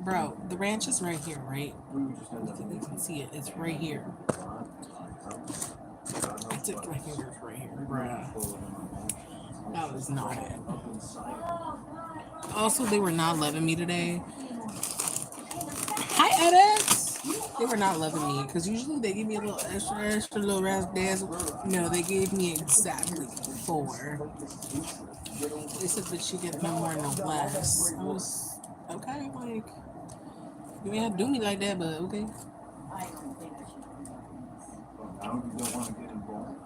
Bro, the ranch is right here, right? You can see it. It's right here. I took my fingers right here, bruh. That was not it. Also, they were not loving me today. Hi, edits. They were not loving me because usually they give me a little extra, little rasp dance. No, they gave me exactly 4. They said that you get no more, no less. I was okay, like you ain't have to do me like that, but okay. Now you don't want to get involved.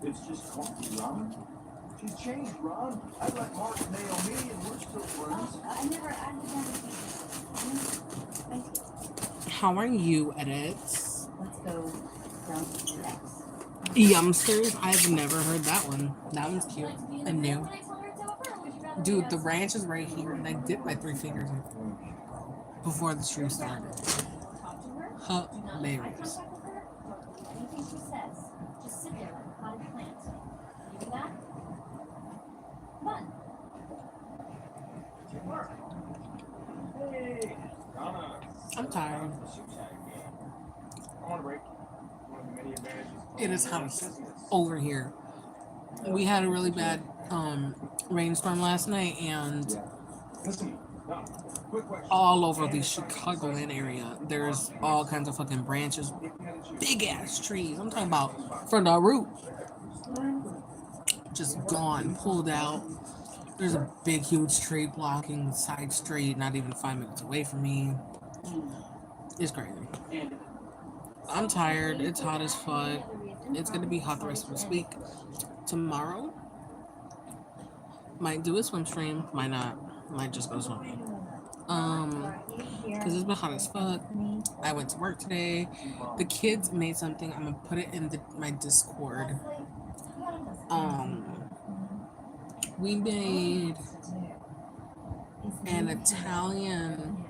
It's just coffee, Ron. She's changed, Ron. I like Mark and Naomi, and we're still friends. How are you, edits? Let's go down to the next. Yumsters? I've never heard that one. That one's cute and new. Dude, the ranch is right here, and I dipped my 3 fingers in before the stream started. Hilarious. Anything she says, just sit there like a potted plant. You do that? Fun. Hey, Donna. I'm tired. I want a break. One of the many advantages. It is hot over here. We had a really bad rainstorm last night, and Listen, Donna, quick question. all over the Chicagoland area, there's all kinds of fucking branches, big ass trees. I'm talking about from the root, just gone, pulled out. There's a big, huge tree blocking the side street, not even 5 minutes away from me. It's crazy. I'm tired. It's hot as fuck. It's gonna be hot the rest of this week. Tomorrow, might do a swim stream. Might not. Might just go swimming. Because it's been hot as fuck. I went to work today. The kids made something. I'm gonna put it in my Discord. We made an Italian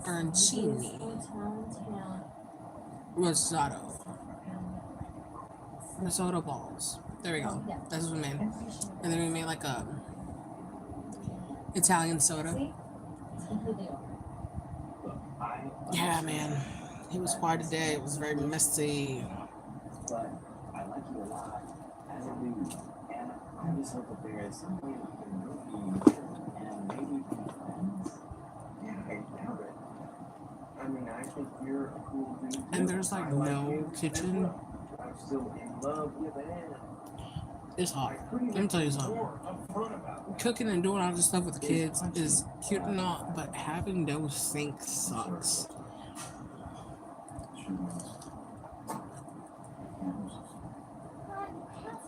arancini risotto balls. There we go. That's what we made. And then we made like a Italian soda. Yeah, man. It was hard today. It was very messy. But I like you a lot. As I do. And I just hope that there is some way that we can move you and maybe be friends. Yeah, I doubt it. I mean, I think you're a cool dude. And there's like no kitchen. I'm still in love with Anna. It's hard. Let me tell you something. Cooking and doing all this stuff with the kids is cute and all, but having those sinks sucks.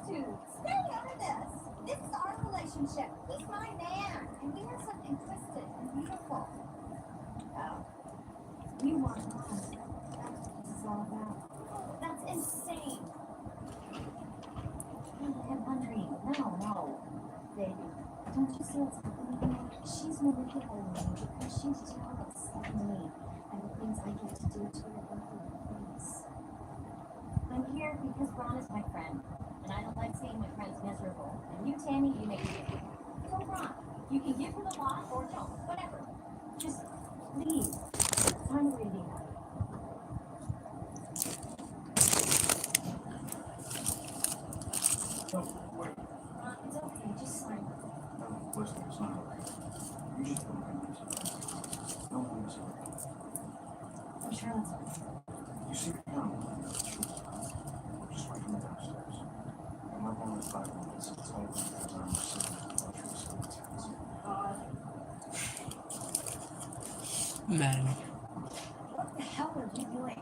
Stay out of this. This is our relationship. He's my man, and we have something twisted and beautiful. Oh, you want us? That's what this is all about. That's insane. I'm hungry. No, baby. Don't you see what's happening? She's manipulating me because she's jealous of me and the things I get to do to her lovely face. I'm here because Ron is my friend. And I don't like seeing my friends miserable. And you, Tammy, you make me go wrong. You can give him a lot or don't. Whatever. Just leave. Find a way to be happy. No, wait. It's okay. Just sign. No, listen, it's not all right. You just don't understand. Don't understand. I'm sure that's okay. You see the camera? We're just right from the downstairs. And we're only 5 minutes. It's all because I'm sitting in the luxury suite. Man. What the hell are you doing?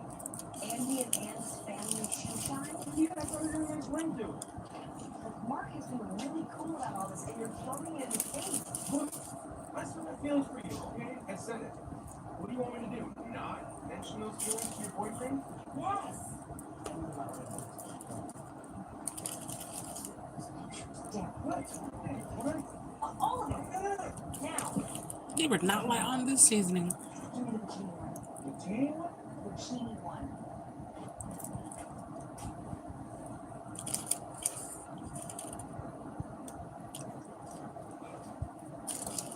Andy and Anne's family shoe shine? Yeah, that's what everyone's going to. Look, Mark is being really cool about all this, and you're throwing it in his face. Look, I still have feelings for you, okay? I said it. What do you want me to do? Not mention those feelings to your boyfriend? Yes. Damn. What? Hey, what? All of it. Now. They were not like on this seasoning. Give me the bikini one. The team? The bikini one.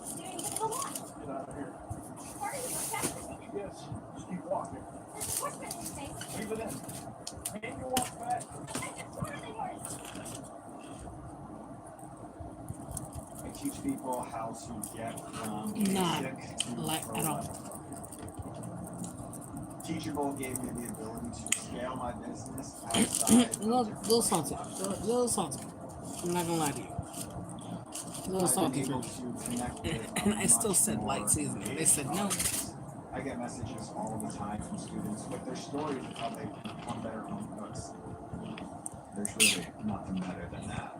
Stand to the left. Get out of here. teach people how to get from Not basic to like pro at all. level. Teachable gave me the ability to scale my business outside of little salty. Little salty. I'm not gonna lie to you. Little I've salty been for able me. to connect with And I still much said light more seasoning. They engaged said no. audience. I get messages all the time from students with their stories of how they become better home cooks. There's really nothing better than that.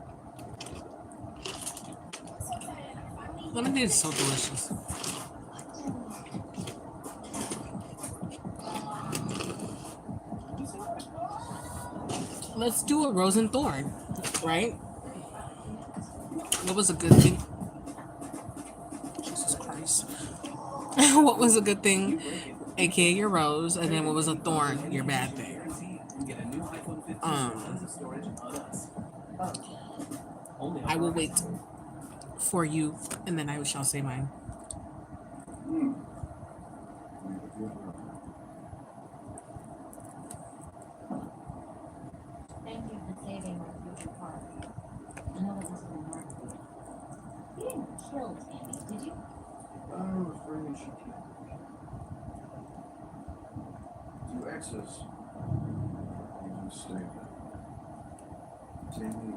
Lemonade is so delicious. Let's do a rose and thorn, right? What was a good thing? Jesus Christ. What was a good thing, aka your rose, and then what was a thorn, your bad thing? I will wait for you, and then I shall say mine. Thank you for saving my future car. I know it wasn't a mark. You didn't kill Tammy, did you? I was bringing she came. To excess. You mistake. Tammy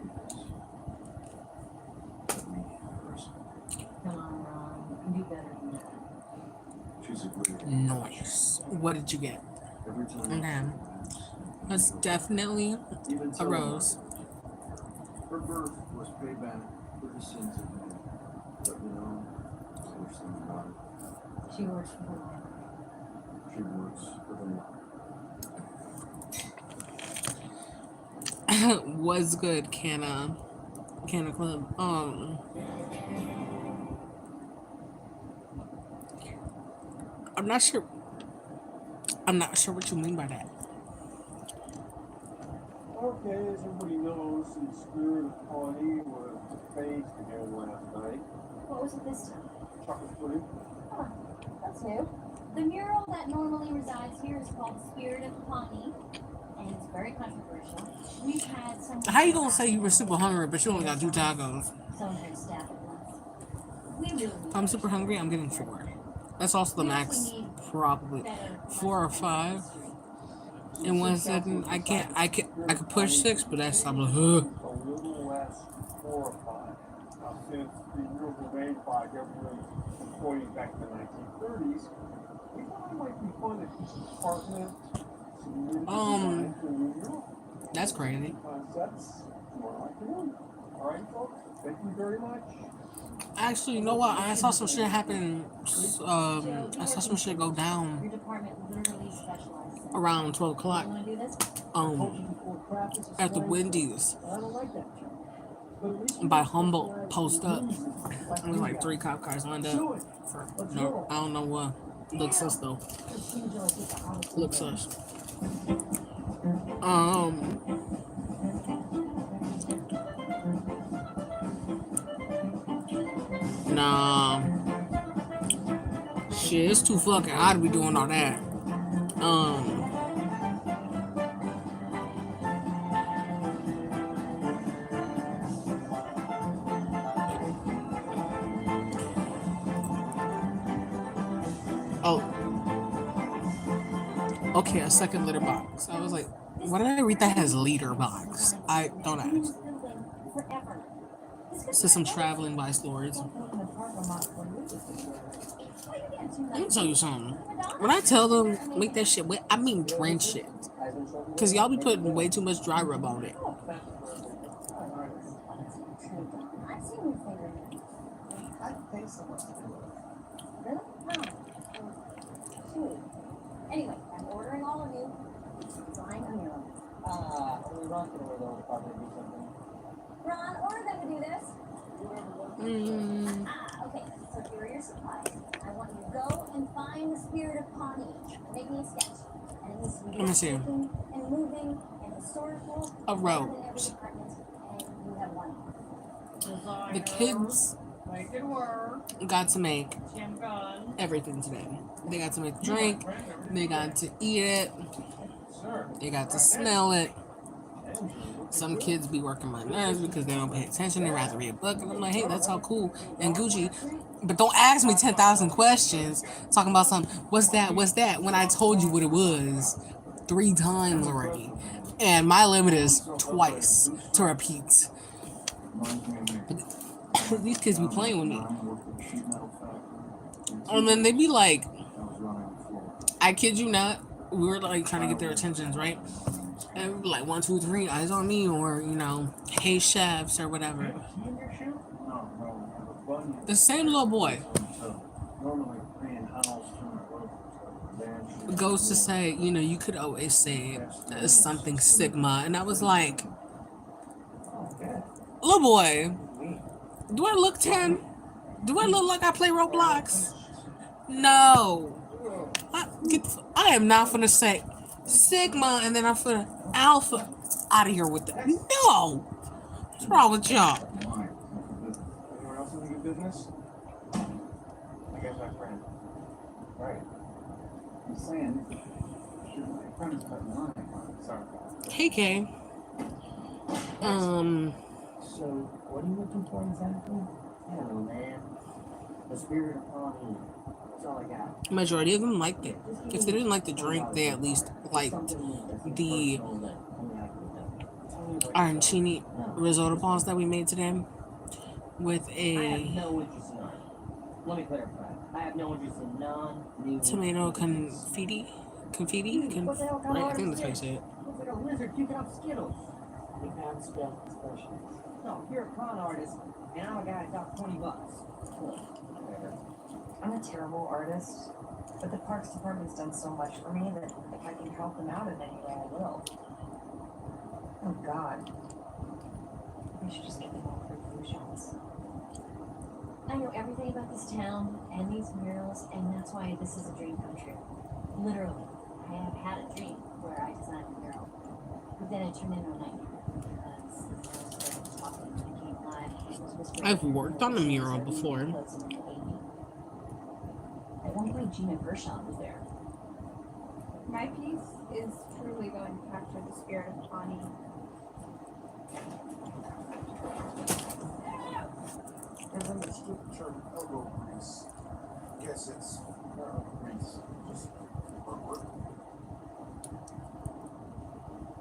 is a mean person. Come on, Ron. You can do better than that. She's a great. Nice. What did you get? Every time. Okay. That's definitely Even a rose. her birth was payback for the sins of men. But you know, the worst thing about it, She works for the law. she works for the law. Was good, Canna Club. I'm not sure. I'm not sure what you mean by that. Okay, as everybody knows, the spirit of Pawnee was phased again last night. What was it this time? Chocolate pudding. Huh, that's new. The mural that normally resides here is called Spirit of Pawnee, and it's very controversial. We've had some. How you gonna say you were super hungry, but you only got 2 tacos? Some of their staff at once. We really If I'm super hungry, I'm getting 4. That's also the max, probably 4 or 5 in 1 second. I could push 6, but that's I'm like, A little less 4 or 5. Now, since the murals were made by government employees back in the 1930s, we thought it might be fun if each department submitted a design for a new mural. that's crazy. Concepts, more like the one. All right, folks. Thank you very much. Actually, you know what? I saw some shit happen. I saw some shit go down Your department literally specializes in. around 12 o'clock. You want to do this? At the Wendy's I don't like that. But at least by Humboldt post up. It was like 3 cop cars lined up for no, I don't know what. Looks sus though. Looks sus. Nah. Shit, it's too fucking hot to be doing all that. Oh. Okay, a second litter box. I was like, why did I read that as leader box? I don't ask. So some traveling by stores. Let me tell you something. When I tell them make that shit wet, I mean drench it. Cause y'all be putting way too much dry rub on it. Anyway, I'm ordering all of you. Fine, I'm your own. Ron can order the department to do something. Ron, order them to do this. Okay, so here are your supplies. I want you to go and find the Spirit of Pawnee. Make me a sketch. And it needs to be Let me see. breathtaking and moving and historical. A better rose. than every department, and you have one. The kids Make it work. got to make Jim Gunn. everything today. They got to make the drink. They got to eat it. Sir. They got to smell it. Some kids be working my nerves because they don't pay attention. They rather read a book, and I'm like, hey, that's all cool and Gucci, but don't ask me 10,000 questions talking about something. What's that? What's that? When I told you what it was 3 times already, and my limit is twice to repeat. But these kids be playing with me, and then they be like, I kid you not, we were like trying to get their attentions, right? And we'd be like 1, 2, 3, eyes on me, or hey chefs or whatever. The same little boy goes to say, you could always say something Sigma, and I was like, little boy, do I look 10? Do I look like I play Roblox? No. I am not gonna say Sigma and then I'm gonna Alpha out of here with it. No. What's wrong with y'all? Anyone else in the business? I guess my friend. Right. I'm saying, my friend's cut in line. Sorry. Hey Kay. So, what are you looking for exactly? I don't know, man. The spirit of Pawnee. That's all I got. Majority of them liked it. If they didn't like the drink, they at least liked the arancini risotto balls that we made today with I have a no interest in none. Let me clarify. I have no interest in none. tomato confetti. What the hell kind Right? of I think that's artist how you is say it. Looks like a lizard kicking up Skittles. We found specialist. No, you're a con artist, and I'm a guy that got $20. Whatever. I'm a terrible artist, but the Parks Department's done so much for me that if I can help them out in any way, I will. Oh, God. I should just get them all free flu shots. I know everything about this town and these murals, and that's why this is a dream come true. Literally, I have had a dream where I designed a mural, but then it turned into a nightmare because the was talking became live. It was whispering. I've worked on a mural before. At one point, Gina Gershon was there. My piece is truly going to capture the spirit of Pawnee. There's a mystic term, elbow grease. Guess it's grease. Just work.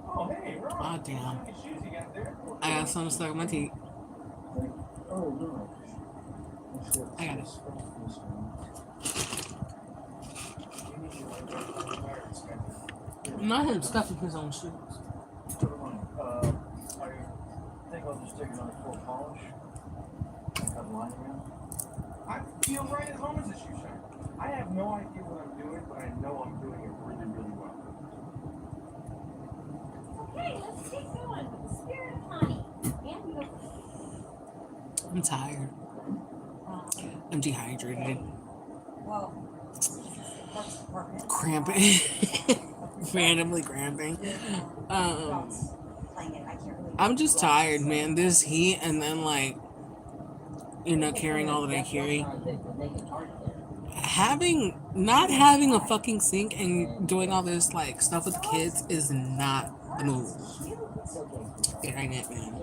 Oh, hey, Ron. Ah, damn. How many shoes you got there? I got something stuck in my teeth. Oh, no. I got it. Not him stuffing his own shoes. I think I'll just take another full polish. Have a line again. I feel right at home as a shoe shine. I have no idea what I'm doing, but I know I'm doing it really, really well. Okay, let's get going with the spirit of Pawnee. And go. I'm tired. I'm dehydrated. Well, Parks Department. Cramping. Randomly cramping. Playing it. I can't really. I'm just tired, man. This heat and then carrying all that I carry. Not having a fucking sink and doing all this stuff with the kids is not the move. It ain't it, man.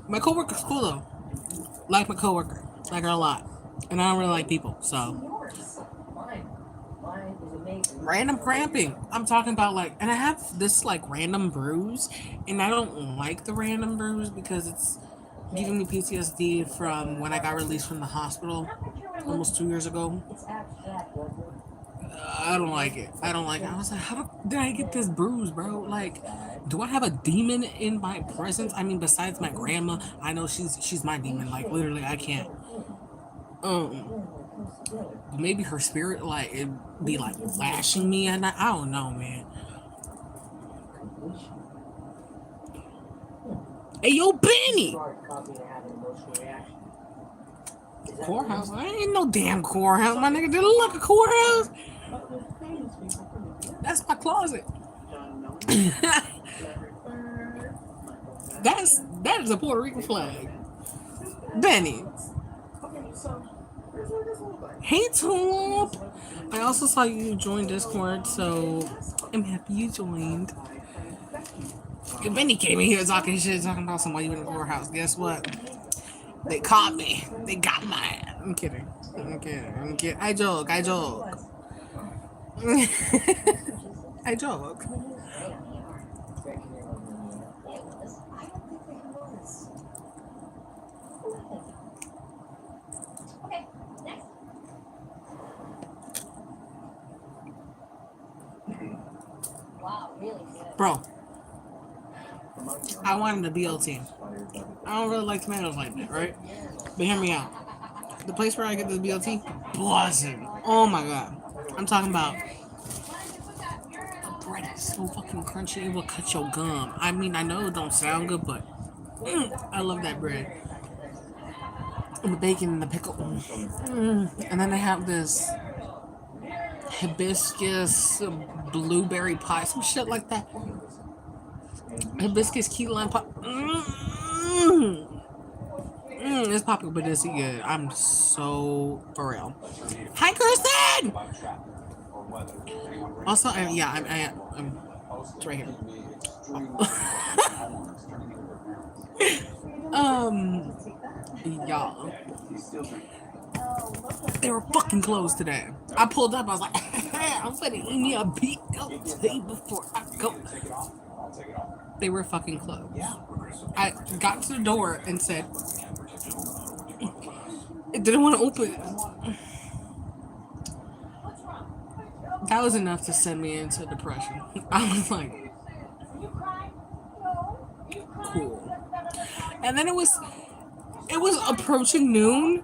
My coworker's cool though. Like my coworker. Like her a lot. And I don't really like people, so. Yours. Mine was amazing. Random cramping. I'm talking about and I have this random bruise, and I don't like the random bruise because it's giving me PTSD from when I got released from the hospital almost 2 years ago. It's abstract, wasn't it? I don't like it. I was like, how did I get this bruise, bro? Do I have a demon in my presence? I mean, besides my grandma, I know she's my demon. Literally, I can't. But maybe her spirit, it be lashing me, and I don't know, man. Hey, yo, Benny! Courthouse? I ain't no damn courthouse, my nigga. Did it look a courthouse? That's my closet. That is a Puerto Rican flag. Benny. Hey, Tulip. I also saw you join Discord, so I'm happy you joined. Benny came in here talking shit, talking about somebody in the courthouse. Guess what? They caught me. They got my ass. I'm kidding. I'm kidding. I'm kidding. I joke. I joke. I joke. Okay, next. Wow, really good. Bro, I wanted a BLT. I don't really like tomatoes like that, right? But hear me out. The place where I get this BLT, buzzing. Oh my god. I'm talking about the bread is so fucking crunchy, it will cut your gum. I mean, I know it don't sound good, but I love that bread. And the bacon and the pickle. And then they have this hibiscus blueberry pie, some shit like that. Hibiscus key lime pie. It's popular, but it's good. I'm so for real. Hi, Kirsten. Also, I'm it's right here. Y'all. They were fucking closed today. I pulled up. I was like, I'm gonna eat me a BLT before I go. They were fucking closed. I got to the door and said, it didn't want to open. That was enough to send me into depression. I was like, cool. And then it was approaching noon.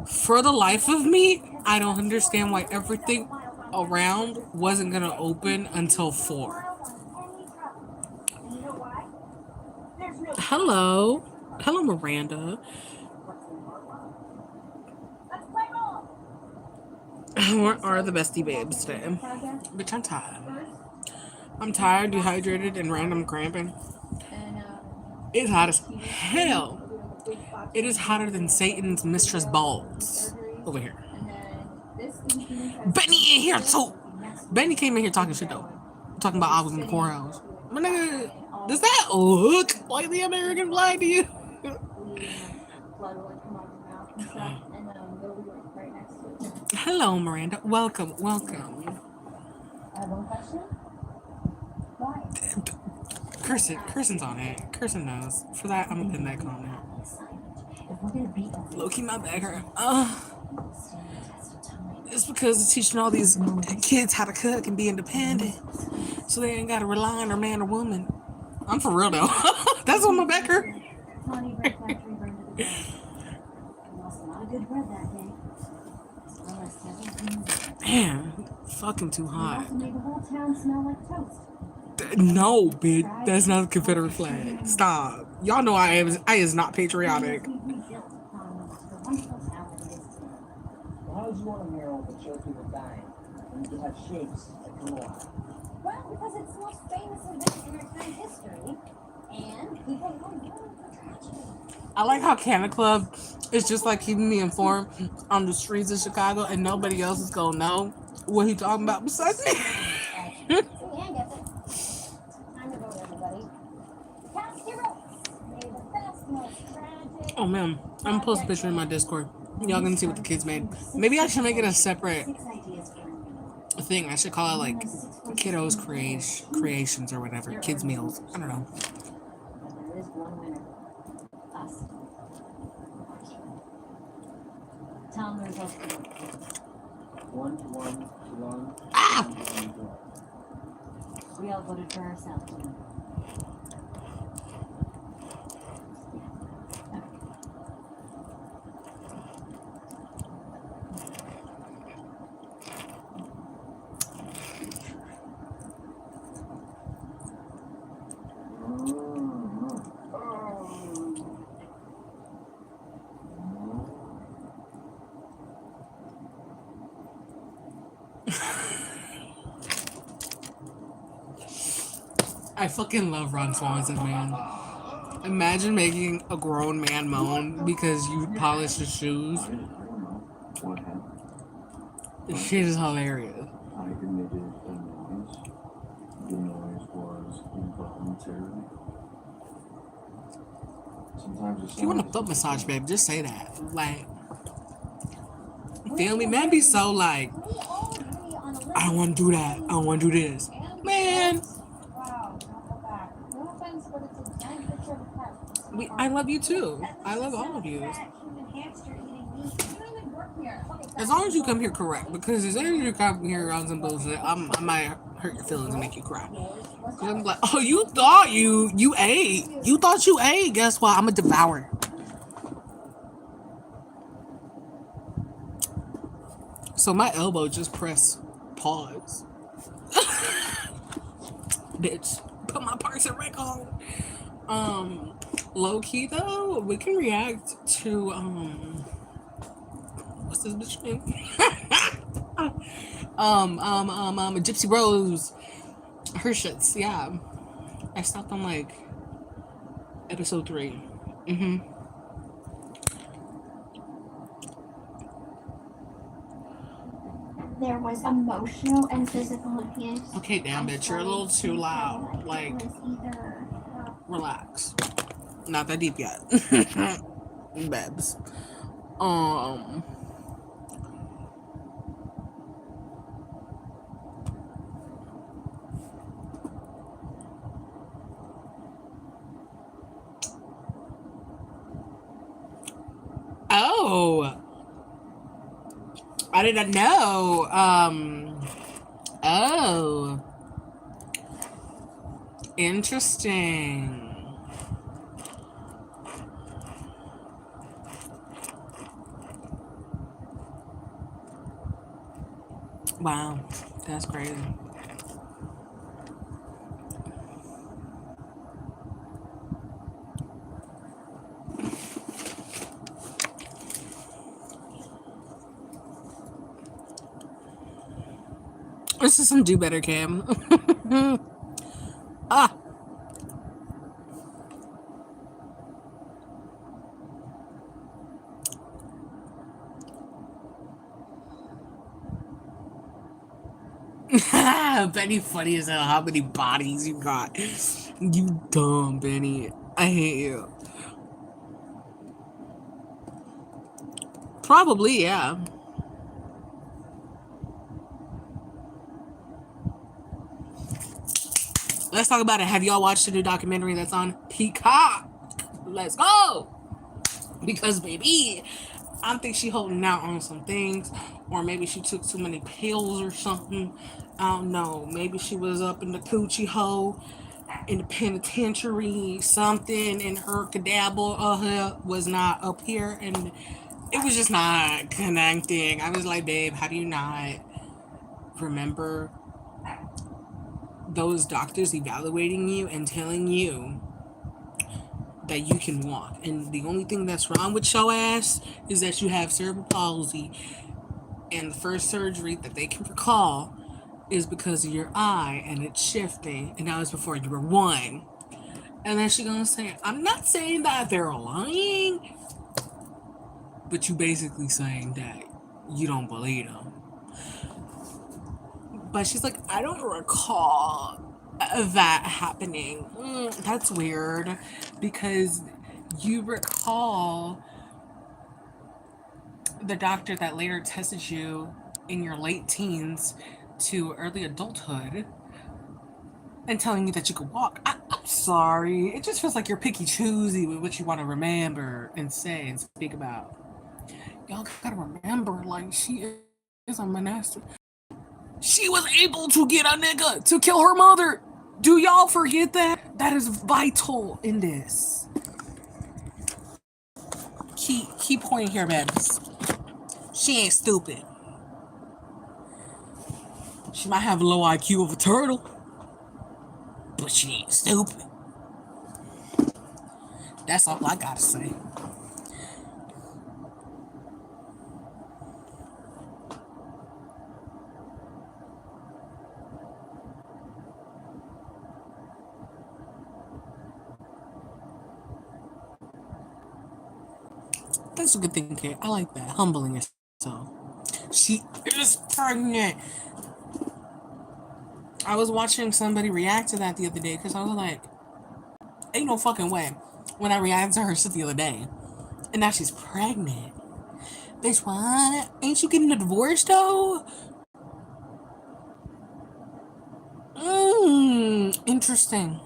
For the life of me, I don't understand why everything around wasn't gonna open until 4. Hello, Miranda. Where are the bestie babes today? Bitch, I'm tired. I'm tired, dehydrated, and random cramping. It's hot as hell. It is hotter than Satan's mistress balls. Over here. Benny in here too. Benny came in here talking shit though. Talking about I was in the courthouse. My nigga, does that look like the American flag to you? Hello, Miranda. Welcome. I have one question. Why? Kirsten's on it. Kirsten knows. For that, I'm gonna pin that comment. Low-key, my back hurt. It's because it's teaching all these kids how to cook and be independent, so they ain't gotta rely on their man or woman. I'm for real though. That's what my back hurt. Damn, fucking too hot. No, bitch, that's not the Confederate flag. Stop. Y'all know I is not patriotic. Why would you want to mirror the children that dying when you can have shapes that come alive? Well, because it's the most famous event in our time history, and people know for tragedy. I like how Canna Club is just like keeping me informed on the streets of Chicago, and nobody else is gonna know what he talking about besides me. Oh man, I'm gonna post a picture in my Discord. Y'all gonna see what the kids made. Maybe I should make it a separate thing. I should call it like kiddos creations or whatever. Kids meals. I don't know. There is one winner. Us. Tom, there's us. 1 to 1 to 1. Ah! We all voted for ourselves. I fucking love Ron Swanson, man. Imagine making a grown man moan because you polished his shoes. I don't know what happened. This shit is hilarious. I emitted a noise. The noise was involuntarily momentarily. Sometimes it's If you want a foot massage, babe, just say that. Like, feel me? Man, be so like, We all agree on a list I don't want to do that. I don't want to do this. and Man, wow, don't go back. No offense, but it's a giant picture of a park. I love you too. I love It's all not of you. a fat human hamster eating meat. You don't even work here. Okay, As long as you come here correct, because as soon as you come here on some bullshit, I might hurt your feelings and make you cry. Cause I'm like, oh, you thought you ate. You thought you ate. Guess what? I'm a devourer. So my elbow just pressed pause. Bitch, put my parts in rec on. Low key though, we can react to what's this bitch name? Gypsy Rose. Her shits, yeah. I stopped on like episode 3. There was emotional and physical abuse. Okay, damn bitch, you're a little too loud. Like, It was either relax. Not that deep yet. Babs. Oh, I didn't know. Oh, interesting. Wow, that's crazy. This is some do better, Cam. Ah. Benny funny as hell. How many bodies you got? You dumb Benny. I hate you. Probably, yeah. Let's talk about it. Have y'all watched the new documentary that's on Peacock? Let's go. Because baby, I think she holding out on some things, or maybe she took too many pills or something. I don't know. Maybe she was up in the coochie hole in the penitentiary. Something in her cadabble was not up here, and it was just not connecting. I was like, babe, how do you not remember those doctors evaluating you and telling you that you can walk, and the only thing that's wrong with your ass is that you have cerebral palsy, and the first surgery that they can recall is because of your eye and it's shifting, and that was before you were 1. And then she's gonna say, I'm not saying that they're lying, but you basically saying that you don't believe them. But she's like, I don't recall that happening. That's weird, because you recall the doctor that later tested you in your late teens to early adulthood and telling you that you could walk. I'm sorry. It just feels like you're picky choosy with what you want to remember and say and speak about. Y'all gotta remember, like, she is a monastic. She was able to get a nigga to kill her mother. Do y'all forget that? That is vital in this. Key point here, babes. She ain't stupid. She might have a low IQ of a turtle, but she ain't stupid. That's all I gotta say. That's a good thing, Kate. I like that. Humbling yourself. She is pregnant. I was watching somebody react to that the other day because I was like, Ain't no fucking way. When I reacted to her shit the other day, and now she's pregnant. Bitch, what? Ain't you getting a divorce though? Interesting.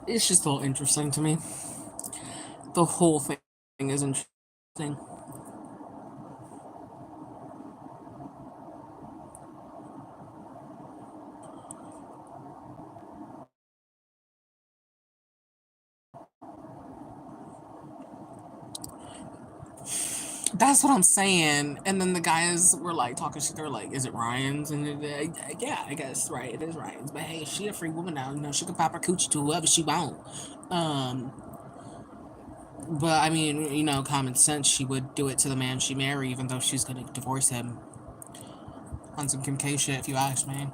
It's just all interesting to me. The whole thing is interesting. That's what I'm saying. And then the guys were like talking shit. They were like, "Is it Ryan's?" And yeah, I guess right, it is Ryan's. But hey, she a free woman now. You know, she can pop her coochie to whoever she want. Um, but I mean, you know, common sense. She would do it to the man she married, even though she's gonna divorce him on some Kim K shit. If you ask me.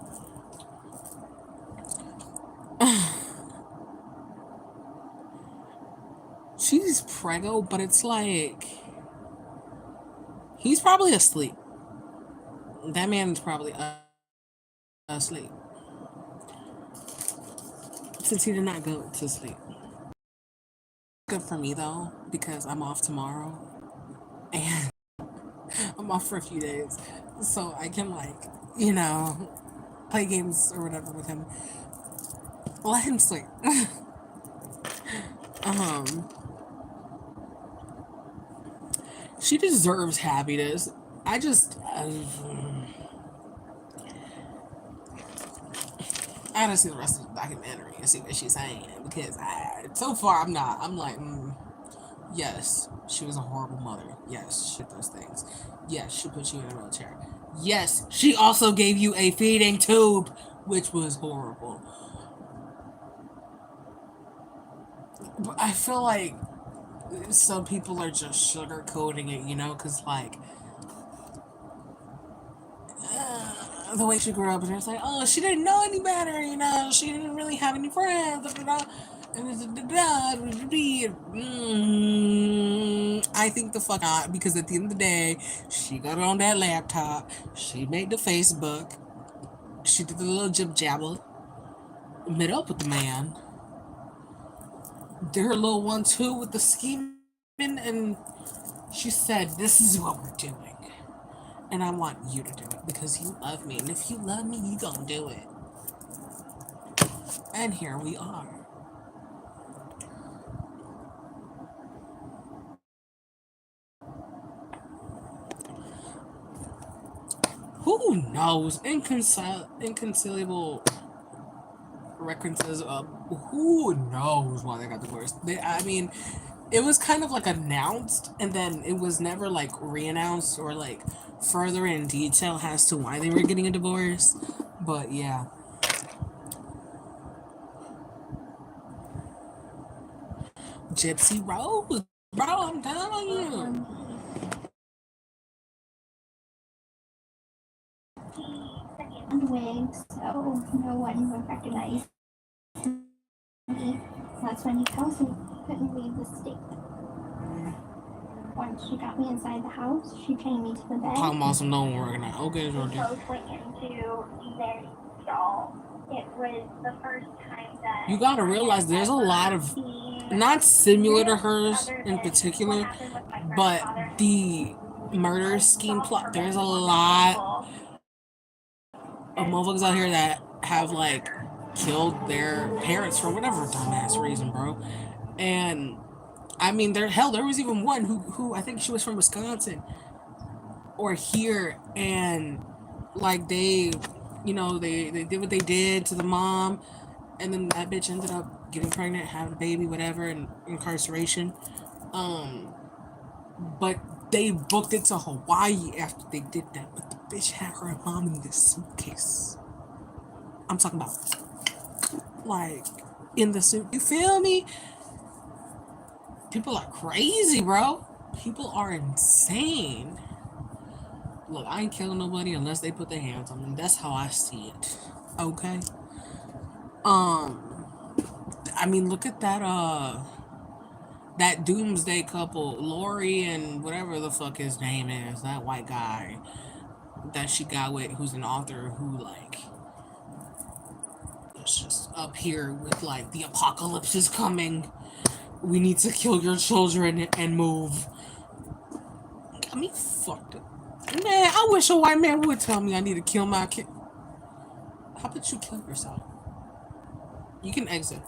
She's preggo, but it's like he's probably asleep. That man's probably asleep since he did not go to sleep. Good for me though, because I'm off tomorrow and I'm off for a few days, so I can like, you know, play games or whatever with him. Let him sleep. um, she deserves happiness. I just, I gotta see the rest of the documentary and see what she's saying because so far I'm not. I'm like, yes, she was a horrible mother. Yes, she did those things. Yes, she put you in a wheelchair. Yes, she also gave you a feeding tube, which was horrible. But I feel like some people are just sugarcoating it, you know, because like the way she grew up, and it's like, oh, she didn't know any better, you know, she didn't really have any friends, I think the fuck not, because at the end of the day, she got on that laptop, she made the Facebook, she did the little jib jabber, met up with the man, did her little 1-2 with the scheming, and she said, "This is what we're doing, and I want you to do it because you love me, and if you love me, you gonna do it." And here we are. Who knows? Inconciliable recurrences of who knows why they got divorced. I mean, it was kind of like announced, and then it was never like re-announced or like further in detail as to why they were getting a divorce. But yeah, Gypsy Rose, bro, I'm telling you. On wig, so no one would recognize me. That's when he tells me I couldn't leave the state. Once she got me inside the house, she chained me to the bed. Talking about some no one working out. Okay, We Jordan. both went into their stall. It was the first time that You gotta realize there's a lot of, not similar to hers in particular, but the murder scheme plot. There's a lot of motherfuckers out here that have like killed their parents for whatever dumbass reason, bro. And I mean, there was even one who I think she was from Wisconsin or here, and like they did what they did to the mom, and then that bitch ended up getting pregnant, having a baby, whatever, and incarceration. But they booked it to Hawaii after they did that. But the bitch had her mom in this suitcase. I'm talking about like in the suit. You feel me? People are crazy, bro. People are insane. Look, I ain't killing nobody unless they put their hands on me. That's how I see it. Okay. I mean, look at that doomsday couple, Lori and whatever the fuck his name is, that white guy that she got with, who's an author who like was just up here with like the apocalypse is coming. We need to kill your children and move. Got me fucked up. Man, I wish a white man would tell me I need to kill my kid. How about you kill yourself? You can exit.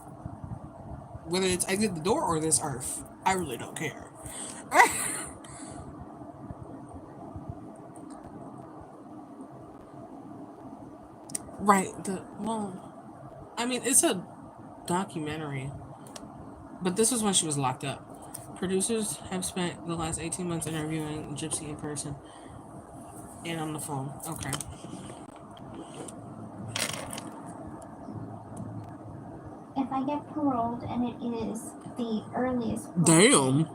Whether it's exit the door or this earth. I really don't care. Right. I mean, it's a documentary. But this was when she was locked up. Producers have spent the last 18 months interviewing Gypsy in person and on the phone. Okay. If I get paroled and it is the earliest. Damn.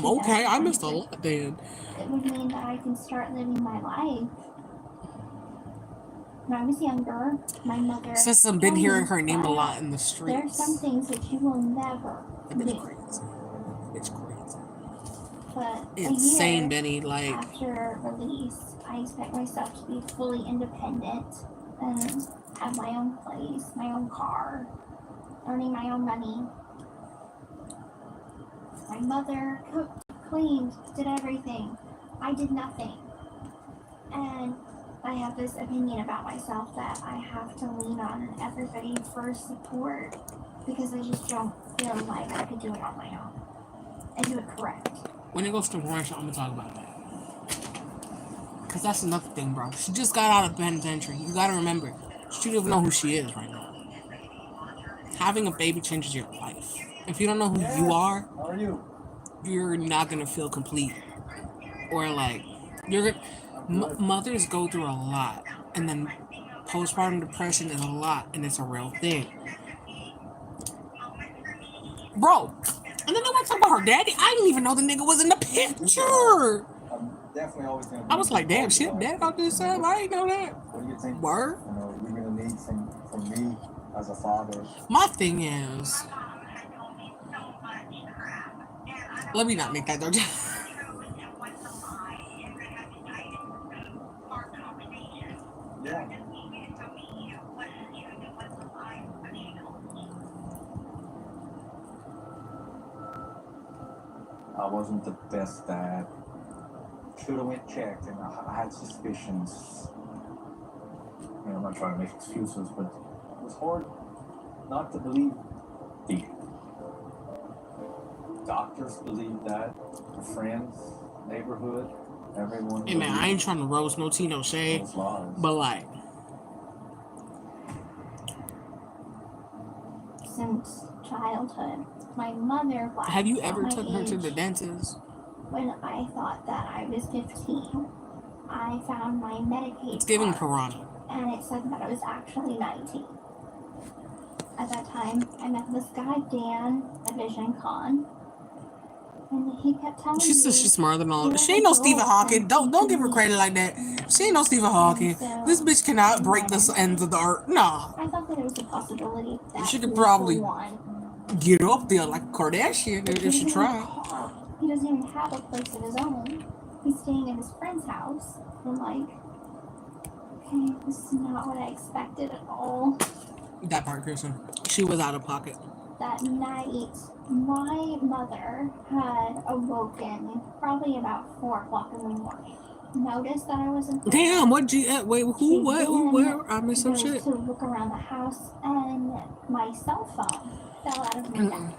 Okay, I missed a lot then. It would mean that I can start living my life. When I was younger, my mother. Since I've been hearing her name a lot in the streets. There are some things that you will never do. It's crazy. But insane, a year Benny. Like after release, I expect myself to be fully independent and have my own place, my own car, earning my own money. My mother cooked, cleaned, did everything. I did nothing. And I have this opinion about myself that I have to lean on everybody for support because I just don't feel like I could do it on my own and do it correct. When it goes to commercial, I'm gonna talk about that. Cause that's another thing, bro. She just got out of penitentiary. You gotta remember, she don't even know who she is right now. Having a baby changes your life. If you don't know who you are, How are you? you're not gonna feel complete. Or like, you're gonna. Mothers go through a lot, and then postpartum depression is a lot, and it's a real thing, bro. And then I want to talk about her daddy. I didn't even know the nigga was in the picture. I'm definitely always gonna be I was like, damn, shit, dad out this time. I didn't know that. What do you think? Word. You know, you're gonna need from me as a father. My thing is, let me not make that joke. Yeah. I wasn't the best dad. Should have went checked, and I had suspicions. You know, I'm not trying to make excuses, but it was hard not to believe the doctors believed that, the friends, neighborhood, everyone. Hey man, I ain't trying to roast no tea, no shade, but like, Since childhood, my mother lied. have you ever about took my her to age. the dentist? When I thought that I was 15, I found my Medicaid It's giving card, piranha. and it said that I was actually 19. At that time, I met this guy, Dan, at Vision Con, and he kept telling She me... says she's smarter than all. you're She ain't no an Stephen adult Hawking. and Don't you give her can credit leave. like that. She ain't no Stephen Hawking. So, This bitch cannot break the ends of the earth. Nah. I thought that there was a possibility that She he could was probably the one. get up there like a Kardashian But if he she doesn't have a tried. car. He doesn't even have a place of his own. He's staying in his friend's house. I'm like, okay, this is not what I expected at all. That part, Kirsten. She was out of pocket. That night, my mother had awoken probably about 4 o'clock in the morning. Noticed that I wasn't there. Damn, what G? Wait, who? What? Who? Where? I missed some Goes shit. to look around the house, and my cell phone fell out of my backpack.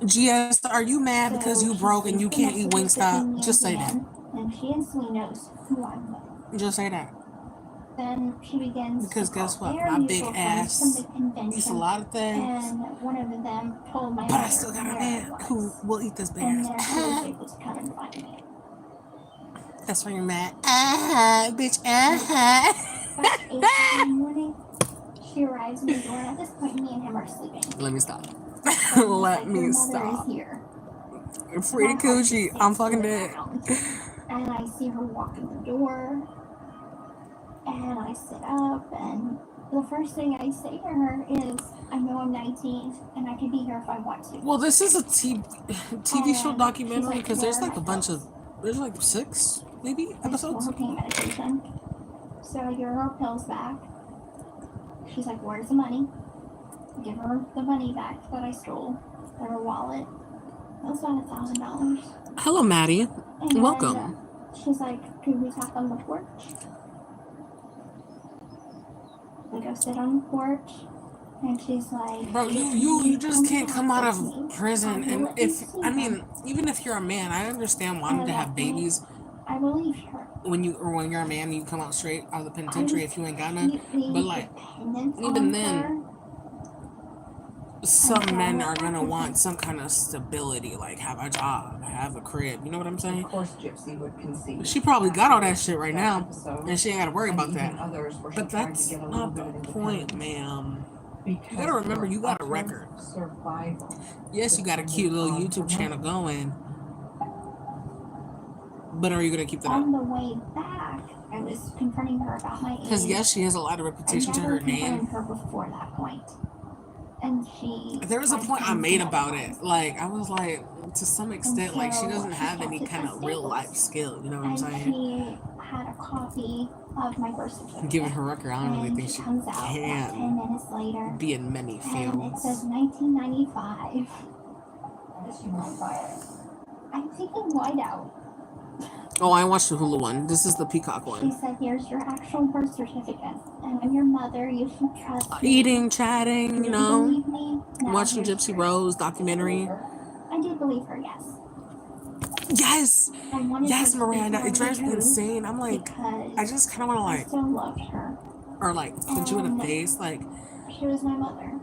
GS, are you mad So because you she broke and you sees the can't eat messages Wingstop? between me Just say and that. Dan, and she instantly knows who I'm with. Just say that. Then she begins Because to guess call what? their My big mutual friends ass from the eats a convention, lot of things, and one of them told my but I mother still got a where I man who was. will eat this And bear. then I was able to come and find me. That's why you're mad. Bitch. About 8 in the morning, she arrives in the door, and at this point, me and him are sleeping. Let me stop. And he's Let like, me your mother stop. is here. Free My heart coochie. just I'm sinks fucking to the dead. ground. And I see her walk in the door, and I sit up, and the first thing I say to her is, I know I'm 19, and I can be here if I want to. Well, this is a TV show And documentary she's like, because there's "Where like are a my bunch pills?" of, there's like 6 maybe I'm still episodes. taking medication. So I give her pills back, she's like, where's the money? Give her the money back that I stole. Her wallet. It was about $1,000. Hello, Maddie. And Welcome. she's like, could we talk on the porch? We go sit on the porch. And she's like, Bro, you just can't come out of prison. And even if you're a man, I understand wanting to have babies. I believed her. When you're a man, you come out straight out of the penitentiary if you ain't got none. But like, Dependent even on then, her. some men are gonna want some kind of stability, like have a job, have a crib. You know what I'm saying? Of course, Gypsy would concede. She probably got all that shit right now, episode, and she ain't gotta worry and about even that. others where she But tried that's to get a not little the bit of point, independence. ma'am. Because You gotta remember, you got a of record. Survival. Yes, you got a cute little YouTube channel going, but are you gonna keep that On up? the way back, I was confronting her about my age. Because yes, she has a lot of I reputation to never her name. confronted her before that point. And she... There was a tried point to I made get about advice. it. Like, I was like, to some extent, like, she so doesn't she have any kept it kind as of real staples. life skill. You know what I'm And saying? she had a copy of my birth certificate. Given her record, I don't really And think it she comes out about 10 can minutes later. be in many And it fields. says 1995. Is she not fired? I'm taking white out. Oh, I watched the Hulu one. This is the Peacock She one. said, here's your actual birth certificate. And I'm your mother. You should trust me. Eating, chatting, you Did know, believe me? Now watching here's Gypsy proof. Rose documentary. I did believe her, yes. Yes, I wanted yes, her to Miranda. tell It drives me the truth insane. I'm like, because I just kind of want to I like, still loved her. or like punch you in the face. Like, She was my mother.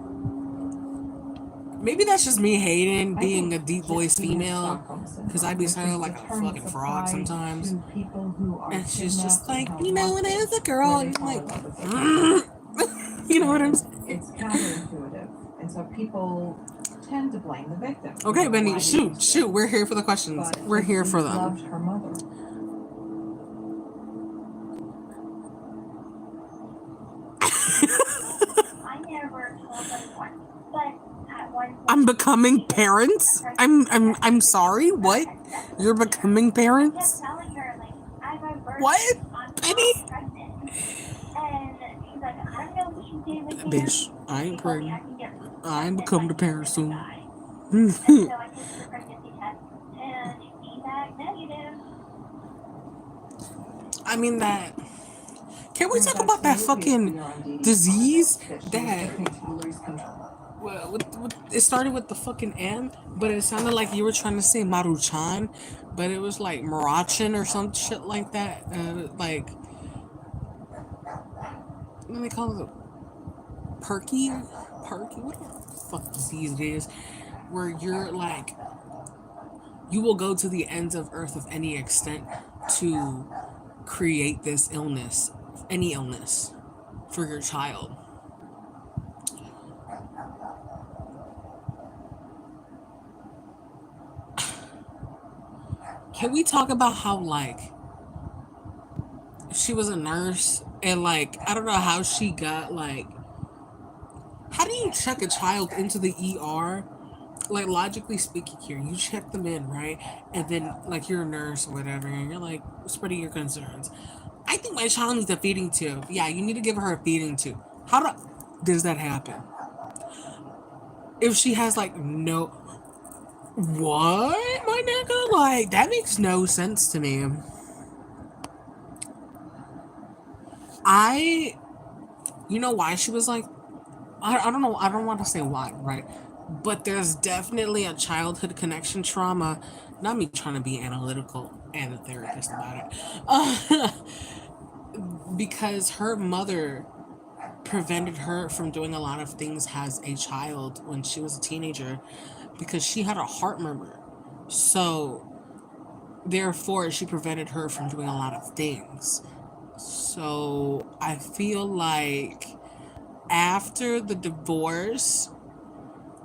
maybe that's just me hating being a think deep voiced Gypsy has female. Stockholm syndrome, Because I'd be which sounding is like the a term fucking frog applied sometimes. to people who are And she's just kidnapped like, and held you know, when I hostage, was a girl, where they I'm fall like, in love with their you know what I'm saying? It's counterintuitive, and so people tend to blame the victim. Okay, Benny, Why shoot. did you We're here for the questions. But We're here Gypsy for them. loved her mother. I never told anyone, but at one point I'm becoming parents? I'm sorry, what? You're becoming I kept parents? telling her, like, I have a birth. What? I'm Benny? not pregnant. And she's like, I don't know what you did with him. Bitch, I ain't She told me pregnant. I can get I'm pregnant becoming by the parent the soon. guy. And so I took the pregnancy test, and it came back negative. I mean that. Can we There's talk about that absolutely fucking clear on DD disease that she was that looking to lose control. well, it started with the fucking M, but it sounded like you were trying to say Maruchan, but it was like Marachan or some shit like that. Like, what do they call it? Perky? What the fuck disease it is? Where you're like, you will go to the ends of earth of any extent to create this illness, any illness, for your child. Can we talk about how, like, she was a nurse and, like, I don't know how she got, like, how do you check a child into the ER? Like, logically speaking here, you check them in, right? And then, like, you're a nurse or whatever, and you're, like, spreading your concerns. I think my child needs a feeding tube. Yeah, you need to give her a feeding tube. How does that happen? If she has, like, no... What, my nigga? Like, that makes no sense to me. You know why she was like... I don't know. I don't want to say why, right? But there's definitely a childhood connection trauma. Not me trying to be analytical and a therapist about it. Because her mother prevented her from doing a lot of things as a child when she was a teenager because she had a heart murmur. So, therefore, she prevented her from doing a lot of things. So, I feel like after the divorce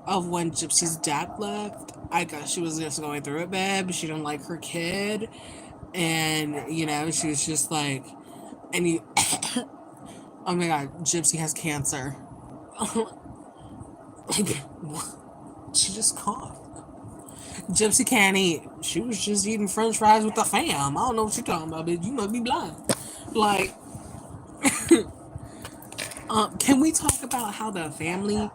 of when Gypsy's dad left, I guess she was just going through it bad. She didn't like her kid. And, you know, she was just like, oh my god, Gypsy has cancer. She just coughed. Gypsy can't eat. She was just eating french fries with the fam. I don't know what you're talking about, bitch. You must be blind. Like, Can we talk about how the family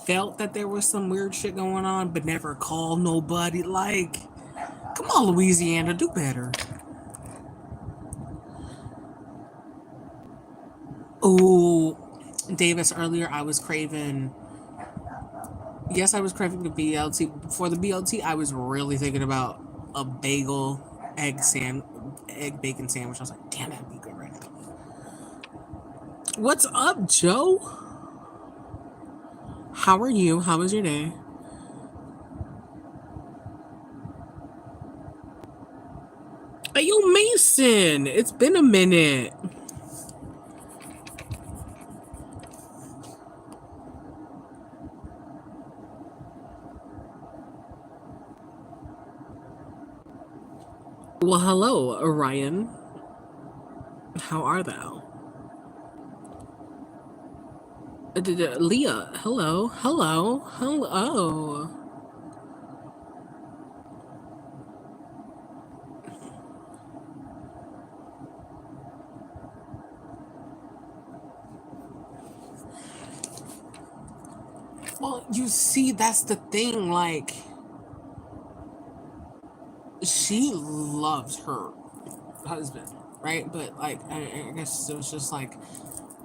felt that there was some weird shit going on, but never called nobody? Like, come on, Louisiana, do better. Oh, Davis, earlier I was craving. Yes, I was craving the BLT. Before the BLT, I was really thinking about a bagel, egg bacon sandwich. I was like, damn, that'd be good right now. What's up, Joe? How are you? How was your day? Hey, yo, Mason. It's been a minute. Well, hello, Orion. How are thou? Leah, hello, hello, hello. Well, you see, that's the thing. Like, she loves her husband, right? But, like, I guess it was just like,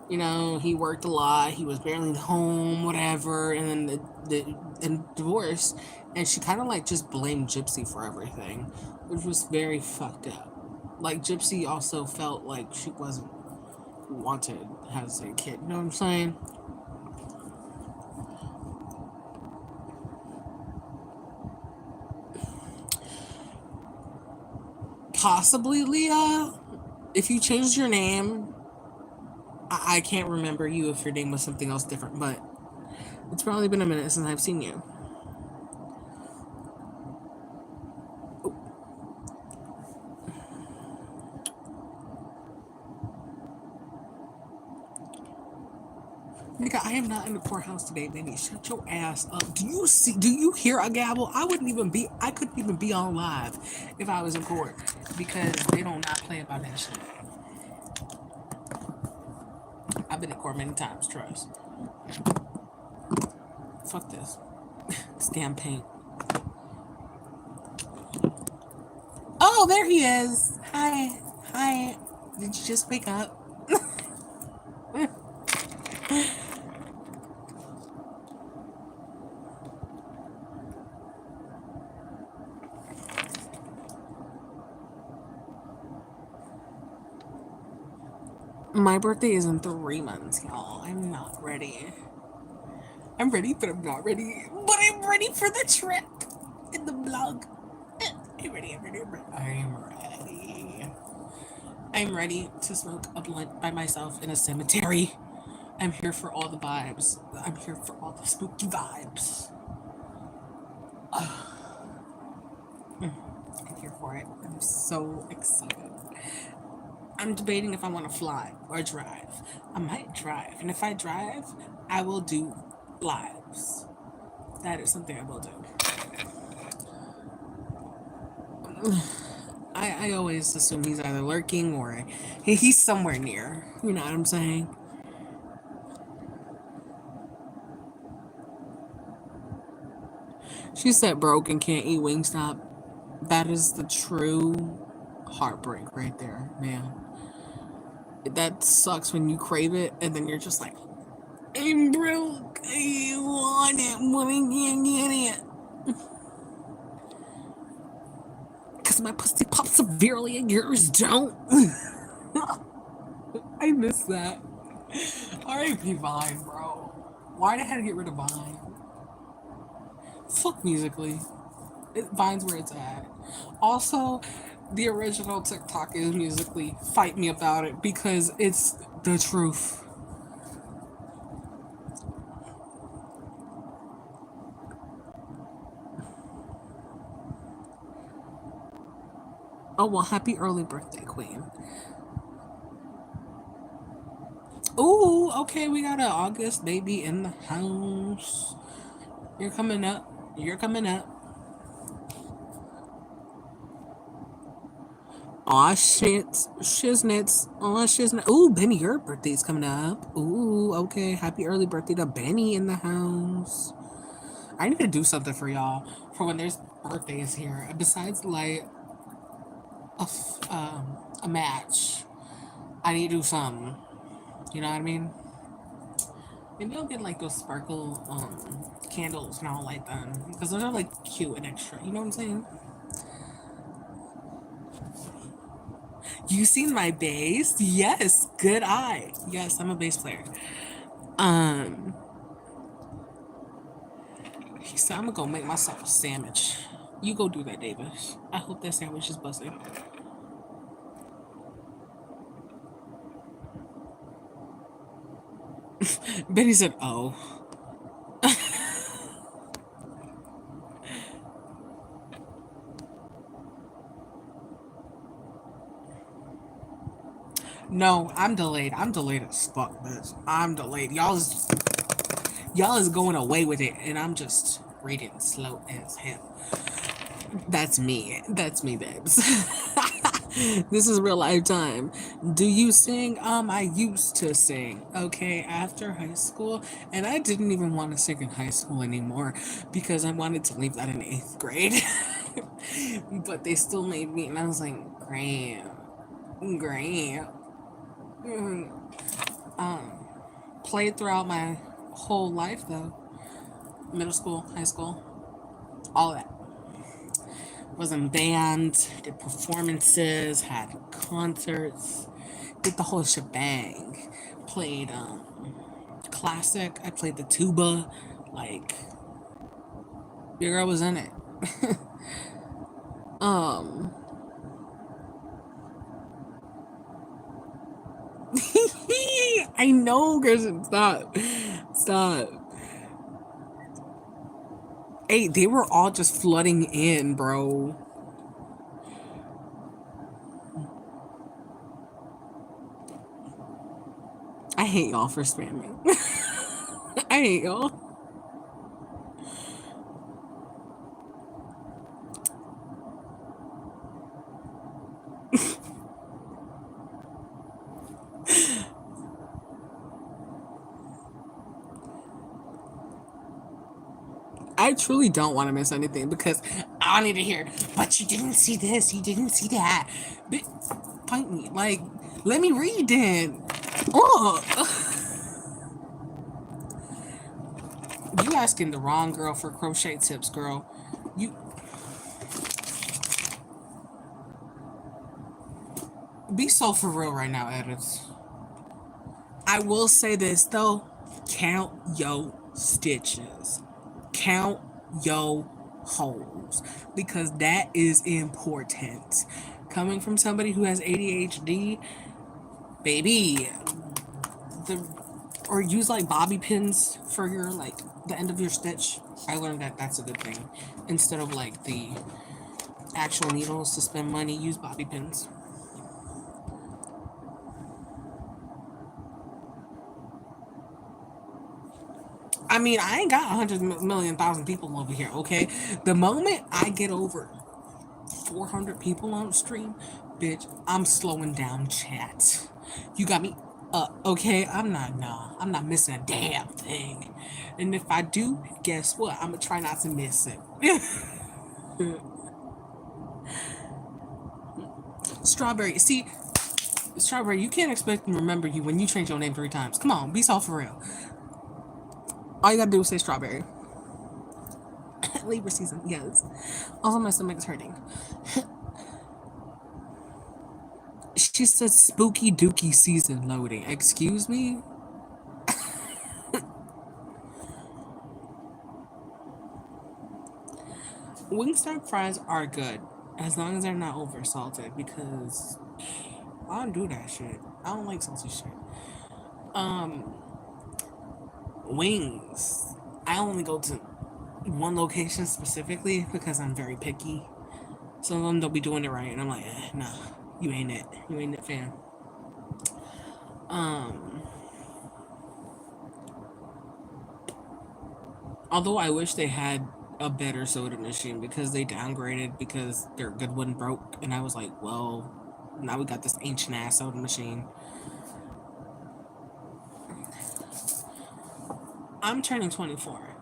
he worked a lot. He was barely home, whatever. And then and divorce, and she kind of like just blamed Gypsy for everything, which was very fucked up. Like Gypsy also felt like she wasn't wanted as a kid. You know what I'm saying? Possibly, Leah. If you changed your name, I can't remember you if your name was something else different, but it's probably been a minute since I've seen you. Nigga, I am not in the courthouse today, baby. Shut your ass up. Do you hear a gavel? I couldn't even be on live if I was in court because they don't not play about that shit. I've been in court many times, trust. Fuck this. This damn paint. Oh, there he is. Hi. Hi. Did you just wake up? My birthday is in 3 months, y'all. I'm not ready. I'm ready, but I'm not ready. But I'm ready for the trip in the vlog. I'm ready. I'm ready to smoke a blunt by myself in a cemetery. I'm here for all the vibes. I'm here for all the spooky vibes. I'm here for it. I'm so excited. I'm debating if I want to fly or drive. I might drive. And if I drive, I will do lives. That is something I will do. I always assume he's either lurking or he's somewhere near. You know what I'm saying? She said broken can't eat wingstop. That is the true heartbreak right there, man. That sucks when you crave it and then you're just like, I'm broke. I want it, but I can't get it. Because my pussy pops severely and yours don't. I miss that. R.I.P. Vine, bro. Why'd I have to get rid of Vine? Fuck Musically. Vine's where it's at. Also, the original TikTok is Musically. Fight me about it because it's the truth. Oh, well, happy early birthday, Queen. Ooh, okay, we got an August baby in the house. You're coming up. Aw, shit. Shiznits. Aw, shiznit. Ooh, Benny, your birthday's coming up. Ooh, okay. Happy early birthday to Benny in the house. I need to do something for y'all for when there's birthdays here. Besides, like, a match, I need to do something. You know what I mean? Maybe I'll get, like, those sparkle, candles and I'll light them. Because those are, like, cute and extra. You know what I'm saying? You seen my bass? Yes, good eye. Yes, I'm a bass player. Um, he said I'm gonna go make myself a sandwich. You go do that, Davis. I hope that sandwich is buzzing. Betty said, "Oh, no, I'm delayed. I'm delayed as fuck, bitch. I'm delayed. Y'all is going away with it, and I'm just reading slow as hell. That's me. That's me, babes. This is real life time. Do you sing? I used to sing, okay, after high school, and I didn't even want to sing in high school anymore because I wanted to leave that in 8th grade. But they still made me, and I was like, Graham, Graham. Mm. Um, Played throughout my whole life though, middle school, high school, all of that. Was in bands, did performances, had concerts, did the whole shebang. Played classic. I played the tuba. Like your girl was in it. um I know, Gerson. Stop. Stop. Hey, they were all just flooding in, bro. I hate y'all for spamming. I hate y'all. I truly don't want to miss anything because I need to hear, but you didn't see this, you didn't see that. But fight me. Like, let me read then. Oh, you asking the wrong girl for crochet tips, girl. You be so for real right now, edits. I will say this though. Count yo stitches. Count yo holes. Because that is important. Coming from somebody who has ADHD, baby, the or use like bobby pins for your like the end of your stitch. I learned that that's a good thing. Instead of like the actual needles to spend money, use bobby pins. I mean, I ain't got 100,000,000 people over here, okay? The moment I get over 400 people on stream, bitch, I'm slowing down chat. You got me okay? I'm not missing a damn thing. And if I do, guess what? I'm gonna try not to miss it. Strawberry, see, Strawberry, you can't expect them to remember you when you change your name 3 times. Come on, be soft for real. All you gotta do is say Strawberry. Libra season, yes. Also, my stomach is hurting. She said spooky dookie season loading. Excuse me? Wingstop fries are good as long as they're not over salted because I don't do that shit. I don't like salty shit. Um, Wings. I only go to one location specifically because I'm very picky. Some of them don't be doing it right, and I'm like, nah, you ain't it. You ain't it, fam. Um, Although I wish they had a better soda machine because they downgraded because their good one broke, and I was like, well. Now we got this ancient ass soda machine. I'm turning 24.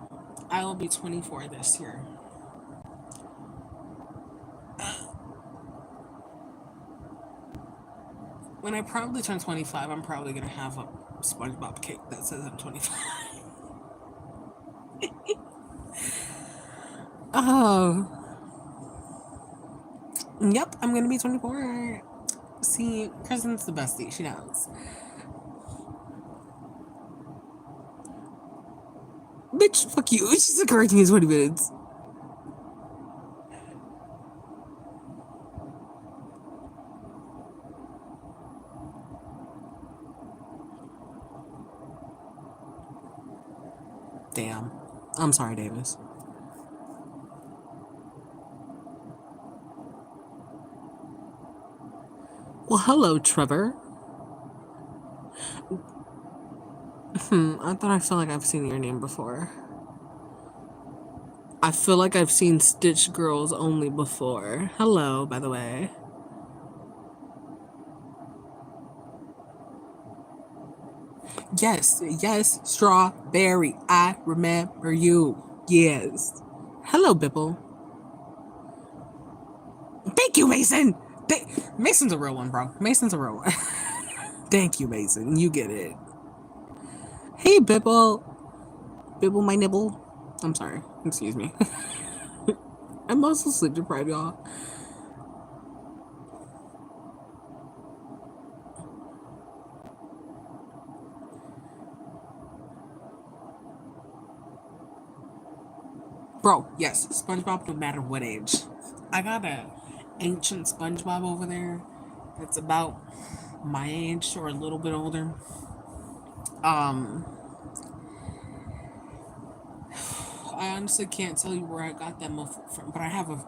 I will be 24 this year. When I probably turn 25, I'm probably gonna have a SpongeBob cake that says I'm 25. Oh, yep, I'm gonna be 24. See, Kristen's the bestie. She knows. Bitch, fuck you. It's just correcting me in 20 minutes. Damn. I'm sorry, Davis. Well, hello, Trevor. I thought I felt like I've seen your name before. I feel like I've seen Stitch Girls only before. Hello, by the way. Yes, yes, strawberry. I remember you. Yes. Hello, Bibble. Thank you, Mason. Mason's a real one, bro. Mason's a real one. Thank you, Mason. You get it. Hey, Bibble. Bibble, my nibble. I'm sorry. Excuse me. I'm also sleep deprived, y'all. Bro, yes, SpongeBob no matter what age. I got a ancient SpongeBob over there that's about my age or a little bit older. Um, I honestly can't tell you where I got that motherfucker from, but I have a.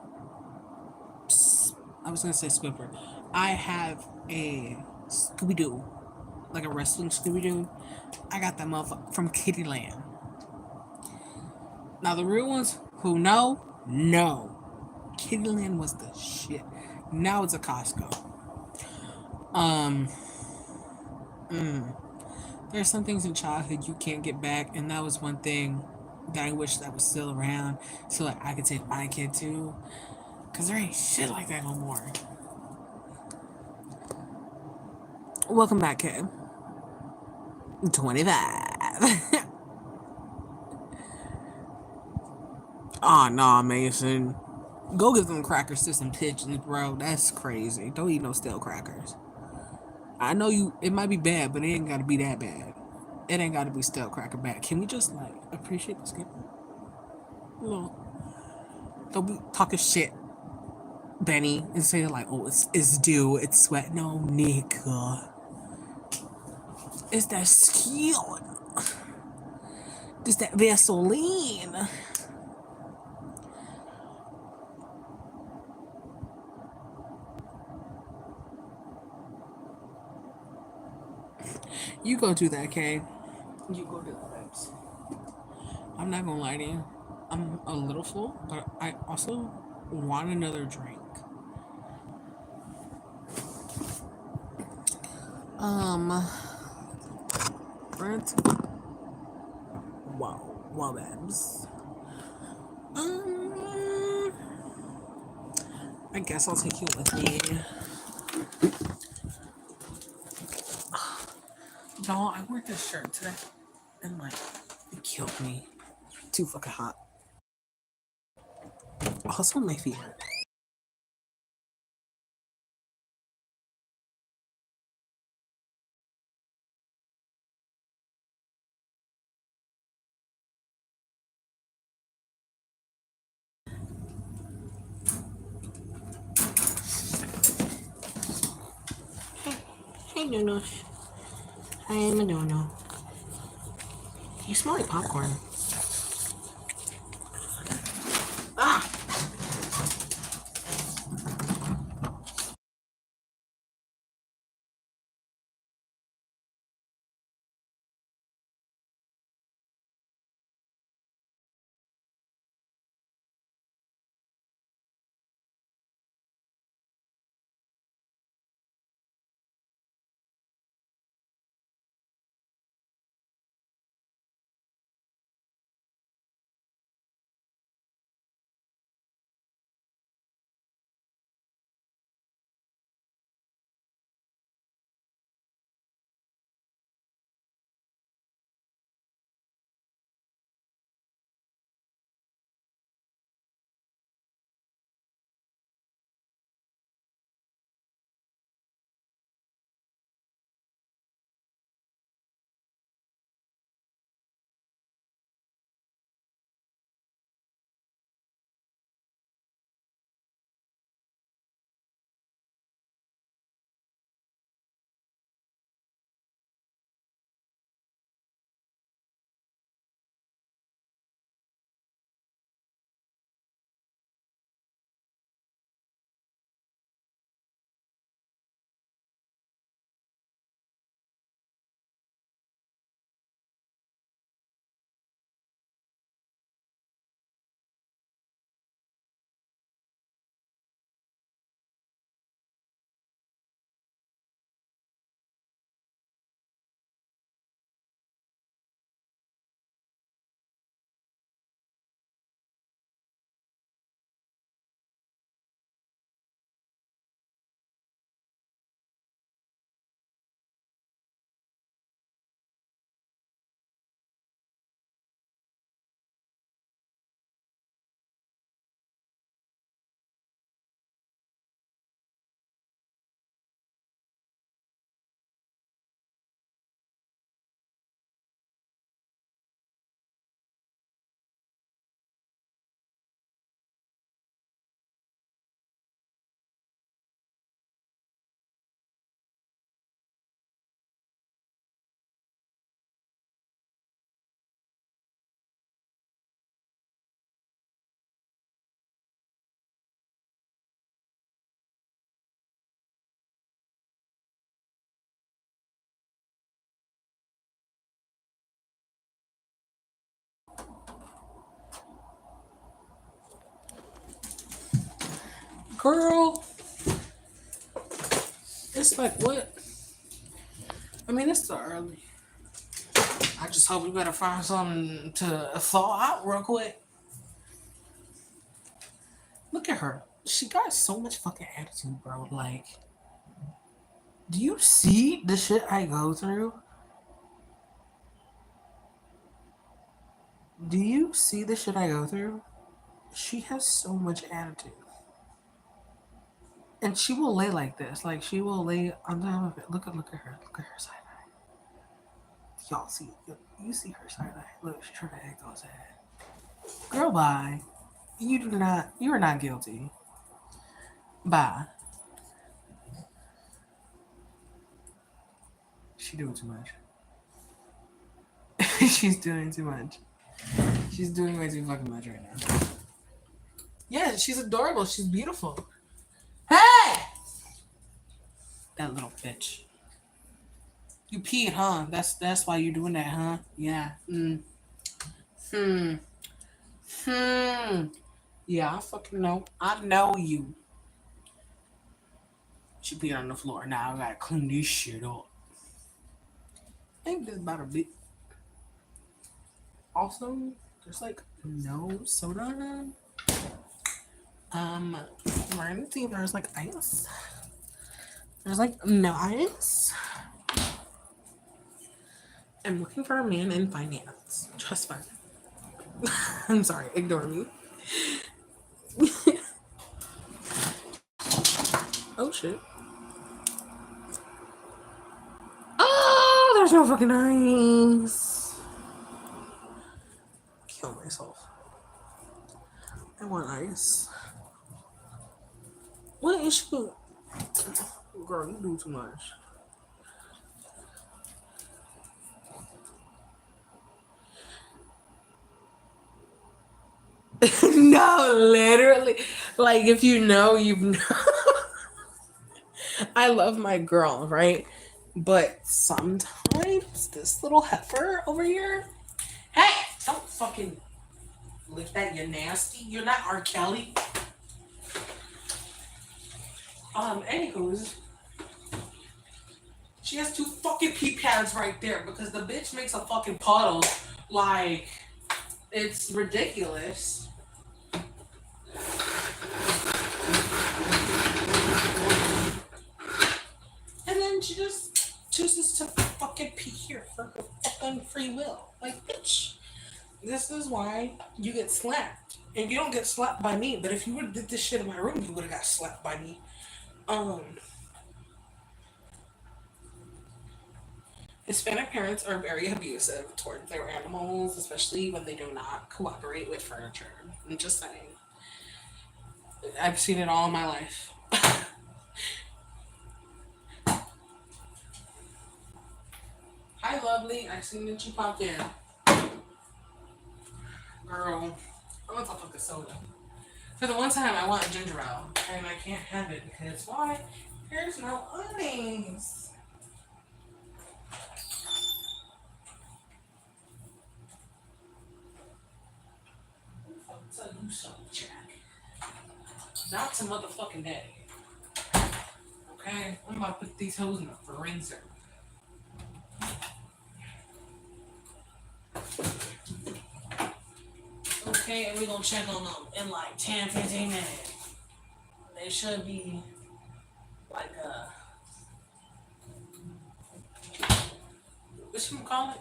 I was gonna say Squidward. I have a Scooby Doo, like a wrestling Scooby Doo. I got that motherfucker from Kittyland. Now the real ones who know, Kittyland was the shit. Now it's a Costco. Um, there's some things in childhood you can't get back, and that was one thing that I wish that was still around, so like I could take my kid to, cause there ain't shit like that no more. Welcome back, kid. 25. Oh, nah, Mason. Go give them crackers to some pigeons, bro. That's crazy. Don't eat no stale crackers. I know it might be bad, but it ain't gotta be that bad. It ain't gotta be stale cracker bad. Can we just, like, appreciate this game? No. Don't be talking shit, Benny, and say, like, oh, it's due, it's sweat. No, nigga. It's that skill. It's that Vaseline. You go do that, Kay. You go do that, babes. I'm not gonna lie to you. I'm a little full, but I also want another drink. Um, Brent. Wow, babes. Um, I guess I'll take you with me. Y'all, I wore this shirt today, and like, it killed me. Too fucking hot. Also, my feet hurt. Hey, Nuno. I'm a Nuno. You smell like popcorn. Girl, it's like what? I mean, it's still early. I just hope we better find something to thaw out real quick. Look at her. She got so much fucking attitude, bro. Like, do you see the shit I go through? Do you see the shit I go through? She has so much attitude. And she will lay like this. Like, she will lay on top of it. Look at her. Look at her side eye. Y'all see, you see her side eye. Look, she's trying to act all sad. Girl, bye. You are not guilty. Bye. She doing too much. She's doing too much. She's doing way too fucking much right now. Yeah, she's adorable. She's beautiful. Hey! That little bitch. You peed, huh? That's why you're doing that, huh? Yeah. Hmm. Yeah, I fucking know. I know you. She peed on the floor. Now I gotta clean this shit up. I think this about a bit. Also, there's like no soda. We're gonna see if there's like ice. There's like no ice. I'm looking for a man in finance. Just fine. I'm sorry, ignore me. Oh shit. Oh, there's no fucking ice. Kill myself. I want ice. What is she? Girl, you do too much. No, literally. Like, if you know, you know. I love my girl, right? But sometimes this little heifer over here. Hey, don't fucking lick that. You're nasty. You're not R. Kelly. Anywho's, she has 2 fucking pee pads right there because the bitch makes a fucking puddle. Like, it's ridiculous. And then she just chooses to fucking pee here for her fucking free will. Like, bitch, this is why you get slapped. And you don't get slapped by me, but if you would have did this shit in my room, you would have got slapped by me. Hispanic parents are very abusive toward their animals, especially when they do not cooperate with furniture. I'm just saying. I've seen it all in my life. Hi, lovely. I seen that you popped in. Girl, I want some fucking soda. For the one time I want a ginger ale, and I can't have it because why? There's no earnings. I'll tell you something, Jack. Not to motherfucking daddy. Okay? I'm about to put these hoes in the freezer. Okay, and we're gonna check on them in like 10-15 minutes. They should be like what you call it?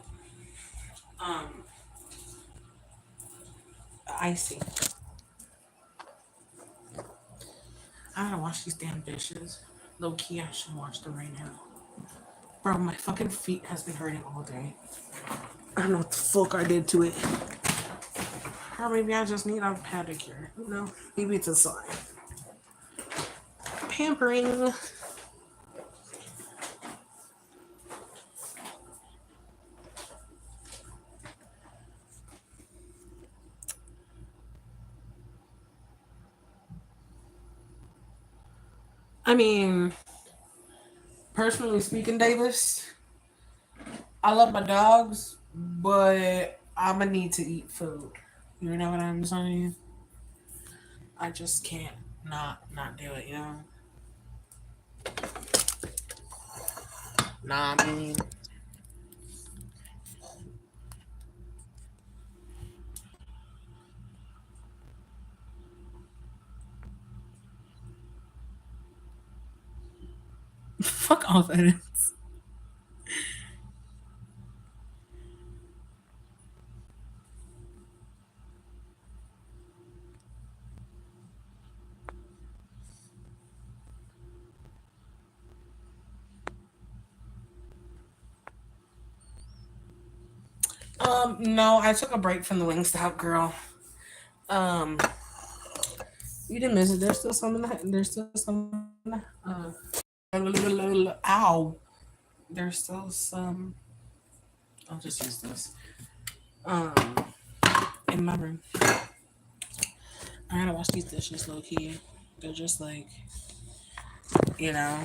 Icy. I gotta wash these damn dishes. Low key, I should wash them right now. Bro, my fucking feet has been hurting all day. I don't know what the fuck I did to it. Or maybe I just need a pedicure. You know? Maybe it's a sign. Pampering. I mean, personally speaking, Davis, I love my dogs, but I'm gonna need to eat food. You know what I'm saying? I just can't not do it, you know? Nah, I mean, fuck off edits. No, I took a break from the Wingstop girl. Um, you didn't miss it. There's still some in the. There's still some. Ow. There's still some. I'll just use this. Um, in my room. I gotta wash these dishes low key. They're just like, you know,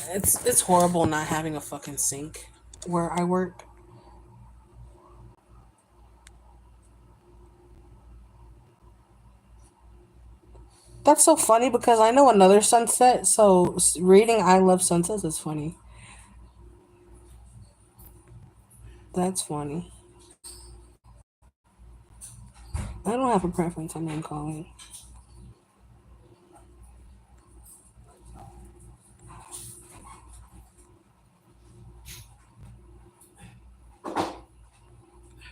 it's horrible not having a fucking sink where I work. That's so funny because I know another sunset. So reading "I Love Sunsets" is funny. That's funny. I don't have a preference on name calling.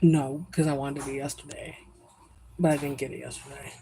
No, because I wanted it yesterday, but I didn't get it yesterday.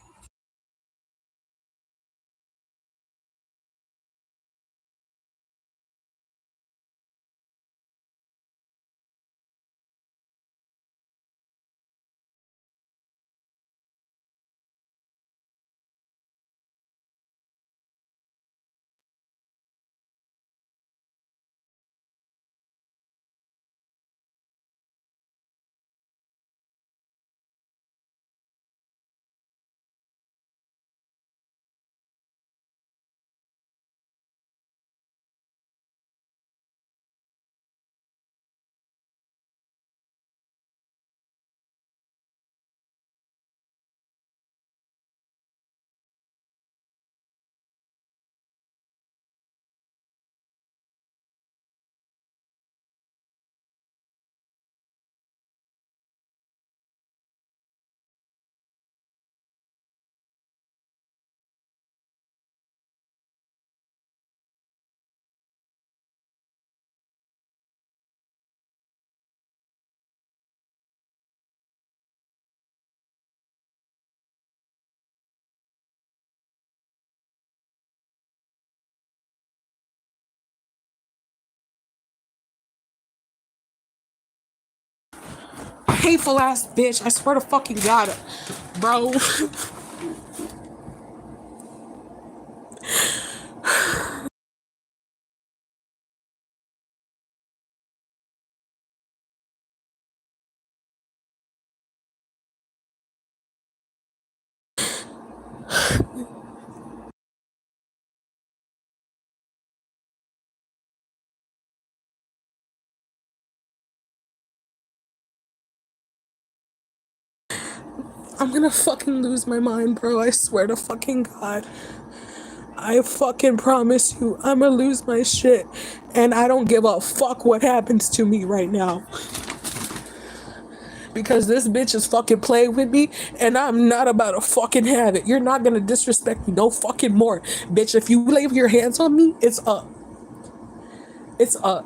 Hateful ass bitch! I swear to fucking god, bro. I'm gonna fucking lose my mind, bro. I swear to fucking god. I fucking promise you, I'm gonna lose my shit. And I don't give a fuck what happens to me right now. Because this bitch is fucking playing with me and I'm not about to fucking have it. You're not gonna disrespect me no fucking more. Bitch, if you lay your hands on me, it's up. It's up.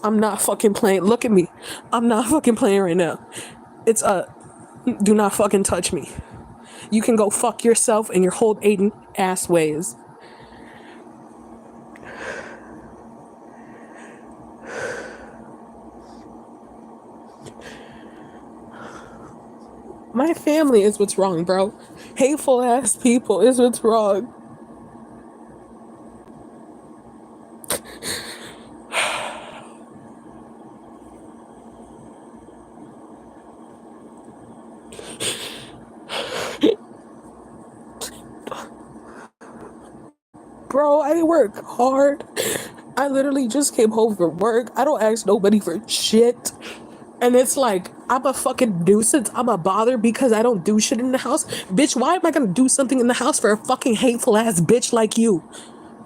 I'm not fucking playing. Look at me. I'm not fucking playing right now. It's up. Do not fucking touch me. You can go fuck yourself and your whole Aiden ass ways. My family is what's wrong, bro. Hateful ass people is what's wrong. Bro, I work hard. I literally just came home from work. I don't ask nobody for shit. And it's like, I'm a fucking nuisance. I'm a bother because I don't do shit in the house. Bitch, why am I gonna do something in the house for a fucking hateful ass bitch like you?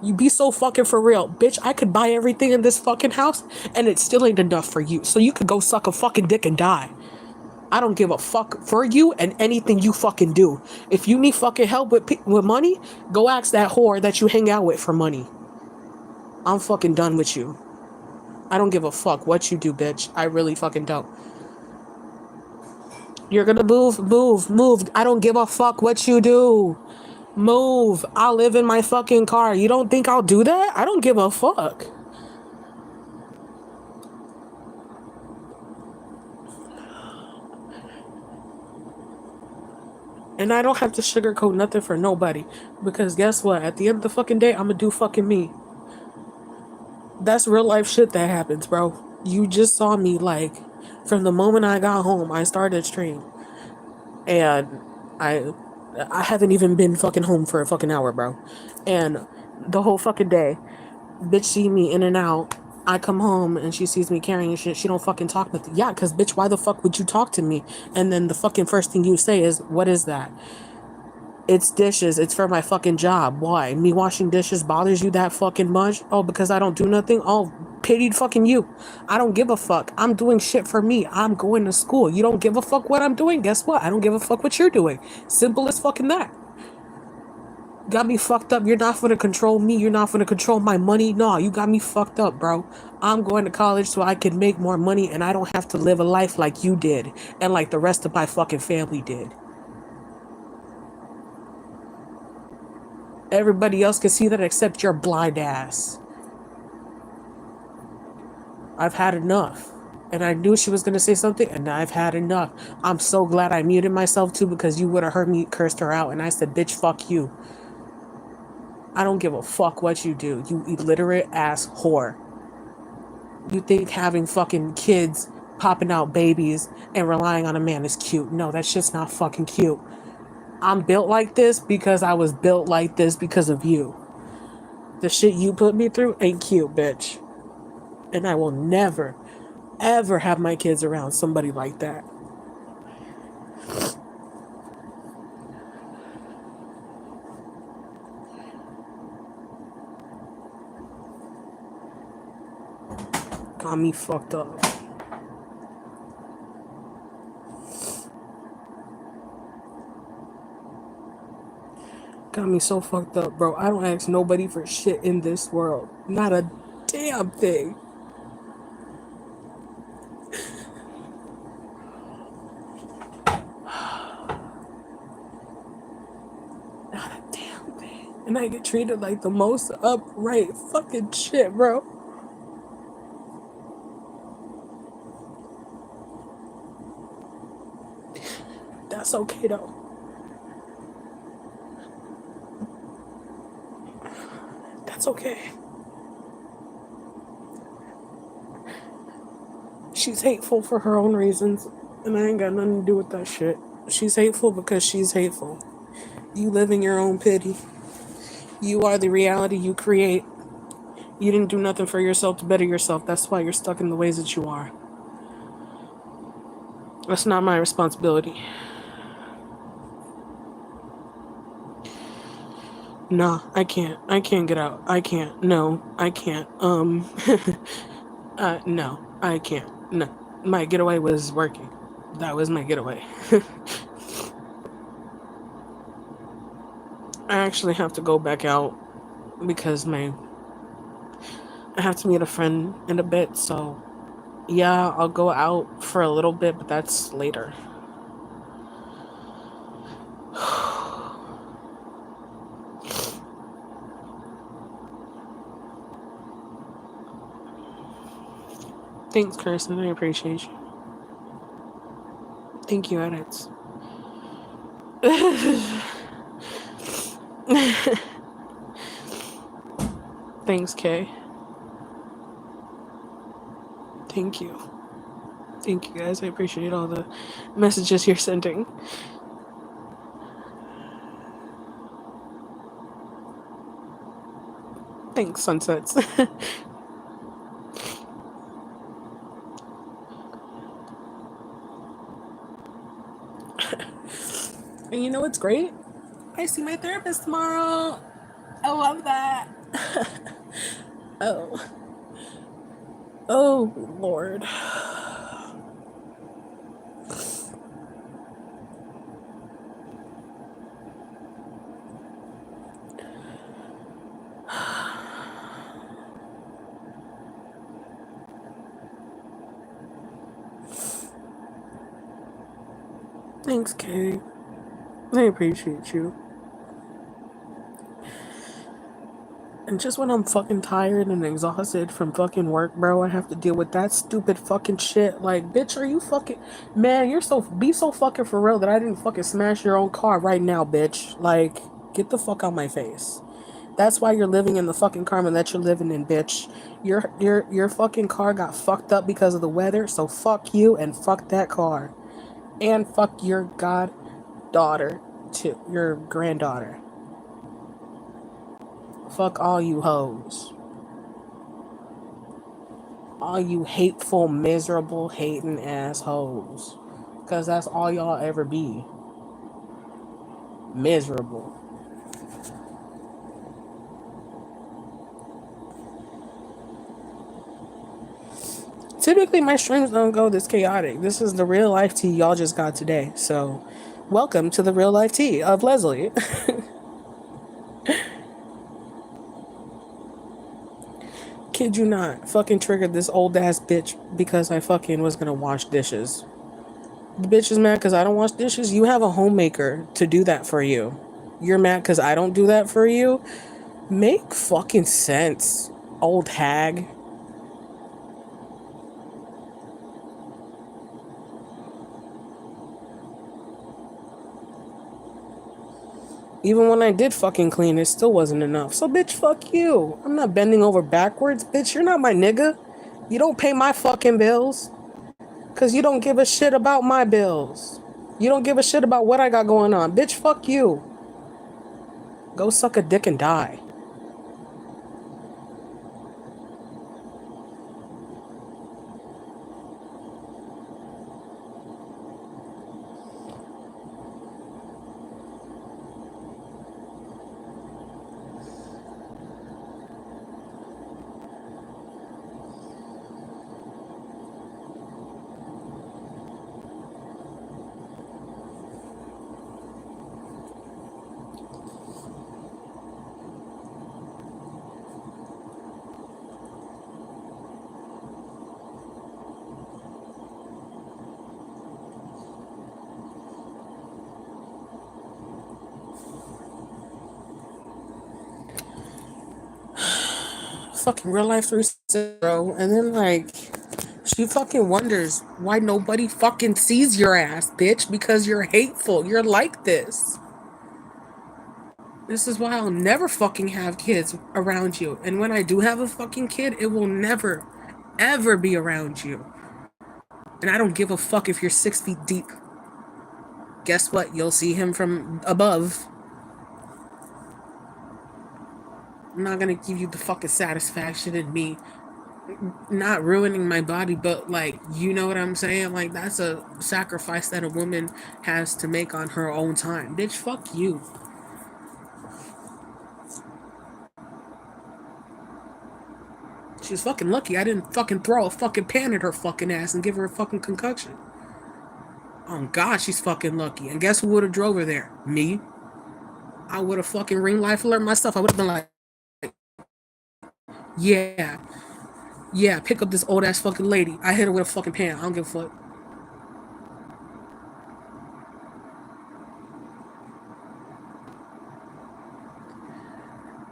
You be so fucking for real. Bitch, I could buy everything in this fucking house and it still ain't enough for you. So you could go suck a fucking dick and die. I don't give a fuck for you and anything you fucking do. If you need fucking help with money, go ask that whore that you hang out with for money. I'm fucking done with you. I don't give a fuck what you do, bitch. I really fucking don't. You're gonna move. I don't give a fuck what you do. Move. I'll live in my fucking car. You don't think I'll do that? I don't give a fuck. And I don't have to sugarcoat nothing for nobody. Because guess what? At the end of the fucking day, I'ma do fucking me. That's real life shit that happens, bro. You just saw me, like, from the moment I got home, I started stream. And I haven't even been fucking home for a fucking hour, bro. And the whole fucking day, bitch see me in and out. I come home and she sees me carrying shit. She don't fucking talk with. Yeah, because bitch, why the fuck would you talk to me? And then the fucking first thing you say is, what is that? It's dishes. It's for my fucking job. Why? Me washing dishes bothers you that fucking much? Oh, because I don't do nothing? Oh, pitied fucking you. I don't give a fuck. I'm doing shit for me. I'm going to school. You don't give a fuck what I'm doing? Guess what? I don't give a fuck what you're doing. Simple as fucking that. Got me fucked up. You're not gonna control me. You're not gonna control my money. No, you got me fucked up, bro. I'm going to college so I can make more money and I don't have to live a life like you did and like the rest of my fucking family did. Everybody else can see that except your blind ass. I've had enough. And I knew she was going to say something, and I've had enough. I'm so glad I muted myself, too, because you would have heard me curse her out, and I said, bitch, fuck you. I don't give a fuck what you do, you illiterate ass whore. You think having fucking kids, popping out babies, and relying on a man is cute. No, that shit's not fucking cute. I'm built like this because I was built like this because of you. The shit you put me through ain't cute, bitch. And I will never, ever have my kids around somebody like that. Got me fucked up. Got me so fucked up, bro. I don't ask nobody for shit in this world. Not a damn thing. Not a damn thing. And I get treated like the most upright fucking shit, bro. That's okay, though. That's okay. She's hateful for her own reasons, and I ain't got nothing to do with that shit. She's hateful because she's hateful. You live in your own pity. You are the reality you create. You didn't do nothing for yourself to better yourself. That's why you're stuck in the ways that you are. That's not my responsibility. Nah, I can't. I can't get out. I can't. No, I can't. No, I can't. No. My getaway was working. That was my getaway. I actually have to go back out because I have to meet a friend in a bit, so yeah, I'll go out for a little bit, but that's later. Thanks, Kirsten. I appreciate you. Thank you, edits. Thanks, Kay. Thank you. Thank you, guys. I appreciate all the messages you're sending. Thanks, Sunsets. And you know what's great? I see my therapist tomorrow. I love that. Oh. Oh, Lord. Thanks, Kay. I appreciate you. And just when I'm fucking tired and exhausted from fucking work, bro, I have to deal with that stupid fucking shit. Like, bitch, are you fucking... Man, be so fucking for real that I didn't fucking smash your own car right now, bitch. Like, get the fuck out my face. That's why you're living in the fucking karma that you're living in, bitch. Your fucking car got fucked up because of the weather, so fuck you and fuck that car. And fuck your goddaughter, too. Your granddaughter. Fuck all you hoes. All you hateful, miserable, hating assholes. Because that's all y'all ever be. Miserable. Typically, my streams don't go this chaotic. This is the real life tea y'all just got today. So, welcome to the real life tea of Leslie. Kid you not. Fucking triggered this old ass bitch because I fucking was gonna wash dishes. The bitch is mad because I don't wash dishes. You have a homemaker to do that for you. You're mad because I don't do that for you? Make fucking sense, old hag. Even when I did fucking clean, it still wasn't enough. So, bitch, fuck you. I'm not bending over backwards. Bitch, you're not my nigga. You don't pay my fucking bills. Because you don't give a shit about my bills. You don't give a shit about what I got going on. Bitch, fuck you. Go suck a dick and die. Fucking real life 360, bro. And then, like, she fucking wonders why nobody fucking sees your ass, bitch, because you're hateful. You're like this. This is why I'll never fucking have kids around you. And when I do have a fucking kid, it will never, ever be around you. And I don't give a fuck if you're 6 feet deep. Guess what? You'll see him from above. I'm not gonna give you the fucking satisfaction in me not ruining my body, but like, you know what I'm saying? Like, that's a sacrifice that a woman has to make on her own time. Bitch, fuck you. She's fucking lucky I didn't fucking throw a fucking pan at her fucking ass and give her a fucking concussion. Oh God, she's fucking lucky. And guess who would have drove her there? Me. I would have fucking ring life alert myself. I would have been like, yeah, yeah, pick up this old ass fucking lady. I hit her with a fucking pan. I don't give a fuck.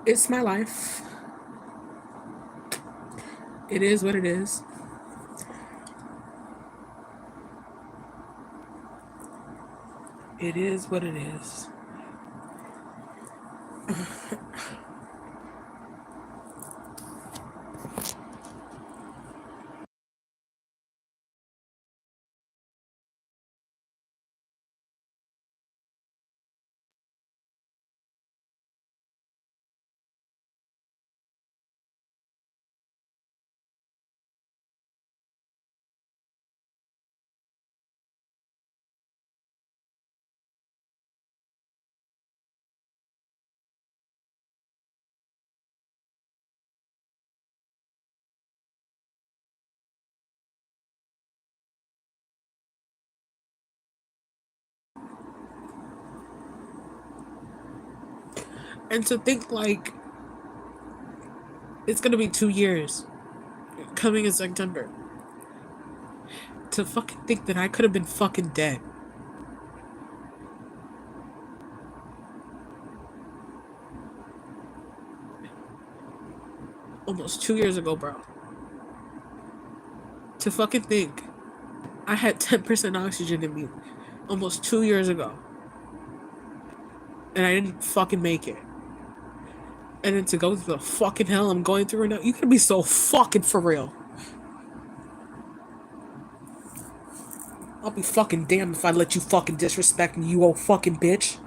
It's my life. It is what it is. It is what it is. And to think like it's gonna be 2 years coming in September. To fucking think that I could have been fucking dead. Almost 2 years ago, bro. To fucking think I had 10% oxygen in me almost 2 years ago. And I didn't fucking make it. And then to go through the fucking hell I'm going through right now, you gotta be so fucking for real. I'll be fucking damned if I let you fucking disrespect me, you old fucking bitch.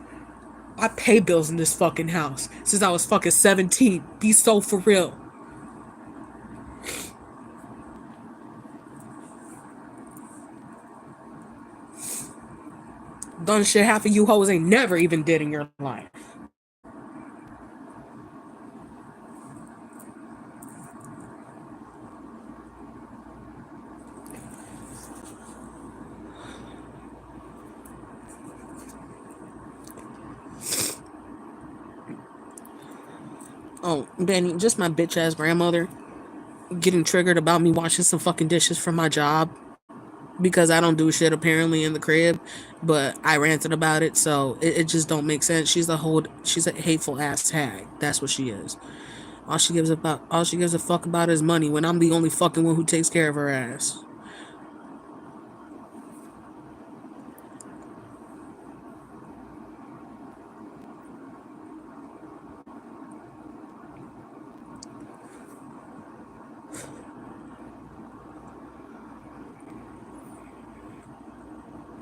I pay bills in this fucking house since I was fucking 17. Be so for real. Done shit half of you hoes ain't never even did in your life. Oh, Benny, just my bitch ass grandmother getting triggered about me washing some fucking dishes for my job because I don't do shit apparently in the crib, but I ranted about it, so it just don't make sense. She's a hateful ass hag. That's what she is. All she gives a fuck about is money when I'm the only fucking one who takes care of her ass.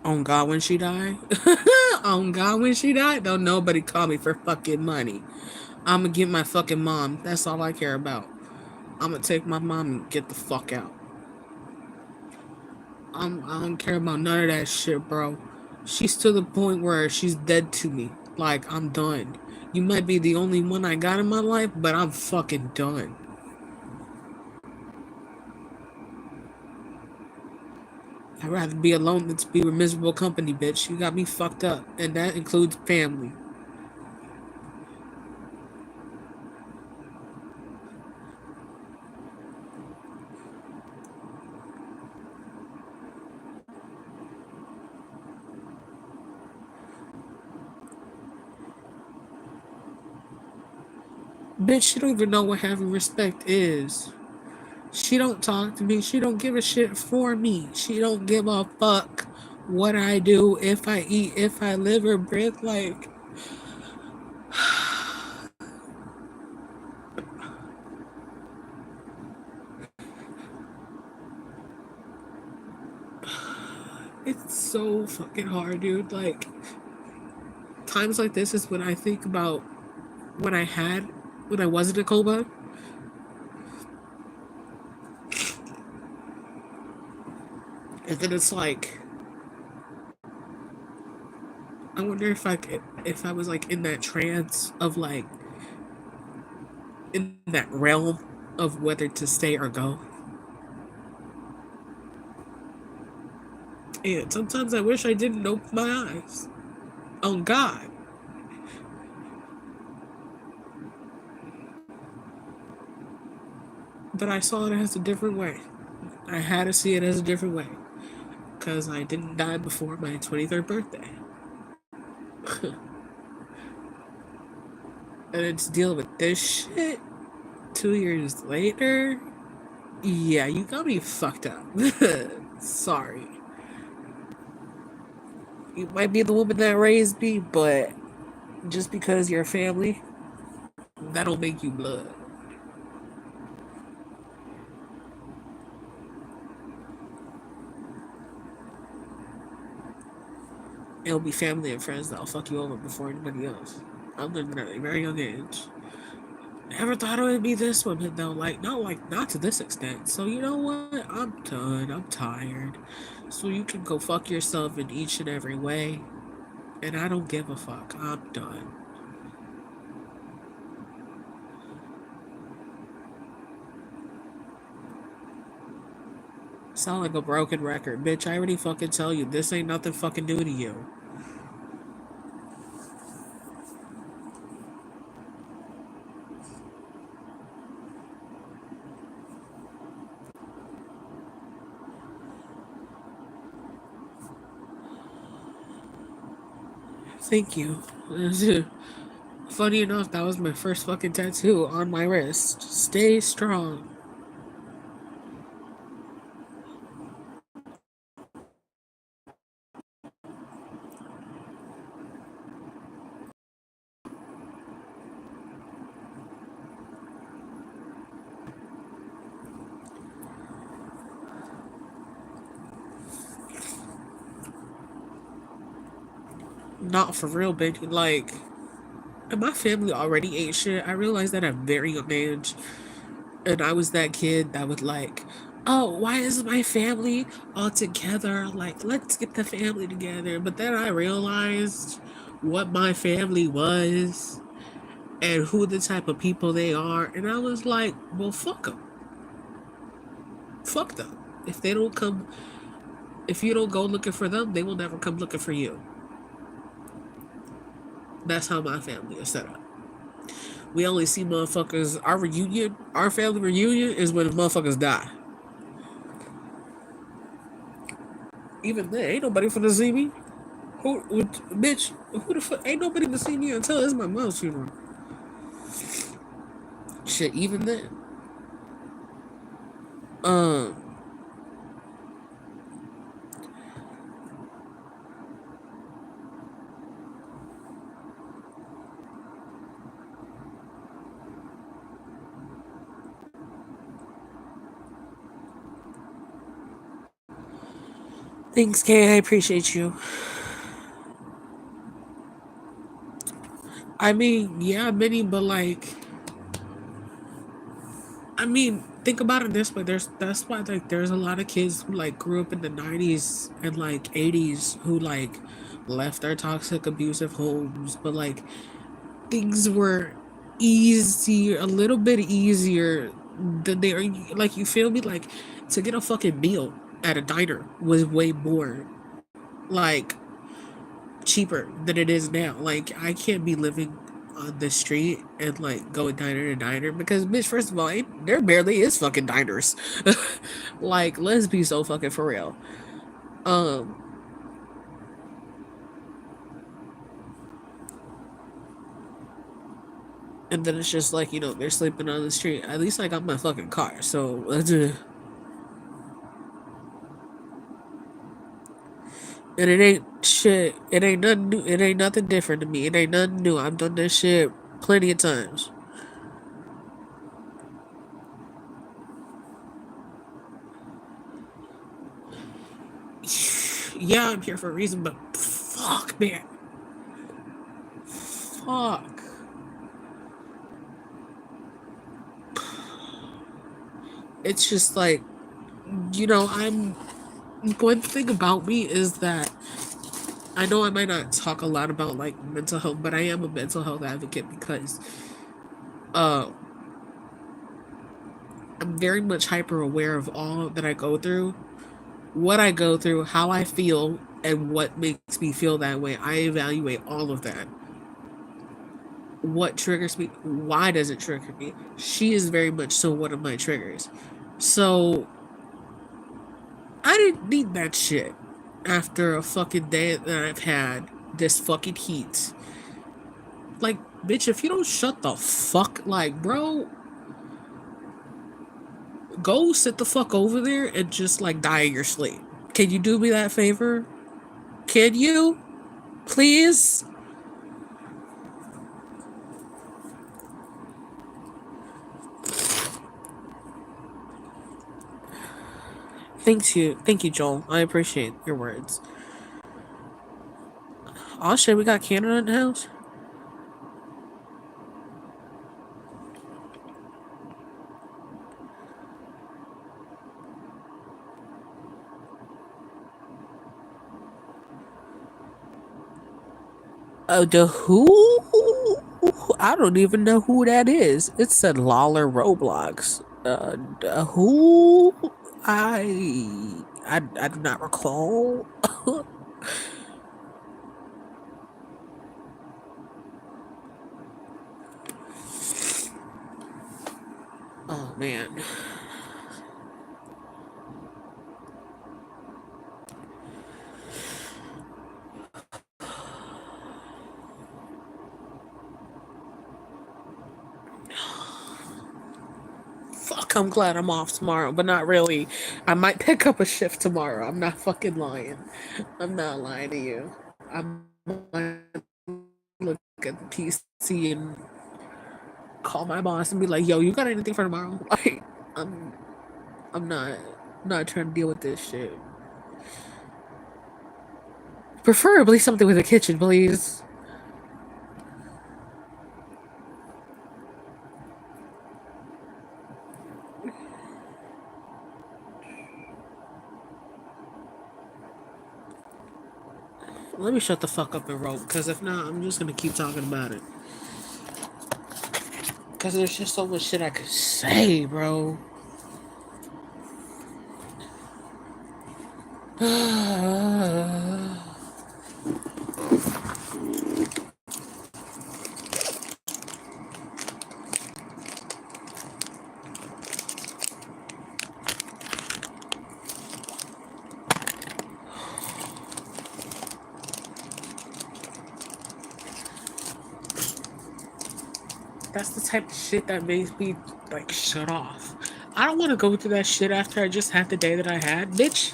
On God when she died. On God when she died. Don't nobody call me for fucking money. I'ma get my fucking mom. That's all I care about. I'ma take my mom and get the fuck out. I don't care about none of that shit, bro. She's to the point where she's dead to me. Like, I'm done. You might be the only one I got in my life, but I'm fucking done. I'd rather be alone than to be with miserable company, bitch. You got me fucked up. And that includes family. Bitch, she don't even know what having respect is. She don't talk to me. She don't give a shit for me. She don't give a fuck what I do, if I eat, if I live or breathe. Like, it's so fucking hard, dude. Like, times like this is when I think about when I was in a coma. And then it's like, I wonder if I was like in that trance of like, in that realm of whether to stay or go. And sometimes I wish I didn't open my eyes. On God. But I saw it as a different way. I had to see it as a different way. Because I didn't die before my 23rd birthday. And then to deal with this shit 2 years later, yeah, you got me fucked up. Sorry. You might be the woman that raised me, but just because you're family, that'll make you blood. It'll be family and friends that'll fuck you over before anybody else. I lived at a very young age. Never thought it would be this woman though. Not to this extent. So you know what? I'm done. I'm tired. So you can go fuck yourself in each and every way. And I don't give a fuck. I'm done. Sound like a broken record. Bitch, I already fucking tell you, this ain't nothing fucking new to you. Thank you. Funny enough, that was my first fucking tattoo on my wrist. Stay strong. Not for real, baby. Like, and my family already ate shit. I realized that at a very young age. And I was that kid that would like, oh, why is my family all together? Like, let's get the family together. But then I realized what my family was and who the type of people they are. And I was like, well, fuck them. Fuck them. If they don't come, if you don't go looking for them, they will never come looking for you. That's how my family is set up. We only see motherfuckers. Our reunion, our family reunion, is when motherfuckers die. Even then, ain't nobody finna see me. Who, bitch? Who the fuck? Ain't nobody finna see me until it's my mom's funeral. Shit, even then. Um, thanks, Kay. I appreciate you. I mean, yeah, many, but like, I mean, think about it this way. That's why like there's a lot of kids who like grew up in the '90s and like '80s who like left their toxic abusive homes, but like things were easier, a little bit easier than they are. Like, you feel me? Like, to get a fucking meal at a diner was way more like cheaper than it is now. Like, I can't be living on the street and like going diner to diner because, bitch, first of all, there barely is fucking diners. Like, let's be so fucking for real. Um, and then it's just like, they're sleeping on the street. At least I got my fucking car, so and it ain't shit. It ain't nothing new. It ain't nothing different to me. It ain't nothing new. I've done this shit plenty of times. Yeah, I'm here for a reason, but fuck, man. Fuck. It's just like, I'm. One thing about me is that I know I might not talk a lot about like mental health, but I am a mental health advocate because uh, I'm very much hyper aware of all that I go through, what I go through, how I feel, and what makes me feel that way. I evaluate all of that. What triggers me? Why does it trigger me? She is very much so one of my triggers. So I didn't need that shit after a fucking day that I've had this fucking heat. Like, bitch, if you don't shut the fuck, like, bro, go sit the fuck over there and just like die in your sleep. Can you do me that favor? Can you? Please? Thank you, Joel. I appreciate your words. Oh shit, we got Canada in the house? Oh, the who? I don't even know who that is. It said Lawler Roblox. The who? I do not recall. Oh man. fuck, I'm glad I'm off tomorrow, but not really. I might pick up a shift tomorrow. I'm not fucking lying. I'm not lying to you. I might look at the PC and call my boss and be like, "Yo, you got anything for tomorrow?" Like, I'm, I'm not trying to deal with this shit. Preferably something with a kitchen, please. Let me shut the fuck up and rope, because if not, I'm just gonna keep talking about it. Because there's just so much shit I could say, bro. That's the type of shit that makes me, like, shut off. I don't want to go through that shit after I just had the day that I had. Bitch,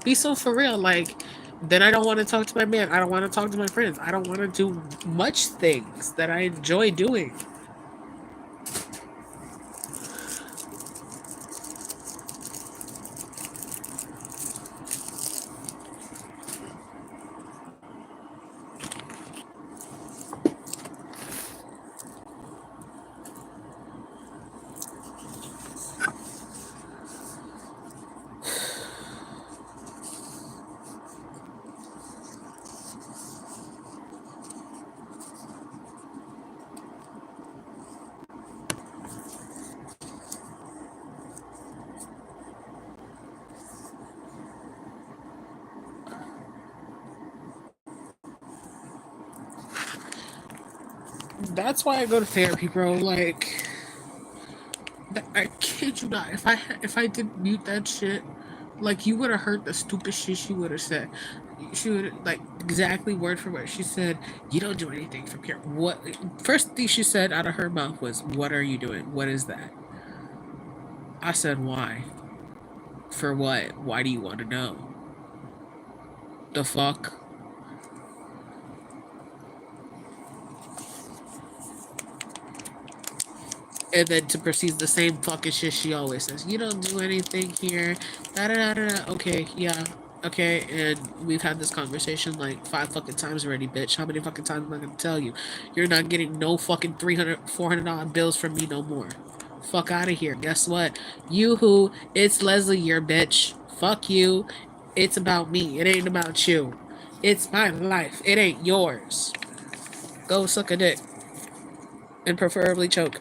be so for real. Like, then I don't want to talk to my man. I don't want to talk to my friends. I don't want to do much things that I enjoy doing. That's why I go to therapy, bro. Like, I kid you not. If I didn't mute that shit, like, you would have heard the stupid shit she would have said. She would, like, exactly word for word. She said, "You don't do anything from here." What? First thing she said out of her mouth was, "What are you doing? What is that?" I said, "Why? For what? Why do you want to know? The fuck?" And then to proceed the same fucking shit she always says. "You don't do anything here. Da da da da da." Okay, yeah. Okay, and we've had this conversation like 5 fucking times already, bitch. How many fucking times am I gonna tell you? You're not getting no fucking $300, $400 bills from me no more. Fuck out of here. Guess what? You who? It's Leslie, your bitch. Fuck you. It's about me. It ain't about you. It's my life. It ain't yours. Go suck a dick. And preferably choke.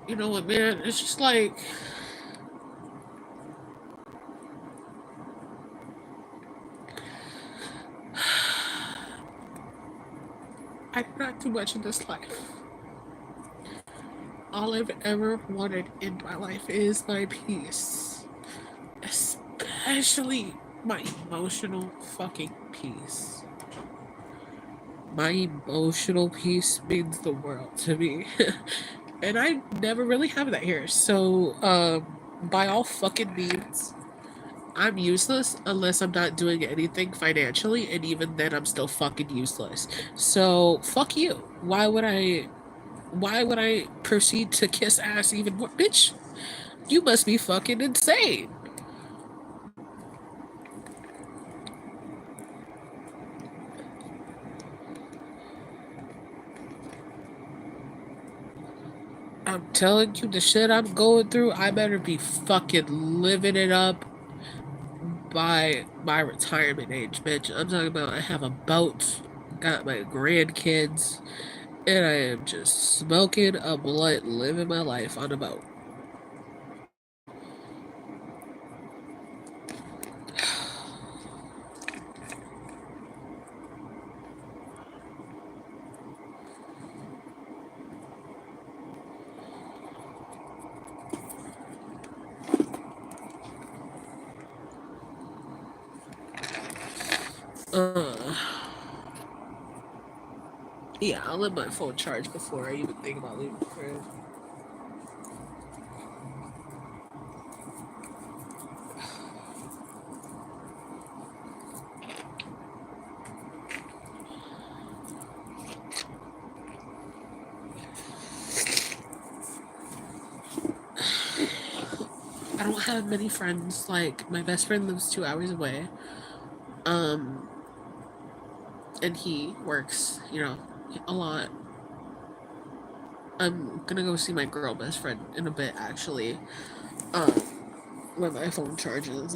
You know what, man? It's just like, I did not do much in this life. All I've ever wanted in my life is my peace. Especially my emotional fucking peace. My emotional peace means the world to me. And I never really have that here. So, by all fucking means, I'm useless unless I'm not doing anything financially, and even then I'm still fucking useless. So, fuck you. Why would I proceed to kiss ass even more? Bitch, you must be fucking insane. I'm telling you, the shit I'm going through, I better be fucking living it up by my retirement age, bitch. I'm talking about I have a boat, got my grandkids, and I am just smoking a blunt, living my life on a boat. Yeah, I'll let my phone charge before I even think about leaving the crib. I don't have many friends. Like, my best friend lives 2 hours away. Um, and he works, a lot. I'm gonna go see my girl best friend in a bit, actually. Um, when my phone charges,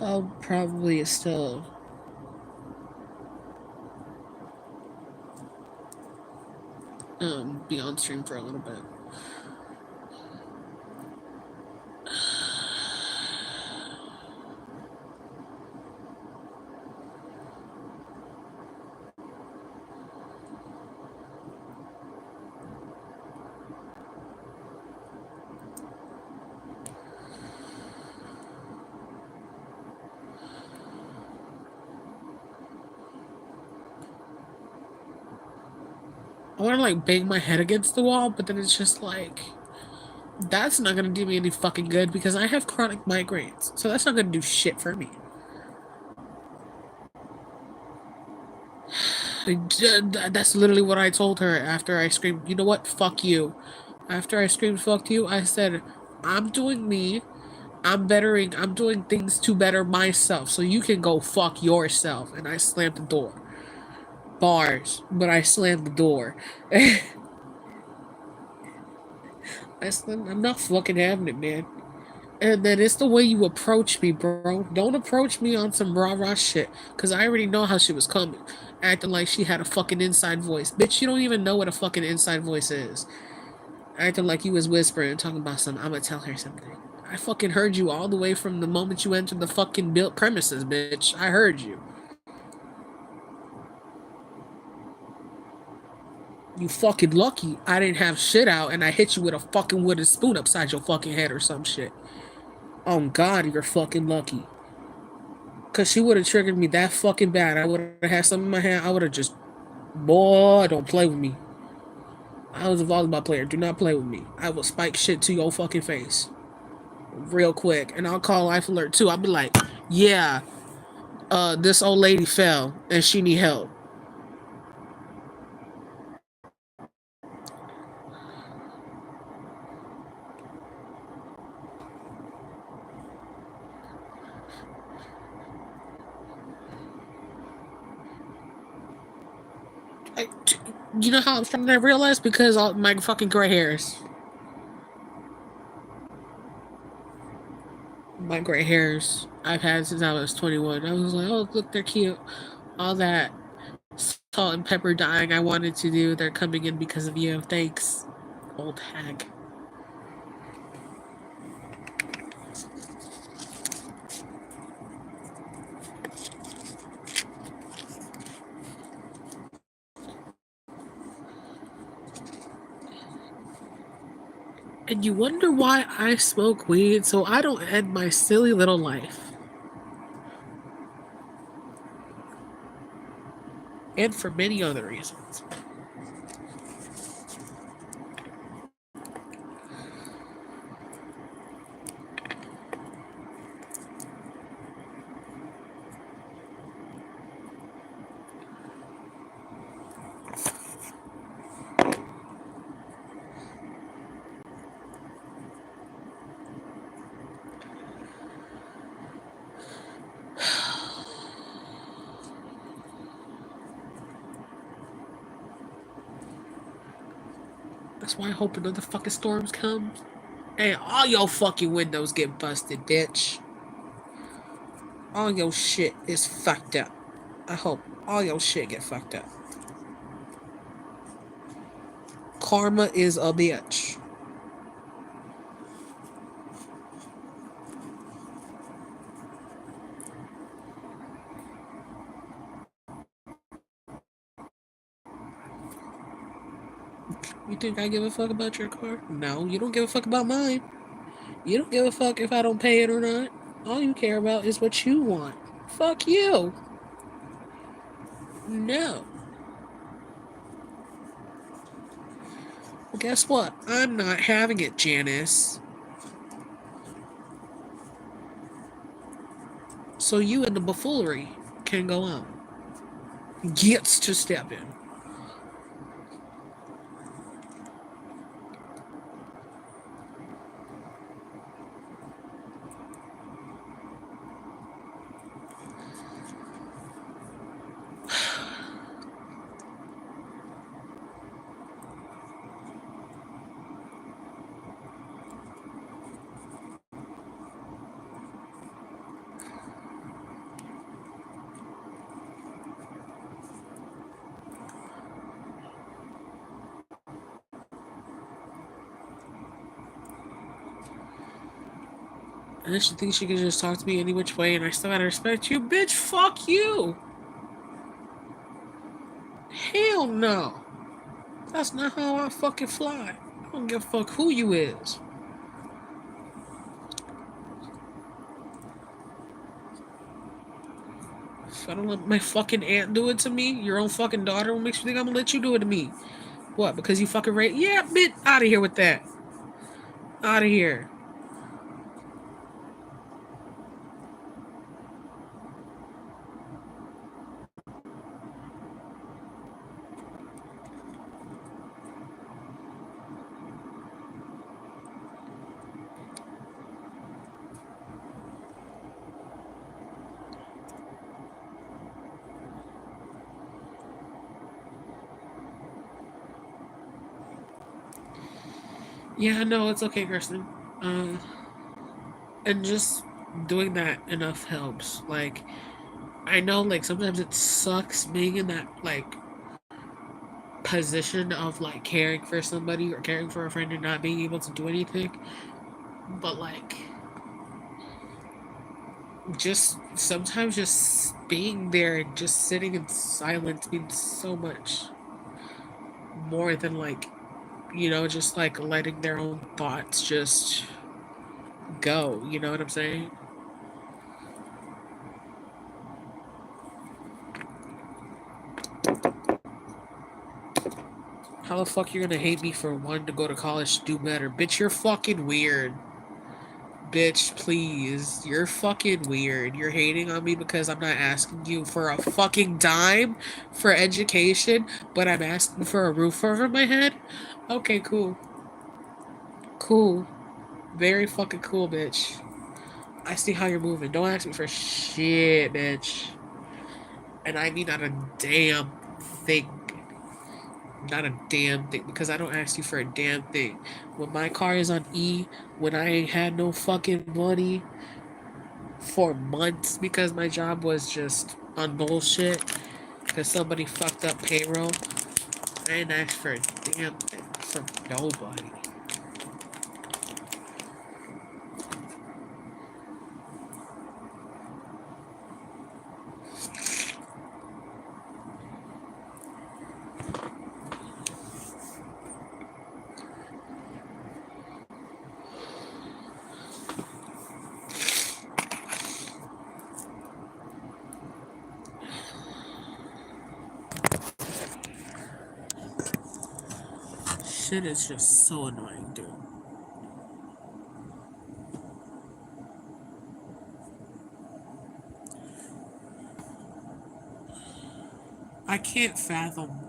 I'll probably still be on stream for a little bit. I want to like bang my head against the wall, but then it's just like that's not gonna do me any fucking good because I have chronic migraines, so that's not gonna do shit for me. That's literally what I told her after I screamed. You know what? Fuck you. After I screamed "fuck you," I said, "I'm doing me. I'm bettering. I'm doing things to better myself, so you can go fuck yourself." And I slammed the door. Bars, but I slammed the door. I'm not fucking having it, man. And then it's the way you approach me, bro. Don't approach me on some rah-rah shit, because I already know how she was coming. Acting like she had a fucking inside voice. Bitch, you don't even know what a fucking inside voice is. Acting like you was whispering, talking about something. I'm gonna tell her something. I fucking heard you all the way from the moment you entered the fucking built premises, bitch. I heard you. You fucking lucky I didn't have shit out and I hit you with a fucking wooden spoon upside your fucking head or some shit. Oh God, you're fucking lucky. Cause she would have triggered me that fucking bad. I would have had something in my hand. I would have just, boy, don't play with me. I was a volleyball player. Do not play with me. I will spike shit to your fucking face, real quick, and I'll call life alert too. I'll be like, yeah, this old lady fell and she need help. I, you know how I'm starting to realize because all my fucking gray hairs. My gray hairs I've had since I was 21. I was like, oh look, they're cute. All that salt and pepper dyeing I wanted to do, they're coming in because of you. Thanks, old hag. And you wonder why I smoke weed so I don't end my silly little life. And for many other reasons. That's why I hope another fucking storms come. And all your fucking windows get busted, bitch. All your shit is fucked up. I hope all your shit get fucked up. Karma is a bitch. You think I give a fuck about your car? No, you don't give a fuck about mine. You don't give a fuck if I don't pay it or not. All you care about is what you want. Fuck you. No. Well, guess what? I'm not having it, Janice. So you and the buffoonery can go on. Gets to step in. And she thinks she can just talk to me any which way and I still gotta respect you? Bitch, fuck you! Hell no! That's not how I fucking fly. I don't give a fuck who you is. If I don't let my fucking aunt do it to me, your own fucking daughter, what makes you think I'm gonna let you do it to me? What, because you fucking rape? Yeah, bitch, out of here with that. Out of here. Yeah, no, it's okay, Kirsten. Uh, and just doing that enough helps. Like, I know, like, sometimes it sucks being in that, like, position of, like, caring for somebody or caring for a friend and not being able to do anything. But, like, just sometimes just being there and just sitting in silence means so much more than, like, just, like, letting their own thoughts just go. You know what I'm saying? How the fuck you're gonna hate me for wanting to go to college to do better? Bitch, you're fucking weird. Bitch, please. You're fucking weird. You're hating on me because I'm not asking you for a fucking dime for education, but I'm asking for a roof over my head? Okay, cool. Cool. Very fucking cool, bitch. I see how you're moving. Don't ask me for shit, bitch. And I mean not a damn thing. Not a damn thing, because I don't ask you for a damn thing. When my car is on E, when I ain't had no fucking money for months because my job was just on bullshit because somebody fucked up payroll, I ain't asked for a damn thing from nobody. Shit is just so annoying, dude. I can't fathom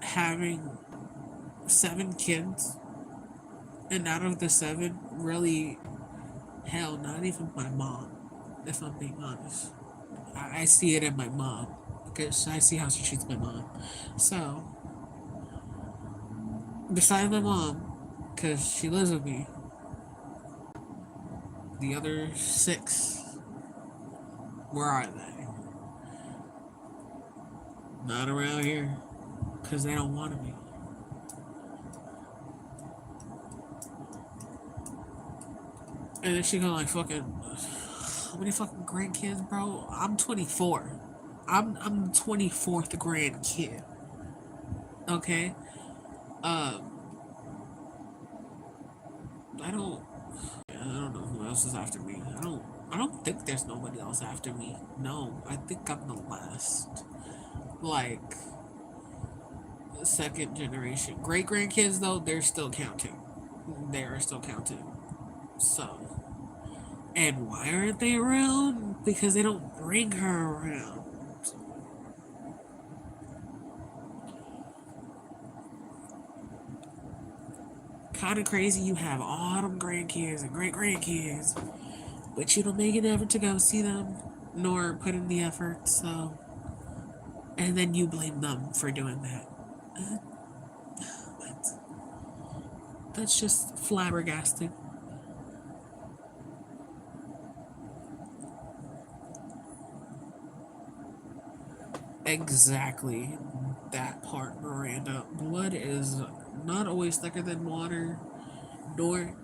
having 7 kids, and out of the 7, really, hell, not even my mom, if I'm being honest. I see it in my mom, because I see how she treats my mom. So, besides my mom, because she lives with me, the other 6, where are they? Not around here, because they don't want me. And then she gonna like fucking, how many fucking grandkids, bro? I'm 24. I'm the 24th grandkid. Okay? Um, I don't know who else is after me. I don't think there's nobody else after me. No, I think I'm the last. Like, second generation. Great grandkids, though, they're still counting. They are still counting. So. And why aren't they around? Because they don't bring her around. Kind of crazy you have all them grandkids and great grandkids, but you don't make an effort to go see them, nor put in the effort, so. And then you blame them for doing that. What? That's just flabbergasting. Exactly that part, Miranda. Blood is not always thicker than water, nor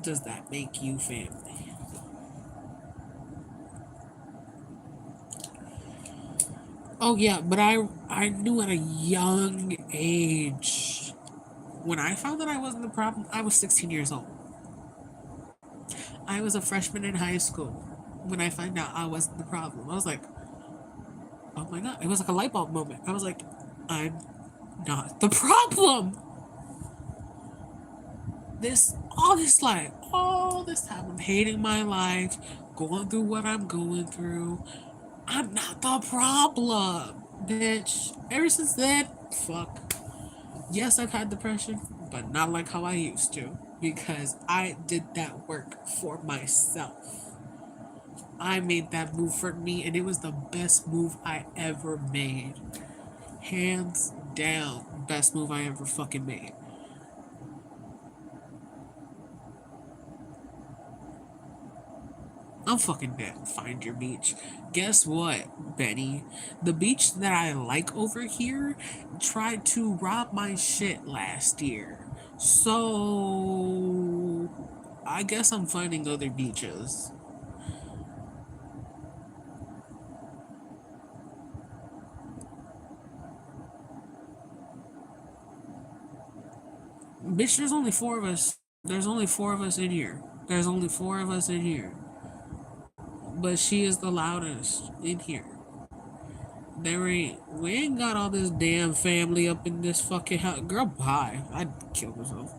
does that make you family. Oh yeah, but I knew at a young age. When I found that I wasn't the problem, I was 16 years old. I was a freshman in high school when I found out I wasn't the problem. I was like, oh my god, it was like a light bulb moment. I was like, I'm not the problem. All this time I'm hating my life, going through what I'm going through. I'm not the problem, bitch. Ever since then, fuck. Yes, I've had depression, but not like how I used to because I did that work for myself. I made that move for me, and it was the best move I ever made. Hands down, best move I ever fucking made. I'm fucking dead. Find your beach. Guess what, Benny? The beach that I like over here tried to rob my shit last year. So I guess I'm finding other beaches. Bitch, there's only four of us. There's only four of us in here. There's only four of us in here. But she is the loudest in here. We ain't got all this damn family up in this fucking house. Girl, bye. I'd kill myself.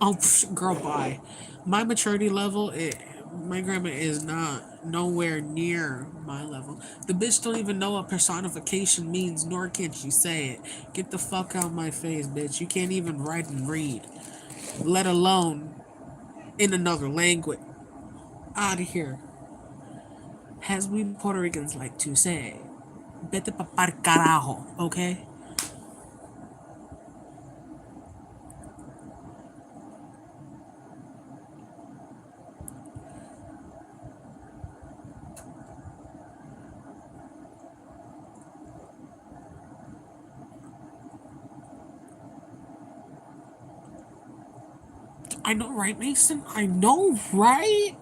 Oh, girl, bye. My maturity level, my grandma is not nowhere near my level. The bitch don't even know what personification means, nor can she say it. Get the fuck out of my face, bitch. You can't even write and read, let alone in another language. Out of here. As we Puerto Ricans like to say, vete pa par carajo, okay? I know, right, Mason? I know, right?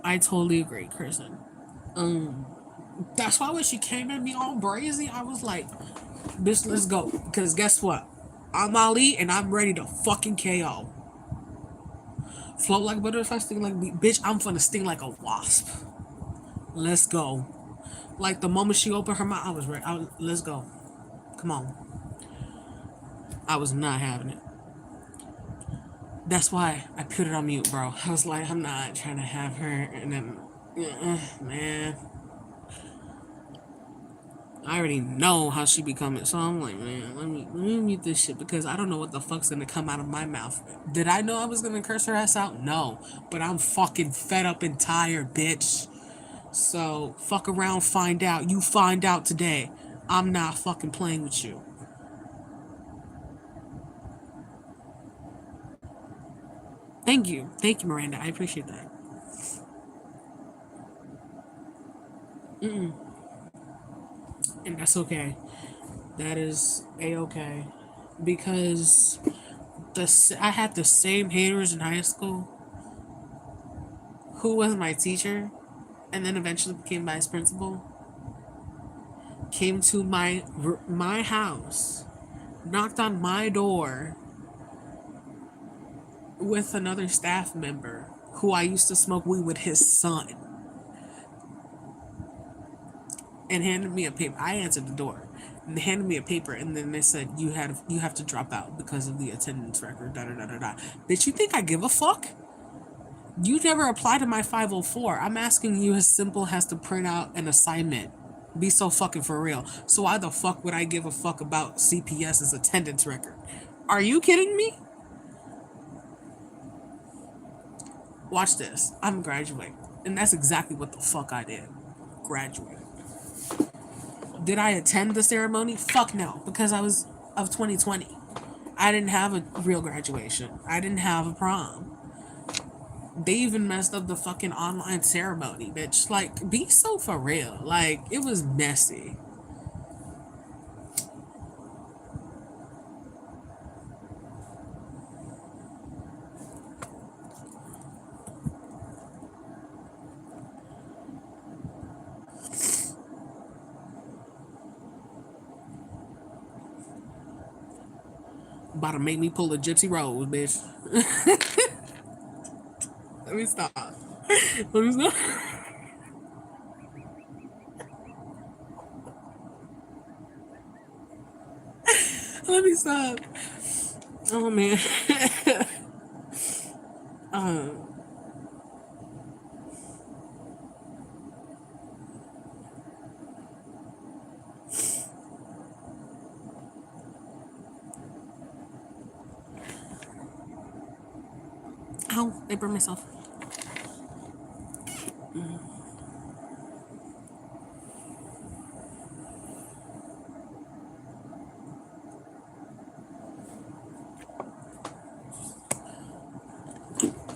I totally agree, Kristen. Um, that's why when she came at me all brazy, I was like, bitch, let's go. Because guess what? I'm Ali and I'm ready to fucking KO. Float like a butterfly, sting like a bee. Bitch, I'm finna sting like a wasp. Let's go. Like the moment she opened her mouth, I was ready. Let's go. Come on. I was not having it. That's why I put it on mute, bro. I was like, I'm not trying to have her. And then, man. I already know how she be coming. So I'm like, man, let me mute this shit because I don't know what the fuck's gonna come out of my mouth. Did I know I was gonna curse her ass out? No. But I'm fucking fed up and tired, bitch. So fuck around, find out. You find out today. I'm not fucking playing with you. Thank you. Thank you, Miranda. I appreciate that. Mm-mm. And that's okay. That is a-okay. Because I had the same haters in high school who was my teacher and then eventually became vice principal, came to my house, knocked on my door with another staff member who I used to smoke weed with his son, and handed me a paper. I answered the door, and they handed me a paper, and then they said you have to drop out because of the attendance record. Da da da da da. Bitch, you think I give a fuck? You never applied to my 504. I'm asking you as simple as to print out an assignment. Be so fucking for real. So why the fuck would I give a fuck about CPS's attendance record? Are you kidding me? Watch this. I'm graduating. And that's exactly what the fuck I did. Graduate. Did I attend the ceremony? Fuck no. Because I was of 2020. I didn't have a real graduation. I didn't have a prom. They even messed up the fucking online ceremony, bitch. Like, be so for real. Like, it was messy. About to make me pull a Gypsy Rose, bitch. Let me stop. Let me stop. Let me stop. Oh man. um. Ow! I burned myself.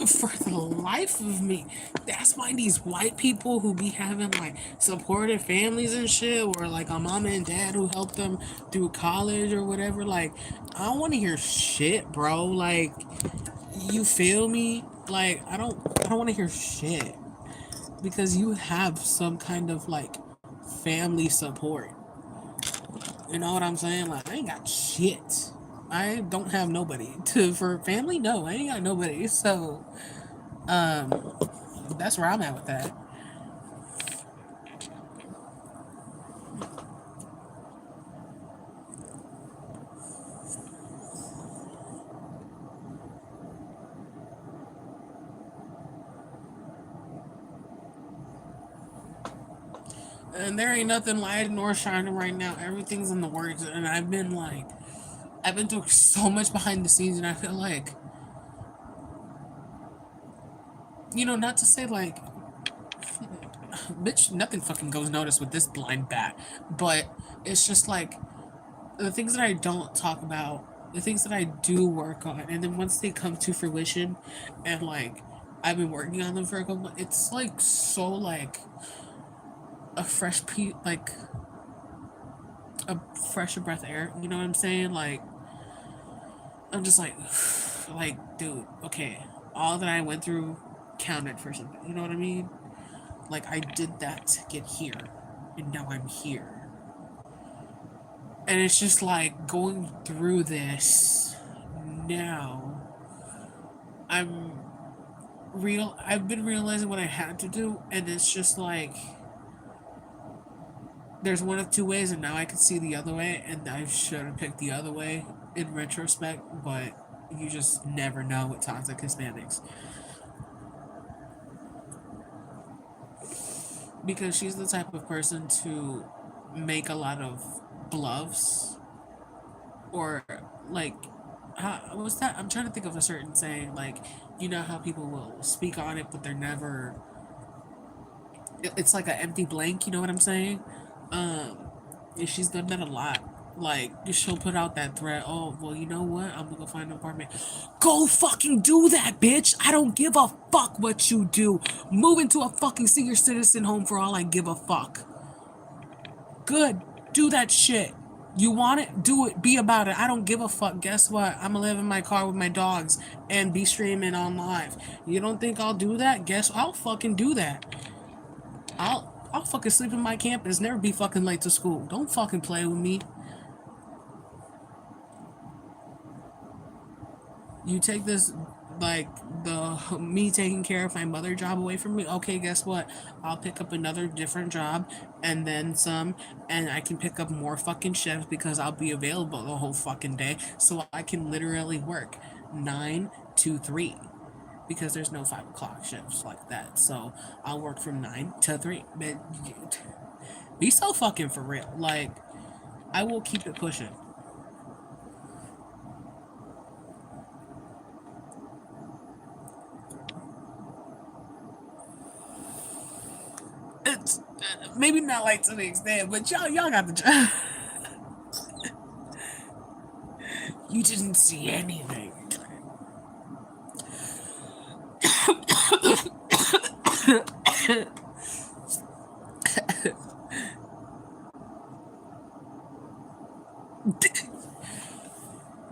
For the life of me, that's why these white people who be having like supportive families and shit, or like a mama and dad who helped them through college or whatever, like I don't want to hear shit, bro. Like, you feel me? Like, I don't want to hear shit, because you have some kind of like family support. You know what I'm saying? Like, I ain't got shit. I don't have nobody for family. No, I ain't got nobody. So, that's where I'm at with that. And there ain't nothing light nor shining right now. Everything's in the works, and I've been through so much behind the scenes, and I feel like, not to say like, bitch, nothing fucking goes noticed with this blind bat, but it's just like the things that I don't talk about, the things that I do work on, and then once they come to fruition, and like I've been working on them for a couple, it's like so like a like a fresher breath of air. You know what I'm saying? Like, I'm just like, dude, okay, all that I went through counted for something. You know what I mean? Like, I did that to get here, and now I'm here. And it's just like going through this now. I've been realizing what I had to do, and it's just like there's one of two ways, and now I can see the other way, and I should have picked the other way in retrospect, but you just never know with toxic Hispanics. Because she's the type of person to make a lot of bluffs, or like, what's that? I'm trying to think of a certain saying, like, you know how people will speak on it, but they're never. It's like an empty blank. You know what I'm saying? And she's done that a lot. Like, she'll put out that threat. Oh, well, you know what? I'm gonna go find an apartment. Go fucking do that, bitch. I don't give a fuck what you do. Move into a fucking senior citizen home for all I give a fuck. Good. Do that shit. You want it? Do it. Be about it. I don't give a fuck. Guess what? I'm gonna live in my car with my dogs and be streaming on live. You don't think I'll do that? Guess I'll fucking do that. I'll fucking sleep in my campus. Never be fucking late to school. Don't fucking play with me. You take this, like, the me taking care of my mother job away from me. Okay, guess what? I'll pick up another different job and then some, and I can pick up more fucking shifts because I'll be available the whole fucking day, so I can literally work 9 to 3 because there's no 5 o'clock shifts like that. So I'll work from 9 to 3. But be so fucking for real. Like, I will keep it pushing. It's maybe not like to the extent, but y'all got the job. You didn't see anything.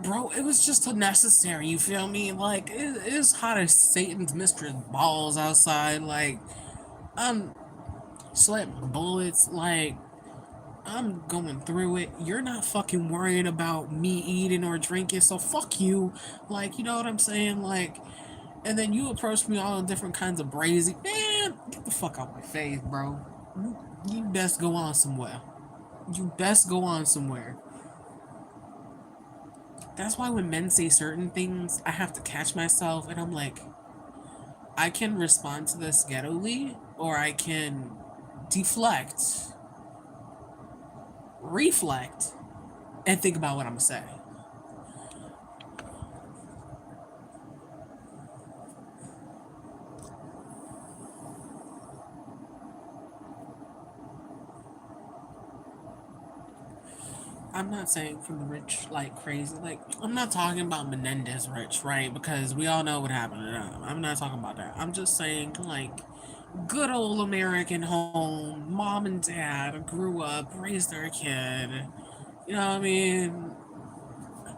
Bro, it was just unnecessary, you feel me? Like, it's hot as Satan's mistress balls outside. Like, I'm sweating bullets. Like, I'm going through it. You're not fucking worried about me eating or drinking, so fuck you. Like, you know what I'm saying? Like, and then you approach me all different kinds of brazy. Man, get the fuck out my face, bro. You best go on somewhere. You best go on somewhere. That's why when men say certain things, I have to catch myself and I'm like, I can respond to this ghettoly or I can deflect, reflect, and think about what I'm gonna say. I'm not saying from the rich like crazy. Like, I'm not talking about Menendez rich, right? Because we all know what happened to them. I'm not talking about that. I'm just saying, like, good old American home, mom and dad grew up, raised their kid. You know what I mean?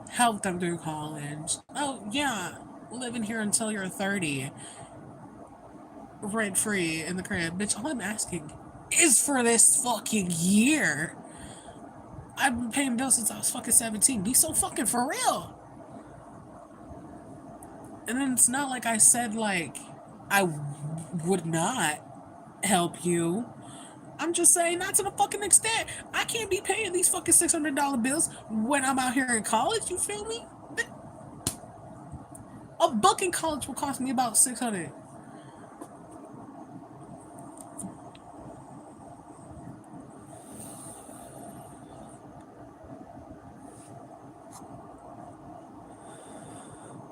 Helped them through college. Oh, yeah, living here until you're 30, rent free in the crib. Bitch, all I'm asking is for this fucking year. I've been paying bills since I was fucking 17. Be so fucking for real. And then it's not like I said, like, I would not help you. I'm just saying, not to the fucking extent. I can't be paying these fucking $600 bills when I'm out here in college. You feel me? A book in college will cost me about $600.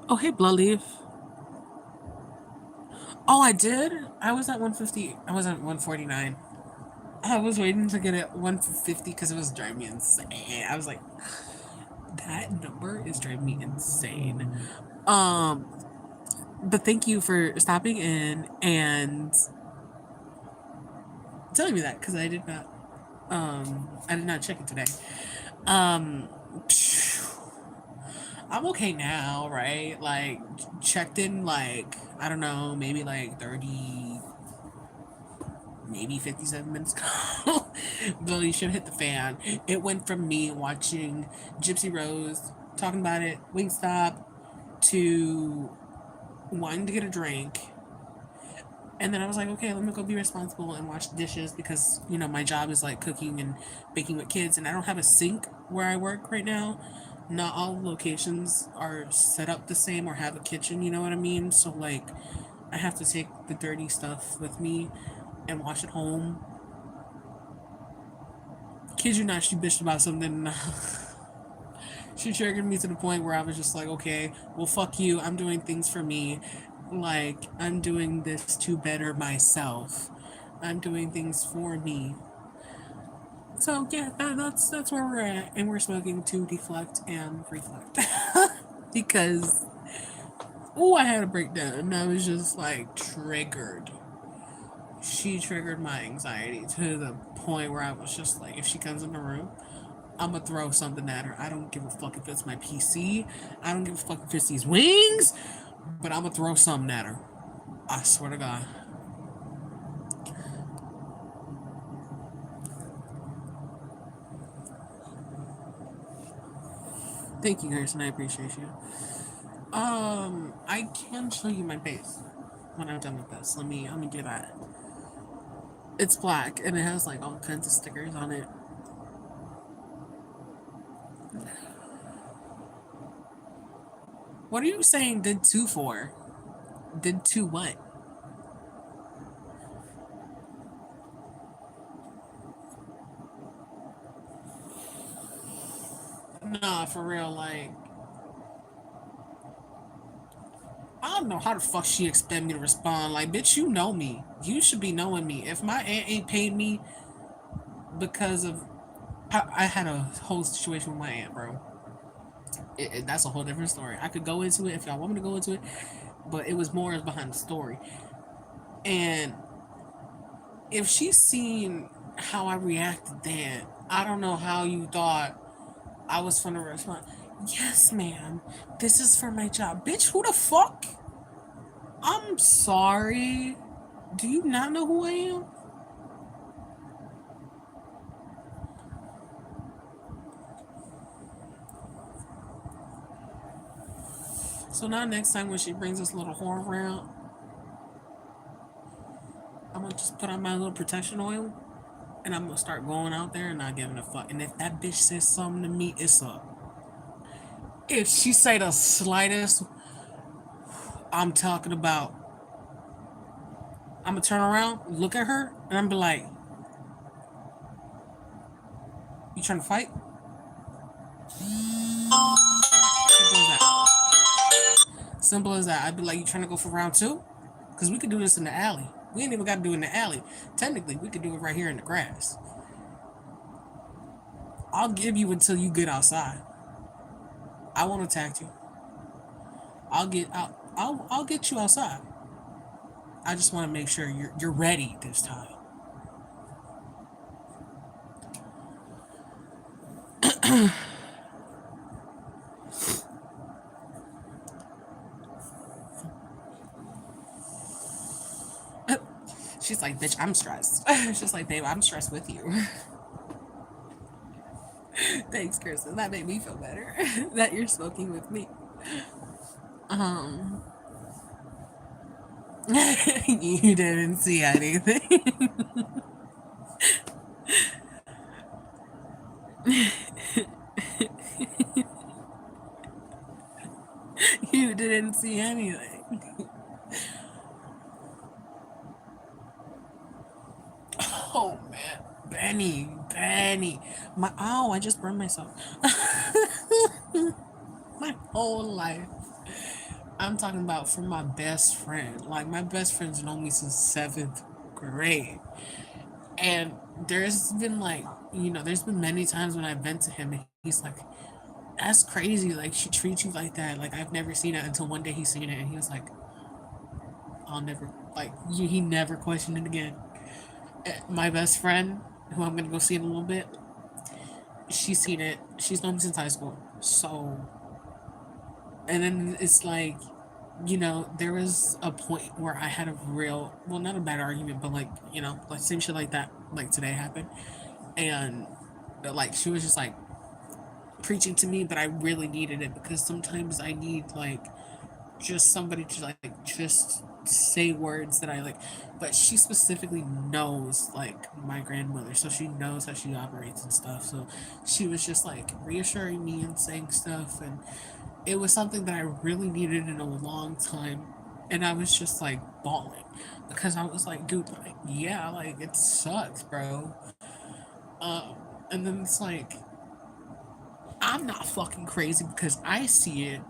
Oh, hey, Bloodleaf. Oh, I did? I was at 150. I was at 149. I was waiting to get it 150 because it was driving me insane. I was like, that number is driving me insane. But thank you for stopping in and telling me that because I did not check it today. I'm okay now, right? Like, checked in, like, I don't know, maybe like 30, maybe 57 minutes ago. Really should hit the fan. It went from me watching Gypsy Rose, talking about it, Wingstop, to wanting to get a drink. And then I was like, okay, let me go be responsible and wash dishes because, you know, my job is like cooking and baking with kids and I don't have a sink where I work right now. Not all locations are set up the same or have a kitchen, you know what I mean? So, like, I have to take the dirty stuff with me and wash it home. Kid you not, she bitched about something. She triggered me to the point where I was just like, okay, well, fuck you. I'm doing things for me. Like, I'm doing this to better myself. I'm doing things for me. So, yeah, that's where we're at. And we're smoking to deflect and reflect. Because, I had a breakdown. And I was just, like, triggered. She triggered my anxiety to the point where I was just like, if she comes in the room, I'm gonna throw something at her. I don't give a fuck if it's my PC. I don't give a fuck if it's these wings, but I'm gonna throw something at her. I swear to God. Thank you, Harrison. I appreciate you. I can show you my base when I'm done with this. Let me do that. It's black and it has like all kinds of stickers on it. What are you saying? Did two for? Did two what? Nah, for real. Like I don't know how the fuck she expect me to respond. Like, bitch, you know me. You should be knowing me. If my aunt ain't paid me because of I had a whole situation with my aunt, bro. That's a whole different story. I could go into it if y'all want me to go into it, but it was more behind the story. And if she's seen how I reacted then, I don't know how you thought I was gonna respond. Yes, ma'am. This is for my job. Bitch, who the fuck? I'm sorry. Do you not know who I am? So now next time when she brings this little whore around, I'm gonna just put on my little protection oil and I'm gonna start going out there and not giving a fuck. And if that bitch says something to me, it's up. If she say the slightest, I'm talking about, I'm gonna turn around, look at her, and I'm be like, "You trying to fight?" Simple as that. Simple as that. I'd be like, "You trying to go for round two? Because we could do this in the alley. We ain't even got to do it in the alley. Technically, we could do it right here in the grass. I'll give you until you get outside. I won't attack you. I'll get you outside. I just want to make sure you're ready this time." She's like, "Bitch, I'm stressed." She's like, "Babe, I'm stressed with you." Thanks, Kristen. That made me feel better that you're smoking with me. Um, you didn't see anything. You didn't see anything. Oh man, Benny, my I just burned myself. My whole life. I'm talking about from my best friend. Like my best friend's known me since seventh grade, and there's been like there's been many times when I vent to him, and he's like, "That's crazy. Like she treats you like that. Like I've never seen it until one day he seen it, and he was like, I'll never like he never questioned it again." My best friend, who I'm gonna go see in a little bit, she's seen it. She's known me since high school. So, and then it's like, there was a point where I had a real, well, not a bad argument, but like, like same shit like that, like today happened. And like, she was just like preaching to me, but I really needed it because sometimes I need like just somebody to like just say words that I like. But she specifically knows like my grandmother, so she knows how she operates and stuff. So she was just like reassuring me and saying stuff, and it was something that I really needed in a long time. And I was just like bawling because I was like, dude, like, yeah, like it sucks, bro. Um, and then it's like, I'm not fucking crazy because I see it,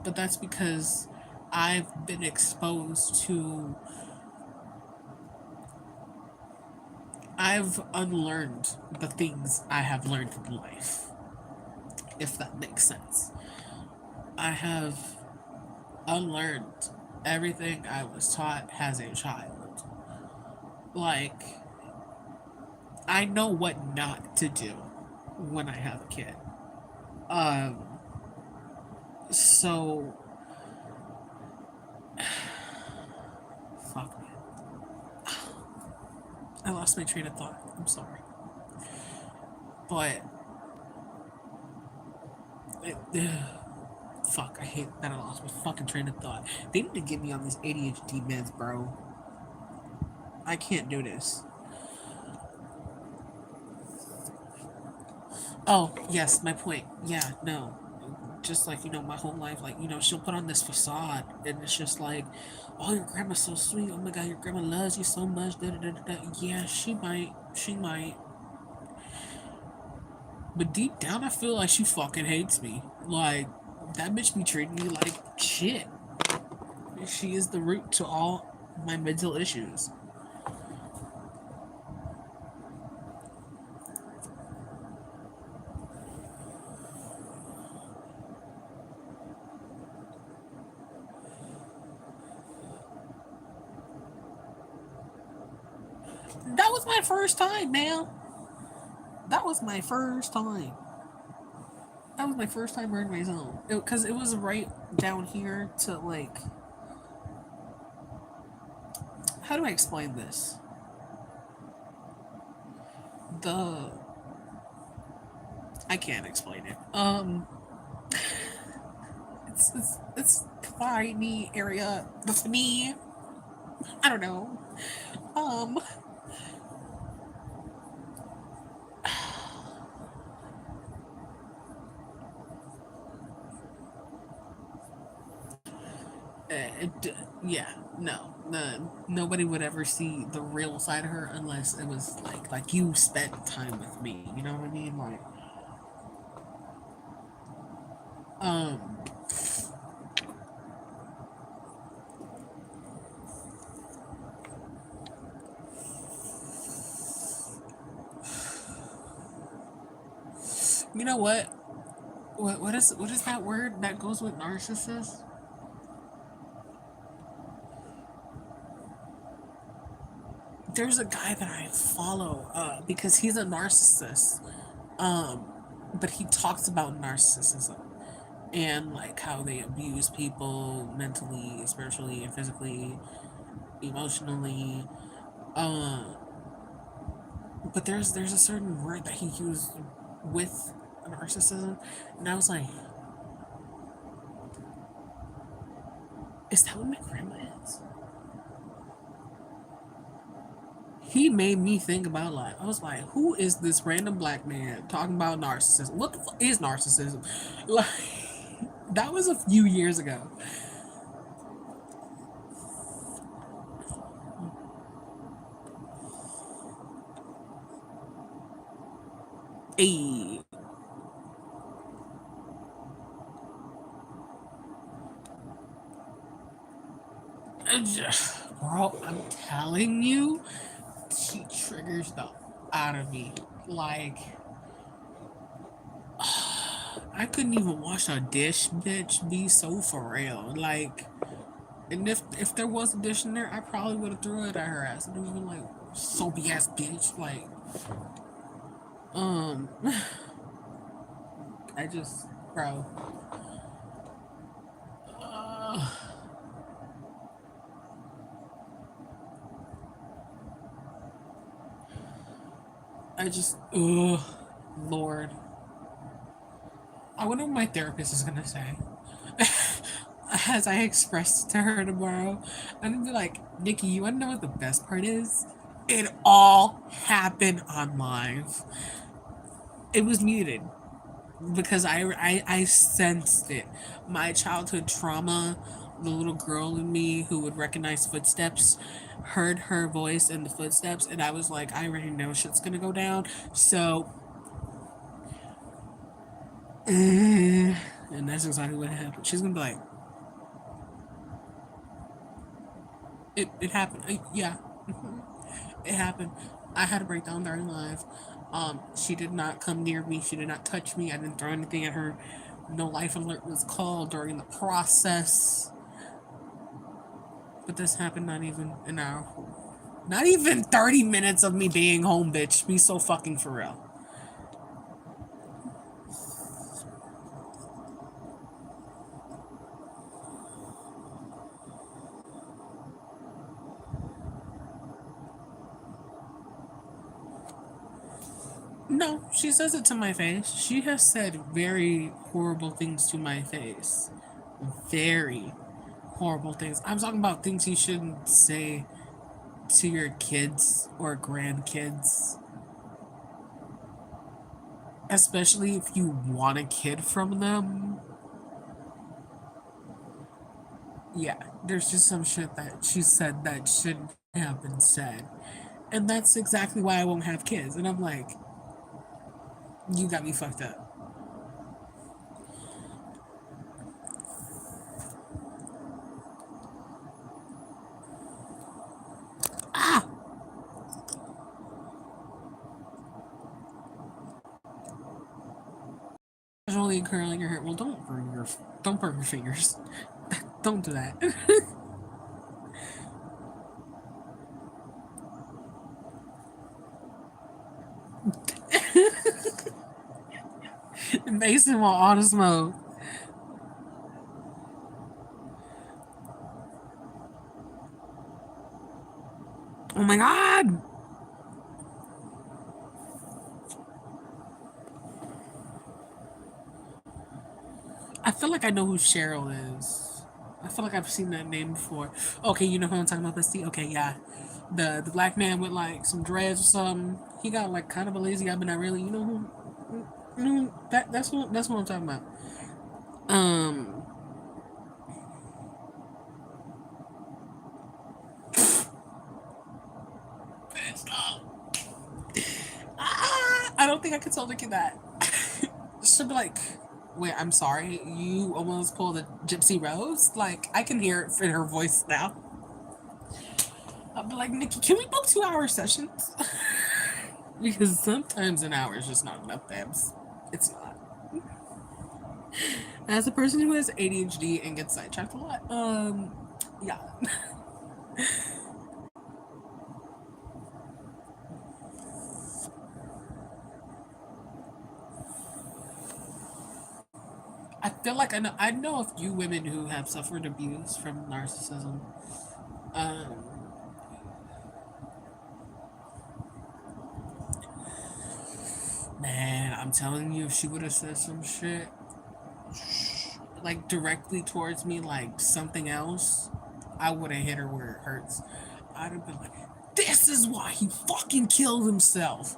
but that's because I've been exposed to, I've unlearned the things I have learned in life, if that makes sense. I have unlearned everything I was taught as a child. Like, I know what not to do. when I have a kid. Um, so fuck me. I lost my train of thought. I'm sorry, but fuck, I hate that I lost my fucking train of thought. They need to get me on this ADHD meds, bro. I can't do this. Oh, yes, my point. Yeah, no. Just like, my whole life, like, she'll put on this facade and it's just like, oh, your grandma's so sweet. Oh my god, your grandma loves you so much. Da, da, da, da. Yeah, she might. She might. But deep down, I feel like she fucking hates me. Like, that bitch be treating me like shit. She is the root to all my mental issues. That was my first time, man. That was my first time. That was my first time wearing my zone. Because it was right down here to, like... How do I explain this? I can't explain it. It's tiny area for me. I don't know. Um... yeah, no, nobody would ever see the real side of her unless it was like you spent time with me. You know what I mean? Like, um, you know what? What is that word that goes with narcissist? There's a guy that I follow because he's a narcissist, um, but he talks about narcissism and like how they abuse people mentally, spiritually, and physically, emotionally. Uh, but there's a certain word that he used with narcissism, and I was like, is that what my grandma is? He made me think about like, I was like, who is this random black man talking about narcissism? What the fuck is narcissism? Like, that was a few years ago. Hey, bro, I'm telling you, she triggers the out of me. Like, I couldn't even wash a dish, bitch. Be so for real. Like, and if there was a dish in there, I probably would have threw it at her ass. And it was like, soapy ass bitch. Like, um, I just, bro. Uh, I just, Lord. I wonder what my therapist is gonna say. As I expressed to her tomorrow, I'm gonna be like, Nikki, you wanna know what the best part is? It all happened on live. It was muted because I sensed it. My childhood trauma, the little girl in me who would recognize footsteps, heard her voice in the footsteps, and I was like, I already know shit's gonna go down. So, and that's exactly what happened. She's gonna be like, it happened. Yeah, it happened. I had a breakdown during live. She did not come near me. She did not touch me. I didn't throw anything at her. No life alert was called during the process. But this happened not even an hour. Not even 30 minutes of me being home, bitch. Be so fucking for real. No, she says it to my face. She has said very horrible things to my face. Very horrible things. I'm talking about things you shouldn't say to your kids or grandkids. Especially if you want a kid from them. Yeah, there's just some shit that she said that shouldn't have been said. And that's exactly why I won't have kids. And I'm like, you got me fucked up. Ah! Casually curling your hair. Well, don't burn your fingers. Don't do that. Mason will auto smoke. Oh my god! I feel like I know who Cheryl is. I feel like I've seen that name before. Okay, you know who I'm talking about, Bestie? Okay, yeah. The black man with like some dreads or something. He got like kind of a lazy eye, but not really. You know who? That's what I'm talking about. Um, I don't think I could tell Nikki that. She'll be like, "Wait, I'm sorry, you almost pulled a Gypsy Rose." Like I can hear it in her voice now. I'll be like, "Nikki, can we book 2-hour sessions?" Because sometimes an hour is just not enough, babs. It's not. As a person who has ADHD and gets sidetracked a lot, yeah. I feel like I know a few women who have suffered abuse from narcissism. Um, Man, I'm telling you, if she would have said some shit like directly towards me, like something else, I would have hit her where it hurts. I'd have been like, "This is why he fucking killed himself."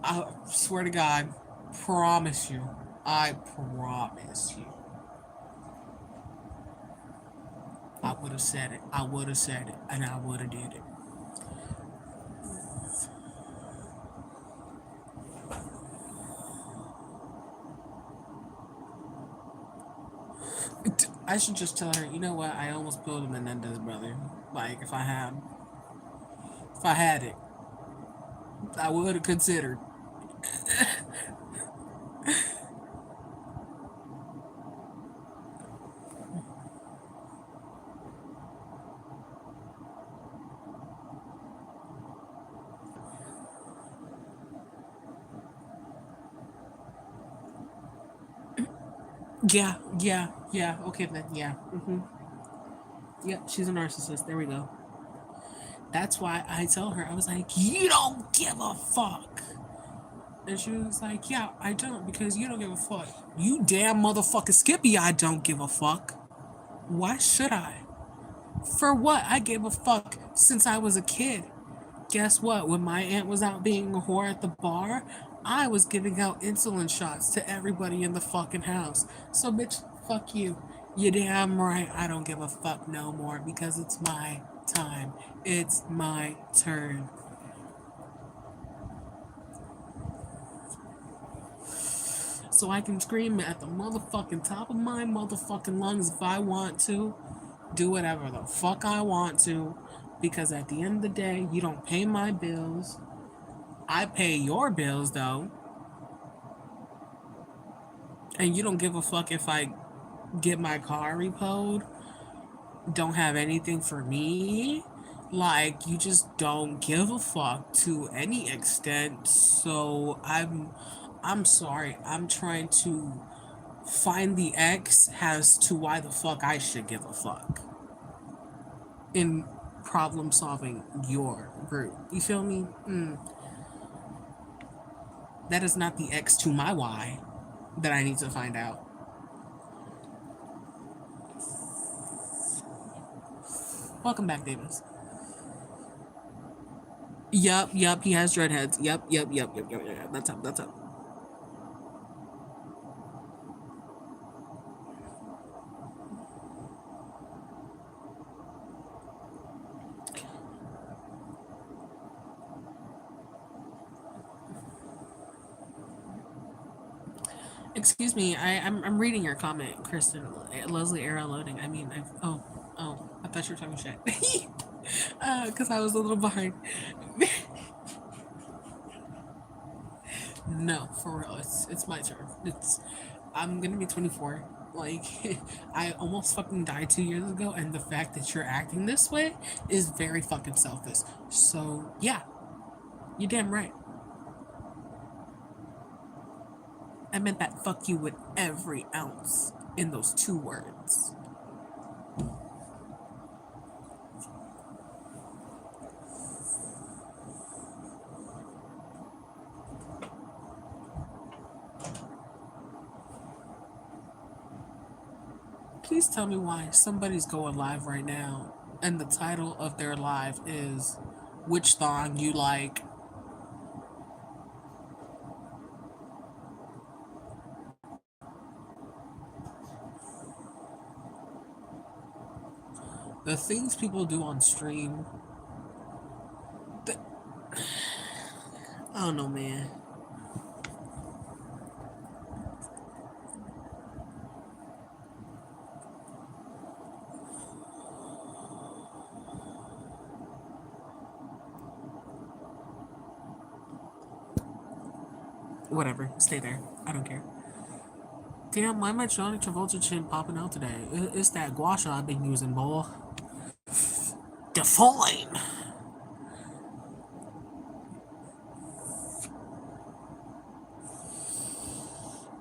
I swear to God, promise you, I promise you, I would have said it. I would have said it, and I would have did it. I should just tell her, you know what? I almost pulled a Menendez brother. Like if I had it, I would have considered. Yeah, yeah, yeah. Okay then, yeah. Yep, she's a narcissist. There we go. That's why I tell her, I was like, you don't give a fuck. And she was like, yeah, I don't because you don't give a fuck. You damn motherfucker Skippy, I don't give a fuck. Why should I? For what? I gave a fuck since I was a kid. Guess what? When my aunt was out being a whore at the bar, I was giving out insulin shots to everybody in the fucking house. So, bitch, fuck you. You damn right I don't give a fuck no more because it's my time. It's my turn. So I can scream at the motherfucking top of my motherfucking lungs if I want to. Do whatever the fuck I want to. Because at the end of the day, you don't pay my bills. I pay your bills though. And you don't give a fuck if I get my car repoed, don't have anything for me. Like you just don't give a fuck to any extent. So I'm sorry. I'm trying to find the X as to why the fuck I should give a fuck in problem solving your group. You feel me? That is not the X to my Y that I need to find out. Welcome back, Davis. Yup, he has dreadheads. Yup. That's up, that's up. Excuse me, I'm reading your comment, Kristen. Leslie era loading. I mean, I thought you were talking shit. Because I was a little behind. No, for real, it's my turn. I'm gonna be 24. Like, I almost fucking died 2 years ago, and the fact that you're acting this way is very fucking selfish. So yeah, you're damn right. I meant that fuck you with every ounce in those 2 words. Please tell me why somebody's going live right now and the title of their live is Which Thong You Like. The things people do on stream. I don't know, man. Whatever, stay there. I don't care. Damn, why am I Johnny Travolta chin popping out today? It's that gua sha I've been using, boy. Define!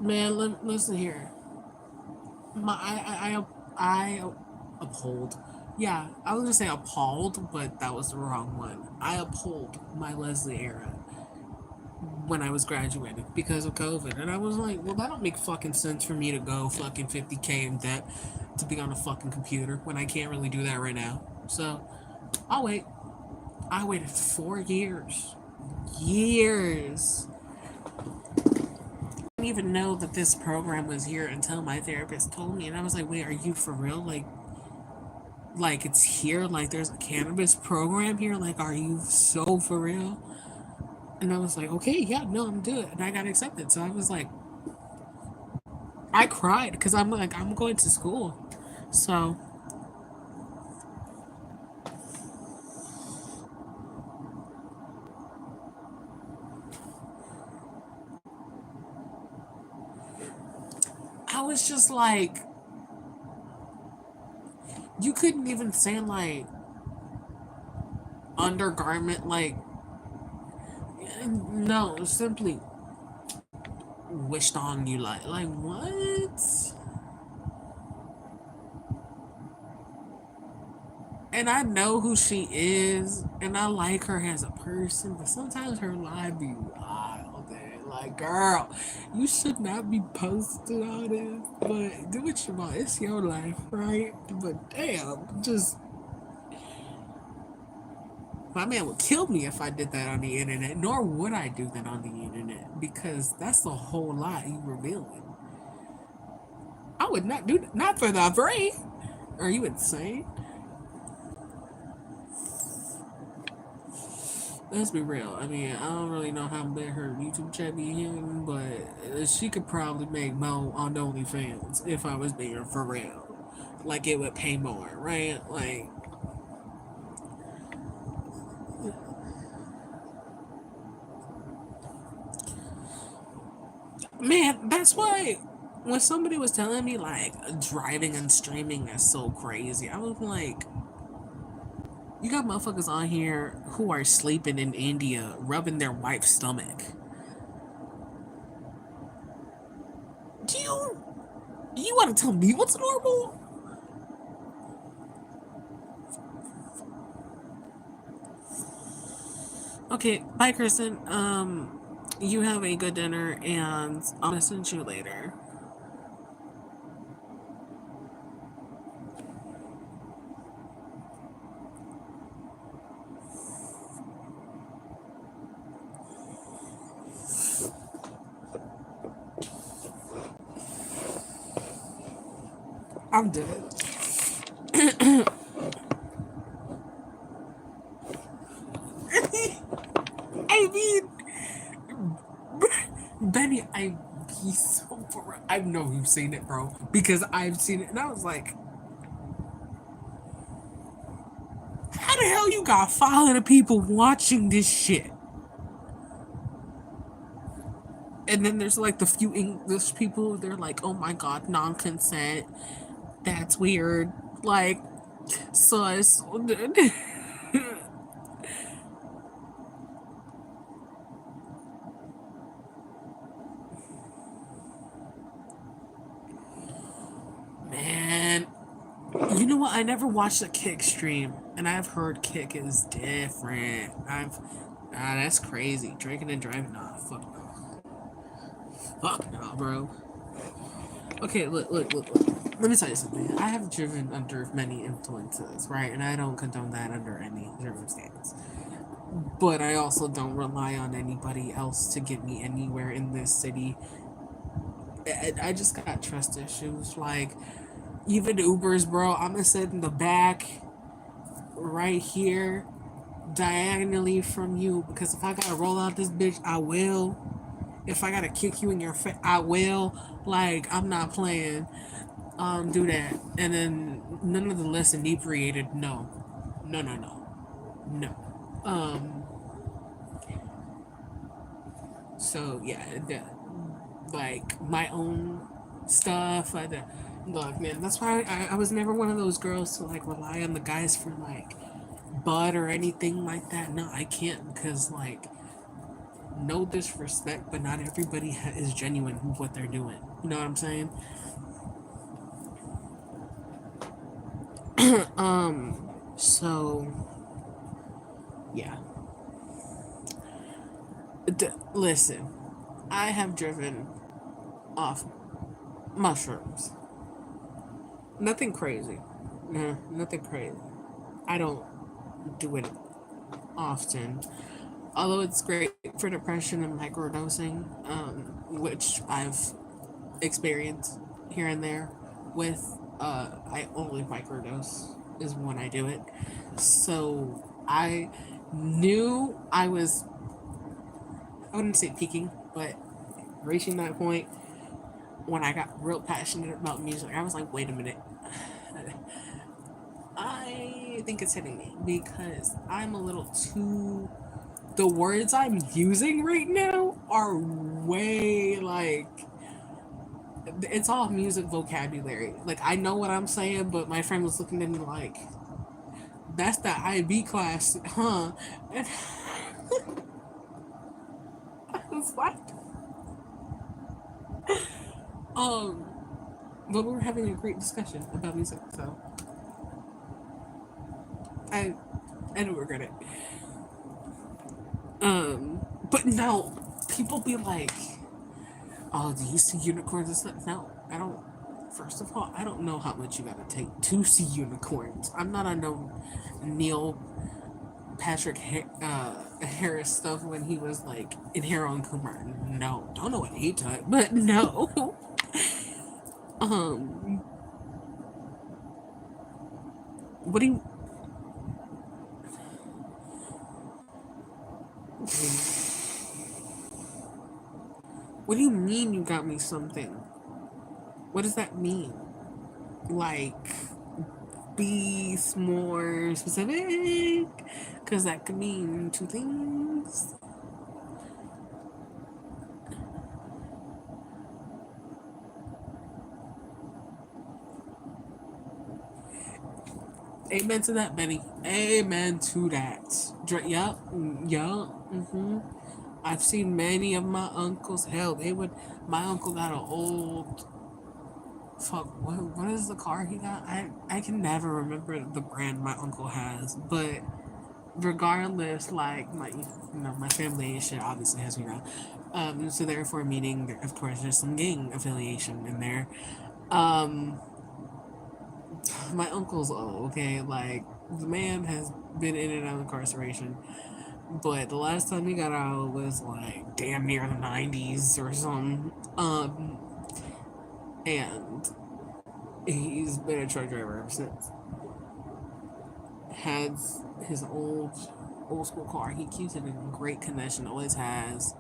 Man, listen here. I uphold. Yeah, I was gonna say appalled, but that was the wrong one. I uphold my Leslie era when I was graduating because of COVID, and I was like, well, that don't make fucking sense for me to go fucking 50K in debt to be on a fucking computer when I can't really do that right now. So I'll wait. I waited 4 years. Years. I didn't even know that this program was here until my therapist told me, and I was like, wait, are you for real? Like it's here? Like there's a cannabis program here? Like, are you so for real? And I was like, okay, yeah, no, I'm good. And I got accepted. So I was like, I cried because I'm like, I'm going to school. So I was just like, you couldn't even say like undergarment, like, no, simply wished on you, like what? And I know who she is, and I like her as a person, but sometimes her life be wild, man. Like, girl, you should not be posting all this, but do what you want. It's your life, right? But damn, just my man would kill me if I did that on the internet, nor would I do that on the internet, because that's the whole lie you revealing. I would not do that, not for the free. Are you insane? Let's be real. I mean, I don't really know how big her YouTube chat be hitting, but she could probably make more on OnlyFans if I was being for real. Like, it would pay more, right? Like, man, that's why when somebody was telling me, like, driving and streaming is so crazy, I was like, you got motherfuckers on here who are sleeping in India, rubbing their wife's stomach. Do you want to tell me what's normal? Okay, bye, Kristen. You have a good dinner, and I'll message you later. I'm dead. I mean, Benny, he's so I know you've seen it, bro, because I've seen it, and I was like, how the hell you got 500 people watching this shit? And then there's like the few English people, they're like, oh my god, non-consent. That's weird. Like, sus. Man, you know what? I never watched a Kick stream, and I've heard Kick is different. That's crazy. Drinking and driving, nah, fuck no, fuck no, bro. Okay, look. Let me tell you something. I have driven under many influences, right? And I don't condone that under any circumstance. But I also don't rely on anybody else to get me anywhere in this city. I just got trust issues. Like, even Ubers, bro, I'm gonna sit in the back right here, diagonally from you, because if I gotta roll out this bitch, I will. If I gotta kick you in your face, I will. Like, I'm not playing. Do that. And then none of the less inebriated, no. No. Um, so yeah, like my own stuff. Look, man, that's why I was never one of those girls to like rely on the guys for like butt or anything like that. No, I can't, because like, no disrespect, but not everybody is genuine with what they're doing. You know what I'm saying? So yeah. Listen, I have driven off mushrooms. Nothing crazy. No, nothing crazy. I don't do it often. Although it's great for depression and microdosing, which I've experienced here and there with, I only microdose is when I do it. So I knew I wouldn't say peaking, but reaching that point when I got real passionate about music. I was like, wait a minute. I think it's hitting me because I'm a little too. The words I'm using right now are way like. It's all music vocabulary. Like, I know what I'm saying, but my friend was looking at me like, that's the IB class, huh? And I was like, um, but we were having a great discussion about music, so I don't regret it. But no, people be like, "Oh, do you see unicorns and stuff?" No, I don't. First of all, I don't know how much you gotta take to see unicorns. I'm not on no Neil Patrick Harris stuff when he was like in Harold and Kumar. No, don't know what he took, but no. um, what do you? What do you mean you got me something? What does that mean? Like, be more specific, because that could mean two things. Amen to that, Benny. Amen to that. Yup. I've seen many of my uncles. Hell, they would. My uncle got an old. Fuck. What is the car he got? I can never remember the brand my uncle has, but regardless, like my family and shit obviously has me around. So therefore, meaning of course there's some gang affiliation in there. Um, my uncle's old, okay, like the man has been in and out of incarceration, but the last time he got out was like damn near the 90s or something. And he's been a truck driver ever since. Has his old school car. He keeps it in great condition. Always has.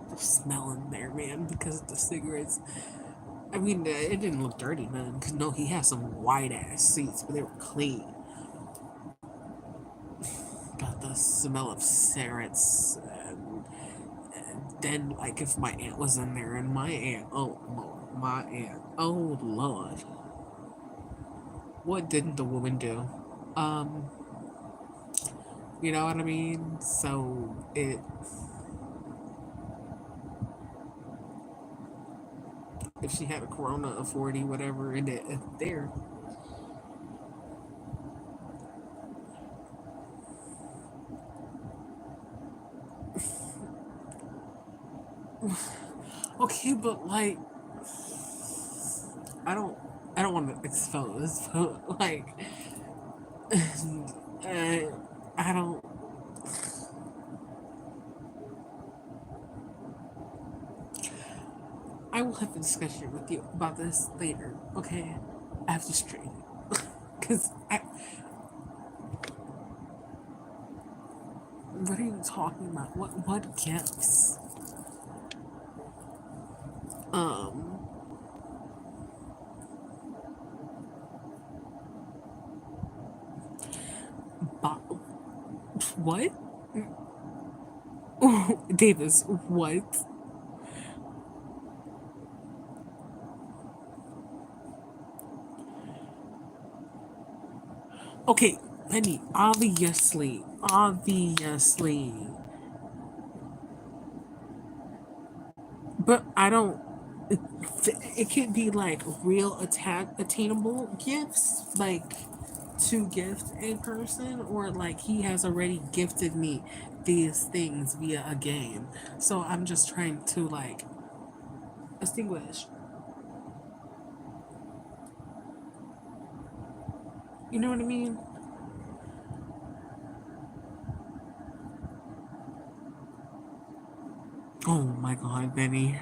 The smell in there, man, because of the cigarettes. I mean, it didn't look dirty, man. Cause no, he had some white ass seats, but they were clean. But the smell of cigarettes, and then like if my aunt was in there, and my aunt, oh lord, my aunt, oh lord, what didn't the woman do? Um, you know what I mean? So if she had a Corona, a 40, whatever, and it there. Okay, but like I don't I don't want to expose, but like I don't. I will have a discussion with you about this later, okay? After stream, because what are you talking about? What gifts? Um, what? Davis, what? Okay, Penny, obviously. But I don't. It could be like real attainable gifts, like to gift a person, or like he has already gifted me these things via a game. So I'm just trying to like distinguish. You know what I mean? Oh my god, Benny.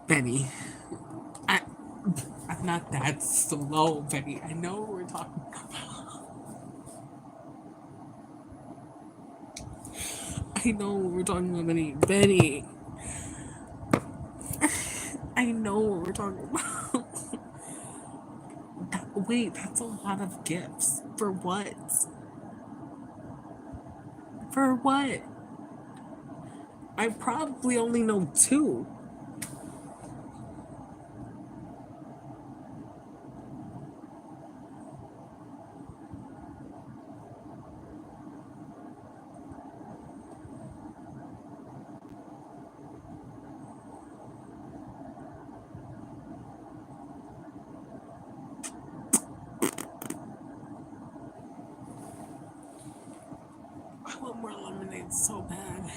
Benny. I, I'm not that slow, Benny. I know what we're talking about. I know what we're talking about, Benny. Benny. I know what we're talking about. Wait, that's a lot of gifts. For what? For what? I probably only know two. I want more lemonade so bad.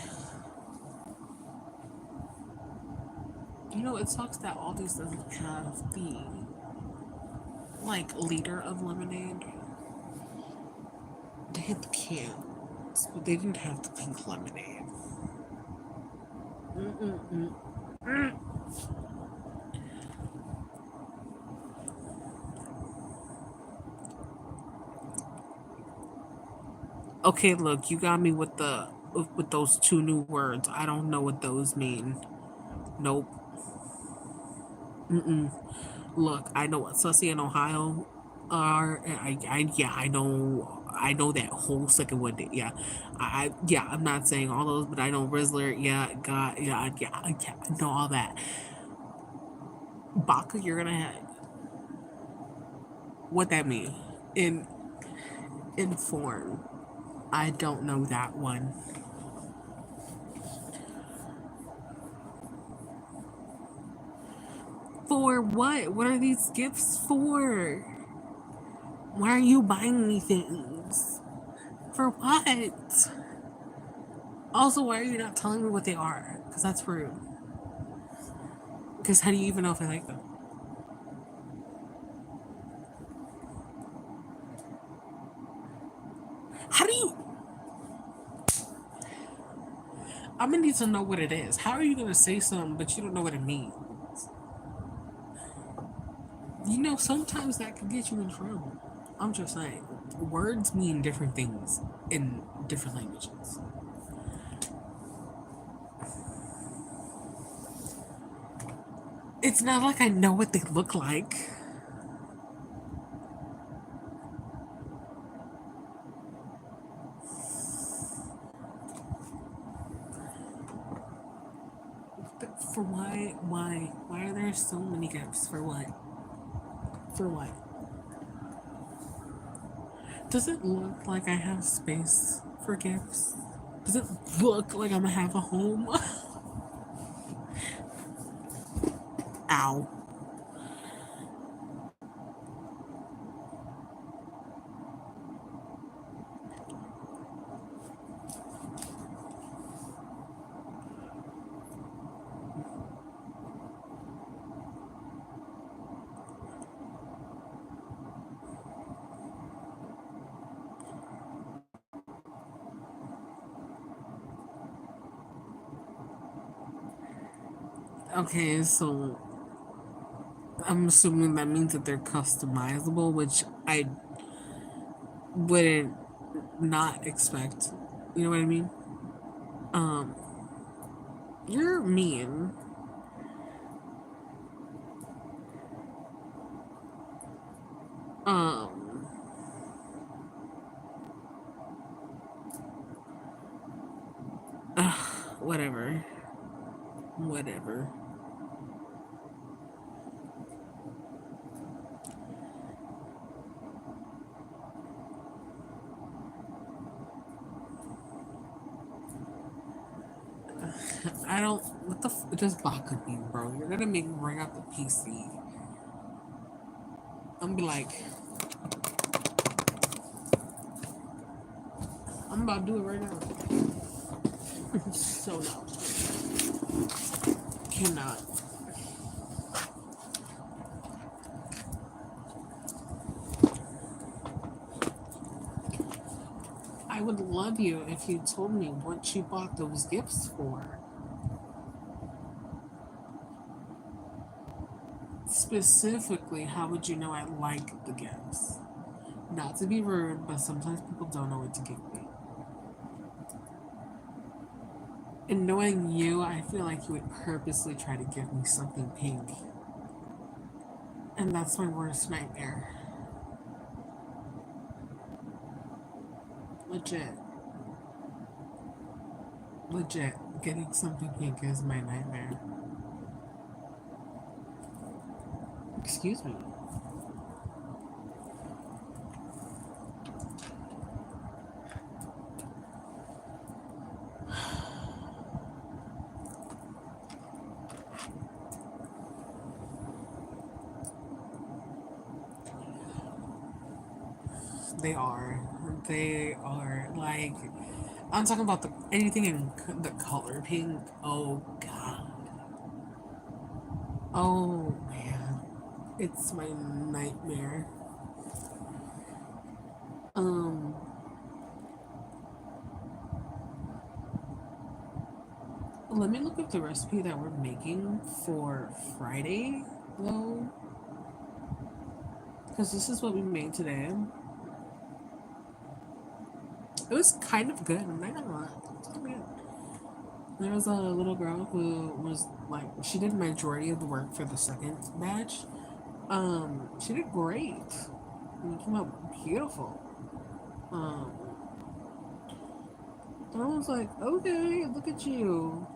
You know, it sucks that Aldi's doesn't have the like liter of lemonade. They had the cans, but they didn't have the pink lemonade. Mm-mm-mm. Okay, look, you got me with those two new words. I don't know what those mean. Nope. Mm-mm. Look, I know what Sussy and Ohio are. And I know that whole second one. Yeah, yeah. I'm not saying all those, but I know Rizzler. Yeah, God, yeah. I know all that. Baka, you're gonna have what that mean in form. I don't know that one. For what? What are these gifts for? Why are you buying me things? For what? Also, why are you not telling me what they are? Because that's rude. Because how do you even know if I like them? How do you? I'm gonna need to know what it is. How are you gonna say something but you don't know what it means? You know, sometimes that could get you in trouble. I'm just saying, words mean different things in different languages. It's not like I know what they look like. For why? Why? Why are there so many gifts? For what? For what? Does it look like I have space for gifts? Does it look like I'm gonna have a home? Ow. Okay, so I'm assuming that means that they're customizable, which I wouldn't not expect. You know what I mean? Um, you're mean. Um, whatever. Whatever. I don't. What the? Just block me, bro. You're gonna make me bring out the PC. I'm gonna be like, I'm about to do it right now. So no, cannot. I would love you if you told me what you bought those gifts for. Specifically, how would you know I like the gifts? Not to be rude, but sometimes people don't know what to give me. And knowing you, I feel like you would purposely try to give me something pink. And that's my worst nightmare. Legit. Legit. Getting something pink is my nightmare. Excuse me. They are. They are. Like, I'm talking about anything in the color pink. Oh, God. Oh, man. It's my nightmare. Um, Let me look up the recipe that we're making for Friday, though. Because this is what we made today. It was kind of good. I'm not gonna lie. It's good. There was a little girl who was like, she did majority of the work for the second batch. She did great. It came out beautiful. Um, and I was like, okay, look at you.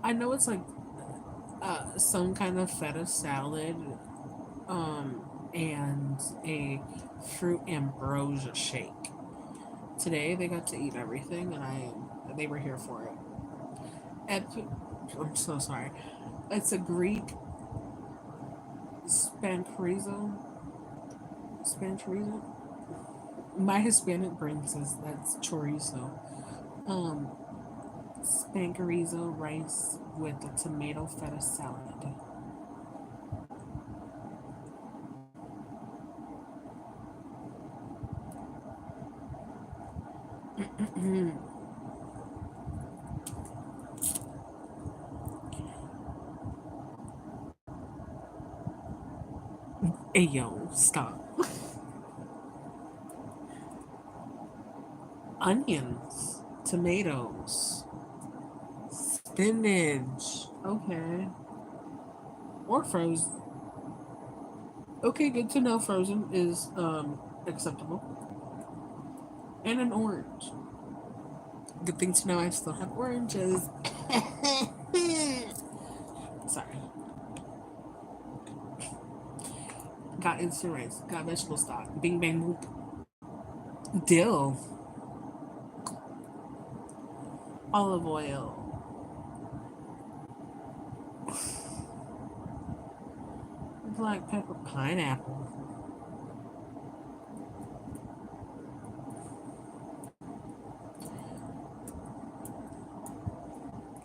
I know it's like some kind of feta salad, and a fruit ambrosia shake. Today they got to eat everything, and they were here for it. I'm so sorry. It's a Greek spanchorizo. Spanchorizo. My Hispanic brain says that's chorizo. Um, Spanchorizo rice with a tomato feta salad. Hey yo, stop. Onions, tomatoes, spinach. Okay. Or frozen. Okay, good to know frozen is acceptable. And an orange. Good thing to know I still have oranges. Sorry. Got instant rice. Got vegetable stock. Bing bang boop. Dill. Olive oil. Black pepper. Pineapple.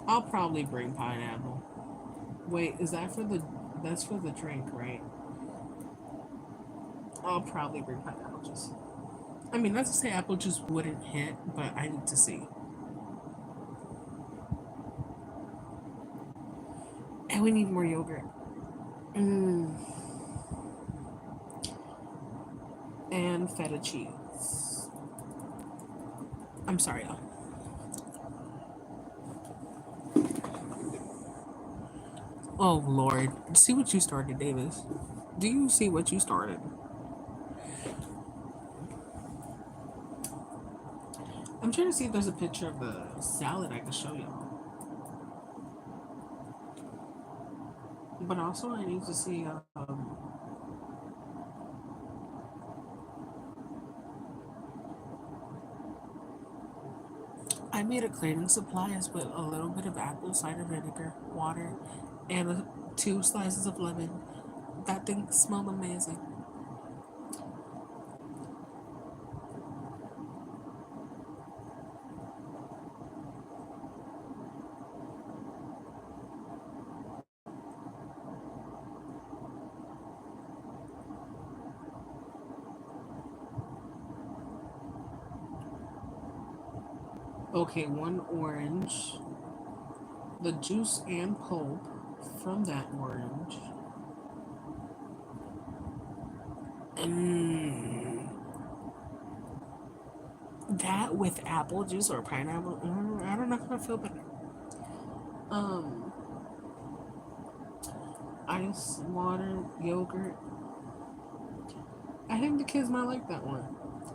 I'll probably bring pineapple. Wait, is that for the... That's for the drink, right? I'll probably bring pineapple juice. I mean, not to say apple juice wouldn't hit, but I need to see. And we need more yogurt. And feta cheese. I'm sorry, y'all. Oh, Lord. See what you started, Davis. Do you see what you started? I'm trying to see if there's a picture of the salad I can show y'all. But also, I need to see. I made a cleaning supplies with a little bit of apple cider vinegar, water, and 2 slices of lemon. That thing smelled amazing. Okay, 1 orange, the juice and pulp from that orange. Mm, that with apple juice or pineapple. I don't know if I feel better. Um, Ice, water, yogurt. I think the kids might like that one,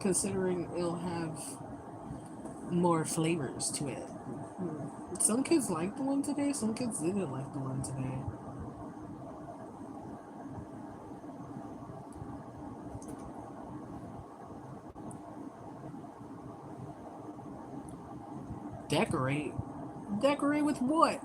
considering it'll have more flavors to it. Some kids liked the one today, some kids didn't like the one today. Decorate? Decorate with what?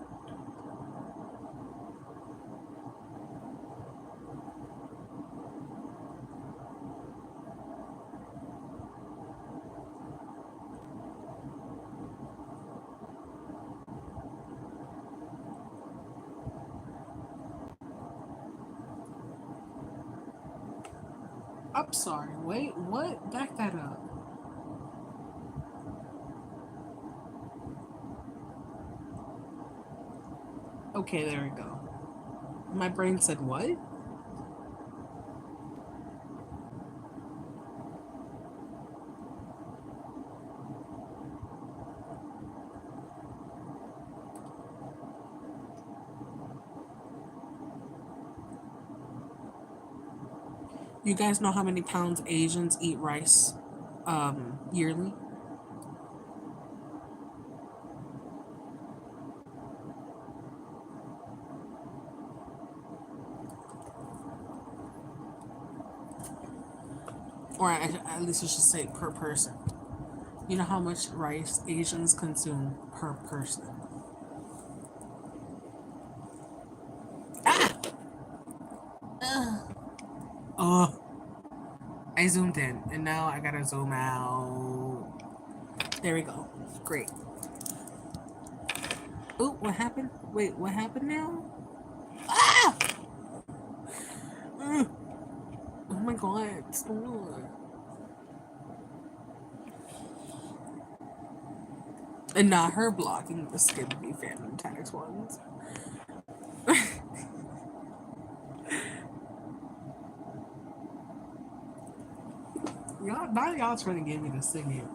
I'm sorry, wait, what? Back that up. Okay, there we go. My brain said what? You guys know how many pounds Asians eat rice yearly? Or at least I should say per person. You know how much rice Asians consume per person? Ah! Oh, I zoomed in, and now I gotta zoom out. There we go. Great. Oh, what happened? Wait, what happened now? Ah! Mm. Oh my god, stop. And not her blocking the Skippy fandom tags ones. Y'all trying to get me to sing it.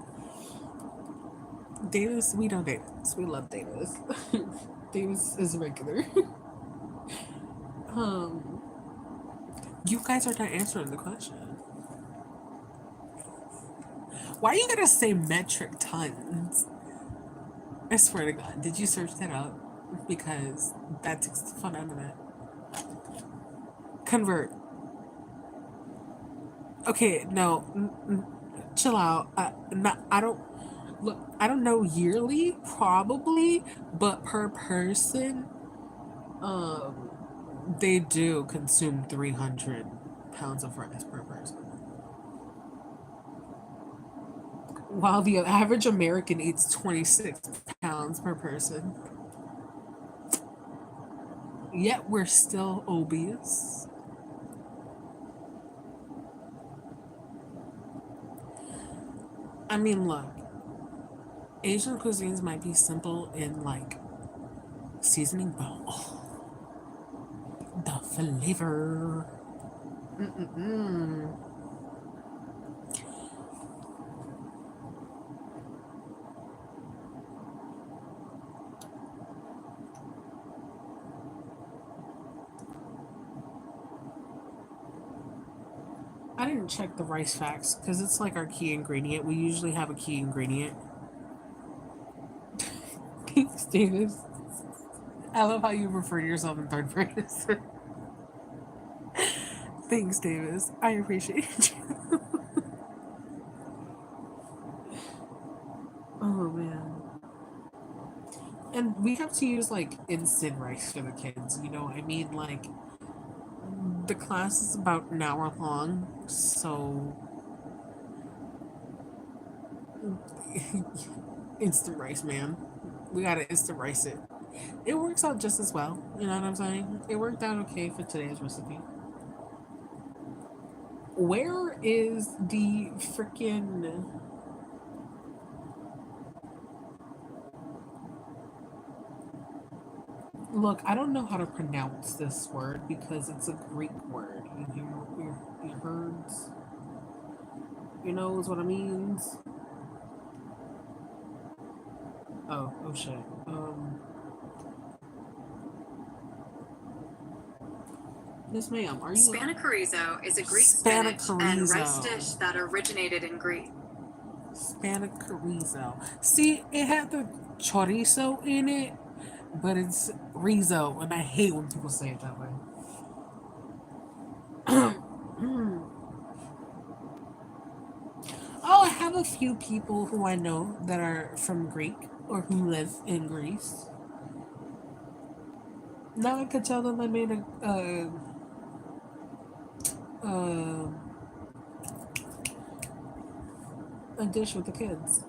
Davis, we know Davis. We love Davis. Davis is regular. um, you guys are not answering the question. Why you gotta say metric tons? I swear to God, did you search that up? Because that takes the fun out of it. Convert. Okay, no, chill out. I don't look. I don't know yearly, probably, but per person, um, they do consume 300 pounds of rice per person, while the average American eats 26 pounds per person. Yet we're still obese. I mean, look, Asian cuisines might be simple in like seasoning, but oh, the flavor. Mm-mm-mm. I didn't check the rice facts because it's like our key ingredient. We usually have a key ingredient. Thanks, Davis. I love how you refer to yourself in third person. Thanks, Davis. I appreciate you. Oh man. And we have to use like instant rice for the kids. You know, I mean, like the class is about an hour long, so instant rice, man. We gotta instant rice it. It works out just as well. You know what I'm saying? It worked out okay for today's recipe. Where is the freaking? Look, I don't know how to pronounce this word because it's a Greek word. You heard? You knows what it means? Oh shit. Yes, ma'am. Are you? Spanakerizo is a Greek spinach and rice dish that originated in Greece. Spanakerizo. See, it had the chorizo in it, but it's rizo, and I hate when people say it that way. Oh, I have a few people who I know that are from Greek or who live in Greece. Now I could tell them I made uh, a dish with the kids.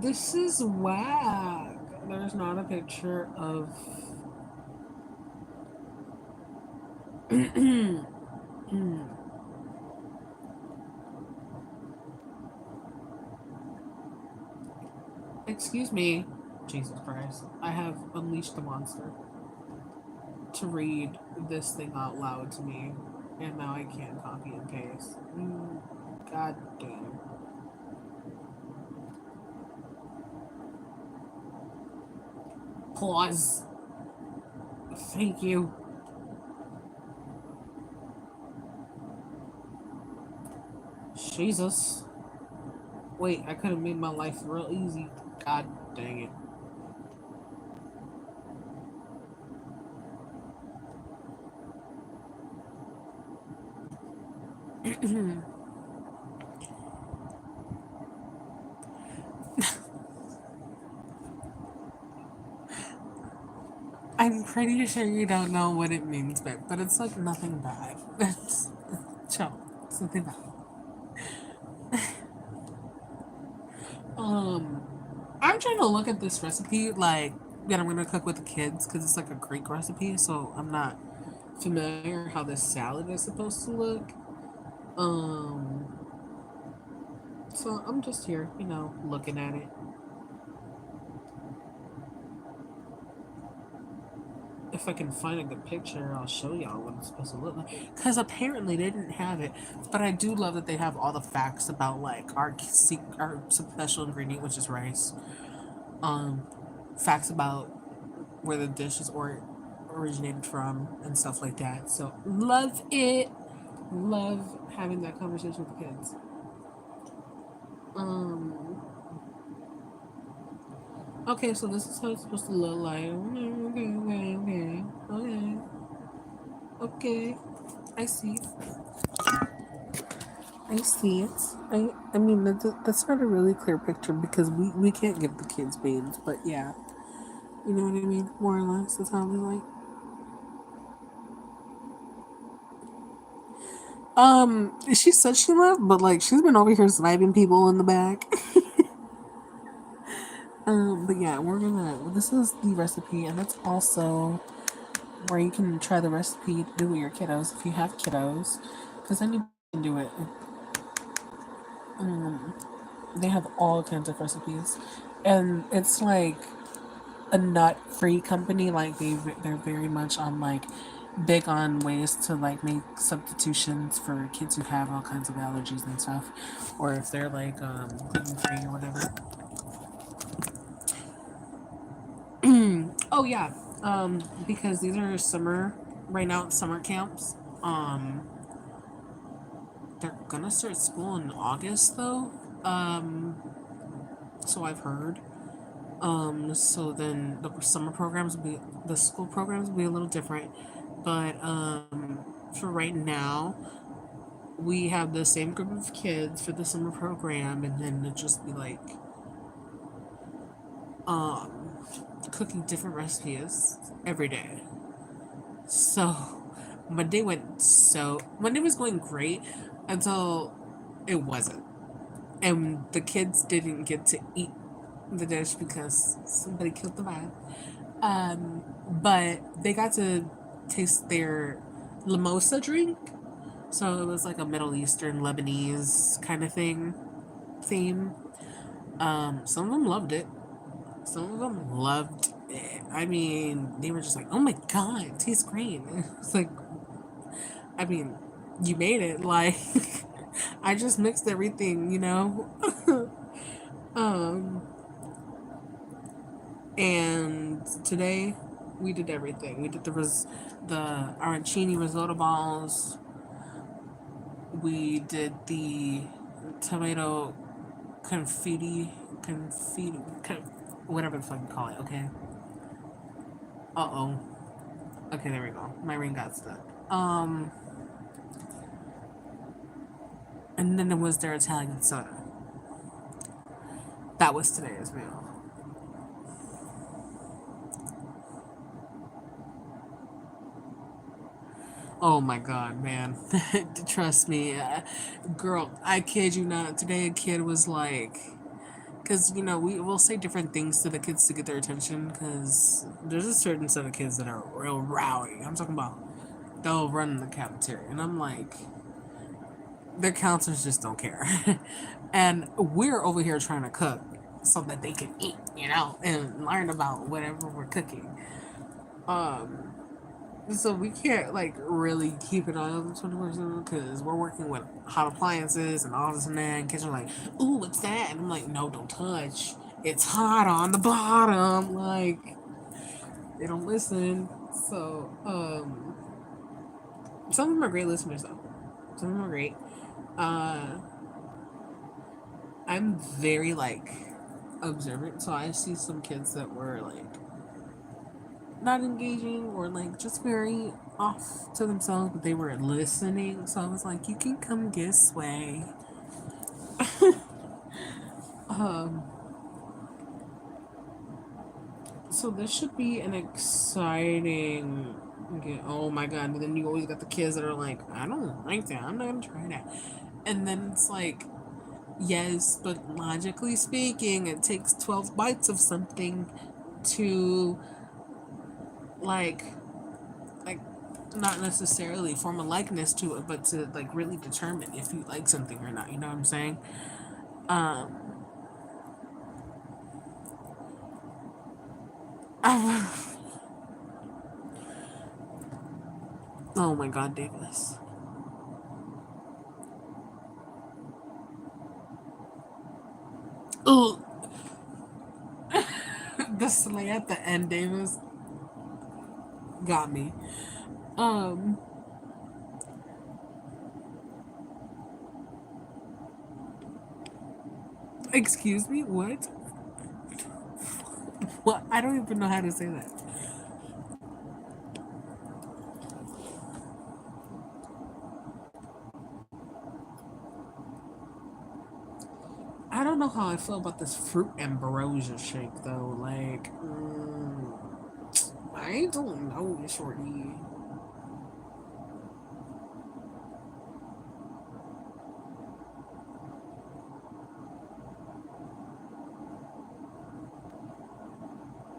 This is whack. There's not a picture of. Excuse me. Jesus Christ. I have unleashed the monster to read this thing out loud to me, and now I can't copy and paste. God damn. Pause. Thank you. Jesus. Wait, I could have made my life real easy. God dang it. I'm pretty sure you don't know what it means, but it's like nothing bad. It's chill. It's nothing bad. Um, I'm trying to look at this recipe like that I'm gonna cook with the kids because it's like a Greek recipe, so I'm not familiar how this salad is supposed to look. Um, so I'm just here, looking at it. If I can find a good picture, I'll show y'all what it's supposed to look like. Because apparently they didn't have it, but I do love that they have all the facts about like our special ingredient, which is rice. Um, facts about where the dish is originated from and stuff like that. So love it. Love having that conversation with the kids. Okay, so this is how it's supposed to look like. Okay. I see. I see it. I mean, that's not a really clear picture because we can't give the kids beans, but yeah. You know what I mean? More or less, that's how we like. She said she left, but like she's been over here sniping people in the back. But yeah, this is the recipe, and that's also where you can try the recipe to do with your kiddos if you have kiddos, because then you can do it. They have all kinds of recipes, and it's like a nut-free company. Like they're very much on like big on ways to like make substitutions for kids who have all kinds of allergies and stuff, or if they're like gluten-free or whatever. Oh yeah, because these are right now it's summer camps. They're gonna start school in August though. So I've heard. So then the school programs will be a little different, but for right now, we have the same group of kids for the summer program, and then it'll just be like, cooking different recipes every day. So Monday was going great until it wasn't, and the kids didn't get to eat the dish because somebody killed the vibe. But they got to taste their mimosa drink. So it was like a Middle Eastern Lebanese kind of theme. Some of them loved it. Some of them loved it. I mean, they were just like, "Oh my god, it tastes great." It's like, I mean, you made it. Like, I just mixed everything. um, and today we did everything. We did the arancini risotto balls. We did the tomato confetti, whatever the fuck you call it. Okay. Uh-oh. Okay, there we go. My ring got stuck. And then there was their Italian soda. That was today's meal. Oh my god, man. Trust me. Girl, I kid you not. Today a kid was like, because, we will say different things to the kids to get their attention, because there's a certain set of kids that are real rowdy. I'm talking about they'll run in the cafeteria. And I'm like, their counselors just don't care. And we're over here trying to cook so that they can eat, and learn about whatever we're cooking. So we can't like really keep an eye on the 24/7 because we're working with hot appliances and all this and that. And kids are like, "Ooh, what's that?" And I'm like, "No, don't touch. It's hot on the bottom." Like, They don't listen. So, some of them are great listeners though. Some of them are great. Uh, I'm very like observant, so I see some kids that were like not engaging or like just very off to themselves, but they were listening. So I was like, you can come this way. Um, so this should be an exciting. Okay, oh my god! And then you always got the kids that are like, I don't like that. I'm not gonna try that. And then it's like, yes, but logically speaking, it takes 12 bites of something to like like not necessarily form a likeness to it, but to like really determine if you like something or not. You know what I'm saying? Um, oh my God, Davis. Oh, the slay at the end, Davis, got me. Um, excuse me, what? What? I don't even know how to say that. I don't know how I feel about this fruit ambrosia shake though. Like, I don't know, shorty.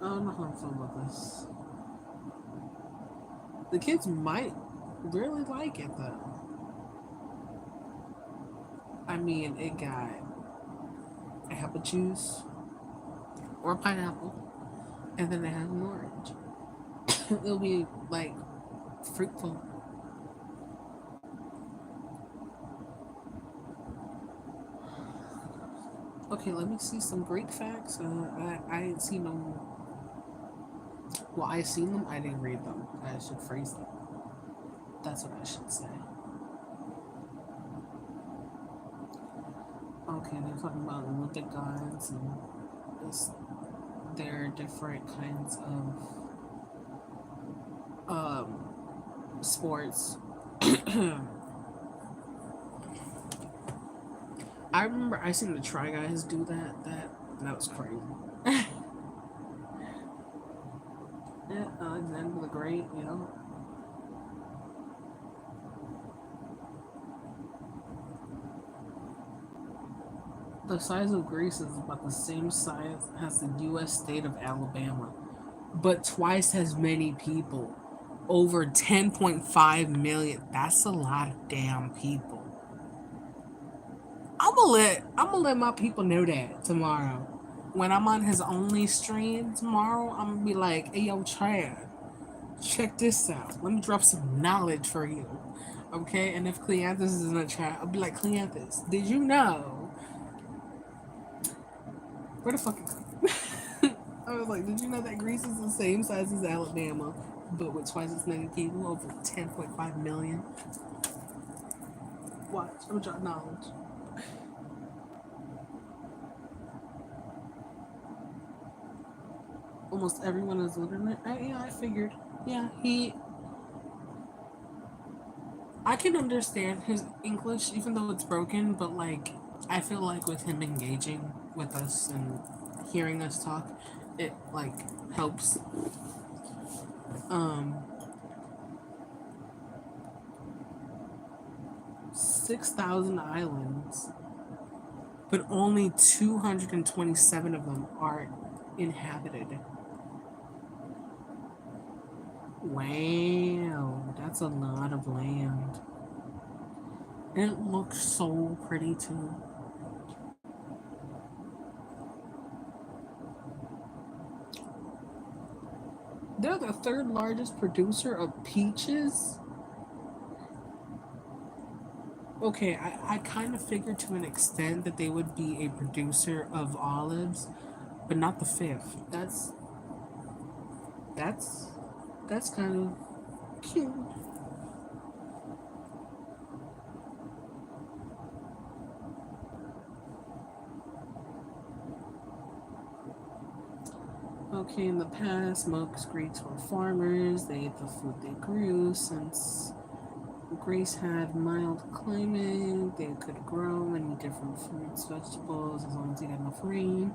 I don't know how I feel about this. The kids might really like it though. I mean, it got apple juice or pineapple, and then it has an orange. It'll be like fruitful. Okay, let me see some Greek facts. I ain't seen them. Well, I seen them. I didn't read them. I should phrase them. That's what I should say. Okay, they're talking about Olympic gods and this, there are different kinds of sports. I remember I seen the Try Guys do that. That was crazy. Yeah, Alexander the Great, you know. The size of Greece is about the same size as the U.S. state of Alabama, but twice as many people. Over 10.5 million. That's a lot of damn people. I'm gonna let my people know that tomorrow. When I'm on his only stream tomorrow, I'm gonna be like, hey yo, Chad, check this out. Let me drop some knowledge for you. Okay? And if Cleanthus is in the chat, I'll be like, Cleanthus, did you know? Where the fuck is I was like, did you know that Greece is the same size as Alabama, but with twice as many people, over 10.5 million? Watch, I'm dropping knowledge. Almost everyone is literate. Yeah, I figured. Yeah, I can understand his English, even though it's broken, but like, I feel like with him engaging with us and hearing us talk, it like helps. Um, 6,000 islands, but only 227 of them are inhabited. Wow, that's a lot of land. And it looks so pretty too. They're the third largest producer of peaches. Okay, I kind of figured to an extent that they would be a producer of olives, but not the fifth. That's kind of cute. Okay, in the past, most Greeks were farmers. They ate the food they grew. Since Greece had mild climate, they could grow many different fruits, vegetables, as long as they got enough rain.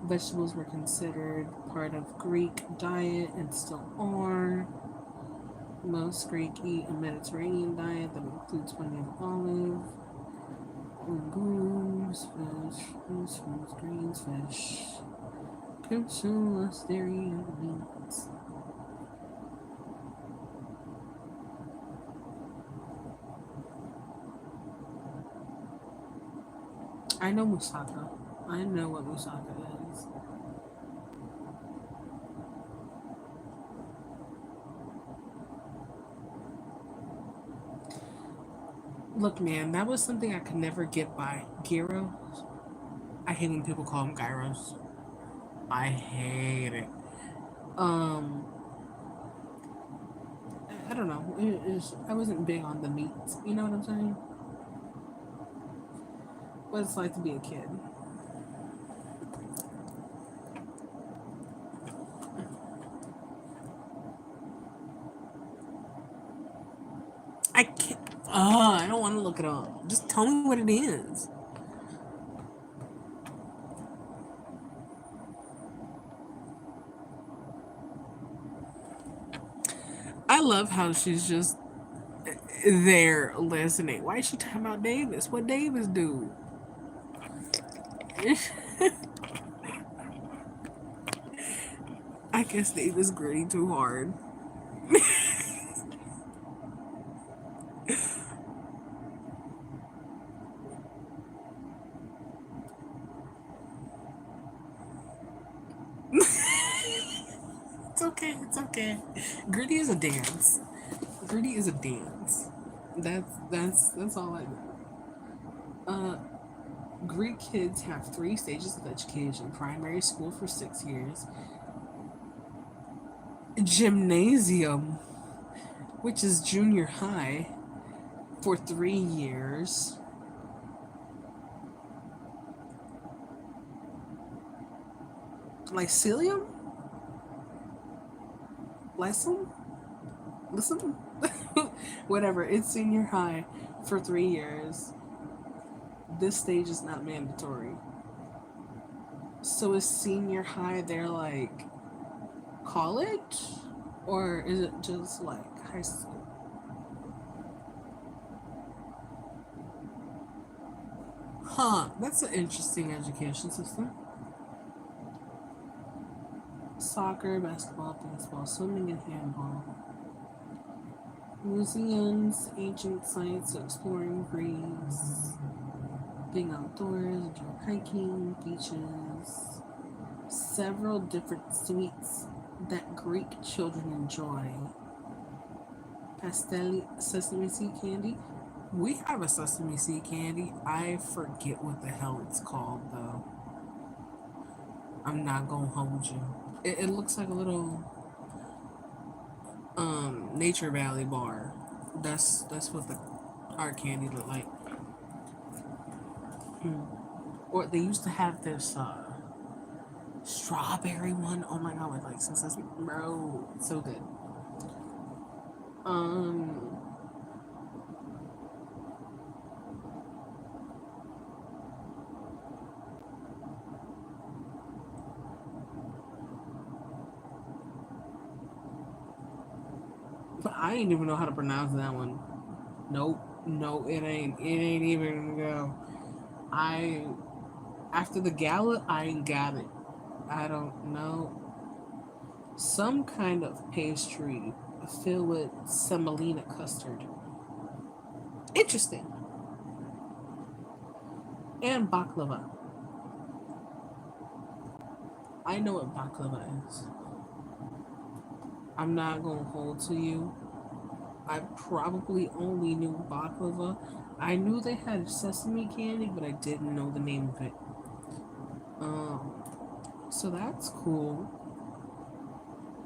Vegetables were considered part of Greek diet and still are. Most Greek eat a Mediterranean diet that includes plenty of olive, legumes, fish, fruits, greens, fish. Consume us dairy and meats. I know moussaka. I know what moussaka is. Look, man, that was something I could never get by. Gyros. I hate when people call them gyros. I hate it. Um, I don't know. I wasn't big on the meats. You know what I'm saying? What it's like to be a kid. I can't. I don't want to look it up. Just tell me what it is. I love how she's just there listening. Why is she talking about Davis? What Davis do? I guess Davis gritty too hard. It's okay. It's okay. Gritty is a dance. Gritty is a dance. That's all I know. Uh, Greek kids have 3 stages of education: primary school for 6 years, gymnasium, which is junior high, for 3 years, lyceum, lyceum, listen, whatever. It's senior high for 3 years. This stage is not mandatory. So is senior high there like college, or is it just like high school? Huh, that's an interesting education system. Soccer, basketball, baseball, swimming, and handball. Museums, ancient sites, exploring Greece, being outdoors, enjoy hiking, beaches, several different sweets that Greek children enjoy. Pastel sesame seed candy. We have a sesame seed candy. I forget what the hell it's called though. I'm not gonna hold you. It looks like a little Nature Valley bar. That's what the our candy look like. Mm. Or they used to have this strawberry one. Oh my god, with like some sesame, bro, so good. Um, but I ain't even know how to pronounce that one. Nope, no, it ain't. It ain't even gonna go. I After the gala, I ain't got it. I don't know. Some kind of pastry filled with semolina custard. Interesting. And baklava. I know what baklava is. I'm not gonna hold to you. I probably only knew baklava. I knew they had sesame candy, but I didn't know the name of it. So that's cool.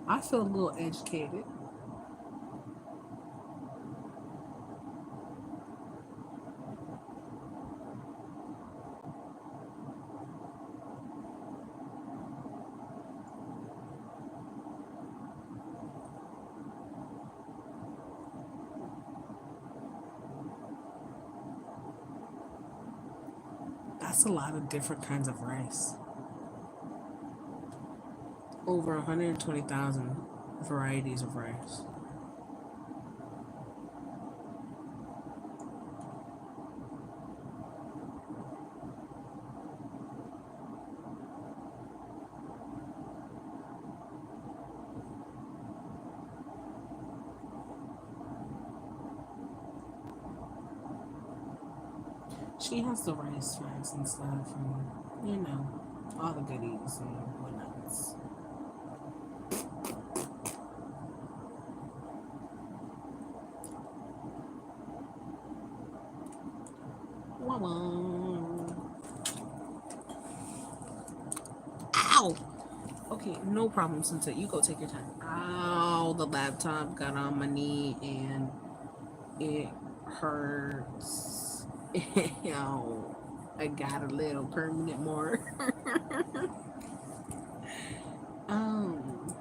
I feel a little educated. That's a lot of different kinds of rice. Over 120,000 varieties of rice. She has the rice facts and stuff, and all the goodies and whatnots. Wow. Ow! Okay, no problem, Sensei. You go take your time. Ow, the laptop got on my knee and it hurts. Ow. I got a little permanent more. um,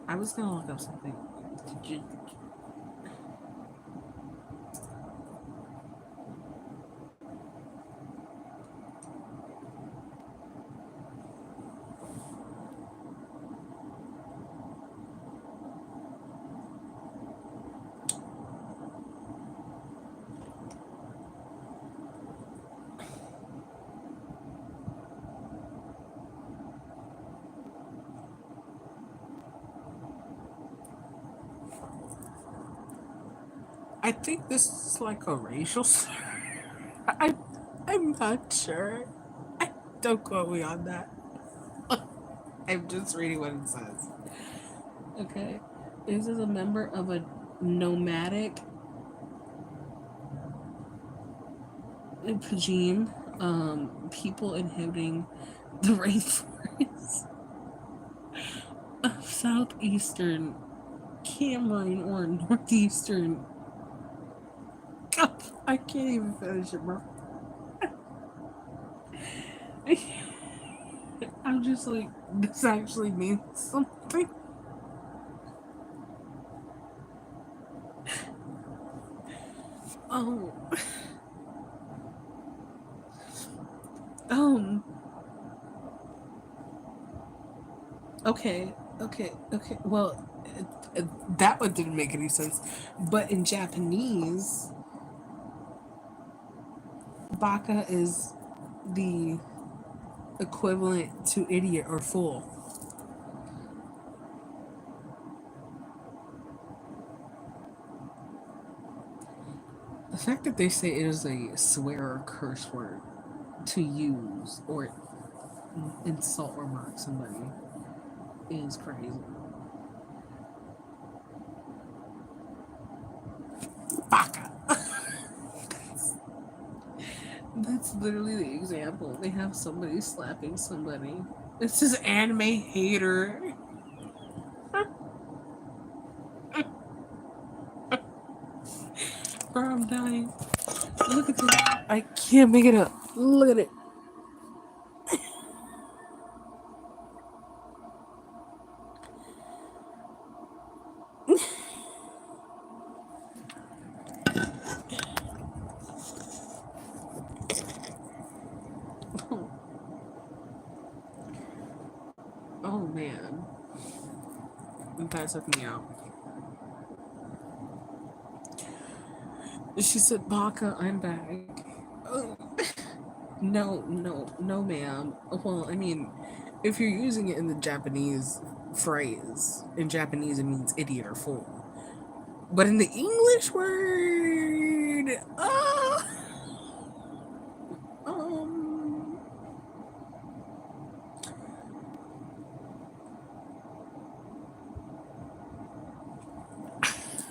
I was gonna look up something. Did you, I think this is like a racial slur. I, I'm not sure. I, don't quote me on that. I'm just reading what it says. Okay. This is a member of a nomadic regime, people inhabiting the rainforests of southeastern Cameroon or northeastern. Oh, I can't even finish it, bro. I'm just like, this actually means something. Oh, um, okay. Well, that one didn't make any sense. But in Japanese, baka is the equivalent to idiot or fool. The fact that they say it is a swear or curse word to use or insult or mock somebody is crazy. Baka. That's literally the example. They have somebody slapping somebody. This is anime hater. Bro, I'm dying. Look at this. I can't make it up. Look at it. Oh man. That took me out. She said, Baka, I'm back. Oh, no, ma'am. Well, I mean, if you're using it in the Japanese phrase, in Japanese it means idiot or fool. But in the English word, um,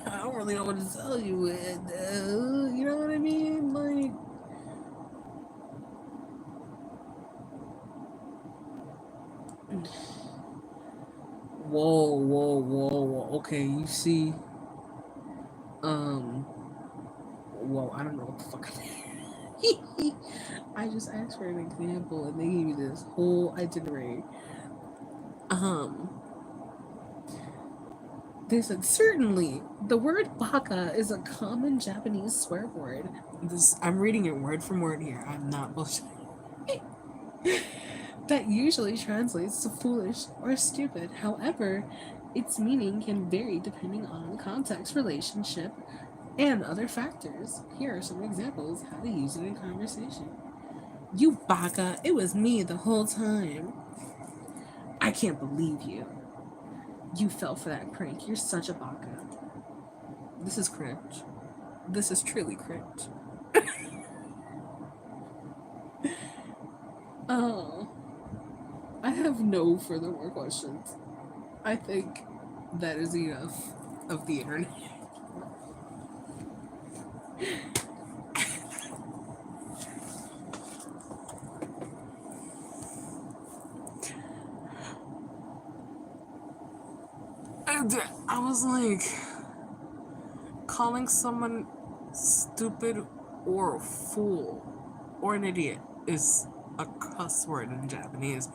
I don't really know what to tell you with, you know what I mean? Like, Whoa. Okay, you see, whoa, I don't know what the fuck I just asked for an example and they gave me this whole itinerary. Um, they said certainly the word baka is a common Japanese swear word. This I'm reading it word for word here. I'm not bullshit. That usually translates to foolish or stupid. However, its meaning can vary depending on context, relationship, and other factors. Here are some examples how to use it in conversation. You baka, it was me the whole time. I can't believe you. You fell for that prank. You're such a baka. This is cringe. This is truly cringe. Oh, I have no further more questions. I think that is enough of the internet. And I was like, calling someone stupid or a fool or an idiot is a cuss word in Japanese.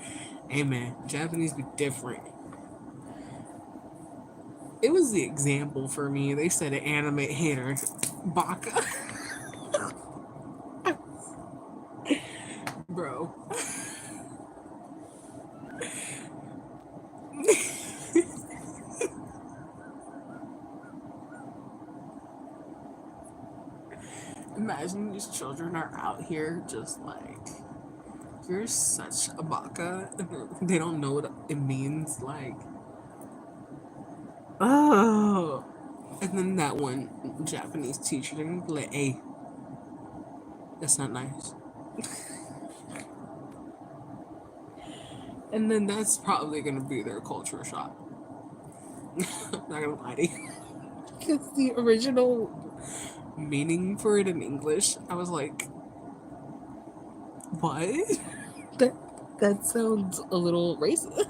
Hey man, Japanese be different. It was the example for me. They said an anime hater, baka. Bro. Imagine these children are out here just like, you're such a baka. They don't know what it means. Like, oh. And then that one Japanese teacher, they're gonna be like, hey, that's not nice. And then that's probably gonna be their culture shock. I'm not gonna lie to you. Because the original meaning for it in English, I was like, what? That sounds a little racist.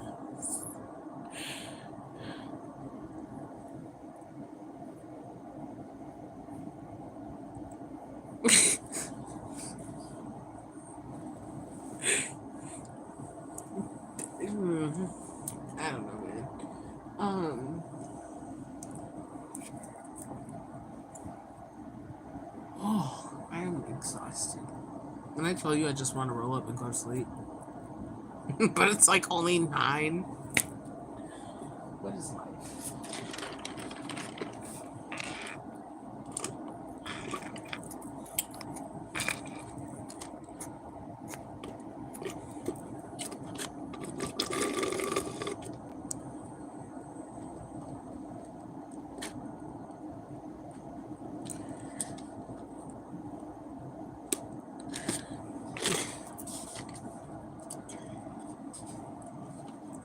I don't know, man. Oh, I am exhausted. When I tell you I just want to roll up and go to sleep. But it's like only 9. What is life?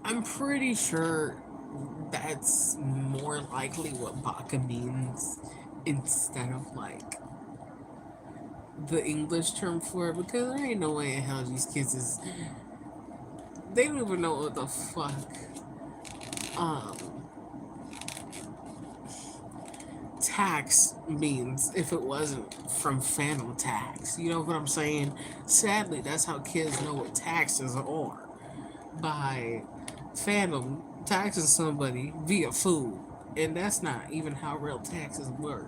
I'm pretty sure that's more likely what baka means instead of like the English term for it, because there ain't no way in hell these kids is, they don't even know what the fuck tax means if it wasn't from phantom tax. You know what I'm saying? Sadly, that's how kids know what taxes are, by phantom taxing somebody via food. And that's not even how real taxes work.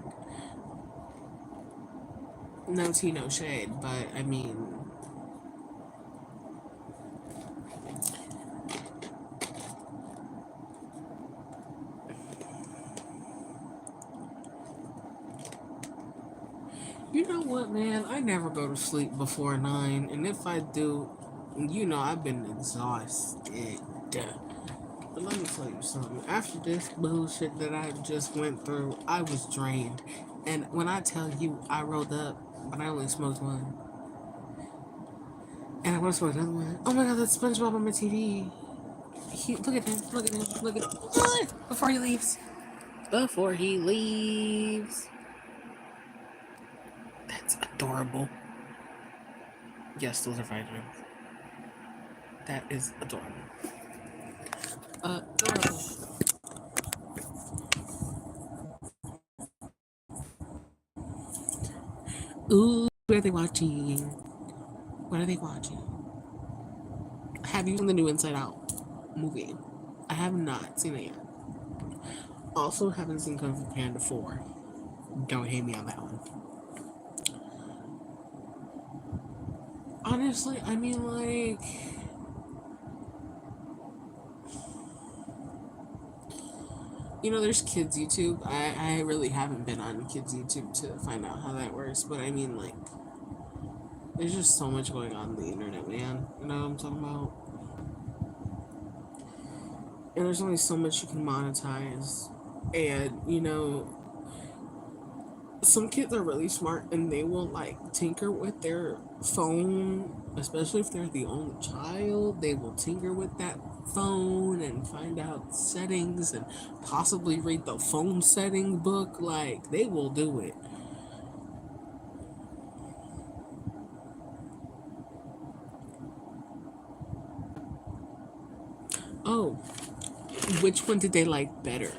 No tea, no shade, but I mean, you know what, man? I never go to sleep before 9, and if I do, I've been exhausted. But let me tell you something. After this bullshit that I just went through, I was drained. And when I tell you I rolled up, but I only smoked one. And I want to smoke another one. Oh my god, that's SpongeBob on my TV. Look at him. Look at him. Look at him. Before he leaves. Before he leaves. That's adorable. Yes, those are vitamins. That is adorable. Uh, Ooh, what are they watching? What are they watching? Have you seen the new Inside Out movie? I have not seen it yet. Also, haven't seen Kung Fu Panda 4. Don't hate me on that one. Honestly, I mean, like, there's kids YouTube. I really haven't been on kids YouTube to find out how that works, but I mean, like, there's just so much going on the internet, man. You know what I'm talking about? And there's only so much you can monetize. And, some kids are really smart and they will, like, tinker with their phone, especially if they're the only child. They will tinker with that phone and find out settings and possibly read the phone setting book. Like, they will do it. Oh, which one did they like better?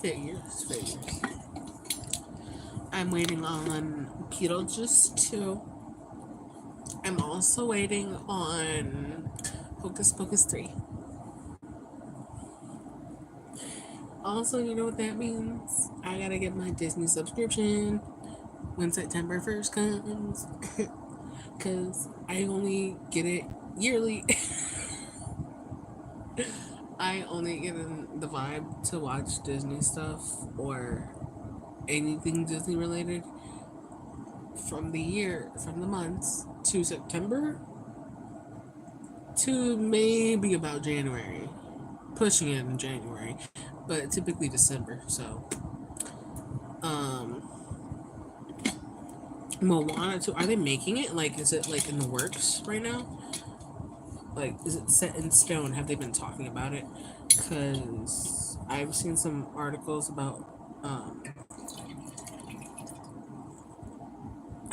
Figures. I'm waiting on Beetlejuice 2. I'm also waiting on Hocus Pocus 3. Also, you know what that means? I gotta get my Disney subscription when September 1st comes. Because I only get it yearly. I only get in the vibe to watch Disney stuff or anything Disney related from the months to September to maybe about January. Pushing it in January, but typically December. So, Moana 2, are they making it? Like, is it like in the works right now? Like, is it set in stone? Have they been talking about it? Because I've seen some articles about, I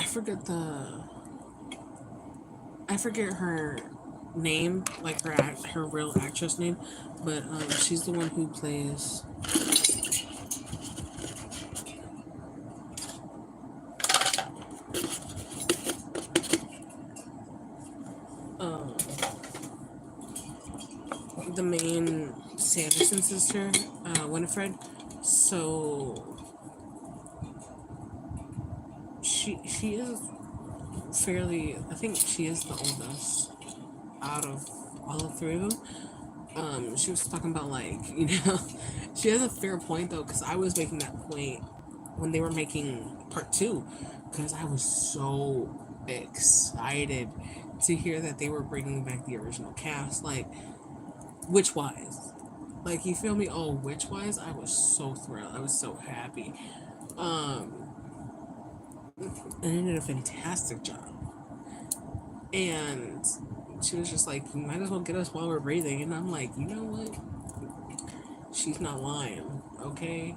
forget her name, like her real actress name, but she's the one who plays the main Sanderson sister, Winifred. So she is fairly. I think she is the oldest out of all of three of them. She was talking about, like, she has a fair point though, because I was making that point when they were making part 2, because I was so excited to hear that they were bringing back the original cast, like Witchwise. Like, you feel me? Oh, Witchwise, I was so thrilled. I was so happy. And they did a fantastic job. And she was just like, you might as well get us while we're breathing. And I'm like, you know what? She's not lying, okay?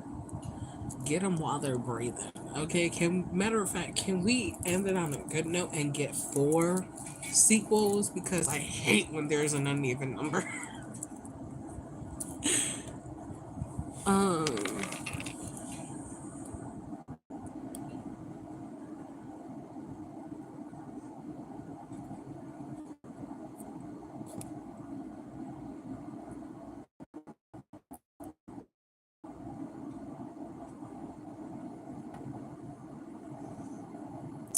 Get them while they're breathing, okay? Matter of fact, can we end it on a good note and get 4 sequels? Because I hate when there's an uneven number.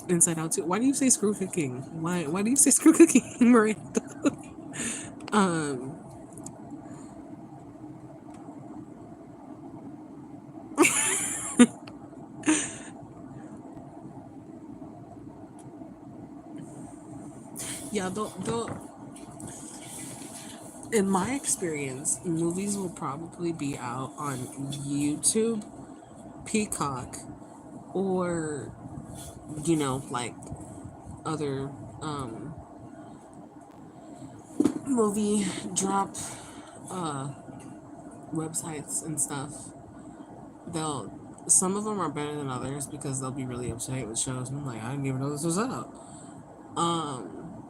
Inside Out too. Why do you say screw cooking? Why do you say screw cooking, Miranda? Yeah, In my experience, movies will probably be out on YouTube, Peacock, or like other movie drop uh websites and stuff. They'll Some of them are better than others because they'll be really upset with shows. And I'm like, I didn't even know this was out. Um,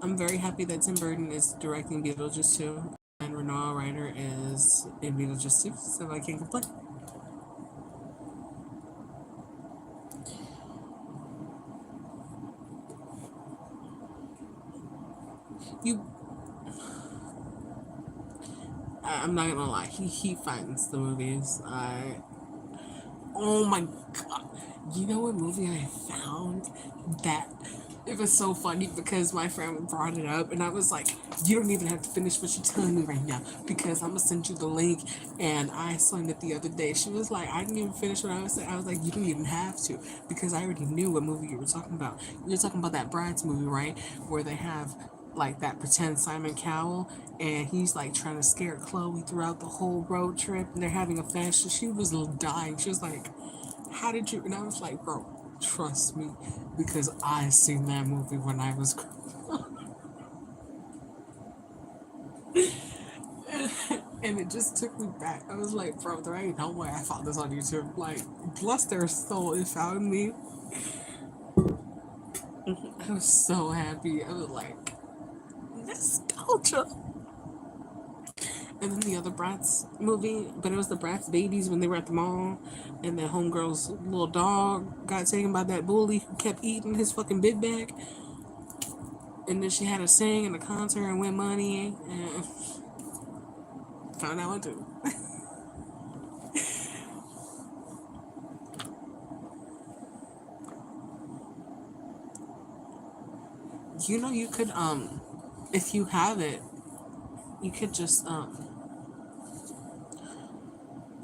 I'm very happy that Tim Burton is directing Beetlejuice 2 and Renoi Ryder is in Beetlejuice 2, so I can't complain. You, I'm not gonna lie, he finds the movies. Oh my god. You know what movie I found that it was so funny because my friend brought it up and I was like, you don't even have to finish what you're telling me right now because I'm gonna send you the link. And I sent it the other day. She was like, I didn't even finish what I was saying. I was like, you don't even have to because I already knew what movie you were talking about. You're talking about that Brides movie, right? Where they have like that pretend Simon Cowell and he's like trying to scare Chloe throughout the whole road trip and they're having a fashion. She was dying. She was like, how did you? And I was like, bro, trust me, because I seen that movie when I was. And it just took me back. I was like, bro, there ain't no way I found this on YouTube. Like, bless their soul, it found me. I was so happy. I was like, nostalgia. And then the other Bratz movie, but it was the Bratz babies when they were at the mall, and the homegirl's little dog got taken by that bully who kept eating his fucking big bag. And then she had to sing in the concert and win money, and found out what to do. You could if you have it, you could just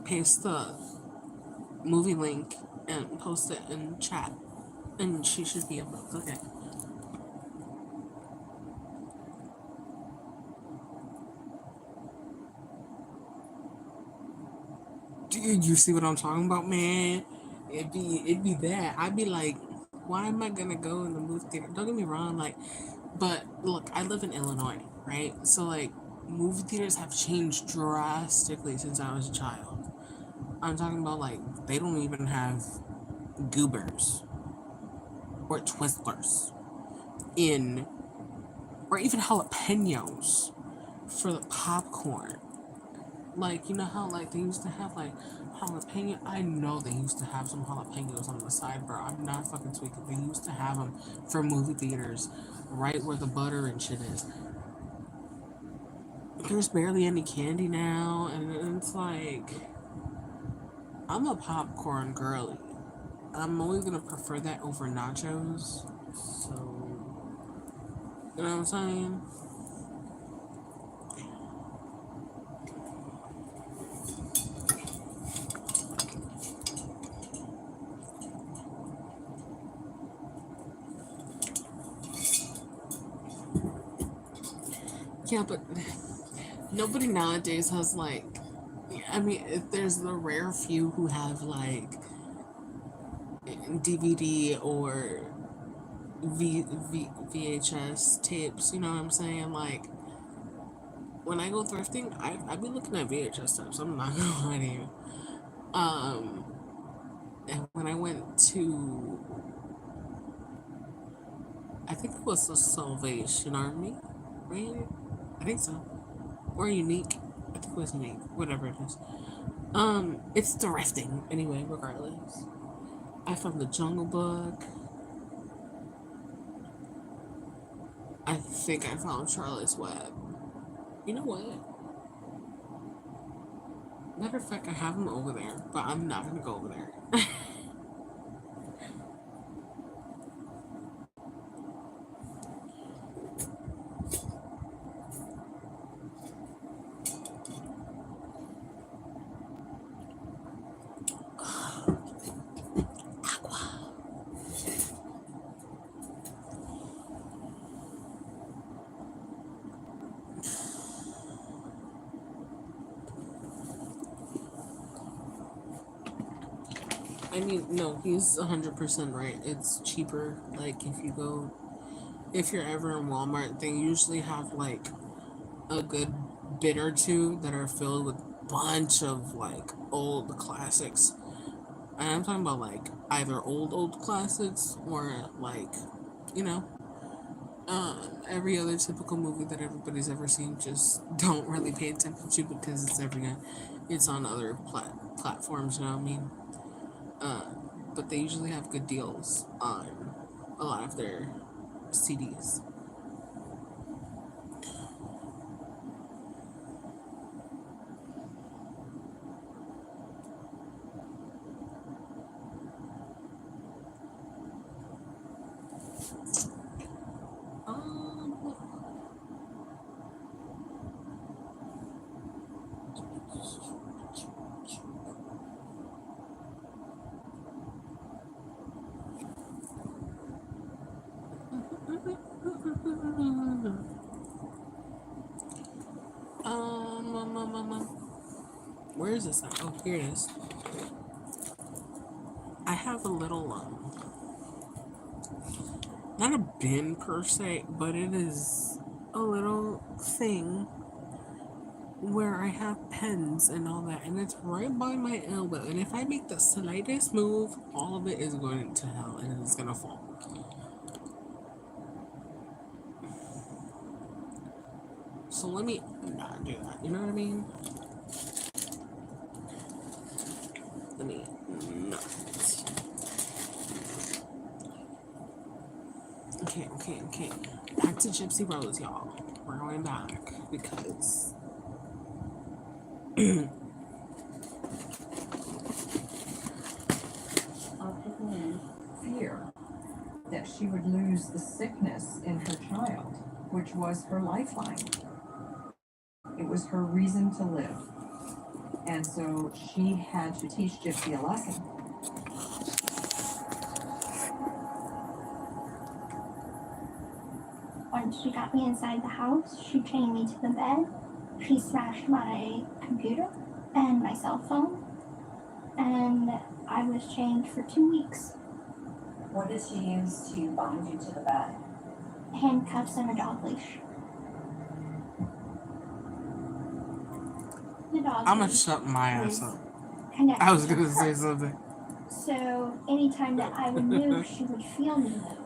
paste the movie link and post it in chat, and she should be able to click it. Dude, you see what I'm talking about, man? It'd be that. I'd be like, why am I gonna go in the movie theater? Don't get me wrong, like, but look, I live in Illinois, right? So like, movie theaters have changed drastically since I was a child. I'm talking about like they don't even have goobers or Twizzlers in, or even jalapenos for the popcorn. Like, you know how like they used to have like jalapeno. I know they used to have some jalapenos on the side, bro. I'm not fucking tweaking. They used to have them for movie theaters, right where the butter and shit is. There's barely any candy now, and it's like I'm a popcorn girly. I'm always gonna prefer that over nachos. So, you know what I'm saying? Yeah, but nobody nowadays has like. I mean, if there's the rare few who have like DVD or VHS tapes. You know what I'm saying? Like when I go thrifting, I be looking at VHS tapes. I'm not gonna lie to you. Um, and when I went to, I think it was the Salvation Army, right? I think so. Or Unique. I think it was Unique. Whatever it is. It's thrifting anyway. Regardless, I found the Jungle Book. I think I found Charlotte's Web. You know what? Matter of fact, I have them over there, but I'm not gonna go over there. mean, no, he's 100% right. It's cheaper. Like, if you're ever in Walmart, they usually have, like, a good bin or two that are filled with bunch of, like, old classics. And I'm talking about, like, either old classics or, like, you know, every other typical movie that everybody's ever seen. Just don't really pay attention to because it's on other platforms, you know what I mean? Uh, but they usually have good deals on a lot of their CDs. Where is this at? Oh, here it is. I have a little, not a bin per se, but it is a little thing where I have pens and all that, and it's right by my elbow. And if I make the slightest move, all of it is going to hell and it's gonna fall. So let me not do that. You know what I mean? Let me not. Okay. Back to Gypsy Rose, y'all. We're going back because Fear that she would lose the sickness in her child, which was her lifeline. It was her reason to live. And so she had to teach Gypsy a lesson. Once she got me inside the house, she chained me to the bed. She smashed my computer and my cell phone. And I was chained for 2 weeks. What did she use to bind you to the bed? Handcuffs and a dog leash. The dog I'm gonna leash shut my ass was up. connected I was to gonna her. say something. So anytime that I would move, she would feel me move.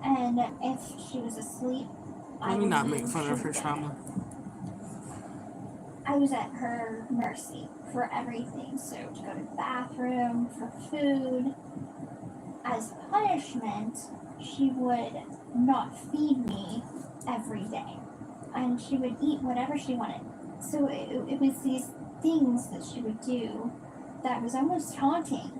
And if she was asleep, Let me not make fun of her trauma. I was at her mercy for everything. So to go to the bathroom, for food. As punishment, she would not feed me every day. And she would eat whatever she wanted. So it was these things that she would do that was almost taunting.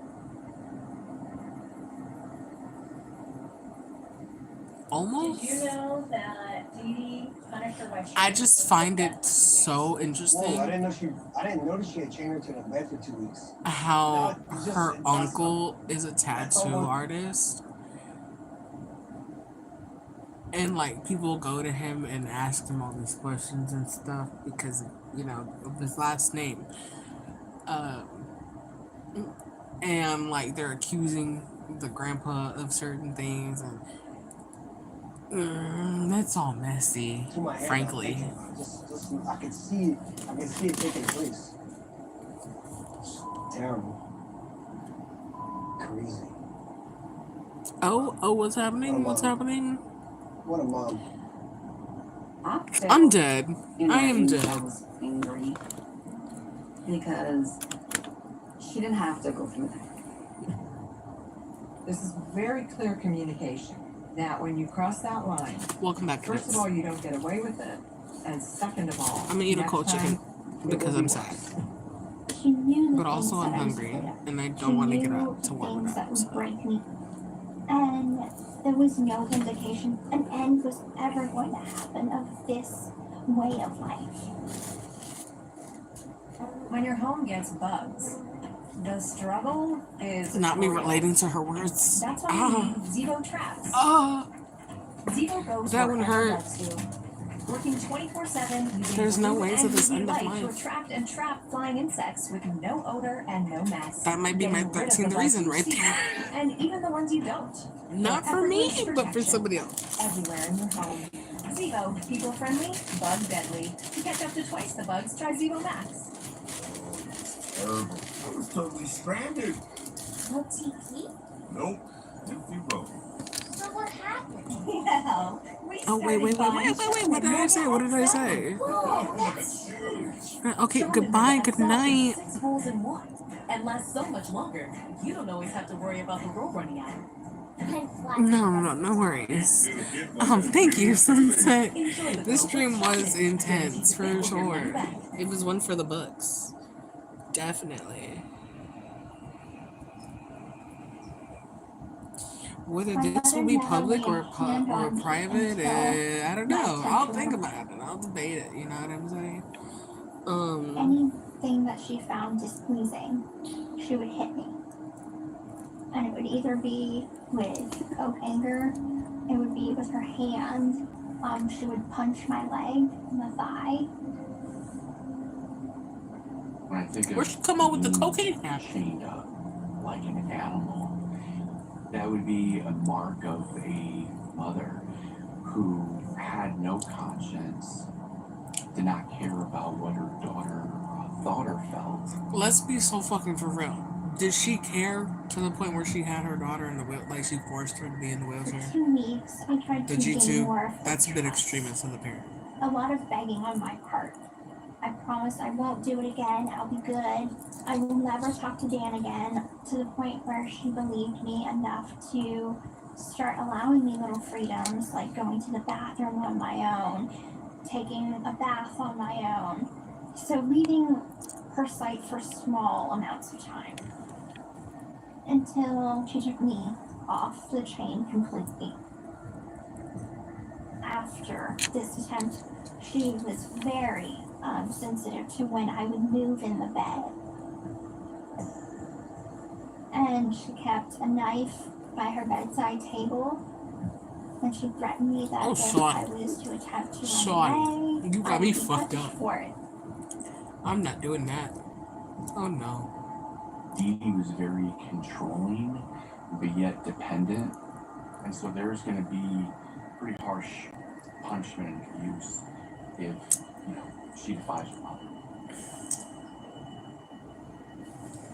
Almost? Did you know that Dee Dee punished her by I just find it so interesting. Whoa, I didn't notice she had chained her to the bed for 2 weeks. How No, it's just- her that's uncle is a tattoo artist. And like people go to him and ask him all these questions and stuff because, you know, of his last name. And like they're accusing the grandpa of certain things, and that's all messy, To my head, frankly. just I can see it taking place. It's terrible. Crazy. Oh, what's happening? What's happening? What a mom. I'm dead. I am dead. I was angry because she didn't have to go through that. This is very clear communication that when you cross that line, Welcome back, first kids. of all, you don't get away with it, and second of all, I'm gonna eat a next cold chicken time, because it will I'm be sad. worse. She knew the But also things I'm that I was hungry afraid of. and I She don't want to get knew up to the warm things it that up. would So. break me. And there was no indication an end was ever going to happen of this way of life. When your home gets bugs, the struggle is Not me real. relating to her words. That's why you need Zebo traps. Oh, Zebo goes that where one hurt. bugs do. working 24/7 using There's no blue way and to this UV end of light to life. attract and trap flying insects with no odor and no mess. That might be my Getting rid of the 13th bugs reason you right see, there. and even the ones you don't. Not for me, but for somebody else. Everywhere in your home. Zevo, people friendly, bug deadly. To catch up to twice the bugs, try Zevo Max. Terrible. I was totally stranded. No TP? Nope. Gypsy Rose. So what happened? Well, we Oh, wait. What did I say? What did I say? Whoa, that's huge. Okay, goodbye, good night. 6 holes in one. And lasts so much longer. You don't always have to worry about the roll running out. No worries. Thank you, Sunset. This stream was intense, for sure. It was one for the books. Definitely. Whether this will be public or private, I don't know. I'll think about it. I'll debate it. You know what I'm saying? Anything that she found displeasing, she would hit me. And it would either be with coat hanger, it would be with her hand. She would punch my leg in the thigh. When I think Where'd she come out with the cocaine? chained up like an animal, that would be a mark of a mother who had no conscience, did not care about what her daughter thought or felt. Let's be so fucking for real. Did she care to the point where she had her daughter in the wheel, like she forced her to be in the For wheelchair? 2 weeks, I tried to Did you gain too? more of her That's a bit trust. extremist of the parent. A lot of begging on my part. I promise I won't do it again. I'll be good. I will never talk to Dan again, to the point where she believed me enough to start allowing me little freedoms, like going to the bathroom on my own, taking a bath on my own. So leaving her sight for small amounts of time. Until she took me off the chain completely. After this attempt, she was very sensitive to when I would move in the bed. And she kept a knife by her bedside table. And she threatened me that if I was to attempt to run away, you got I me would be fucked punished up. for it. I'm not doing that. Oh no. Dee Dee was very controlling, but yet dependent. And so there's going to be pretty harsh punishment and abuse if, she defies her mother.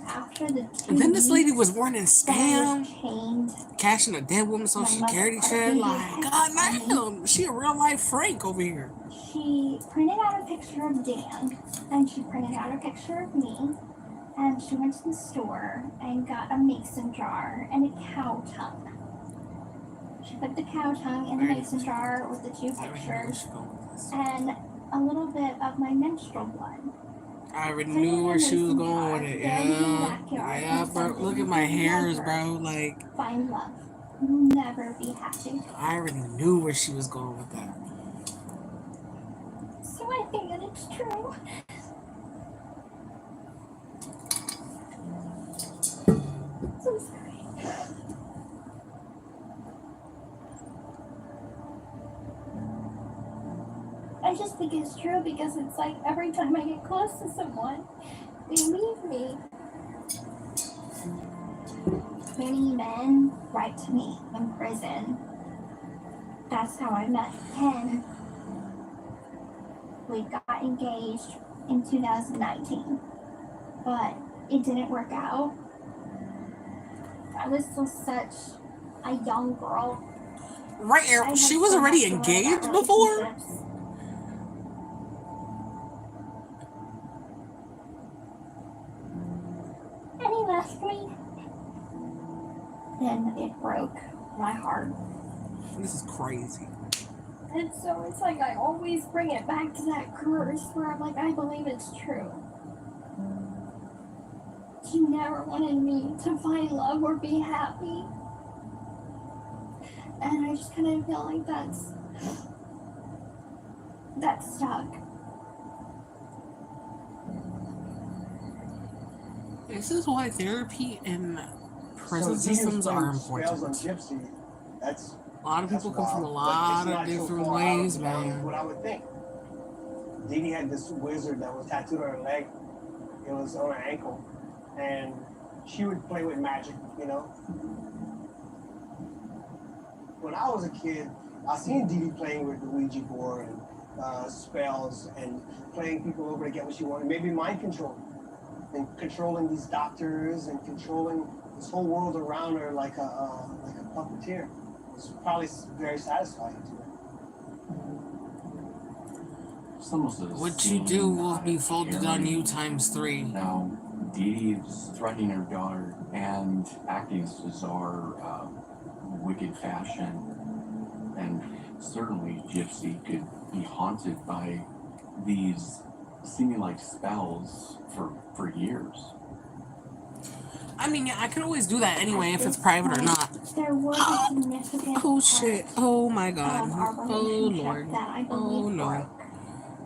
After the 2 And then this lady was weeks running that I scam, was chained, cashing a dead woman's social security check. Like, God damn, she a real life Frank over here. she printed out a picture of Dan, and she printed out a picture of me, and she went to the store and got a mason jar and a cow tongue. She put the cow tongue in the mason jar with the 2 pictures and a little bit of my menstrual blood. I already knew where she was going with it. Yeah, bro. Look at my hairs, bro. Like, Find love. You'll never be happy. I already knew where she was going with that. So I think that it's true. So sorry. I just think it's true because it's like every time I get close to someone, they leave me. Many men write to me in prison. That's how I met Ken. We got engaged in 2019, but it didn't work out. I was still such a young girl. Right, she was already engaged before? And he left me. And it broke my heart. This is crazy. And so it's like I always bring it back to that curse where I'm like, I believe it's true. He never wanted me to find love or be happy. And I just kind of feel like that's stuck. This is why therapy and prison So Dee systems are spells on important. Gypsy. That's A lot of people come from a wild, but lot it's of not so different far out ways, of the realm of man. what I would think. Dee Dee had this wizard that was tattooed on her leg. It was on her ankle. And she would play with magic, you know. When I was a kid, I seen Dee Dee playing with the Ouija board and spells and playing people over to get what she wanted. Maybe mind control. And controlling these doctors and controlling this whole world around her like a puppeteer. It's probably very satisfying to her. It's almost What you do will be folded on you ×3. Now, Dee Dee is threatening her daughter and acting in bizarre, wicked fashion. And certainly Gypsy could be haunted by these seeming like spells for years. I mean, yeah, I could always do that anyway if it's private or not. There was a significant Oh shit. Oh my god. of our Oh relationship lord. that I Oh believe no. broke.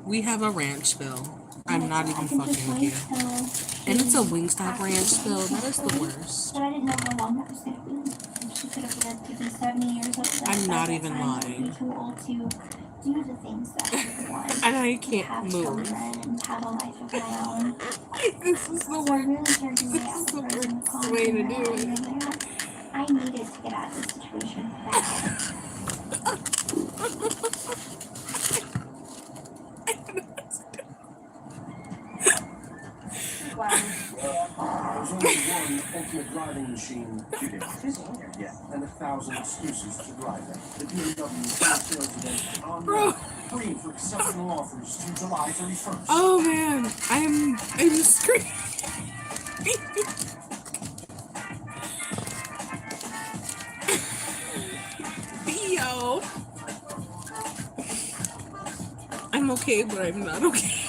We have a ranch bill. I'm not even I think fucking with the you. point And it's a of Wingstop ranch bill. That is the worst. But I didn't know how long that was going to be. She could have lived to be 70 years old. I'm not even I would lying. be too old to do the things that I would want. And I Have can't move. children and have a life of my own. This is the So I worst. really started to lay This out is the the pros and the worst cons way to and do realizing it. that I needed to get out of this situation fast. Wow. There's only one ultimate driving machine yeah, and 1,000 excuses to drive them. The BMW sales event online, free for exceptional offers through July 31st. Oh man, I'm screaming. Theo. I'm okay, but I'm not okay.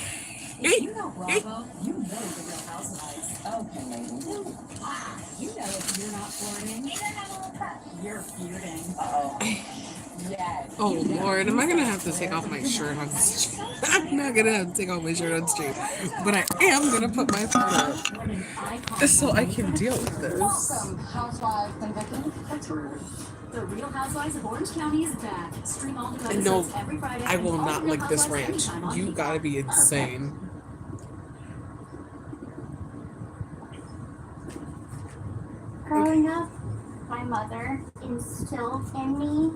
You know Bravo, you know the Real Housewives. Okay, ladies. You know if you're not flirting, you're feuding. Uh-oh. Yes. Oh Lord, am I gonna have to take off my shirt on the street? I'm not gonna have to take off my shirt on the street, but I am gonna put my phone up so I can deal with this. Welcome, Housewives Convicting. The Real Housewives of Orange County is back. Stream all the And no, episodes every Friday. I will and all not the Real like this Housewives ranch. anytime on You Peacock. gotta be insane. Growing up, my mother instilled in me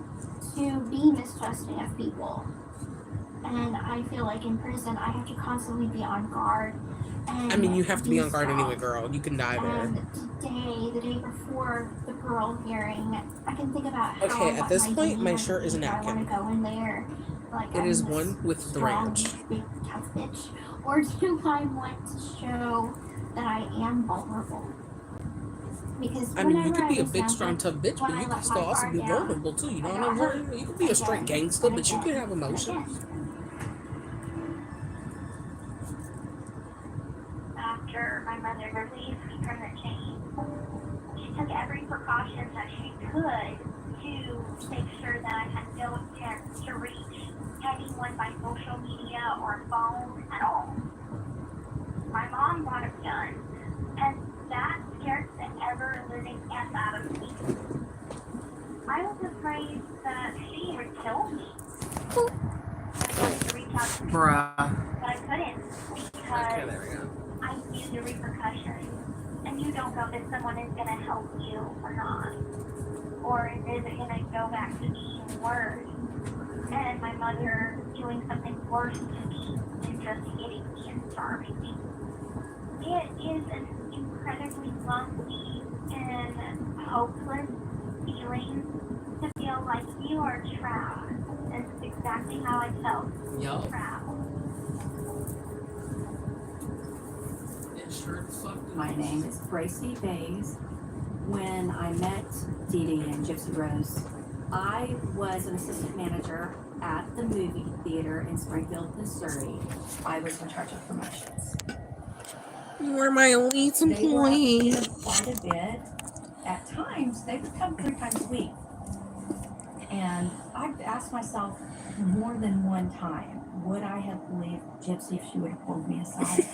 to be mistrusting of people. And I feel like in prison, I have to constantly be on guard. And I mean, you have to be on guard stuff. anyway, girl. You can die there. And today, the day before the parole hearing, I can think about how Okay, at this point, my day shirt is a will be. I napkin. want to go in there. Like, It I'm is this one with the strong, ranch. big tough bitch. Or do I want to show that I am vulnerable? Because I mean, you whenever could be I a was big, strong, younger, tough bitch, but when I you can let still my also guard be down, vulnerable too. You know I what got I'm hurt saying? You can be a straight again gangster, and but you can again have and emotions. again. After my mother released me from the chain, she took every precaution that she could to make sure that I had no intent to reach anyone by social media or phone at all. My mom bought a gun, and that scared the ever-living F out of me. I was afraid that she would kill me. I wanted to reach out to people, Bruh. but I couldn't Okay, because there we go. I knew the repercussions, and you don't know if someone is going to help you or not, or is it going to go back to being worse, and my mother doing something worse to me than just hitting me and starving me. It is an incredibly lonely and hopeless feeling to feel like you are trapped. It's exactly how I felt. Yup. Trapped. It sure fucking My name is Gracie Bays. When I met Dee Dee and Gypsy Rose, I was an assistant manager at the movie theater in Springfield, Missouri. I was in charge of promotions. You were my elite They were up employee. here quite a bit. At times, they would come 3 times a week. And I've asked myself more than one time, would I have believed Gypsy if she would have pulled me aside?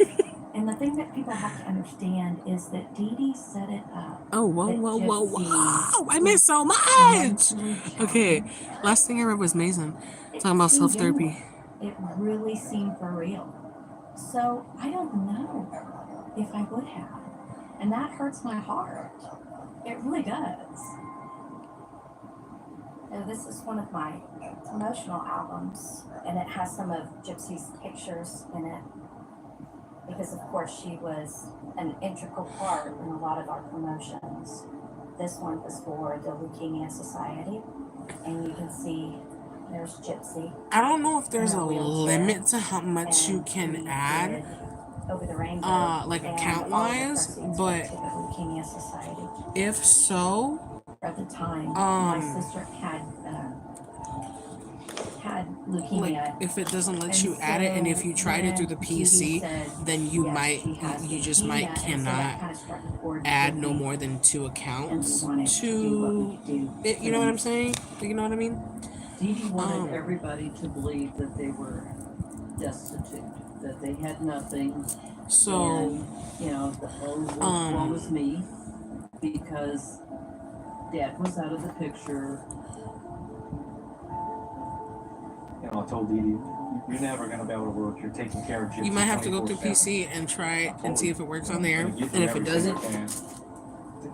And the thing that people have to understand is that Dee Dee set it up. Oh, whoa, that whoa, whoa, Gypsy whoa. I missed so much. mentally Okay, challenged last thing I read was Mason It's talking about too self-therapy. young. It really seemed for real. So I don't know if I would have. And that hurts my heart. It really does. And this is one of my promotional albums, and it has some of Gypsy's pictures in it. Because of course she was an integral part in a lot of our promotions. This one was for the Leukemia Society, and you can see there's Gypsy. I don't know if there's in a a wheelchair, limit to how much you and can we add, did Over the Rainbow, like and account all the wise, proceeds but went to the Leukemia Society. if so, At the time, my sister had leukemia. like if it doesn't let And you add it, and if you so tried it through the when PC, said, then you yes, might, she has you just leukemia, might and so that cannot kind of struck a chord add with no me, more than 2 and we accounts wanted to do what we to could do it. You know what I'm saying? You know what I mean? Dee Dee wanted everybody to believe that they were destitute, that they had nothing. So, And, you know, woe was me, because Dad was out of the picture. You know, I told Dee Dee, you're never going to be able to work. You're taking care of Gypsy. you might have to go through 24/7. PC and try it and see if it works on there. Give And her if it everything doesn't, you can.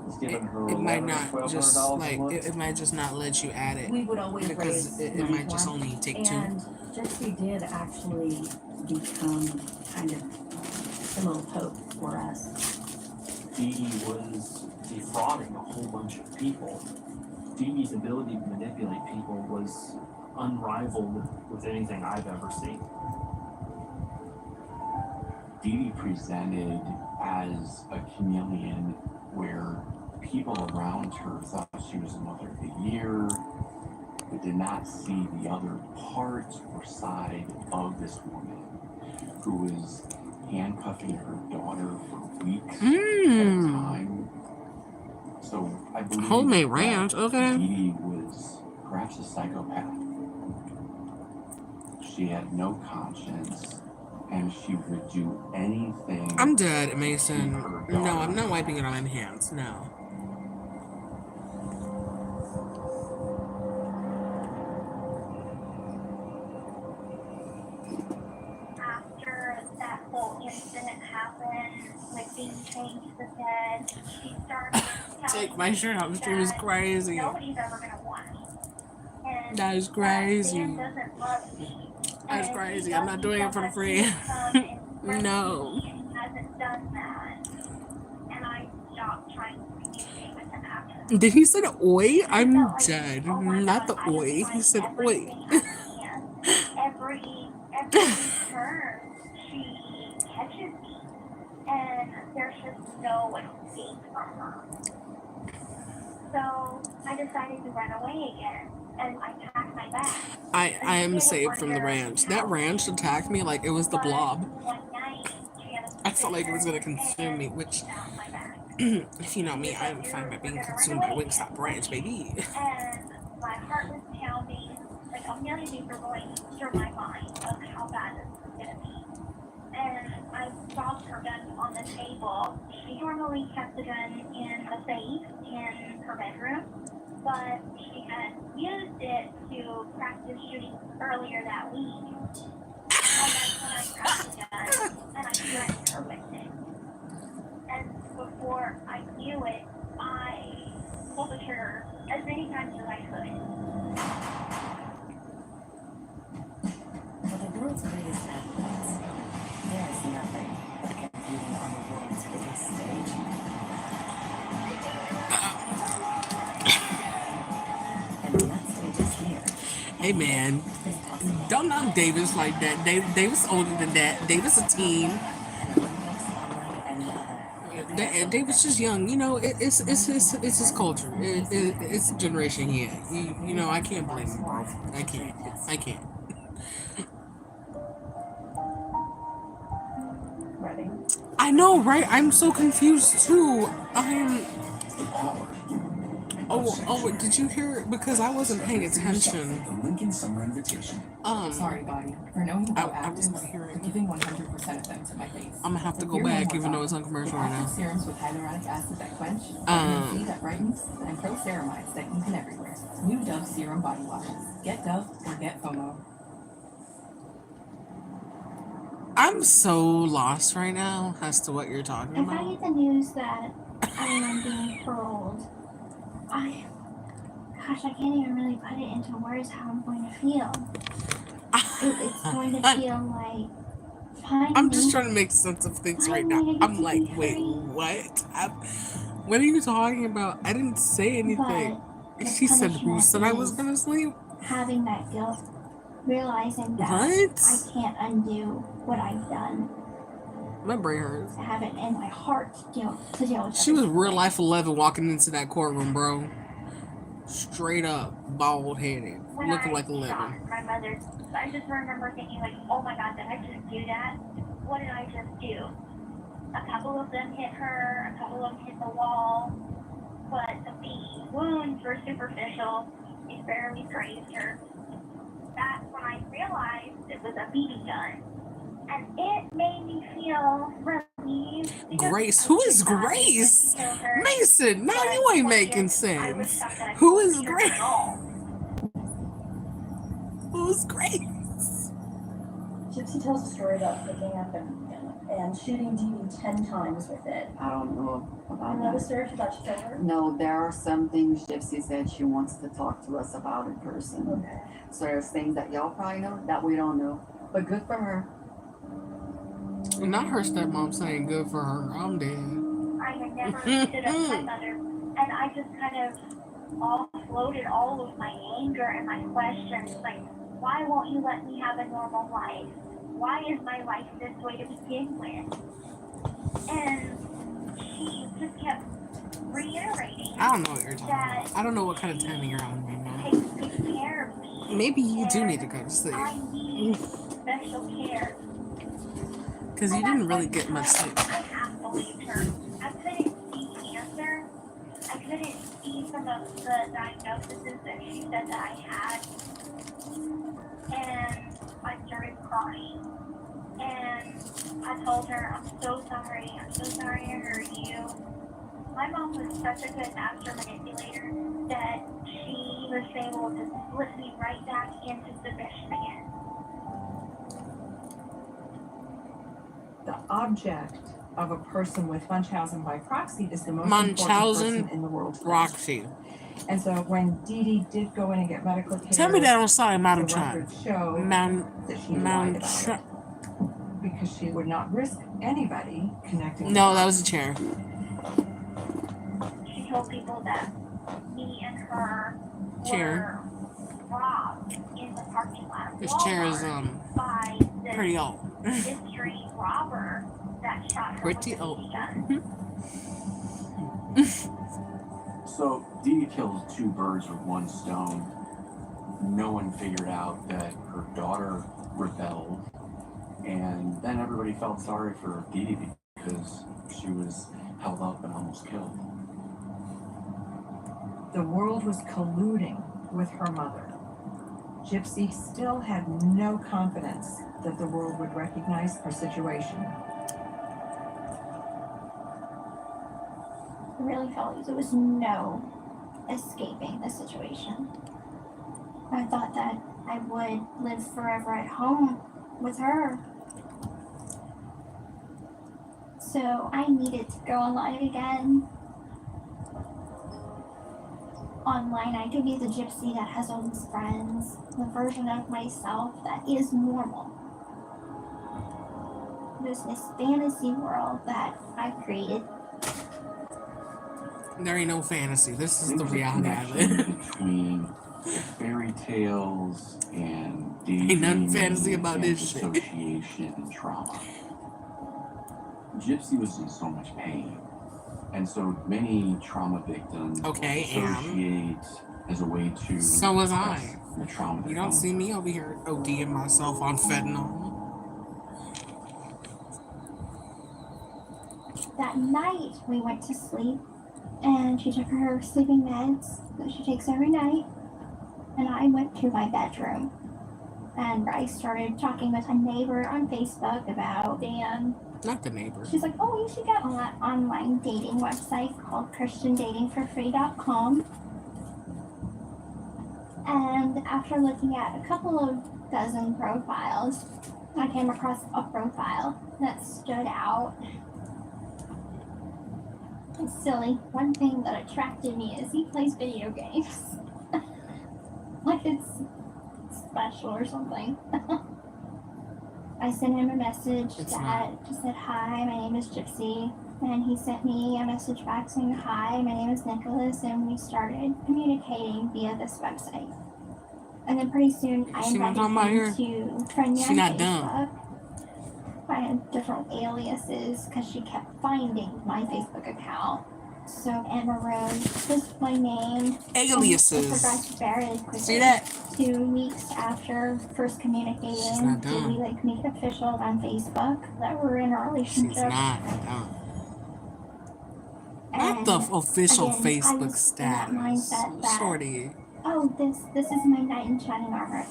It's giving her it might $1,100 or not just $1,200 a like month. it might just not let you add it we would always because raise it money might just for 'em. only take 2. And Gypsy did actually become kind of a little hope for us. Dee Dee was defrauding a whole bunch of people. Dee Dee's ability to manipulate people was unrivaled with anything I've ever seen. Dee Dee presented as a chameleon where people around her thought she was a mother of the year, but did not see the other part or side of this woman who was handcuffing her daughter for weeks at a time. So I believe Homemade that ranch, okay. Dee Dee was perhaps a psychopath. She had no conscience, and she would do anything. I'm dead, to Mason. keep her No, daughter I'm not wiping it on my hands. No. After that whole incident happened, with being chained to the bed, she started Take my shirt off. This dream is crazy. nobody's ever gonna want me. And That is crazy. Dan doesn't love me. That's And crazy. he I'm not doing it for doesn't free. come and friend No. me, and he hasn't done that. And I stopped trying to communicate with him after. Did he say oi? I'm felt like, dead. oh my Not the God, I have oi. tried He said oi. everything I can. Every turn she catches me, and there's just no escape from her. So I decided to run away again, and I packed my bag. I am saved from the ranch. That ranch attacked me like it was the blob. One night, she had a I felt like it was gonna consume me, which, if you know me, I am fine by being consumed by Wingstop ranch, baby. And my heart was pounding, like a million things were going through my mind of how bad this was gonna be. And I saw her gun on the table. She normally kept the gun in a safe in her bedroom, but she had used it to practice shooting earlier that week. And that's when I grabbed the gun and I threatened her with it. And before I knew it, I pulled the trigger as many times as I could. For the world's greatest athletes, there is nothing like competing on the world's biggest stage. And that stage is here. Hey man, don't knock Davis like that. Davis older than that. Davis a teen. Davis just young. You know, it's his culture. It's the generation he had. You know, I can't blame him, bro. I can't. Ready? I know, right? I'm so confused too. Oh, did you hear? Because I wasn't paying attention. Sorry, body, for knowing about I wasn't actives, hearing. for giving 100% of them to my face. I'm gonna have to If go you're back, more even though body, it's on commercial with right active now. serums with hyaluronic acid that quench, vitamin C that brightens, and pro-ceramides that even everywhere. New Dove Serum Body Washes. Get Dove or get FOMO. I'm so lost right now as to what you're talking If I about. get the news that I am being paroled, I can't even really put it into words how I'm going to feel. It's going to feel like finally. I'm just trying to make sense of things right now. finally I get I'm to like, be wait, free. what? What are you talking about? I didn't say anything. But She the said, who said I was punishment gonna sleep? is having that guilt, realizing that What? I can't undo what I've done. My brain hurts. I have it in my heart to deal with. She was real life 11 walking into that courtroom, bro. Straight up, bald headed, When looking I like 11. shot my mother, I just remember thinking like, oh my God, did I just do that? What did I just do? A couple of them hit her, a couple of them hit the wall, but the wounds were superficial. It barely grazed her. That's when I realized it was a BB gun. And it made me feel relieved. Grace? Who is Grace? Mason, now you ain't making sense. Who is Grace? Who's Grace? Gypsy tells a story about picking up and shooting Dee 10 times with it. I don't know about Another that. story she thought she told her? No, there are some things Gypsy said she wants to talk to us about in person. Okay. So there's things that y'all probably know that we don't know. But good for her. Not her stepmom saying good for her. I'm dead. I had never stood up to my mother, and I just kind of offloaded all of my anger and my questions, like, why won't you let me have a normal life? Why is my life this way to begin with? And she just kept reiterating. I don't know what you're talking about. I don't know what kind of timing you're on right now. Takes good care of me. Maybe you do need to go to sleep. I need special care. Because you didn't really get much sleep. I half believed her. I couldn't see cancer. I couldn't see some of the diagnoses that she said that I had. And I started crying. And I told her, I'm so sorry. I'm so sorry I hurt you. My mom was such a good master manipulator that she was able to slip me right back into submission again. The object of a person with Munchausen by proxy is the most important Munchausen person in the world. Roxy. And so when Dee Dee did go in and get medical care, Tell me that on sign, the Madam Chan. records show that she lied about it because she would not risk anybody connecting. No, that was a chair. She told people that me and her Chair. were robbed in the parking lot of This chair is by this pretty old. mystery robber that shot her Pretty with a old. BB gun. So Dee kills two birds with one stone. No one figured out that her daughter rebelled, and then everybody felt sorry for Dee Dee because she was held up and almost killed. The world was colluding with her mother. Gypsy still had no confidence that the world would recognize her situation. I really felt like there was no escaping the situation. I thought that I would live forever at home with her. So I needed to go online again. Online, I could be the gypsy that has all these friends, the version of myself that is normal. There's this fantasy world that I've created. There ain't no fantasy. This is the There's a reality I connection live. between fairy tales and Ain't nothing daydreaming fantasy about and this shit. dissociation and trauma. Gypsy was in so much pain, and so many trauma victims associate as a way to So was I. express the trauma. You don't see me over here ODing myself on fentanyl. That night, we went to sleep, and she took her sleeping meds that she takes every night, and I went to my bedroom, and I started talking with a neighbor on Facebook about Dan. Not the neighbor. She's like, oh, you should get on that online dating website called ChristianDatingForFree.com. And after looking at a couple of dozen profiles, I came across a profile that stood out. It's silly. One thing that attracted me is he plays video games. Like it's special or something. I sent him a message that said, "Hi, my name is Gypsy." And he sent me a message back saying, "Hi, my name is Nicholas." And we started communicating via this website. And then pretty soon I invited him to friend me on Facebook. I had different aliases because she kept finding my Facebook account. So Emma Rose was my name. Aliases. It progressed very quickly. See that? 2 weeks after first communicating, did we like make it official on Facebook that we're in a relationship? She's not the official Facebook status. Shorty. Oh, this is my knight in shining armor.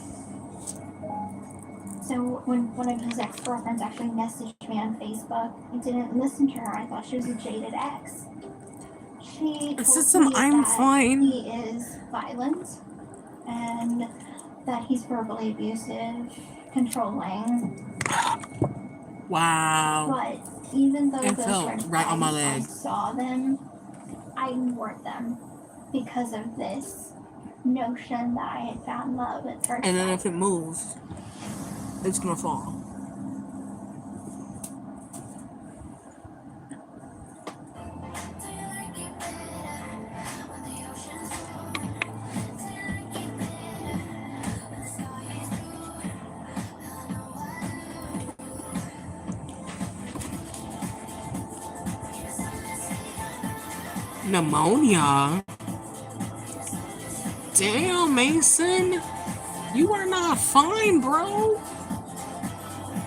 So when one of his ex-girlfriends actually messaged me on Facebook, I didn't listen to her. I thought she was a jaded ex. She told me I'm that fine. he is violent and that he's verbally abusive, controlling. Wow. But even though It those felt red right on my flags, leg. I saw them, I ignored them because of this notion that I had found love at first And then sight. if it moves, it's gonna fall. Pneumonia? Damn, Mason. You are not fine, bro.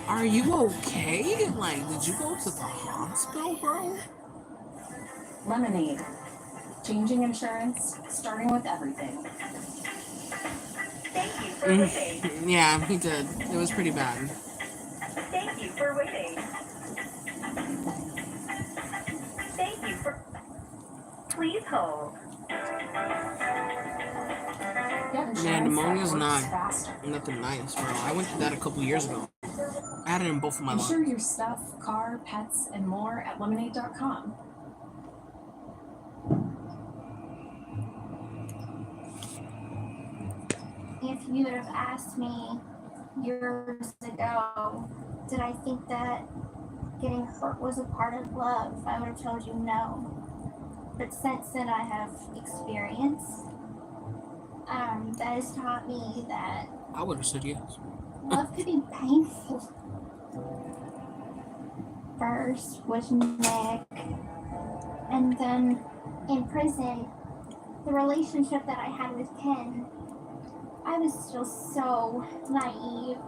Are you okay? Like, did you go to the hospital, bro? Lemonade. Changing insurance, starting with everything. Thank you for waiting. Yeah, he did. It was pretty bad. Thank you for waiting. Thank you for... Please hold. Yeah, pneumonia's not nothing nice, bro. I went through that a couple years ago. I had it in both of my lungs. Insure your stuff, car, pets, and more at lemonade.com. If you would have asked me years ago, did I think that getting hurt was a part of love, I would have told you no. But since then I have experience that has taught me that I would have said yes. love could be painful. First was Nick, and then in prison, the relationship that I had with Ken, I was still so naive.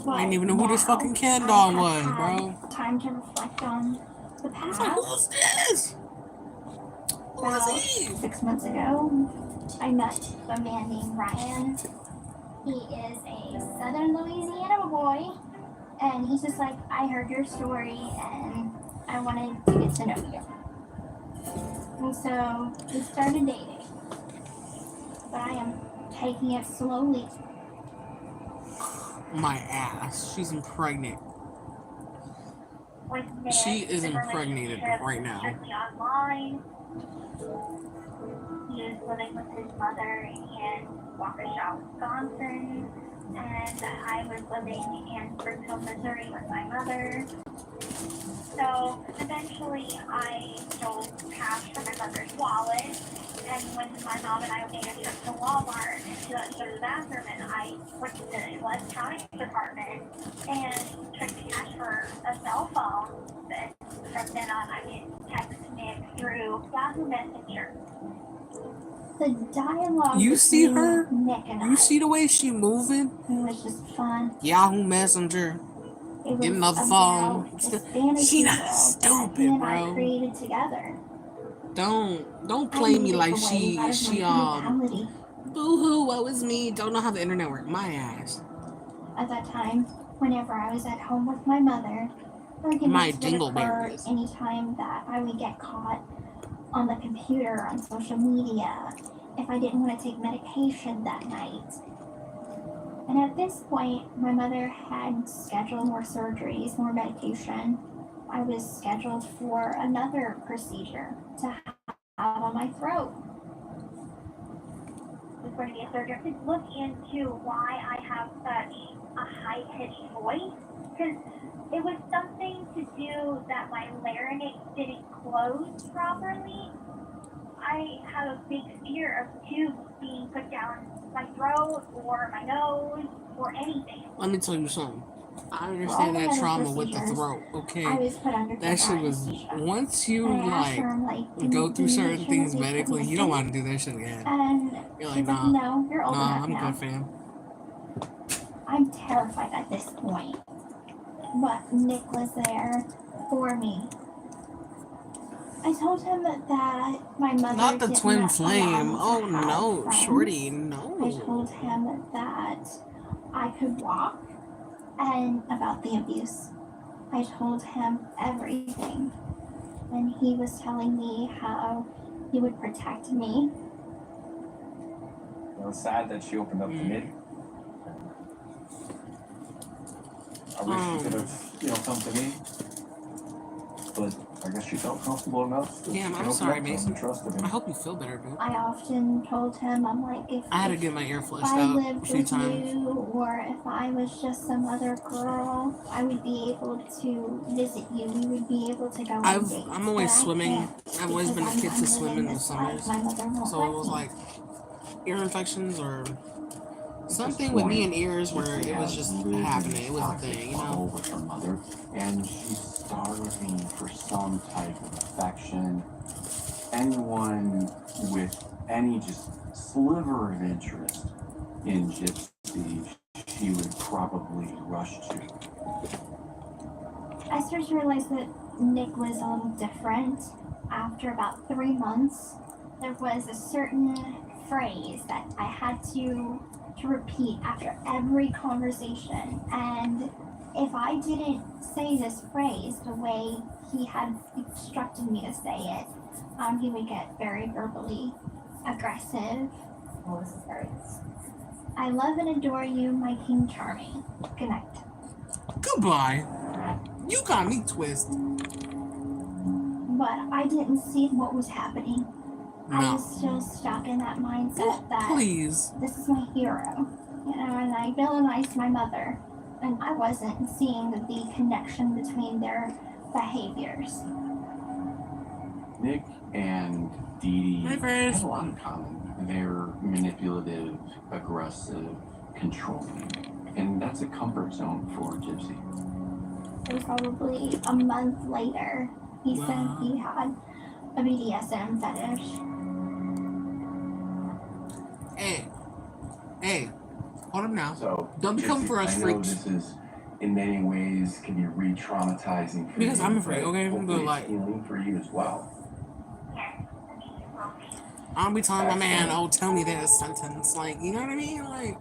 I didn't even know who this fucking Ken doll was, bro. Time to reflect on the past. I was like, who's this? Who is he? 6 months ago, I met a man named Ryan. He is a Southern Louisiana boy, and he's just like, I heard your story, and I wanted to get to know you. And so we started dating, but I am taking it slowly. My ass. She's impregnated. She is impregnated right now. Online. He is living with his mother in Waukesha, Wisconsin, and I was living in Springfield, Missouri with my mother. So eventually I stole cash from my mother's wallet, and when my mom and I made a trip to Walmart and she let us go to the bathroom, and I went to the electronics department and took cash for a cell phone, and from then on I could text Nick through Yahoo Messenger. The dialogue You see her? Nick and You see the way she moving? It was just fun. Yahoo Messenger. Get another phone. She not stupid, bro. I created together. Don't play me like she boo-hoo, what was me? Don't know how the internet works. My ass. At that time, whenever I was at home with my mother, My arguments would occur dingleberries. anytime that I would get caught on the computer, on social media, if I didn't want to take medication that night. And at this point, my mother had scheduled more surgeries, more medication. I was scheduled for another procedure to have on my throat. Was going to be a surgery. Could look into why I have such a high-pitched voice, because it was something to do that my larynx didn't close properly. I have a big fear of tubes being put down my throat or my nose or anything. Let me tell you something. I understand that trauma with the throat, okay? I was put under That shit was, once you and I asked her, go through certain "Should things I be medically, you don't want to do that shit again. And You're like, she's like, nah, no, you're old enough I'm now. good, fam. I'm terrified at this point. But Nick was there for me. I told him that my mother Not the did twin not flame. allow me to Oh have no, friends. shorty, no. I told him that I could walk and about the abuse. I told him everything. And he was telling me how he would protect me. It was sad that she opened up to me. I wish she could have, come to me. But I guess she felt comfortable enough. Damn, I'm sorry, Mason. I hope you feel better, dude. I often told him, I'm like, if I had to get my ear flushed I out a lived few with times. you, or if I was just some other girl, I would be able to visit you. We would be able to go on dates. I'm always but I swimming. can't I've always been a because kid to I'm swim living in the this life. summers. My mother won't So let it was me. like ear infections or something with me and ears where it was just happening. It was a thing, you know? With her mother, and she's starving for some type of affection. Anyone with any just sliver of interest in Gypsy, she would probably rush to. I started to realize that Nick was a little different. After about 3 months, there was a certain phrase that I had to repeat after every conversation. And if I didn't say this phrase the way he had instructed me to say it, he would get very verbally aggressive. Well, this is very. I love and adore you, my King Charming. Good night. Goodbye. You got me twisted. But I didn't see what was happening. No. I was still stuck in that mindset that Please. this is my hero. And I villainized my mother. And I wasn't seeing the connection between their behaviors. Nick and Dee Dee Hi, have a lot in common. They're manipulative, aggressive, controlling. And that's a comfort zone for Gypsy. It was probably a month later. He said he had a BDSM fetish. Hey, hold up now. So, Don't become Gypsy, for us I know freaks. this is, in many ways, can be re-traumatizing for Because you, I'm a freak, but okay? hopefully But like, it's healing for you as well. I'll be telling my man, oh, tell me this sentence. Like, you know what I mean? Like,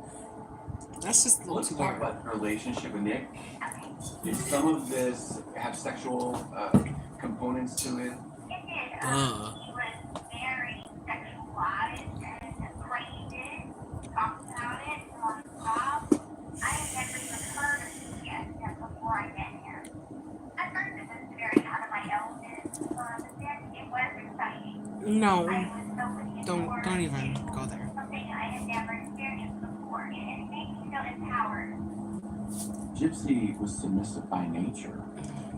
that's just a little Let's too talk weird. about your relationship with Nick. Did some of this have sexual components to it? It did. He was very sexualized and praised it, talked about it non-stop. I had never even heard of BDSM before I met him. At first it was very out of my element, but then it was exciting. No. I was so Don't even go there. something I had never experienced before, and it made me feel empowered. Gypsy was submissive by nature,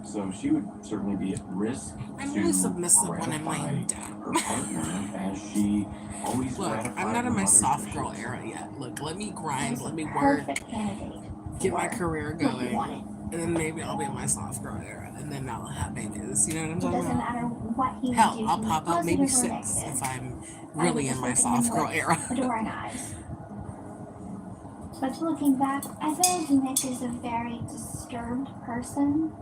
so she would certainly be at risk I'm to really submissive when I'm gratify laying down. her partner, as she always Look, gratified I'm not in her my mother's soft girl wishes. era yet. Look, let me grind, let me work, Perfect candidate. get my for career what you going, wanted. and then maybe I'll be in my soft girl era, and then I'll have babies. You know what I'm It talking doesn't about? matter what he Hell, would do. I'll He was pop out maybe positive or 6 negative. if I'm I really would in just my look at him soft girl with era. adoring eyes. But looking back, I feel like Nick is a very disturbed person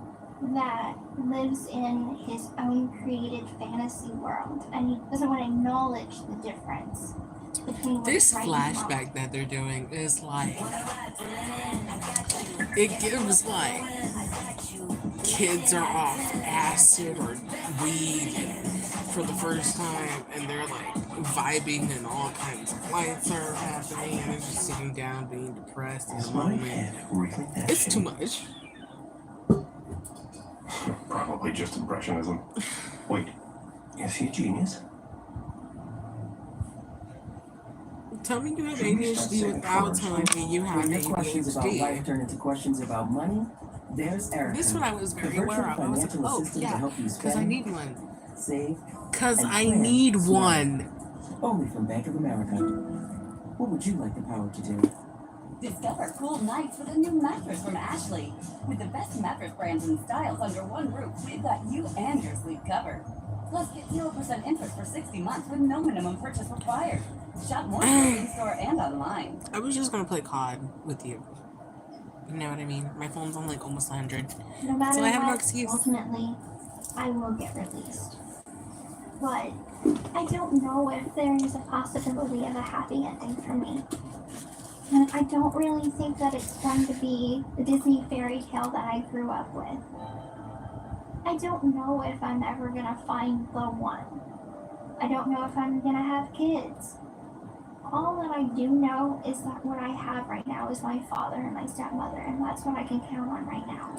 that lives in his own created fantasy world, and he doesn't want to acknowledge the difference between what's This right and wrong. flashback that they're doing is like, it gives like kids are off acid or weed for the first time, and they're like vibing and all kinds of lights are happening, and it's just sitting down being depressed in the Is my moment. head really that It's too shitty? much. Probably just impressionism. Wait, is he a genius? Tell me you have Should we start ADHD saying without first? telling me you have When your questions about life ADHD. turn into questions about money, there's Erica. This one I was the very virtual aware of. I was like, financial oh assistant to yeah, help you because I spend, need one. save, Because and I plan need smart. one. Only from Bank of America. What would you like the power to do? Discover cool nights with a new mattress from Ashley. With the best mattress brands and styles under one roof, we've got you and your sleep covered. Plus, get 0% interest for 60 months with no minimum purchase required. Shop more in-store and online. I was just gonna play COD with you. You know what I mean? My phone's on like almost 100. No matter So I have no what, excuse. ultimately, I will get released. But I don't know if there is a possibility of a happy ending for me. And I don't really think that it's going to be the Disney fairy tale that I grew up with. I don't know if I'm ever going to find the one. I don't know if I'm going to have kids. All that I do know is that what I have right now is my father and my stepmother, and that's what I can count on right now.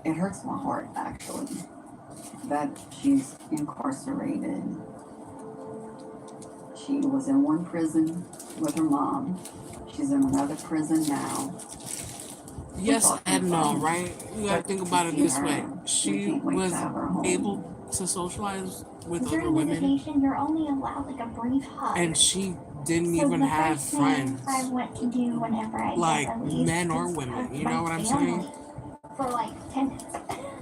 It hurts my heart, actually, that she's incarcerated. She was in one prison with her mom. She's in another prison now. Yes and no, right? You gotta think about it this way. She was able to socialize with other During women, visitation, you're only allowed like a brief hug. and she didn't So even the have first thing friends, I went to do whenever I like get released men or is women. hug You my know what I'm family saying? For like 10 minutes.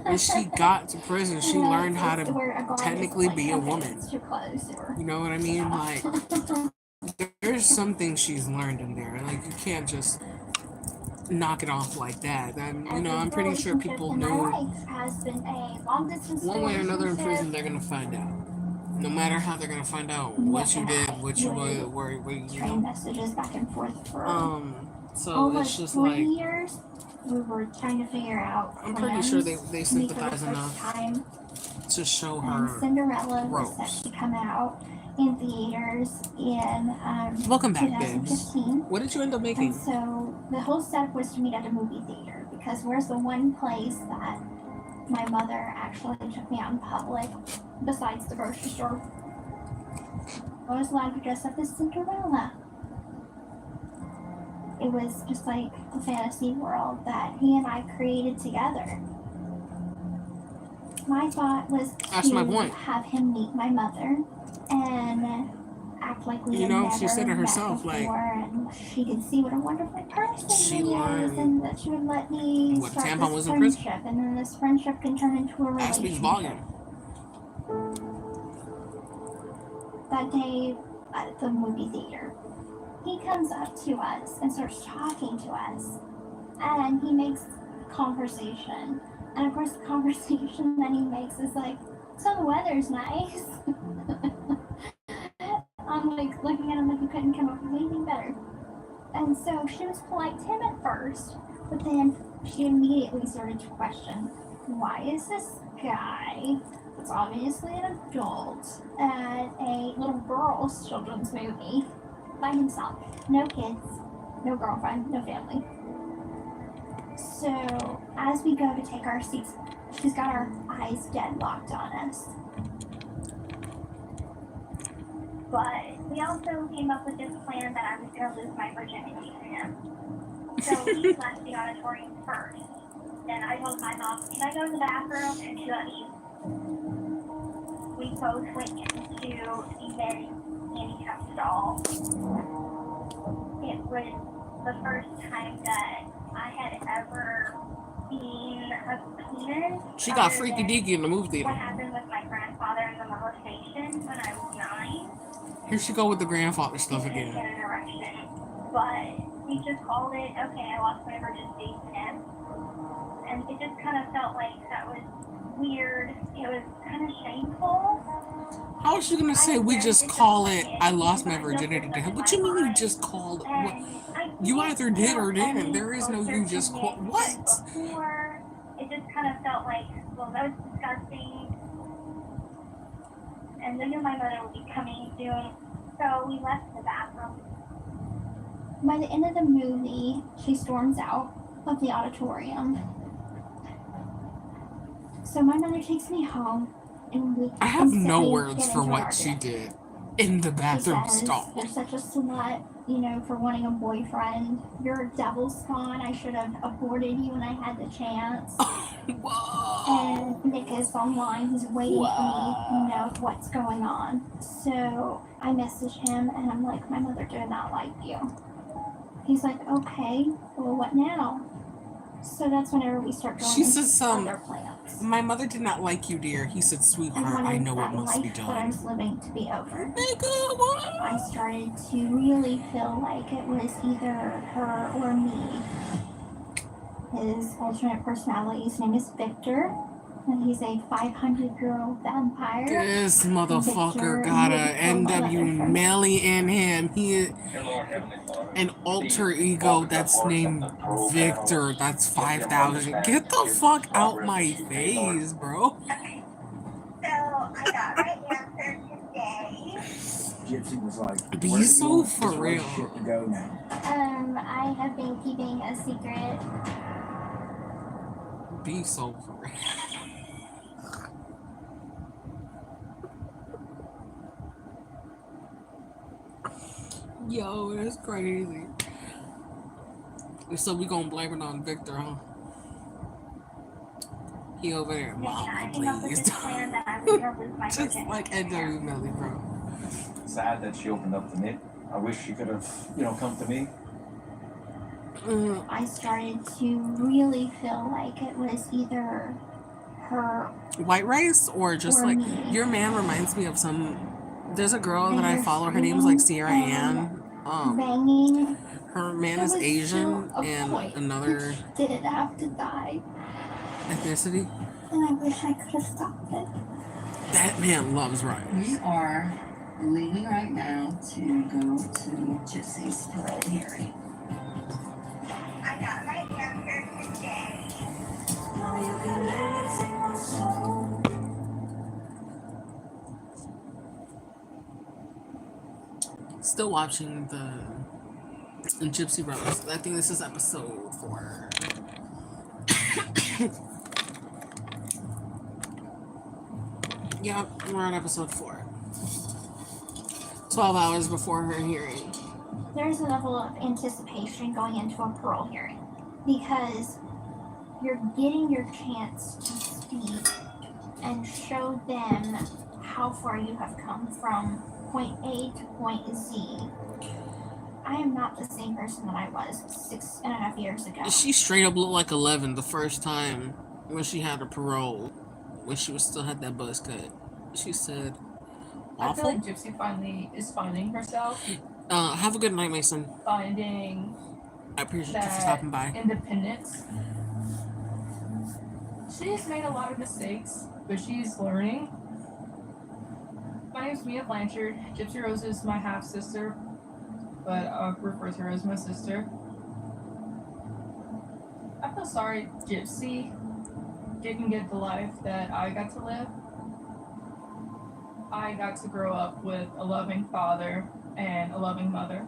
When she got to prison, she You know, learned how it's to where a guard is technically like, be a okay, woman. it's too close, or You know what I mean? Like, there's something she's learned in there. Like, you can't just knock it off like that. You know, I'm pretty sure people in my knew life has been a long distance one way or another in prison relationship. they're gonna find out. No matter how they're gonna find out what you did, what you were, you Trade know. messages back and forth for So almost it's just 3 like years. We were trying to figure out I'm pretty sure they plans to meet for the sympathize first enough time. to show And her Cinderella was ropes. set to come out in theaters in Welcome back, babes. 2015. What did you end up making? And so the whole setup was to meet at a movie theater, because where's the one place that my mother actually took me out in public besides the grocery store? I was allowed to dress up as Cinderella. It was just like a fantasy world that he and I created together. My thought was That's my to point. have him meet my mother and act like we You had know, never she said it met herself, before, like, and she could see what a wonderful person she he is, learned and that she would let me what start tampon this was in prison. friendship, and then this friendship can turn into a That speaks relationship. volume. That day at the movie theater, he comes up to us and starts talking to us, and he makes conversation. And of course, the conversation that he makes is like, so the weather's nice. I'm like looking at him like you couldn't come up with anything better. And so she was polite to him at first, but then she immediately started to question, why is this guy, that's obviously an adult, at a little girl's children's movie by himself? No kids, no girlfriend, no family. So as we go to take our seats, she's got our eyes deadlocked on us. But we also came up with this plan that I was going to lose my virginity to him. So he left the auditorium first. Then I told my mom, can I go to the bathroom? And she let me. We both went into the men's handicap stall. It was the first time that I had ever seen a penis. She got freaky deaky in the movie theater. What happened with my grandfather in the molestation when I was 9. Here she go with the grandfather stuff Get again. an erection. But we just called it, okay, I lost my virginity to him. And it just kind of felt like that was weird. It was kind of shameful. How is she gonna say we just call it I lost my virginity to him? What you mean you just called it? What? You either did or didn't. There is no you just call. What? Before it just kind of felt like, well, that was disgusting. And I knew my mother would be coming soon, so we left the bathroom. By the end of the movie, she storms out of the auditorium. So my mother takes me home, and we I have no instantly words get for into an what she argument. did in the She bathroom says, stall. "You're such a slut, you know, for wanting a boyfriend. You're a devil spawn. I should have aborted you when I had the chance." And Nick is online. He's waiting for me. He knows what's going on. So I message him, and I'm like, "My mother did not like you." He's like, "Okay, well, what now?" So that's whenever we start going She into says, other plans. "My mother did not like you, dear." He said, And "Sweetheart, I wanted know what that must be life that I done." was living to be over. I started to really feel like it was either her or me. His alternate personality's name is Victor, and he's a 500-year-old vampire. This motherfucker Victor got a really killed my NW mother for me. Melly in him. He an alter ego that's named Victor. That's 5,000. Get the fuck out my face, bro. So I got my answer today. Gypsy was like, Be "Where do you so want for this real. relationship to go now?" I have been keeping a secret. Be so for real. Yo, that's crazy. So we gonna blame it on Victor, huh? He over there, "Mama, please." Just like NW Melly, bro. Sad that she opened up to Nick. I wish she could have, come to me. I started to really feel like it was either her White race or just or like me. your man reminds me of some. There's a girl that I They're follow. Her name's like screaming Sierra Ann. and banging. Her man There is was Asian still a and point another she didn't have to die, ethnicity. and I wish I could have stopped it. That man loves Ryan. We are leaving right now to go to Gypsy's parole hearing. I got my answer today. Still watching the Gypsy Rose. I think this is episode 4. Yep, we're on episode 4. 12 hours before her hearing. There's a level of anticipation going into a parole hearing because you're getting your chance to speak and show them how far you have come from point A to point Z. I am not the same person that I was 6.5 years ago. She straight up looked like 11 the first time when she had her parole, when she was still had that buzz cut. She said, I feel awful. like Gypsy finally is finding herself, Have a good night, Mason. finding I appreciate you for that stopping by. independence. She's made a lot of mistakes, but she's learning. My name's Mia Blanchard. Gypsy Rose is my half sister, but I'll refer to her as my sister. I feel sorry Gypsy didn't get the life that I got to live. I got to grow up with a loving father and a loving mother.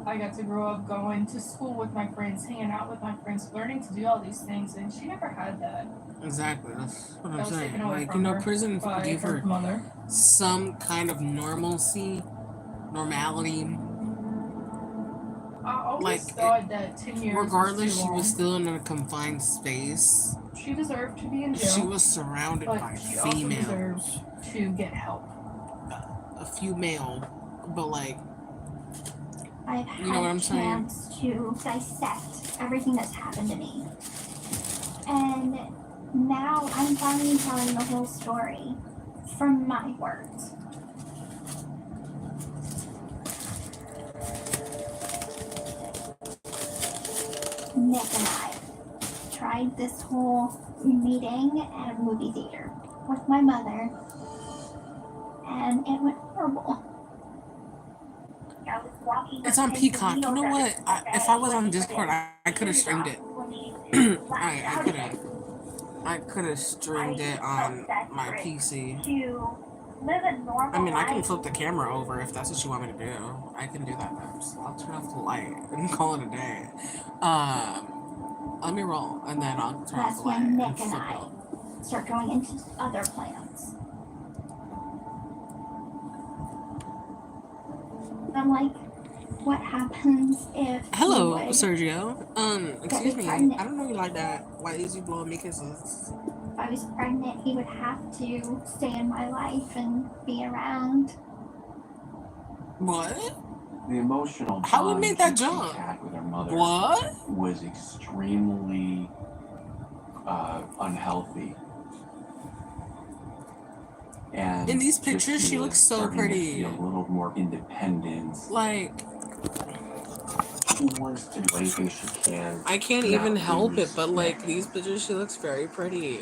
I got to grow up going to school with my friends, hanging out with my friends, learning to do all these things, and she never had that. Exactly, that's what That I'm was saying. taken away Like, from her prison by gave her her mother. some kind of normalcy, normality. I always Like, thought that 10 years regardless, was too she long. was still in a confined space. She deserved to be in jail. She was surrounded but by she also females. deserves to get help. A few male, but like, I've you know what had I'm a saying? chance to dissect everything that's happened to me. And now I'm finally telling the whole story from my words. Nick and I tried this whole meeting at a movie theater with my mother, and it went horrible. I was walking It's on Peacock. You know what? If I was on Discord, I could have streamed it. I could have streamed it on my PC. To live a normal I mean, I can life. flip the camera over if that's what you want me to do. I can do that, Babs. I'll turn off the light and call it a day. Let me roll, and then I'll turn off That's the light when and Nick flip and I it. start going into other plans. I'm like, what happens if Hello, you would Sergio. Excuse me. pregnant? I don't know you like that. Why is you blowing me kisses? If I was pregnant, he would have to stay in my life and be around. What? The emotional How we bond made that Gypsy jump? had with her mother What? was extremely unhealthy. And In these pictures, Gypsy she looks is so starting pretty. To feel a little more independent. Like, she wants to do anything she can. I can't to even not help it, lose but like Nick. these pictures, she looks very pretty.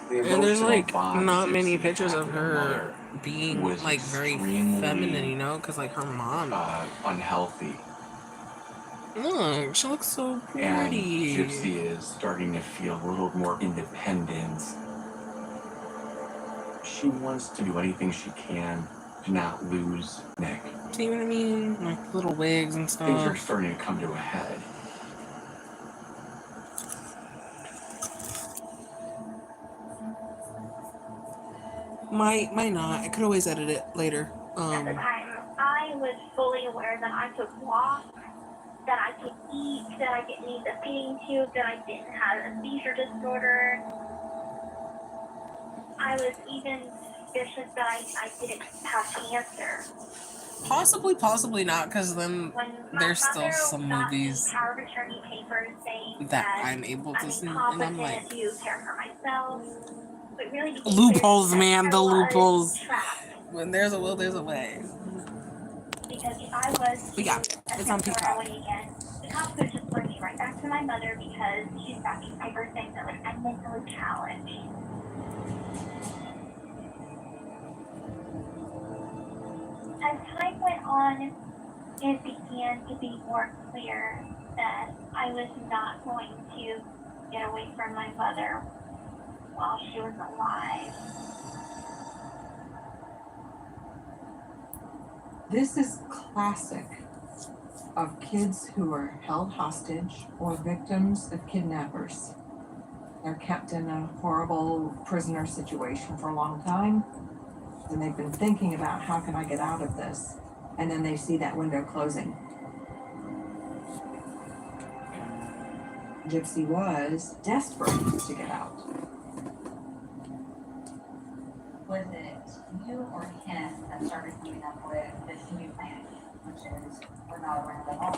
The And there's emotional like bond not many Gypsy pictures had of with her her mother being was like very extremely, feminine, you know, because like her mom. Unhealthy. Look, she looks so And pretty. Gypsy is starting to feel a little more independent. She wants to do anything she can to not lose Nick. See what I mean? Like little wigs and stuff. Things are starting to come to a head. Might not. I could always edit it later. At the time, I was fully aware that I could walk, that I could eat, that I didn't need the feeding tube, that I didn't have a seizure disorder. I was even suspicious that I didn't have cancer. Possibly not, because then When my there's still mother some got me movies power of attorney papers saying that I'm able to see, and I'm incompetent like, to care for myself, it really became loopholes, clear man, that the I was loopholes. trapped. When there's a will, there's a way. Because if I was We got it. It's on to run Peacock. away again, the cops could just bring me right back to my mother because she's got these papers saying that like I'm mentally challenged. As time went on, it began to be more clear that I was not going to get away from my mother while she was alive. This is classic of kids who are held hostage or victims of kidnappers. They're kept in a horrible prisoner situation for a long time, and they've been thinking about how can I get out of this, and then they see that window closing. Gypsy was desperate to get out. Was it you or him that started coming up with this new plan, which is we're not around at all?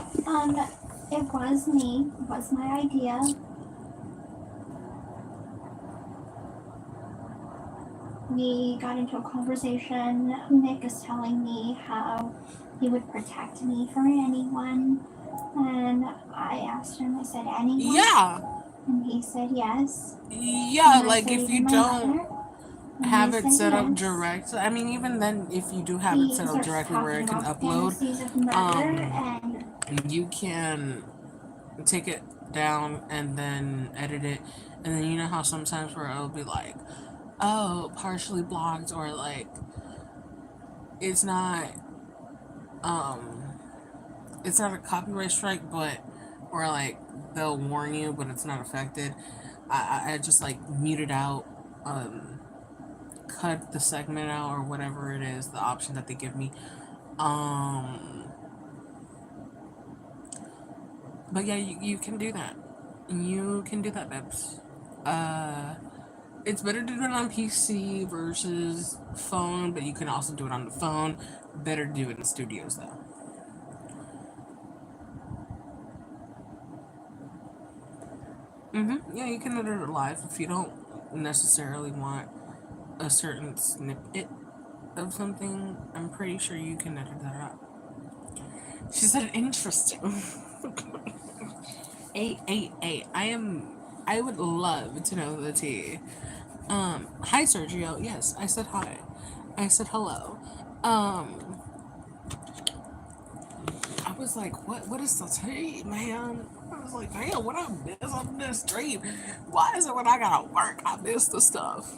It was me. It was my idea. We got into a conversation. Nick is telling me how he would protect me from anyone. And I asked him, I said, anyone? Yeah. And he said yes. Yeah, And I like said, if "Even you my don't mother?" And have he it said set up yes. direct. I mean, even then, if you do have He it set up starts directly where it talking can about upload, fantasies of murder and you can take it down and then edit it. And then you know how sometimes where it'll be like, oh, partially blocked, or like it's not a copyright strike, but or like they'll warn you, but it's not affected. I just like muted out, cut the segment out or whatever it is, the option that they give me. But yeah, you can do that. You can do that, Bebs. It's better to do it on PC versus phone, but you can also do it on the phone. Better to do it in studios though. Yeah, you can edit it live if you don't necessarily want a certain snippet of something. I'm pretty sure you can edit that out. She said interesting. 888. I would love to know the tea. Hi Sergio. Yes, I said hi. I said hello. I was like, what is the tea, man? I was like, damn, what I miss on this street? Why is it when I gotta work, I miss the stuff?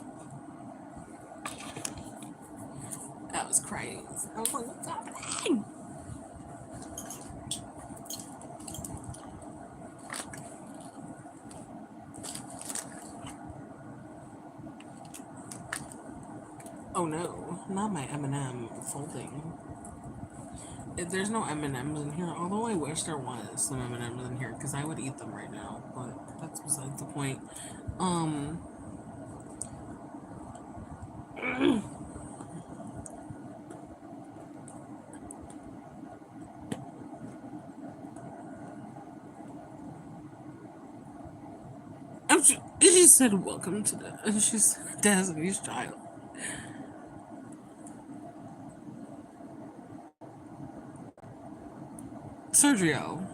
That was crazy. I was like, what's happening? Oh no, not my M&M folding. There's no M&Ms in here, although I wish there was some M&Ms in here because I would eat them right now, but that's besides the point. She said, welcome to the, she's Destiny's Child. Sergio,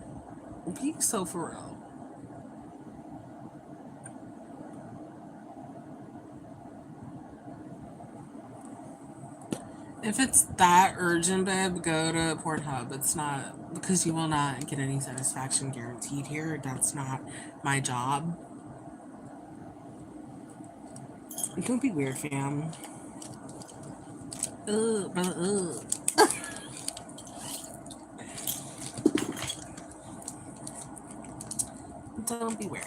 be so for real. If it's that urgent, babe, go to Pornhub. It's not, because you will not get any satisfaction guaranteed here. That's not my job. Don't be weird, fam. Brother, Don't be weird.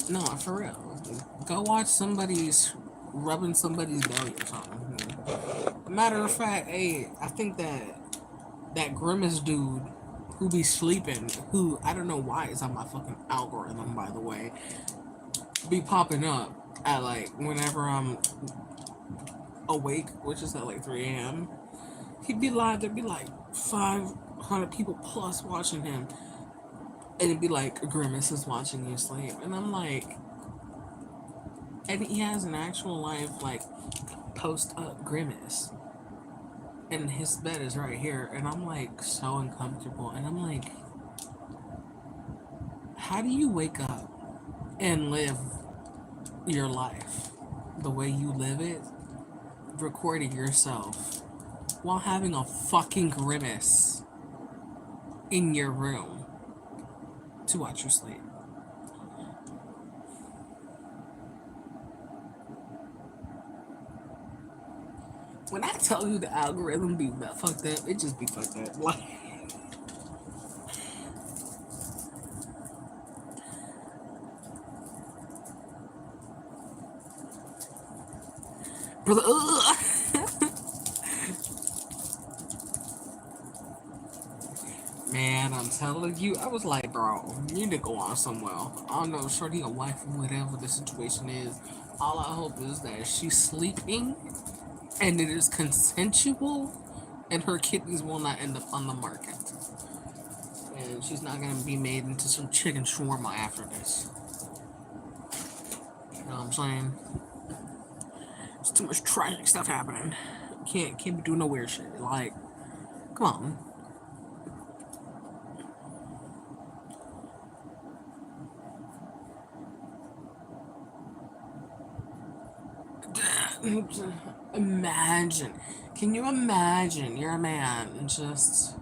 No, for real. Go watch somebody's rubbing somebody's belly or something. Matter of fact, hey, I think that grimace dude who be sleeping, who I don't know why is on my fucking algorithm, by the way, be popping up at like whenever I'm awake, which is at like 3 a.m. He'd be live, there'd be like 500 people plus watching him. And it'd be like, Grimace is watching you sleep. And I'm like, and he has an actual live, like, post up Grimace. And his bed is right here. And I'm like, so uncomfortable. And I'm like, how do you wake up and live your life the way you live it, recording yourself while having a fucking Grimace in your room to watch you sleep? When I tell you the algorithm be fucked up, it just be fucked up. Like, brother, man, I'm telling you, I was like, bro, you need to go on somewhere. I don't know, shorty a wife or whatever the situation is. All I hope is that she's sleeping and it is consensual and her kidneys will not end up on the market. And she's not going to be made into some chicken shawarma after this. You know what I'm saying? There's too much tragic stuff happening. Can't be doing no weird shit. Like, come on. Imagine. Can you imagine you're a man and just,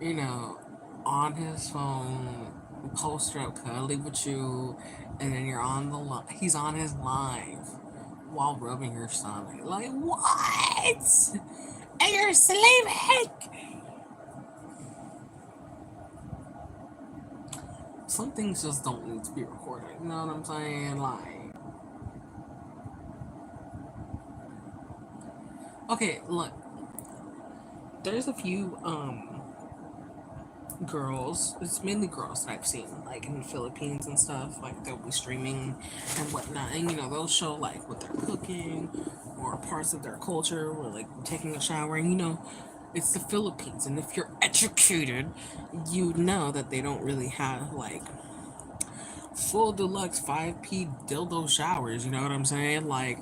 you know, on his phone, poster up cuddly with you, and then you're on the line. He's on his live while rubbing your stomach. Like, what? And you're sleeping? Some things just don't need to be recorded. You know what I'm saying? Like, okay, look. There's a few girls, it's mainly girls that I've seen, like in the Philippines and stuff, like they'll be streaming and whatnot, and you know, they'll show like what they're cooking or parts of their culture or like taking a shower, and you know, it's the Philippines, and if you're educated, you know that they don't really have like full deluxe 5p dildo showers, you know what I'm saying? Like,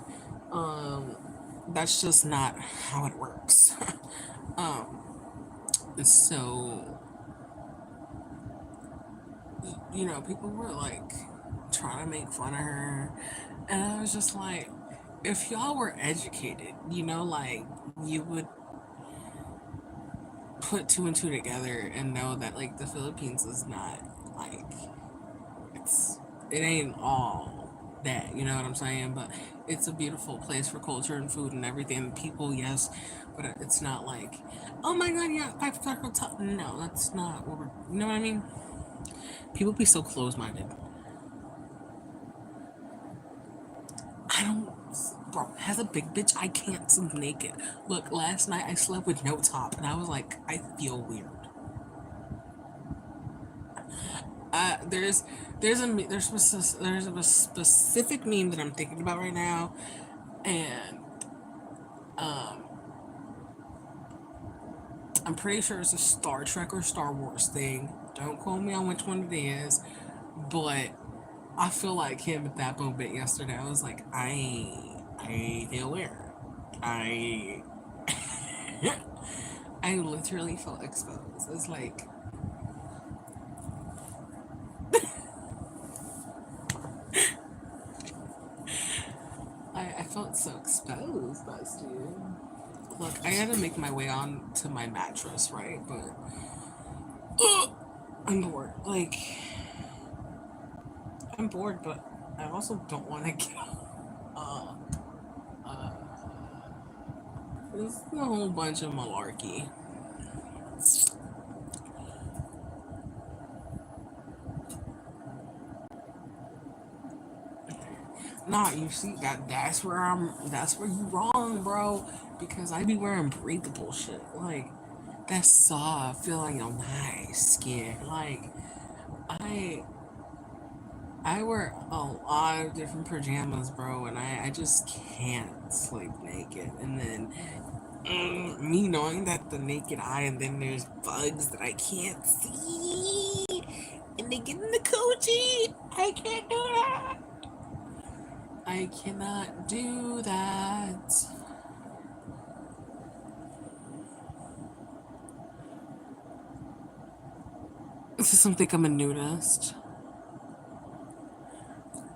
that's just not how it works. So, people were like trying to make fun of her, and I was just like, if y'all were educated, you know, like you would put two and two together and know that like the Philippines is not like it ain't all that, you know what I'm saying? But it's a beautiful place for culture and food and everything. People, yes, but it's not like, oh my god, yeah, 5 star hotel. No, that's not what we're. You know what I mean? People be so close minded. I don't. Bro, as a big bitch, I can't sleep naked. Look, last night I slept with no top, and I was like, I feel weird. There's a specific meme that I'm thinking about right now, and um, I'm pretty sure it's a Star Trek or Star Wars thing. Don't quote me on which one it is, but I feel like him at that moment yesterday. I was like, I feel weird. I I literally felt exposed. It's like I felt so exposed, bestie. Look, I gotta make my way on to my mattress, right? But I'm bored. Like I'm bored, but I also don't want to get. Uh, uh, it's a whole bunch of malarkey. Nah, you see that's where you wrong, bro. Because I be wearing breathable shit. Like that soft feeling on my skin. Like I I wear a lot of different pajamas, bro, and I just can't sleep naked. And then me knowing that the naked eye, and then there's bugs that I can't see, and they get in the coochie. I can't do that. I cannot do that. This is something I'm a nudist.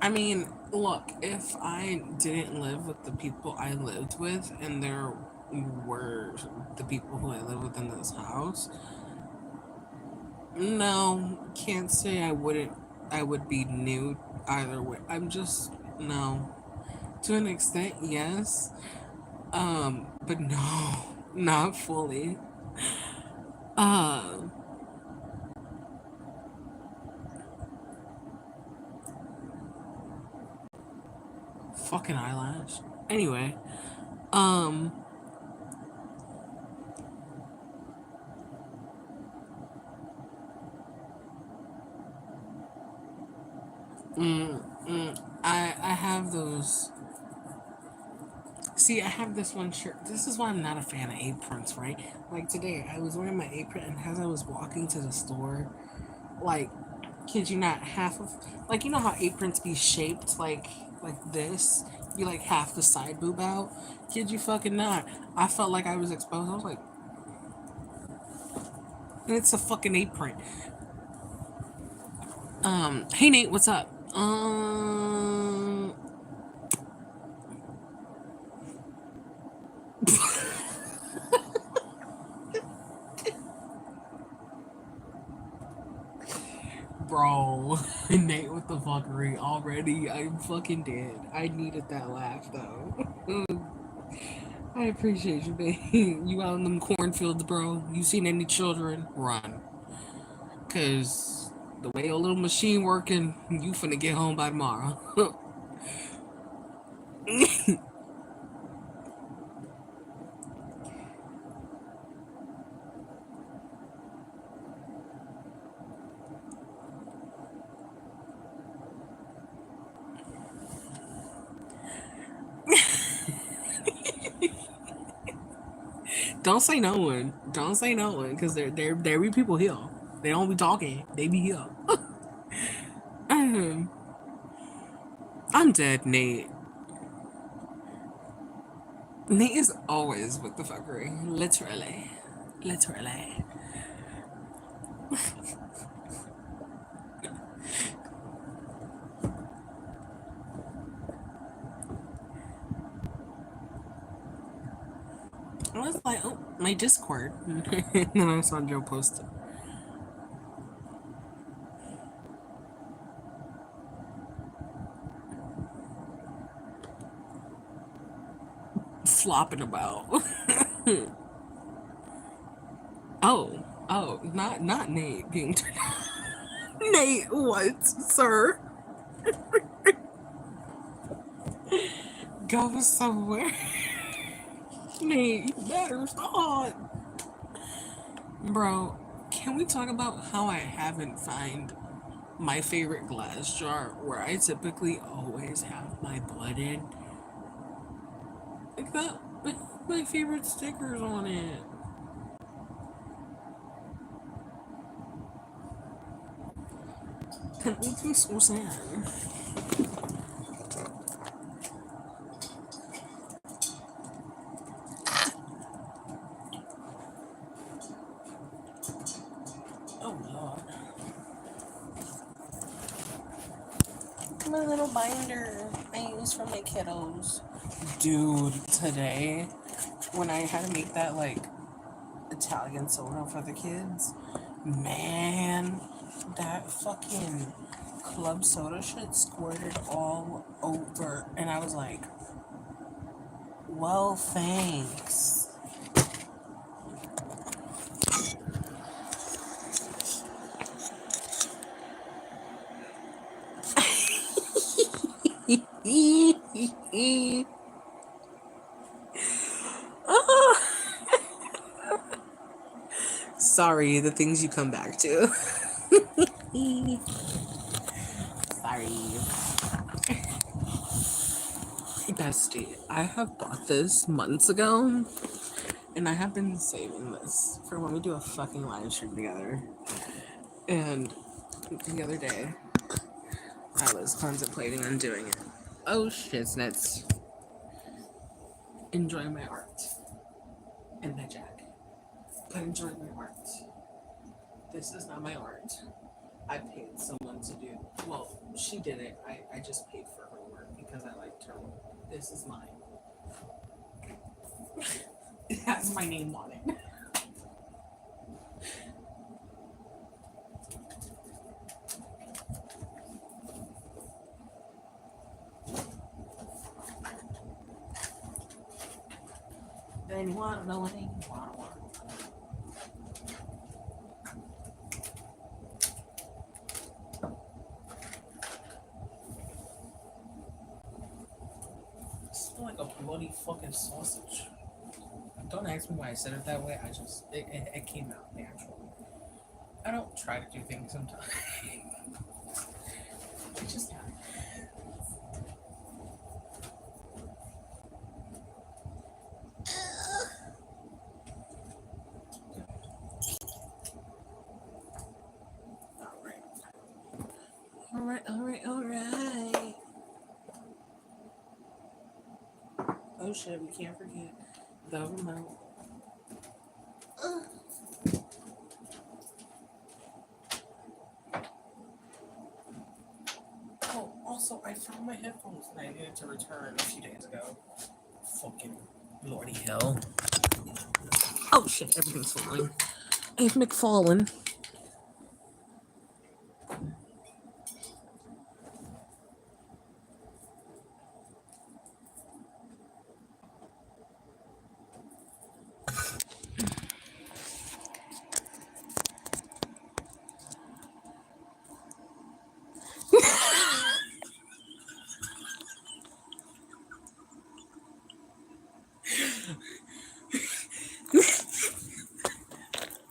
I mean, look, if I didn't live with the people I lived with, and there were the people who I live with in this house, no, can't say I wouldn't. I would be nude either way. I'm just no. To an extent, yes. But no, not fully. Uh, fucking eyelash. Anyway, um, I have those. See, I have this one shirt. This is why I'm not a fan of aprons, right? Like today, I was wearing my apron, and as I was walking to the store, like, kid you not, half of, like, you know how aprons be shaped like this, be like half the side boob out. Kid you fucking not. I felt like I was exposed. I was like, and it's a fucking apron. Hey Nate, what's up? Bro, Nate with the fuckery already. I'm fucking dead. I needed that laugh though. I appreciate you, babe. You out in them cornfields, bro. You seen any children? Run. Cause the way your little machine working, you finna get home by tomorrow. Don't say no one. Don't say no one, cause there be people here. They don't be talking. They be here. I'm dead, Nate. Nate is always with the fuckery. Literally. Literally. I was like, oh, my Discord. And then I saw Joe post it. Flopping about. Oh, not Nate being turned. Nate, what, sir? Go somewhere. Nate, you better stop. Bro, can we talk about how I haven't found my favorite glass jar where I typically always have my blood in? Like that, with my favorite stickers on it. That makes me so sad. Oh Lord. My little binder I use for my kiddos. Dude, today, when I had to make that, like, Italian soda for the kids, man, that fucking club soda shit squirted all over. And I was like, well, thanks. Sorry, the things you come back to. Sorry. Bestie, I have bought this months ago, and I have been saving this for when we do a fucking live stream together. And the other day, I was contemplating on doing it. Oh, shiznits. Enjoying my art. And my jack. But enjoying my art. This is not my art. I paid someone to do. Well, she did it. I just paid for her work because I liked her work. This is mine. It has my name on it. Then you want to know what you want. Like a bloody fucking sausage. Don't ask me why I said it that way. It came out naturally. I don't try to do things sometimes. It just happens. Alright. Oh shit, we can't forget the remote. Oh, also, I found my headphones that I needed to return a few days ago. Fucking lordy hell. Oh shit, everything's falling. I've McFallen.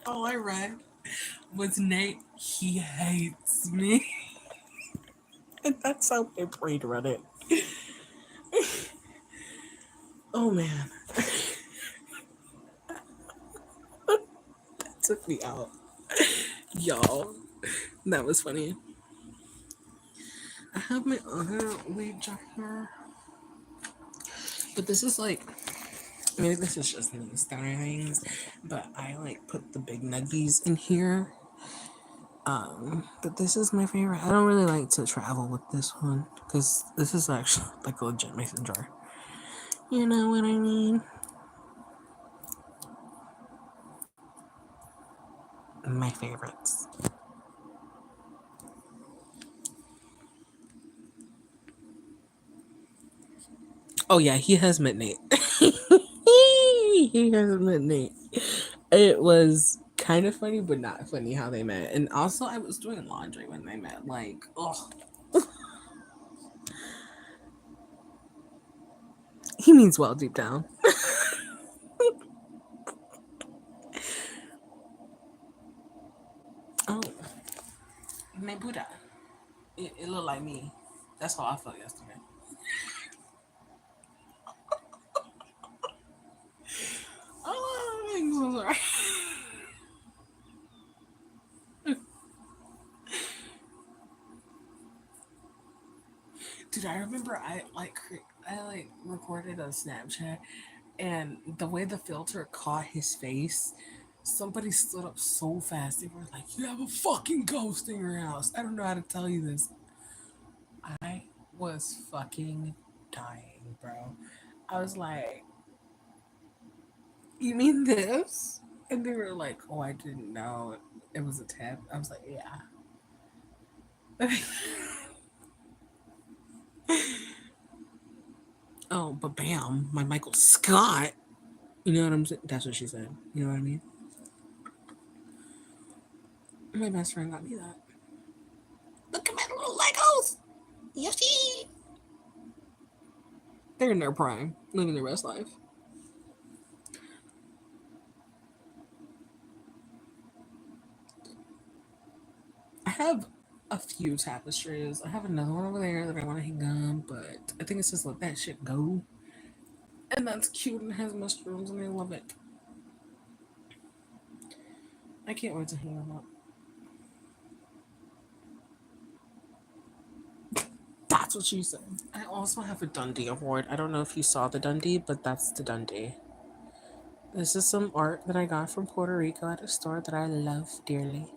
All I read was Nate, he hates me. And that's how my brain read it. Oh man. That took me out. Y'all, that was funny. I have my other weed jar. But this is like, maybe this is just me starting things, but I like put the big nuggies in here. But this is my favorite. I don't really like to travel with this one because this is actually like a legit mason jar. You know what I mean? my favorites. Oh yeah, he has midnight. He has midnight. It was kind of funny, but not funny how they met. And also, I was doing laundry when they met. Like, oh, he means well deep down. Oh, my Buddha. It looked like me. That's how I felt yesterday. Oh, I'm so sorry. Dude, I remember I recorded a Snapchat, and the way the filter caught his face, somebody stood up so fast. They were like, "You have a fucking ghost in your house." I don't know how to tell you this. I was fucking dying, bro. I was like, "You mean this?" And they were like, "Oh, I didn't know it was a tab." I was like, "Yeah." Oh, but bam, my Michael Scott. You know what I'm saying? That's what she said. You know what I mean? My best friend got me that. Look at my little Legos. Yoshi. They're in their prime, living their best life. I have a few tapestries. I have another one over there that I want to hang on, but I think it's just let that shit go. And that's cute and has mushrooms, and I love it. I can't wait to hang them up. That's what she said. I also have a Dundee award. I don't know if you saw the Dundee, but that's the Dundee. This is some art that I got from Puerto Rico at a store that I love dearly.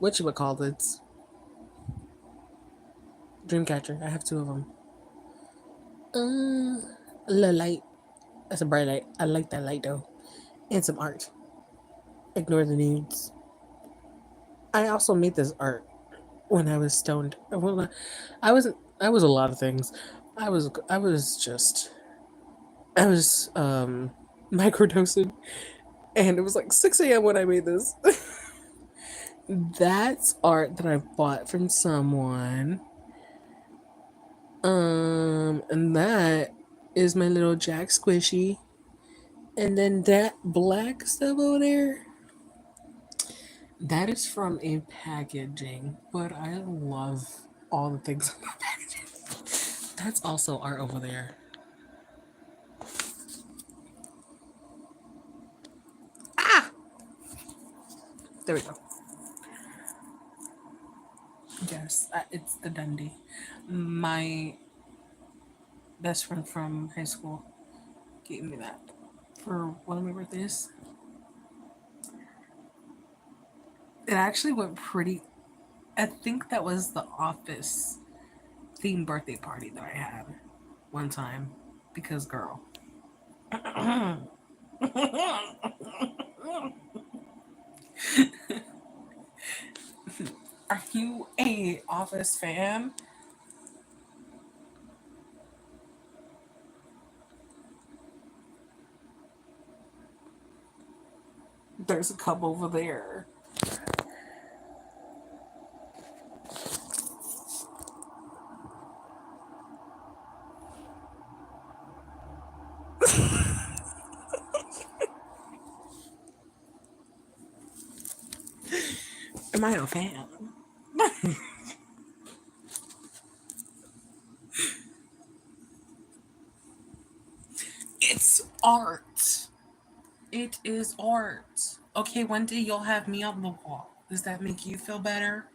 Whatchamacallits? Dreamcatcher. I have two of them. A little light. That's a bright light. I like that light though. And some art. Ignore the nudes. I also made this art when I was stoned. Well, I wasn't. I was a lot of things. I was microdosing, and it was like 6 a.m. when I made this. That's art that I bought from someone. And that is my little Jack Squishy. And then that black stuff over there, that is from a packaging. But I love all the things in the packaging. That's also art over there. Ah! There we go. Yes, it's the Dundee. My best friend from high school gave me that for one of my birthdays. It actually went pretty. I think that was the office themed birthday party that I had one time because, girl. Are you a Office fan? There's a cup over there. Am I a fan? It's art. It is art. Okay, one day you'll have me on the wall. Does that make you feel better?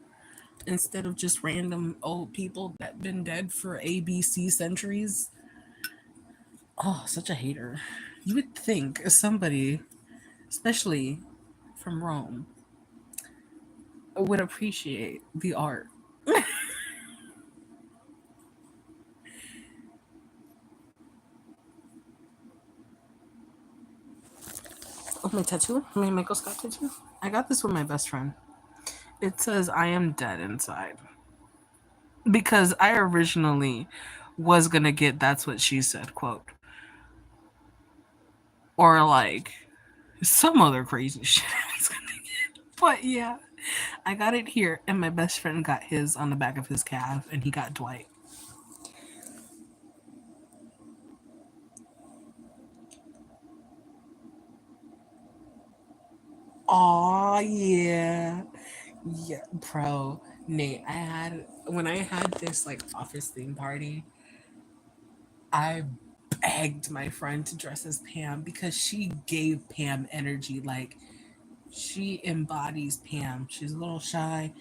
Instead of just random old people that been dead for ABC centuries. Oh, such a hater. You would think somebody, especially from Rome, would appreciate the art. Oh, my tattoo? My Michael Scott tattoo? I got this with my best friend. It says, I am dead inside. Because I originally was going to get that's what she said quote. Or like some other crazy shit I was going to get. But yeah, I got it here. And my best friend got his on the back of his calf. And he got Dwight. Aw, yeah. Yeah, bro. Nate, when I had this like office theme party, I begged my friend to dress as Pam because she gave Pam energy. Like, she embodies Pam. She's a little shy.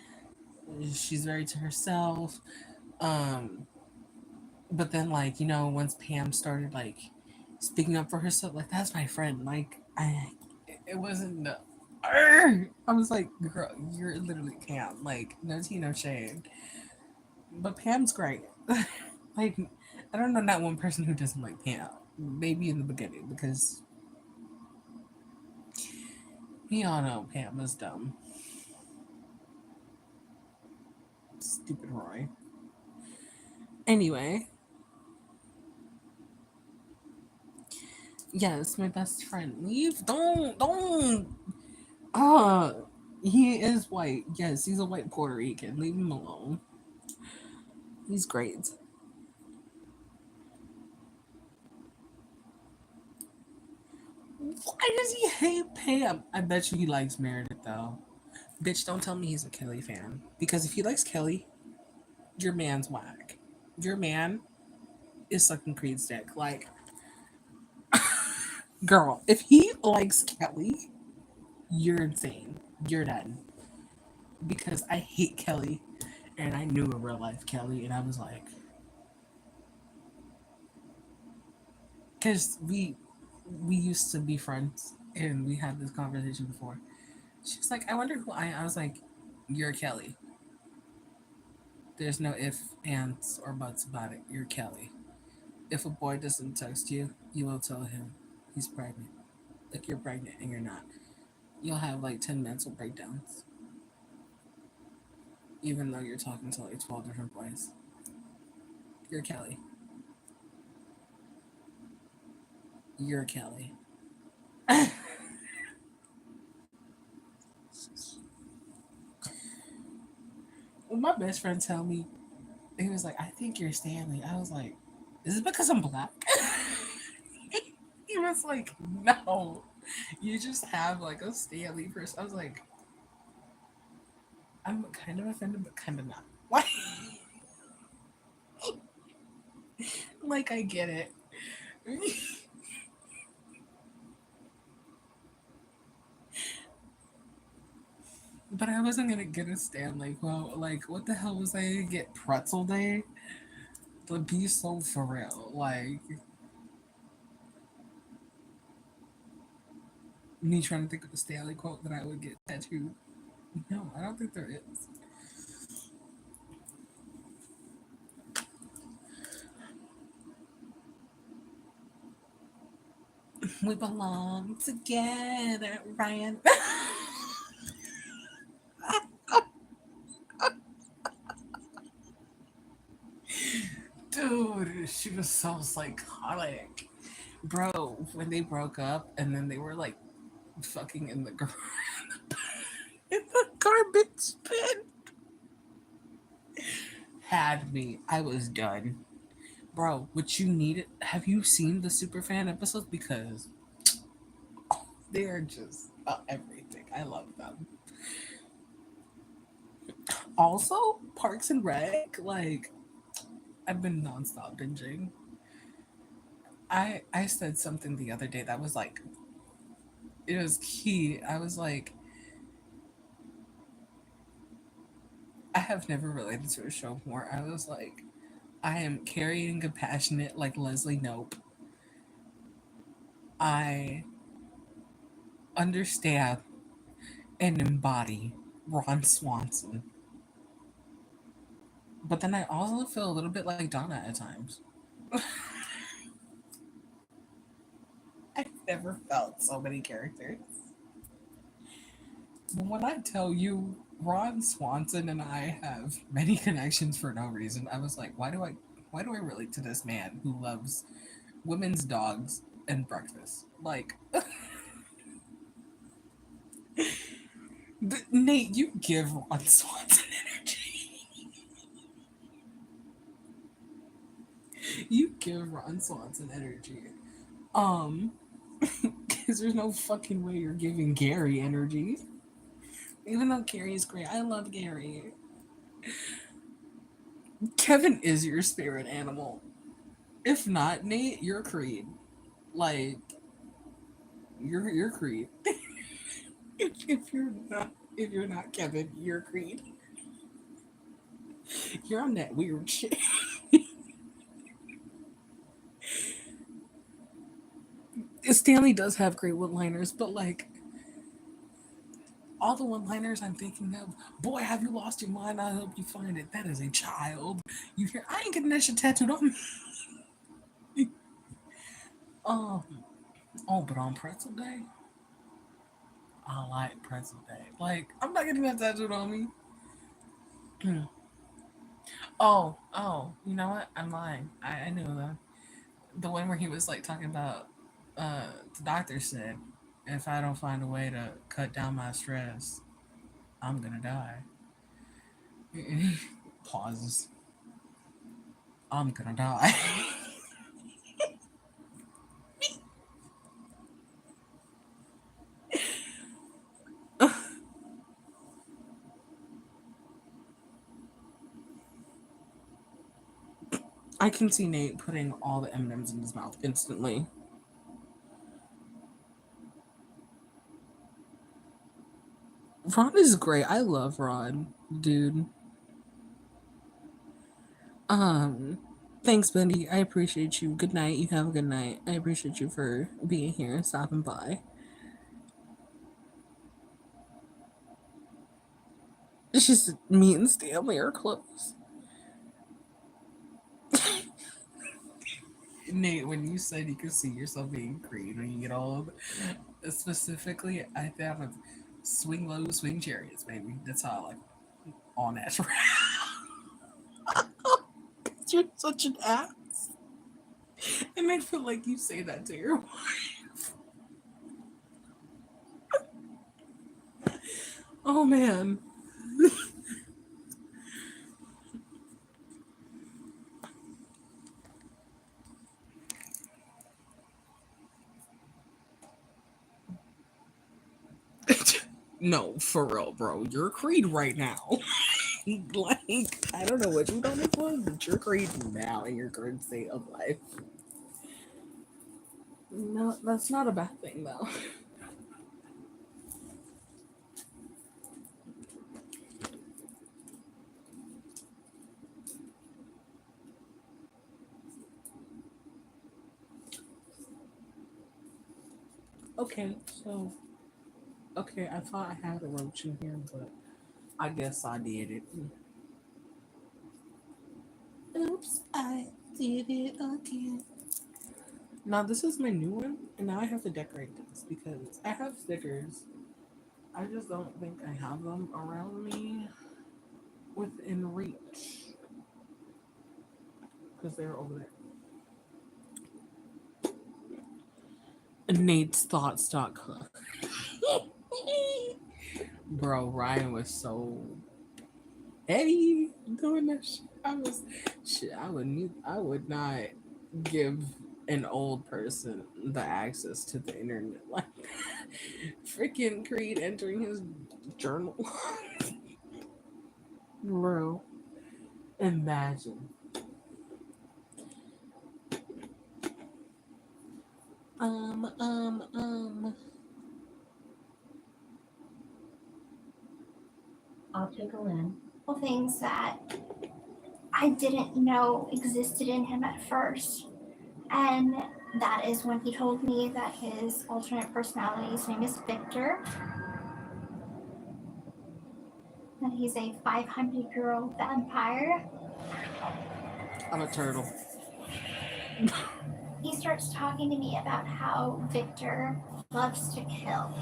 She's very to herself. Um, but then like, once Pam started like speaking up for herself, like that's my friend. Like it wasn't no. I was like, girl, you're literally Pam. Like, no tea, no shade. But Pam's great. Like, I don't know not one person who doesn't like Pam. Maybe in the beginning, because we all know Pam is dumb. Stupid Roy. Anyway. Yes, my best friend. Leave. Don't. He is white. Yes, he's a white Puerto Rican. Leave him alone. He's great. Why does he hate Pam? I bet you he likes Meredith though. Bitch, don't tell me he's a Kelly fan. Because if he likes Kelly, your man's whack. Your man is sucking Creed's dick. Like, girl, if he likes Kelly, you're insane. You're done. Because I hate Kelly. And I knew a real life Kelly. And I was like, because we used to be friends. And we had this conversation before. She was like, I wonder who I am. I was like, you're Kelly. There's no if, ands, or buts about it. You're Kelly. If a boy doesn't text you, you will tell him he's pregnant. Like you're pregnant and you're not. You'll have like 10 mental breakdowns. Even though you're talking to like 12 different boys. You're Kelly. You're Kelly. When my best friend tell me, he was like, I think you're Stanley. I was like, is it because I'm black? He was like, no. You just have like a Stanley person. I was like, I'm kind of offended, but kind of not. Why? Like, I get it. But I wasn't gonna get a Stanley quote. Like, what the hell was I gonna get? Pretzel Day? But be so for real. Like, me trying to think of a Stanley quote that I would get tattooed. No, I don't think there is. We belong together, Ryan. Dude, she was so psychotic. Bro, when they broke up and then they were like fucking in the in the garbage bin. Had me. I was done. Bro, what you needed, have you seen the Superfan episodes? Because they're just everything. I love them. Also, Parks and Rec, like, I've been nonstop binging. I said something the other day that was like, it was key. I was like, I have never related to a show more. I was like, I am caring and compassionate like Leslie Knope. I understand and embody Ron Swanson. But then I also feel a little bit like Donna at times. I never felt so many characters. But when I tell you, Ron Swanson and I have many connections for no reason, I was like, why do I relate to this man who loves women's dogs and breakfast? Like, Nate, you give Ron Swanson energy. You give Ron Swanson energy. Because there's no fucking way you're giving Gary energy. Even though Gary is great, I love Gary. Kevin is your spirit animal. If not, Nate, you're Creed. Like, you're Creed. if you're not Kevin, you're Creed. You're on that weird shit. Stanley does have great one-liners, but like all the one-liners I'm thinking of, boy, have you lost your mind? I hope you find it. That is a child. You hear? I ain't getting that shit tattooed on me. Oh, but on Pretzel Day, I like Pretzel Day. Like, I'm not getting that tattooed on me. Oh, you know what? I'm lying. I knew that. The one where he was like talking about the doctor said, if I don't find a way to cut down my stress, I'm gonna die. Pauses. I'm gonna die. I can see Nate putting all the M&Ms in his mouth instantly. Ron is great. I love Ron, dude. Thanks, Bendy. I appreciate you. Good night. You have a good night. I appreciate you for being here and stopping by. It's just me and Stanley are close. Nate, when you said you could see yourself being Creed when you get old, specifically, I thought of swing low, swing chariots, baby. That's how I like all natural. You're such an ass. And I feel like you say that to your wife. Oh man. No, for real, bro. You're Creed right now. Like, I don't know what you don't include, but you're Creed now in your current state of life. No, that's not a bad thing, though. Okay, so. Okay, I thought I had a roach in here, but I guess I did it. Oops, I did it again. Now, this is my new one, and now I have to decorate this because I have stickers. I just don't think I have them around me within reach because they're over there. Nate's thoughts.com. Bro, Ryan was so heavy doing that shit. I would not give an old person the access to the internet. Like freaking Creed entering his journal. Bro. Imagine. I'll tickle in. Things that I didn't know existed in him at first. And that is when he told me that his alternate personality's name is Victor. That he's a 500-year-old vampire. I'm a turtle. he starts talking to me about how Victor loves to kill.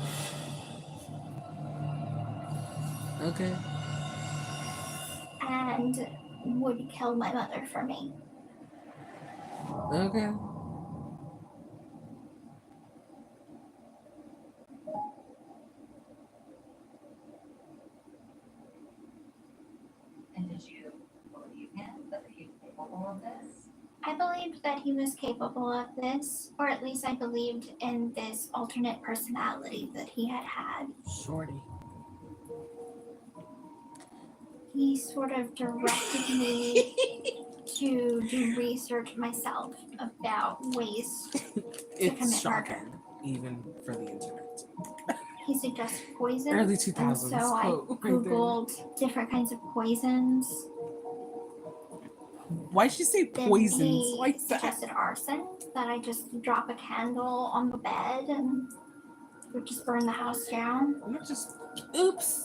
Okay. And would kill my mother for me. Okay. And did you believe him that he was capable of this? I believed that he was capable of this, or at least I believed in this alternate personality that he had had. Shorty. He sort of directed me to do research myself about ways to It's commit shocking, murder. even for the internet. He suggested poison, Early and 2000s. so I quote right there. googled different kinds of poisons. Why'd she say Then poisons he like that? suggested arson, that I just drop a candle on the bed and would just burn the house down. Not just, oops.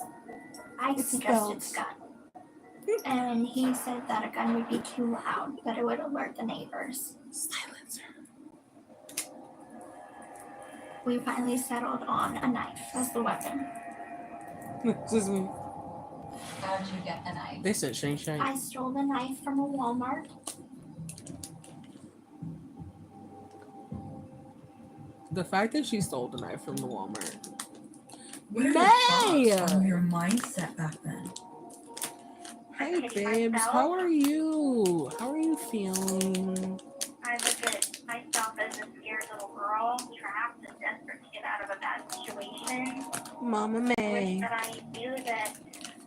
I It's suggested spelled. a gun. And he said that a gun would be too loud, that it would alert the neighbors. Silencer. We finally settled on a knife as the weapon. Just me. How'd you get the knife? They said shank shank. I stole the knife from a Walmart. The fact that she stole the knife from the Walmart. What are May! your thoughts on your mindset back then? Hey Okay, babes, myself. how are you? How are you feeling? I look at myself as a scared little girl, trapped and desperate to get out of a bad situation. Mama I wish May. that I knew that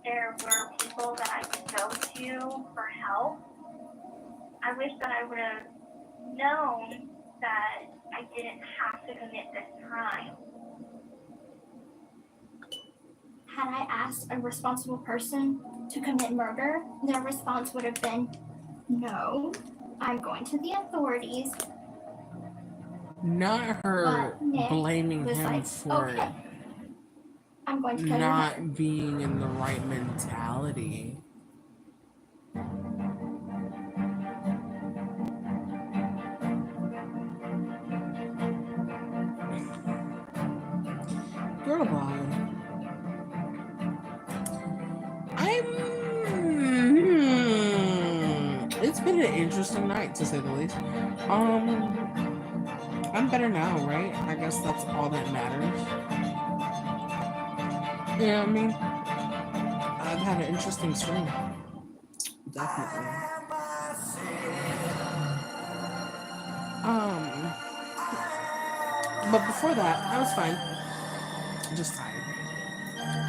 there were people that I could go to for help. I wish that I would have known that I didn't have to commit this crime. Had I asked a responsible person to commit murder, their response would have been, no, I'm going to the authorities. Not her But Nick blaming was him like, for okay, I'm going to kill your mother. not being in the right mentality. Girl, bye. It's been an interesting night to say the least. I'm better now, right? I guess that's all that matters. You know what I mean? I've had an interesting stream. Definitely. But before that, I was fine. Just tired.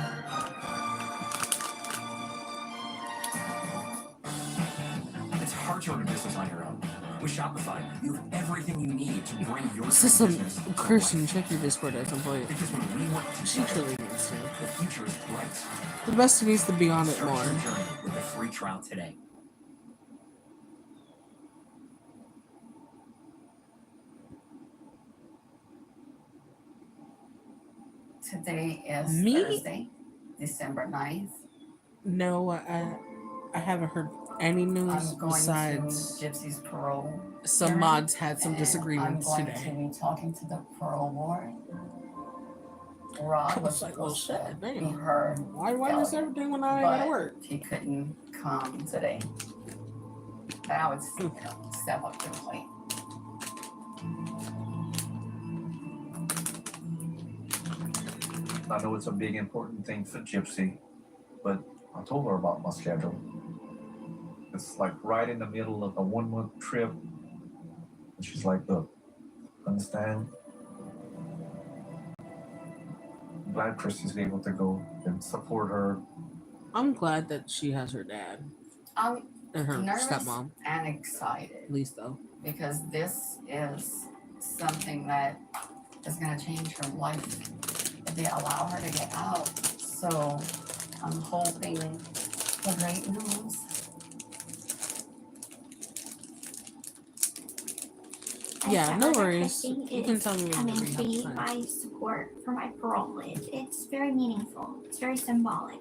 It's hard to run a business on your own. With Shopify, you have everything you need to bring your System business to Christian, check your Discord at some point. Because when we work She together, truly needs to. the future is bright. The best needs to be on it Start more. your journey with a free trial today. Today is Me? Thursday, December 9th. No, I haven't heard any news I'm going besides to Gypsy's parole. some hearing, mods had some and disagreements I'm going today. to be talking to the parole board. Rob was like, well, supposed to shit, be damn. heard. Why miss everything when I gotta work? He couldn't come today. But I would step up to the plate. I know it's a big important thing for Gypsy, but I told her about my schedule. It's like right in the middle of a 1 month trip. And she's like, look, understand? I'm glad Christy's able to go and support her. I'm glad that she has her dad I'm and her nervous stepmom. and excited. At least though. Because this is something that is going to change her life if they allow her to get out. So I'm hoping for great news. Yeah, no worries. Christy You can tell me when coming you to have be time. my support for my parole. It's very meaningful. It's very symbolic.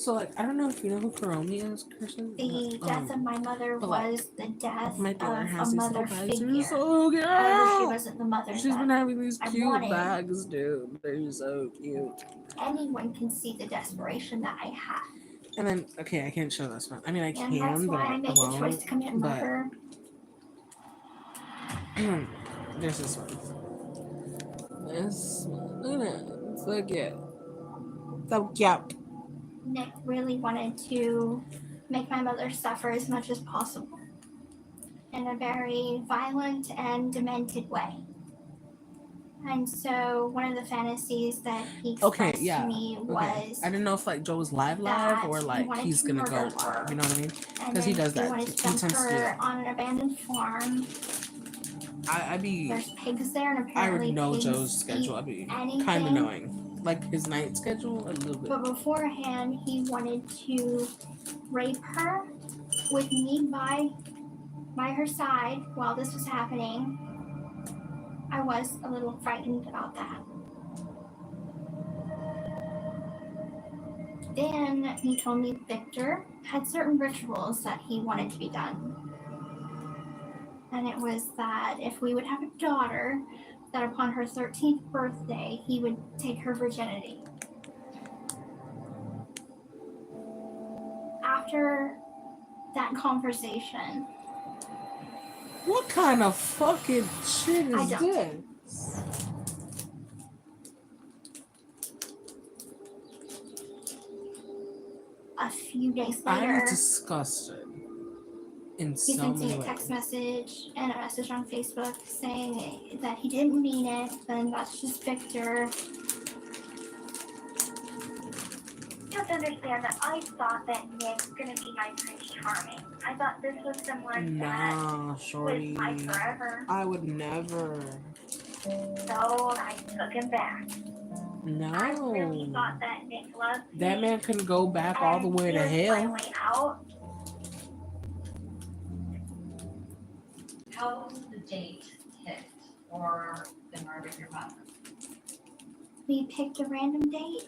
So, like, I don't know if you know who Karomi is, Christian. The death of my mother but, like, was the death my daughter of has a these mother little bags. They're figure. so cute. However, she wasn't the mother She's that been having these I cute wanted. bags, dude. They're so cute. Anyone can see the desperation that I have. And then, okay, I can't show this one. I mean, I And can, that's but why I I made the choice won't. to commit But murder. there's this one. This one. Look at it. It's so cute. So cute. Nick really wanted to make my mother suffer as much as possible in a very violent and demented way. And so one of the fantasies that he expressed to me was I didn't know if like Joe was live or like he's gonna go live. You know what I mean? Because he does that. He wanted to dump her on an abandoned farm. I'd be. There's pigs there, and I apparently would know pigs Joe's schedule. I'd be kind of anything. knowing, like his night schedule a little bit. But beforehand, he wanted to rape her with me by her side while this was happening. I was a little frightened about that. Then he told me Victor had certain rituals that he wanted to be done. And it was that if we would have a daughter, that upon her 13th birthday, he would take her virginity. After that conversation, What kind of fucking shit is this? a few days I'm later, disgusted. In he so sent many me a ways. text message and a message on Facebook saying that he didn't mean it, then that's just Victor. You have to understand that I thought that Nick's gonna be my Prince Charming. I thought this was someone Nah, that shorty. was my forever. I would never. So I took him back. No. I really thought that Nick loved me. That man couldn't go back all the way to hell. My way out. How was the date picked for the murder of your mother? We picked a random date,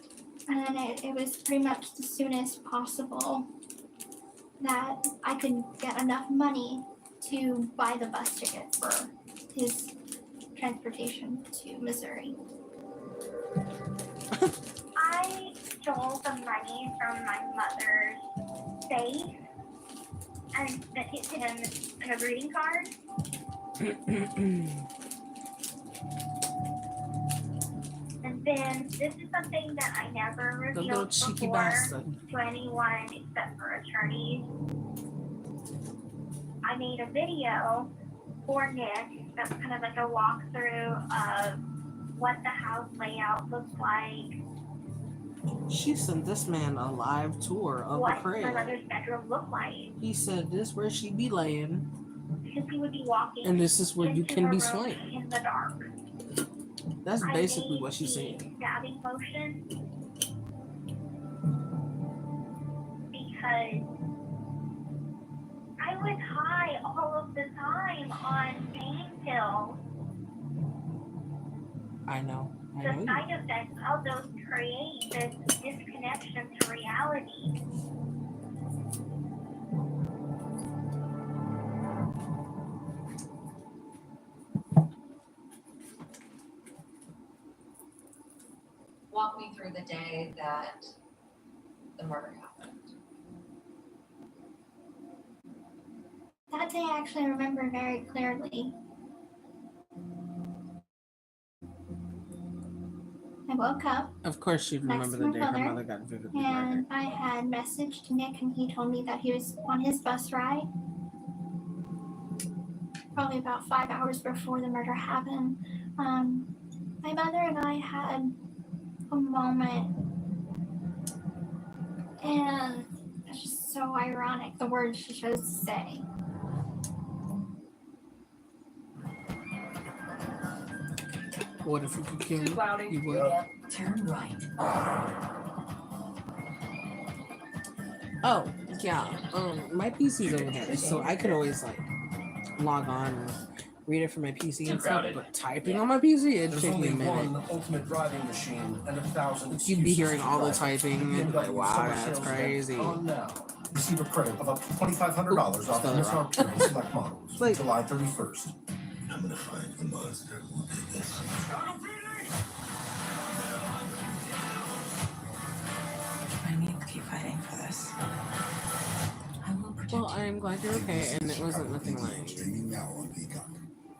and then it was pretty much as soon as possible that I could get enough money to buy the bus ticket for his transportation to Missouri. I stole the money from my mother's safe and sent it to him in a greeting card. And then this is something that I never The little revealed cheeky before bastard. to anyone except for attorneys. I made a video for Nick that's kind of like a walkthrough of what the house layout looks like, She sent this man a live tour of the what my crib. mother's bedroom looked like, He said this where she be laying, because he would be walking and this is where you into can her be room slain. in the dark. That's I basically made what she's the saying. stabbing motion because I was high all of the time on pain pills. I know. The side effects of those create this disconnection to reality. Walk me through the day that the murder happened. That day I actually remember very clearly. I woke up Of course she'd next remember to the my day her mother, mother got vividly murdered. and I had messaged Nick, and he told me that he was on his bus ride probably about 5 hours before the murder happened. My mother and I had a moment, and it's just so ironic the words she chose to say. What if you could kill Too me? cloudy. You would. Turn right. Oh, yeah. My PC's over there, so I could always like log on and read it from my PC Too and stuff, crowded. but typing on my PC, it'd There's take me only a minute. one ultimate driving machine and 1,000 You'd be excuses hearing to all the drive it. typing and be like, BMW wow, summer that's sales event crazy. on now. Receive a credit of up to $2,500 off spell it wrong. MSRP on select models Like- July 31st. I'm gonna find the monster who did this. I need to keep fighting for this. I will protect Well, I'm glad you're okay, and it wasn't nothing like, Streaming now on Peacock.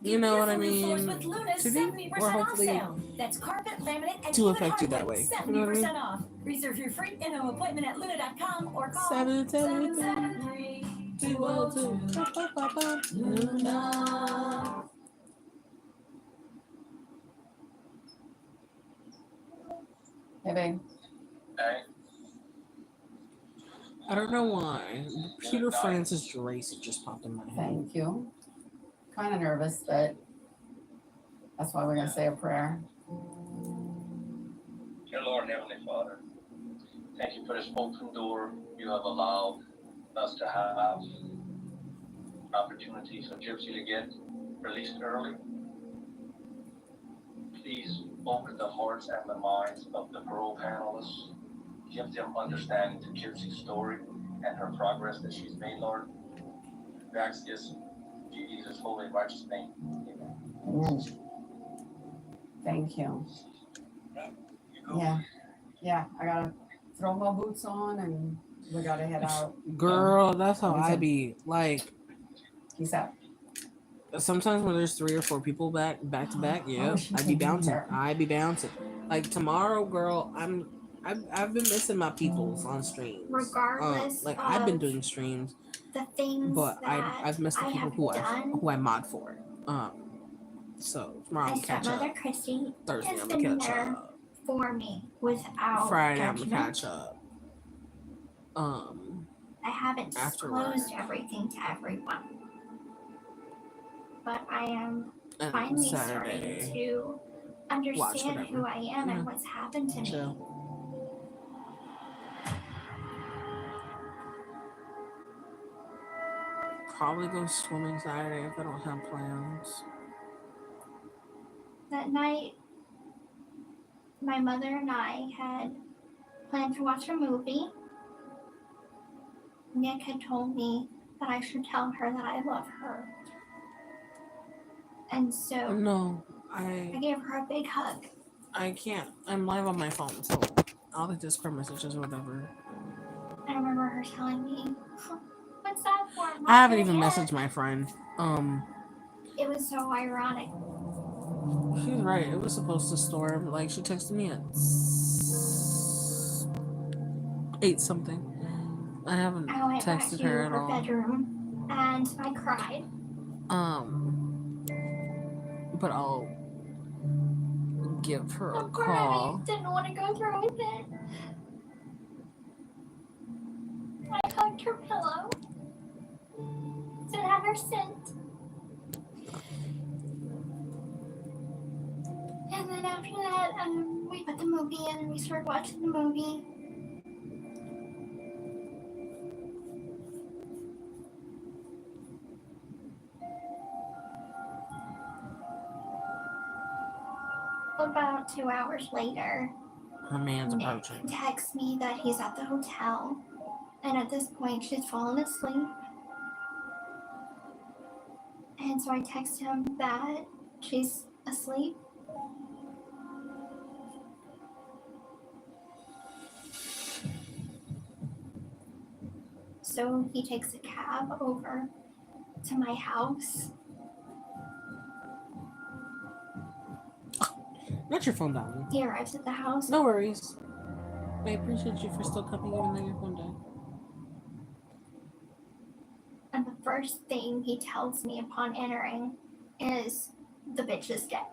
you know what I Beautiful mean, floors with Luna's to be, 70% or off hopefully sale. That's carpet, laminate, and to even affect you that hardwood. way. You know what I 70% mean? off. Reserve your free info appointment at luna.com or call 773 202 Luna. Hey, babe. Hey, I don't know why. Peter Francis Geraci just popped in my head. Thank you. Kind of nervous, but that's why we're going to say a prayer. dear Lord Heavenly Father, thank you for this open door you have allowed us to have opportunity for Gypsy to get released early. Please open the hearts and the minds of the parole panelists. Give them understanding to Gypsy's story and her progress that she's made, Lord. We ask this in Jesus' holy and righteous name. Amen. Thank you. You go. Yeah, I got to throw my boots on and we got to head out. Girl, that's how Me I too. be. Like, Peace out. sometimes when there's 3 or 4 people back to back, yeah, wish you I be could be bouncing. there. I be bouncing. Like tomorrow, girl, I've been missing my peoples on streams. Regardless Like I've been of doing streams, the things but that I've missed the I people have done. who I mod for. So tomorrow My I'm catch up. stepmother Christy Thursday has I'm been gonna catch there up. for me without Friday I'm judgment. gonna catch up. I haven't After disclosed everything to everyone, but I am and finally Saturday. starting to understand whatever. who I am Yeah. and what's happened to me. Chill. Probably go swimming Saturday if I don't have plans. That night, my mother and I had planned to watch a movie. Nick had told me that I should tell her that I love her. And so No, I I gave her a big hug. can't. I'm live on my phone, so all the Discord messages or whatever. I remember her telling me, "What's that for?" I haven't even messaged my friend. It was so ironic. She's right. It was supposed to storm. Like she texted me at 8 something. I haven't I went back texted to her at her all. bedroom and I cried. But I'll give her a I'm crying. call. I didn't want to go through with it. I hugged her pillow. Said have her scent. And then after that, we put the movie in and we started watching the movie. About 2 hours later, Her man's Nick approaching. texts me that he's at the hotel, and at this point she's fallen asleep. And so I text him that she's asleep. So he takes a cab over to my house. Not your phone down. He arrives at the house. No worries. I appreciate you for still coming even though your phone died. And the first thing he tells me upon entering is, "The bitch is dead."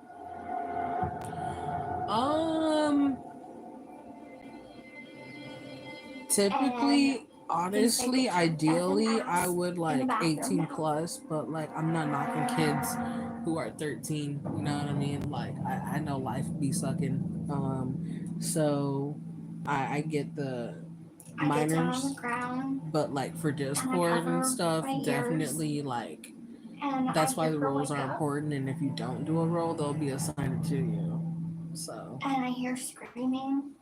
Typically, honestly, F ideally, and I ass would in the like bathroom 18 now. plus, but like I'm not knocking kids who are 13. You know what I mean? Like I know life be sucking. So I get the I get down on minors, the ground but like for and I Discord cover and stuff, my ears definitely like And That's I why hear the her roles wake are up, important, and if you don't do a role, they'll be assigned to you. So, and I hear screaming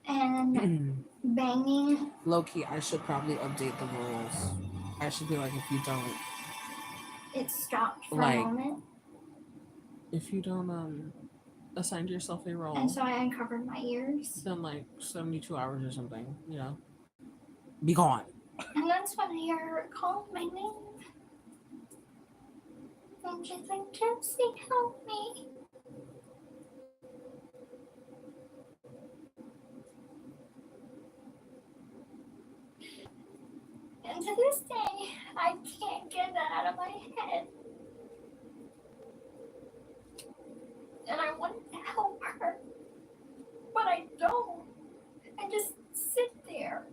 and banging. low-key, I should probably update the rules. I should be like, if you don't, It stopped for like, a moment, if you don't assign yourself a and role, so I uncovered my ears. then like 72 hours or something, be gone. And that's when I hear her call my name. And she's like, Gypsy, help me. And to this day, I can't get that out of my head. And I wanted to help her, but I don't. I just sit there.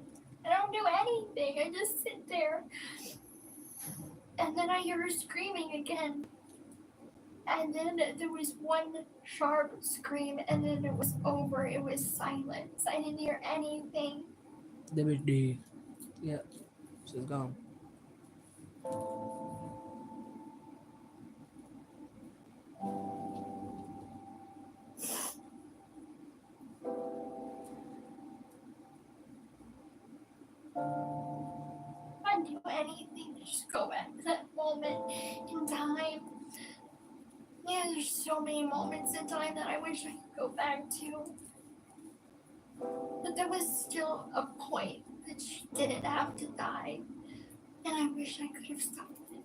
I don't do anything. I just sit there. And then I hear her screaming again. And then there was one sharp scream, and then it was over. It was silence. I didn't hear anything. Yep, she's gone. I'd do anything to just go back to that moment in time. Yeah, there's so many moments in time that I wish I could go back to. But there was still a point that she didn't have to die. And I wish I could have stopped it.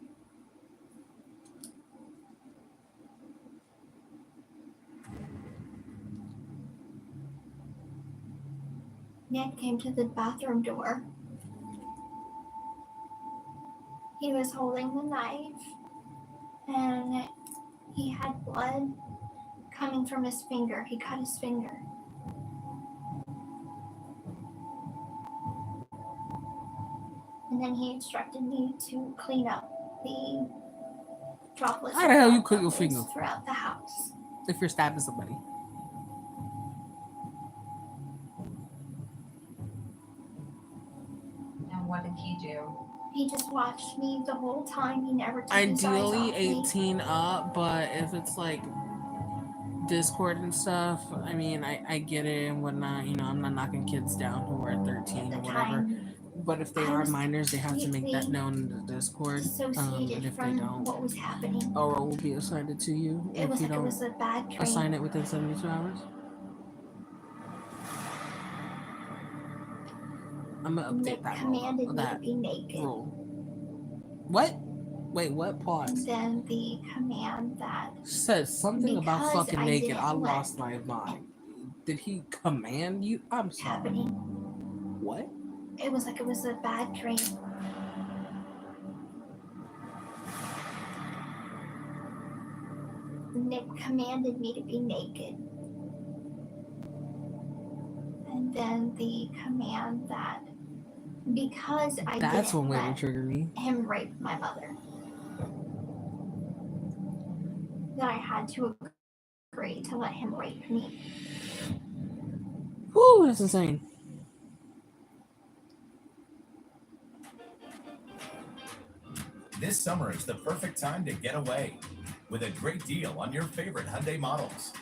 Nick came to the bathroom door. He was holding the knife, and he had blood coming from his finger. He cut his finger. And then he instructed me to clean up the droplets. How the hell you cut of your blood finger? throughout the house? If you're stabbing somebody. And what did he do? He just watched me the whole time. He never took his eyes Ideally off me. 18 up, but if it's like Discord and stuff, I mean, I get it and whatnot. I'm not knocking kids down who are 13 or whatever. But if they I are was minors, they have to make that completely known in the Discord. dissociated And if they from don't, what was happening. a role will be assigned to you It if was you like it don't was a bad dream. assign it within 72 hours. I'm gonna update Nick that commanded role. me to That be naked. role. What? Wait, what? Pause. And then the command that Said something about because fucking I naked. didn't I let lost my mind. Did he command you? I'm sorry. happening. What? It was like it was a bad dream. Nick commanded me to be naked. And then the command that because I That's didn't one way to let trigger me. him rape my mother, that I had to agree to let him rape me. Whew, that's insane. This summer is the perfect time to get away with a great deal on your favorite Hyundai models.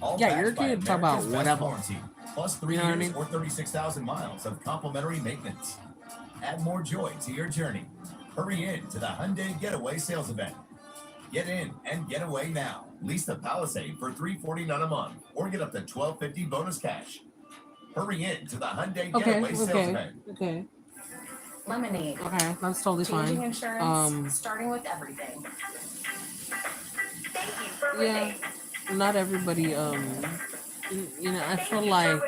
All Yeah, you're backed by gonna talk about America's best whatever. warranty, plus 3 You know what I years mean? or 36,000 miles of complimentary maintenance. Add more joy to your journey. Hurry in to the Hyundai Getaway Sales Event. Get in and get away now. Lease the Palisade for $349 a month or get up to $1,250 bonus cash. Hurry in to the Hyundai Getaway Sales Event. Okay. Lemonade. Okay, that's totally Changing fine. insurance, starting with everything. Thank you for Yeah, waiting. not everybody. I feel like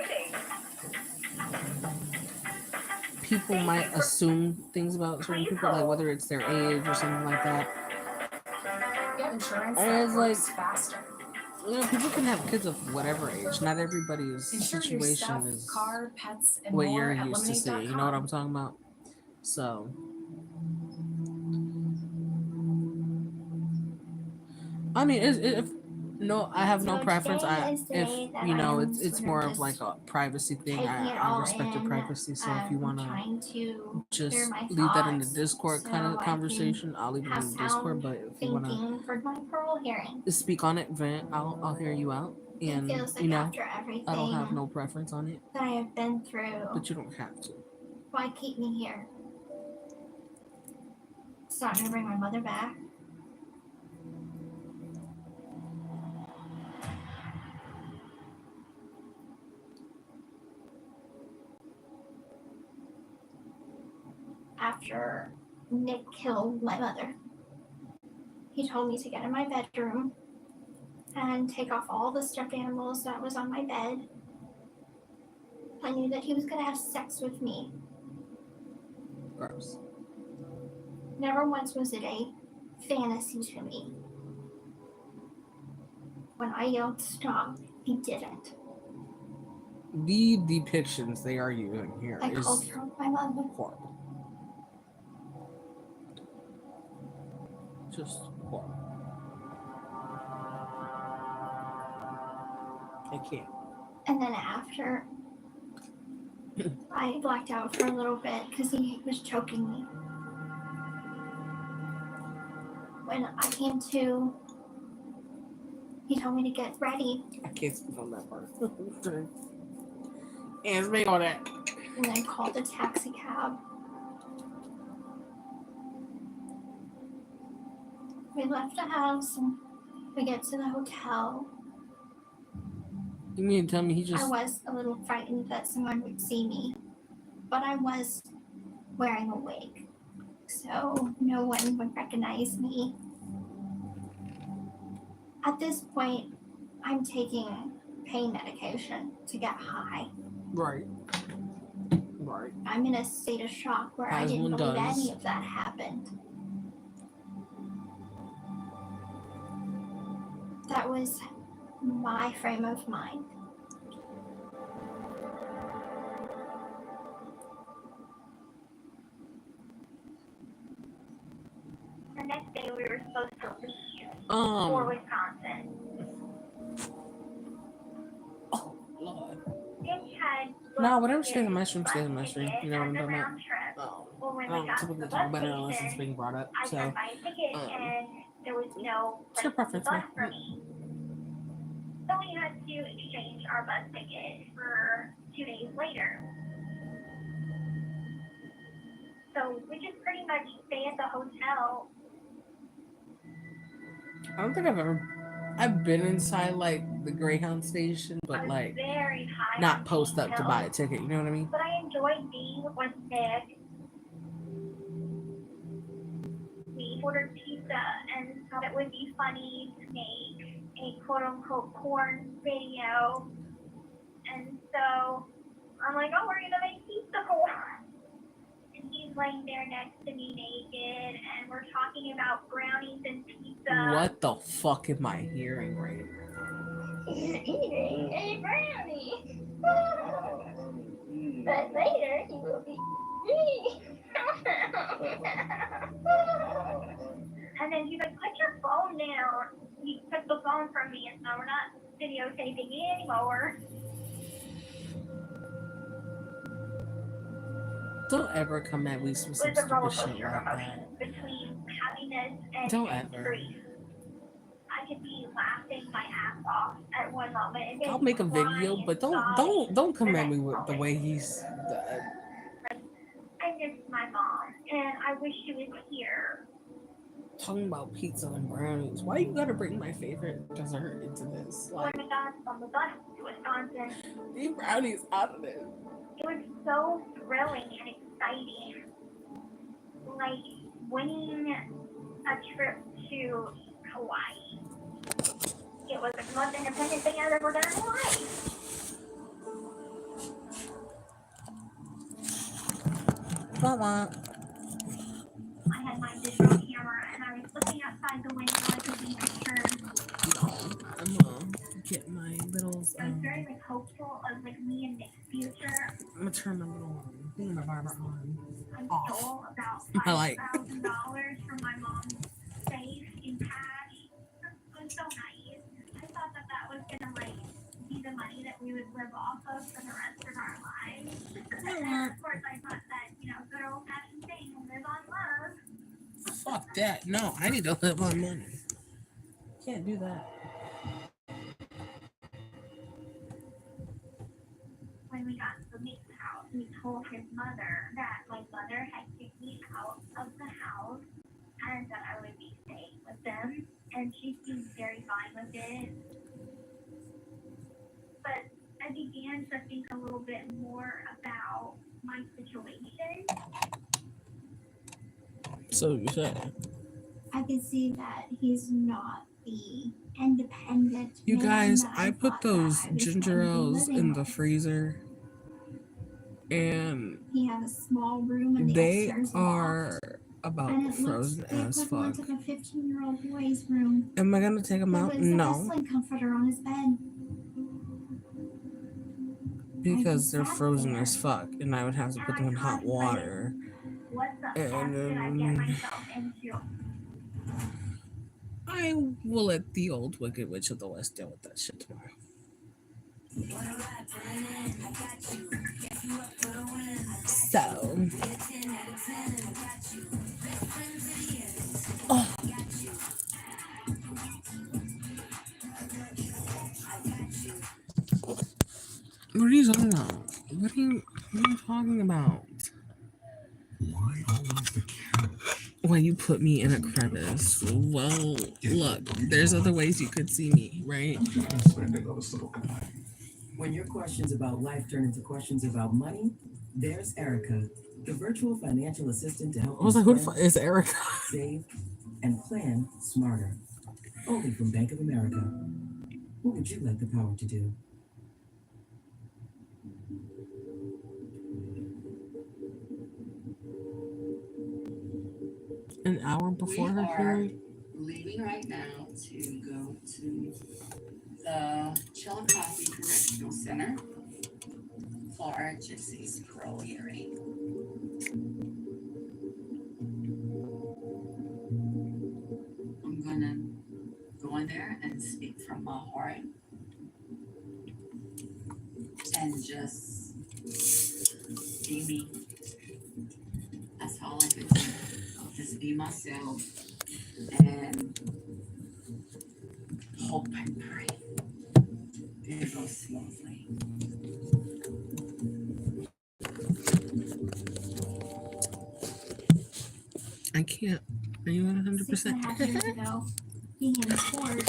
people might assume things about certain people, like whether it's their age or something like that. Get insurance And that it's works like, faster. people can have kids of whatever age. Not everybody's Insure your situation stuff, is car, pets, and what more you're at used to seeing. You know what I'm talking about? So, I mean, No, I have no So preference. today is the If day that you know, I'm it's sort more of of like just a privacy thing. taking it I all respect your in. privacy. So if you I'm wanna trying to clear just my leave that in the thoughts Discord so kind of I can conversation, I'll leave it have in the Discord. sound But if you wanna thinking for my parole hearing. speak on it, vent, I'll hear you out. It And feels you like know, after I don't have everything no preference on it, that I have been through, but you don't have to. why keep me here? It's not gonna bring my mother back. After Nick killed my mother, he told me to get in my bedroom and take off all the stuffed animals that was on my bed. I knew that he was gonna have sex with me. Gross. Never once was it a fantasy to me. When I yelled stop, he didn't. The depictions they are using here I is called for my mother. horrible. Just horrible. I can't. And then after, I blacked out for a little bit because he was choking me. When I came to, he told me to get ready. I can't speak on that part. And speak on that. And then called a taxi cab. We left the house and we get to the hotel. You mean to tell me he I just was a little frightened that someone would see me, but I was wearing a wig, so no one would recognize me. At this point, I'm taking pain medication to get high. right? Right. I'm in a state of shock where I As didn't one believe does. any of that happened. That was my frame of mind. The next day we were supposed to leave for Wisconsin. Lord. Nick had No, whatever stays in my stream stays in my stream. You know what I'm talking about? Well, when I we don't got to typically the talk bus about it unless it's station, being brought up. I So, tried to buy a ticket and there was no it's your place on the preference, bus man. for me. So we had to exchange our bus ticket for 2 days later. So we just pretty much stay at the hotel. I don't think I've been inside like the Greyhound station, but like Very high not on post up to painkillers. buy a ticket. You know what I mean? But I enjoyed being with Nick. We ordered pizza and thought it would be funny to make a quote-unquote porn video. And so I'm like, oh, we're gonna make pizza porn. And he's laying there next to me naked, and we're talking about brownies and pizza. What the fuck am I hearing right now? He's eating a brownie. But later he will be me. And then he's like, put your phone down. He took the phone from me, and so we're not videotaping anymore. Don't ever come at me with some It was a roller stupid shit coaster like of that. emotions between happiness and Don't ever. grief. I could be laughing my ass off at one moment and then I'll make a video, crying but and sobbing don't come the at me next with the moment. way he's. I miss my mom, and I wish she was here. Talking about pizza and brownies. Why you gotta bring my favorite dessert into this? When we got on the bus to Wisconsin, leave brownies out of this. it was so thrilling and exciting. Like winning a trip to Hawaii. It was the most independent thing I've ever done in my life. I had my digital camera and I was looking outside the window at the beach pictures. I'm gonna get my little. I was very like hopeful of like me and Nick's future. I'm gonna turn the little thingamabobber on. I Off. stole about I like. $5,000 from my mom's safe in cash. It was so nice. I me the money that we would live off of for the rest of our lives. And of course, I thought that, good old fashioned thing, live on love. Fuck that. No, I need to live on money. Can't do that. When we got to the Nick's house, he told his mother that my mother had kicked me out of the house and that I would be staying with them, and she seemed very fine with it. But I began to think a little bit more about my situation. So you said. I can see that he's not the independent. You man guys, that I put thought those that I was ginger going to be ales living in the with. freezer, and He had a small room in the they upstairs are loft, about and it frozen looked the as equivalent fuck. of a 15-year-old boy's room. Am I gonna take them There out? was a No, wrestling comforter on his bed. because they're sat frozen there as fuck, and I would have to And put I them in hot contemplated, water. what the fuck And did I get myself into? I will let the old Wicked Witch of the West deal with that shit tomorrow. So, oh. What are you talking about? What are you talking about? Why always the couch? Why you put me in a crevice? Well, look, there's other ways you could see me, right? I'm spending on this little guy. When your questions about life turn into questions about money, there's Erica, the virtual financial assistant to help I was you like, who the spend, fuck is Erica? save, and plan smarter. Only from Bank of America. What would you like the power to do? An hour before her period? Leaving right now to go to the Chillicothe Correctional Center for Gypsy's parole hearing. I'm gonna go in there and speak from my heart and just be me. That's all I can do. Just be myself and hope and pray it goes smoothly. I can't. Are you 100%? 6.5 years ago, being in court,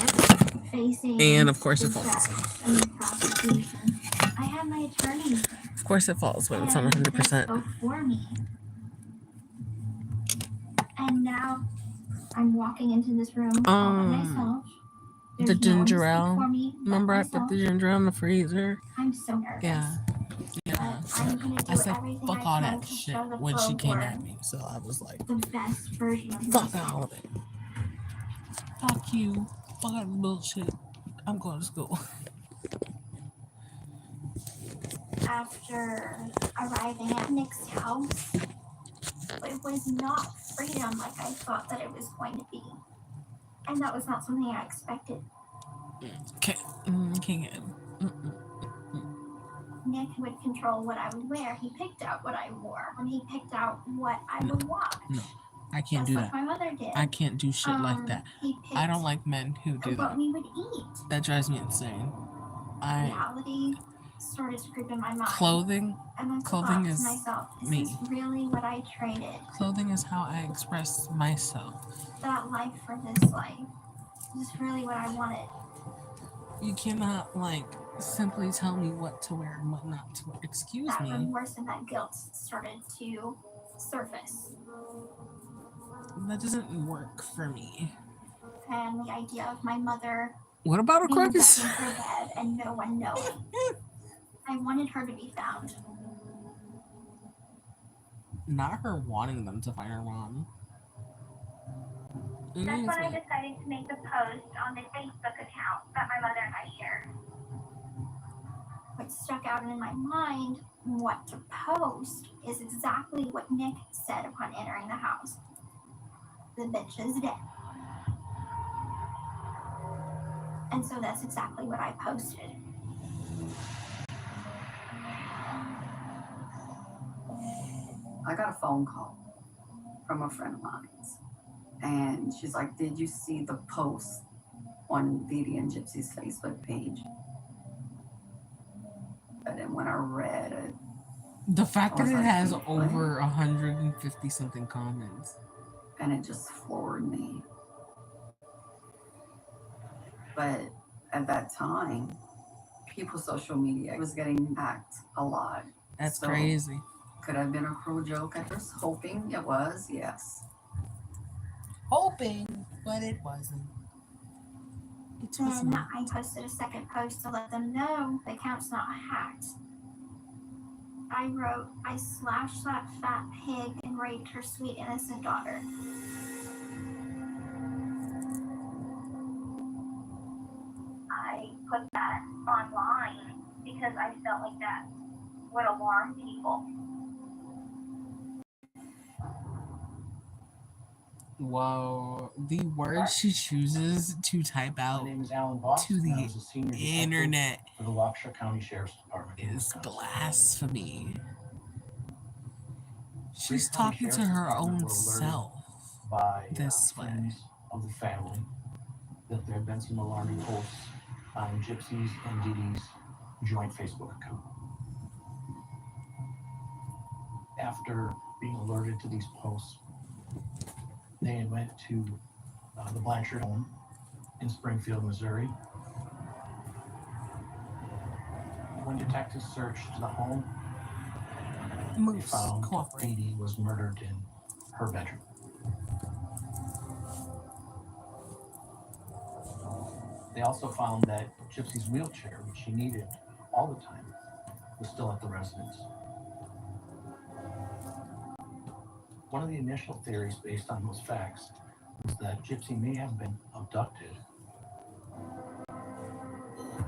facing And of course it falls. the judge and prosecution. I had my attorney. Of course it falls when it's on and they 100%. spoke for me. And now I'm walking into this room all by myself. The There's no one to ginger speak ale. for me but Remember I put myself. the ginger ale in the freezer? I'm so nervous. Yeah. But I'm gonna do I said, everything fuck I all can that to shit show the when she came program at me. So I was like, the best version of fuck myself. all of it. Fuck you. Fuck all the bullshit. I'm going to school. After arriving at Nick's house, it was not freedom like I thought that it was going to be. And that was not something I expected. Can't get it. Nick would control what I would wear. He picked out what I wore, and he picked out what I would watch. No, I can't Just do like that. my mother did. I can't do shit like that. He I don't picked like men who do what that. we would eat. That drives me insane. Reality started to creep in my mind. Clothing And I Clothing thought is to myself, this me. is really what I traded. Clothing is how I express myself. That life for this life. This is really what I wanted. You cannot, simply tell me what to wear and what not to wear. Excuse That me. remorse and that guilt started to surface. That doesn't work for me. And the idea of my mother What about a being crevice? back in her bed and no one knowing. I wanted her to be found. Not her wanting them to find her mom. That's when I decided to make the post on the Facebook account that my mother and I shared. What stuck out in my mind, what to post, is exactly what Nick said upon entering the house. The bitch is dead. And so that's exactly what I posted. I got a phone call from a friend of mine, and she's like, "Did you see the post on Didi and Gypsy's Facebook page?" And then when I read it, The fact that was it like, has "What?" over 150 something comments. And it just floored me. But at that time, people's social media was getting hacked a lot. That's So, crazy. could have been a cruel joke. I was hoping it was, yes. Hoping, but it wasn't. It was Then not. I posted a second post to let them know the account's not hacked. I wrote, "I slashed that fat pig and raped her sweet innocent daughter." I put that online because I felt like that would alarm people. Whoa, the word she chooses to type out to the internet for the Waukesha County Sheriff's Department is blasphemy. She's talking to her own self by this way. friends of the family that there had been some alarming posts on Gypsy's and Didi's joint Facebook account. After being alerted to these posts, they went to the Blanchard home in Springfield, Missouri. When detectives searched the home, they found that Didi was murdered in her bedroom. They also found that Gypsy's wheelchair, which she needed all the time, was still at the residence. One of the initial theories based on those facts was that Gypsy may have been abducted.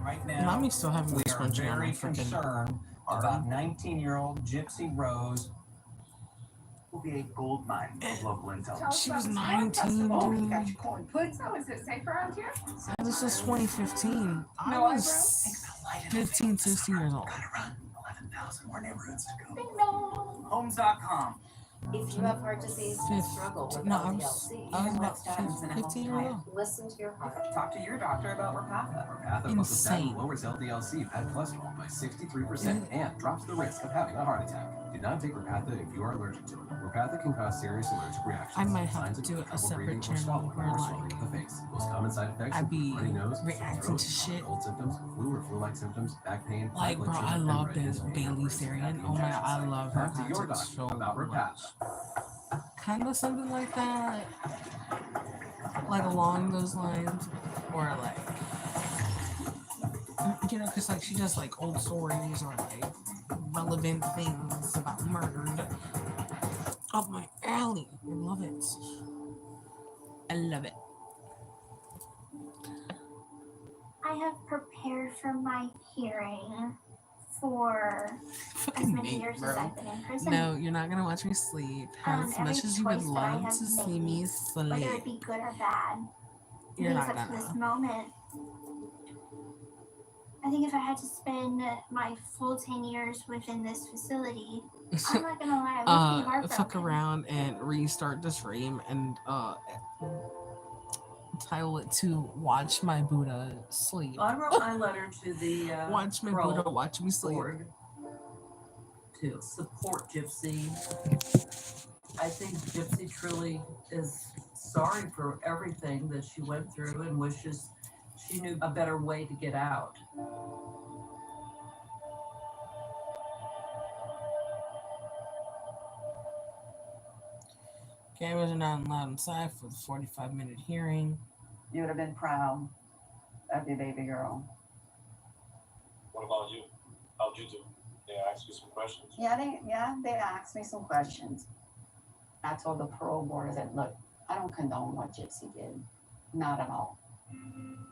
Right now, Mommy's still having we this are scrunchie on very my freaking concerned about 19-year-old Gypsy Rose, will be a gold mine of local intelligence. She was 19. Oh, you got your corn pudding. So is it safe around here? This is 2015. I was 15, 16 years old. 11,000 more neighborhoods to go. Ding dong. Homes.com. If you have heart disease and struggle with No, I LDLC, was about lifestyle and mental 15 health years old. diet, listen to your heart. Talk to your doctor about Repatha. Repatha Insane. lowers LDL-C bad cholesterol by 63% and drops the risk of having a heart attack. Do not take Repatha if you are allergic to it. Repatha can cause serious allergic reactions. I might have Signs to do include a trouble separate breathing or channel swallowing where or swelling of the face. Most common side effects I be include runny nose, reacting throat, to shit. cold symptoms, flu or flu-like symptoms, back pain, Like, bro, I love this Bailey Syrian. Oh my god, I love her Talk to your content doctor so about much. Repatha. Kind of something like that. Like along those lines. Or like, you know, because like she does like old stories or like relevant things about murdered. Up my alley. I love it. I love it. I have prepared for my hearing for as many years as I've been in prison. No, you're not gonna watch me sleep. As Every much as you would choice that I love have to see me made, sleep, whether it be good or bad, you're leads not up to this gonna. moment. I think if I had to spend my full 10 years within this facility, I'm not gonna lie, I would be heartbroken. Fuck around and restart the stream and title it to "Watch My Buddha Sleep." I wrote my letter to the Watch my parole Buddha watch me sleep. board to support Gypsy. I think Gypsy truly is sorry for everything that she went through and wishes she knew a better way to get out. Cameras are not allowed inside for the 45-minute hearing. You would have been proud of your baby girl. What about you? How'd you do? They asked you some questions. Yeah, they asked me some questions. I told the parole board that, look, I don't condone what Gypsy did. Not at all.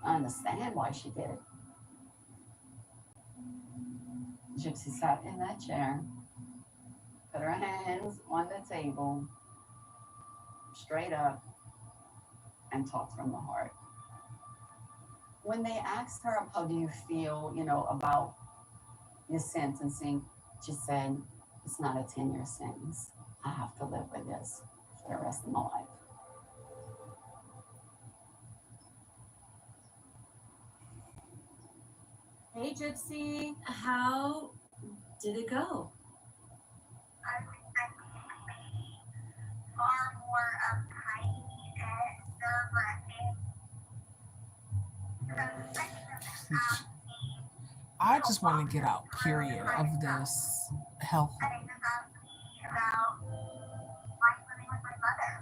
I understand why she did it. Gypsy sat in that chair, put her hands on the table, straight up, and talked from the heart. When they asked her, how do you feel, about His sentencing just said it's not a 10-year sentence. I have to live with this for the rest of my life. Hey, Gypsy, how did it go? Far more uptight and nerve-wracking. I just want to get out, period, of this hellhole. About life living with my mother,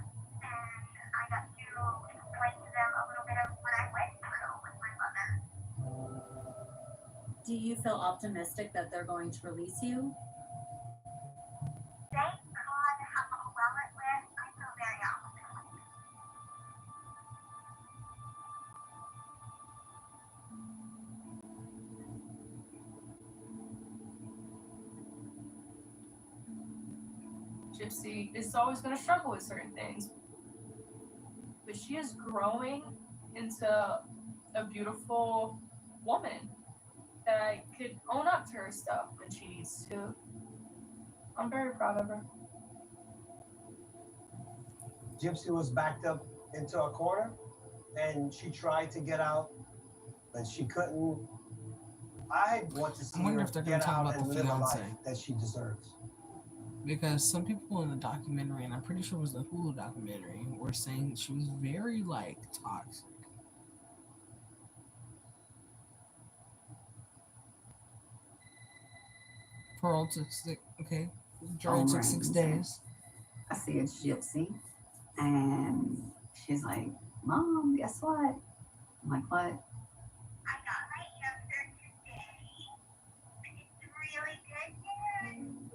and I got to explain to them a little bit of what I went through with my mother. Do you feel optimistic that they're going to release you? Thank God how well it went. I feel very optimistic. Gypsy is always going to struggle with certain things, but she is growing into a beautiful woman that could own up to her stuff when she needs to. I'm very proud of her. Gypsy was backed up into a corner, and she tried to get out, but she couldn't. I want to see I wonder her if they're gonna get talk out about and the live a life fiance. that she deserves. Because some people in the documentary, and I'm pretty sure it was the Hulu documentary, were saying she was very, like, toxic. Parole took 6, okay? Parole took 6 days. I see it's Gypsy, and she's like, Mom, guess what? I'm like, what? I got my answer today. It's really good news.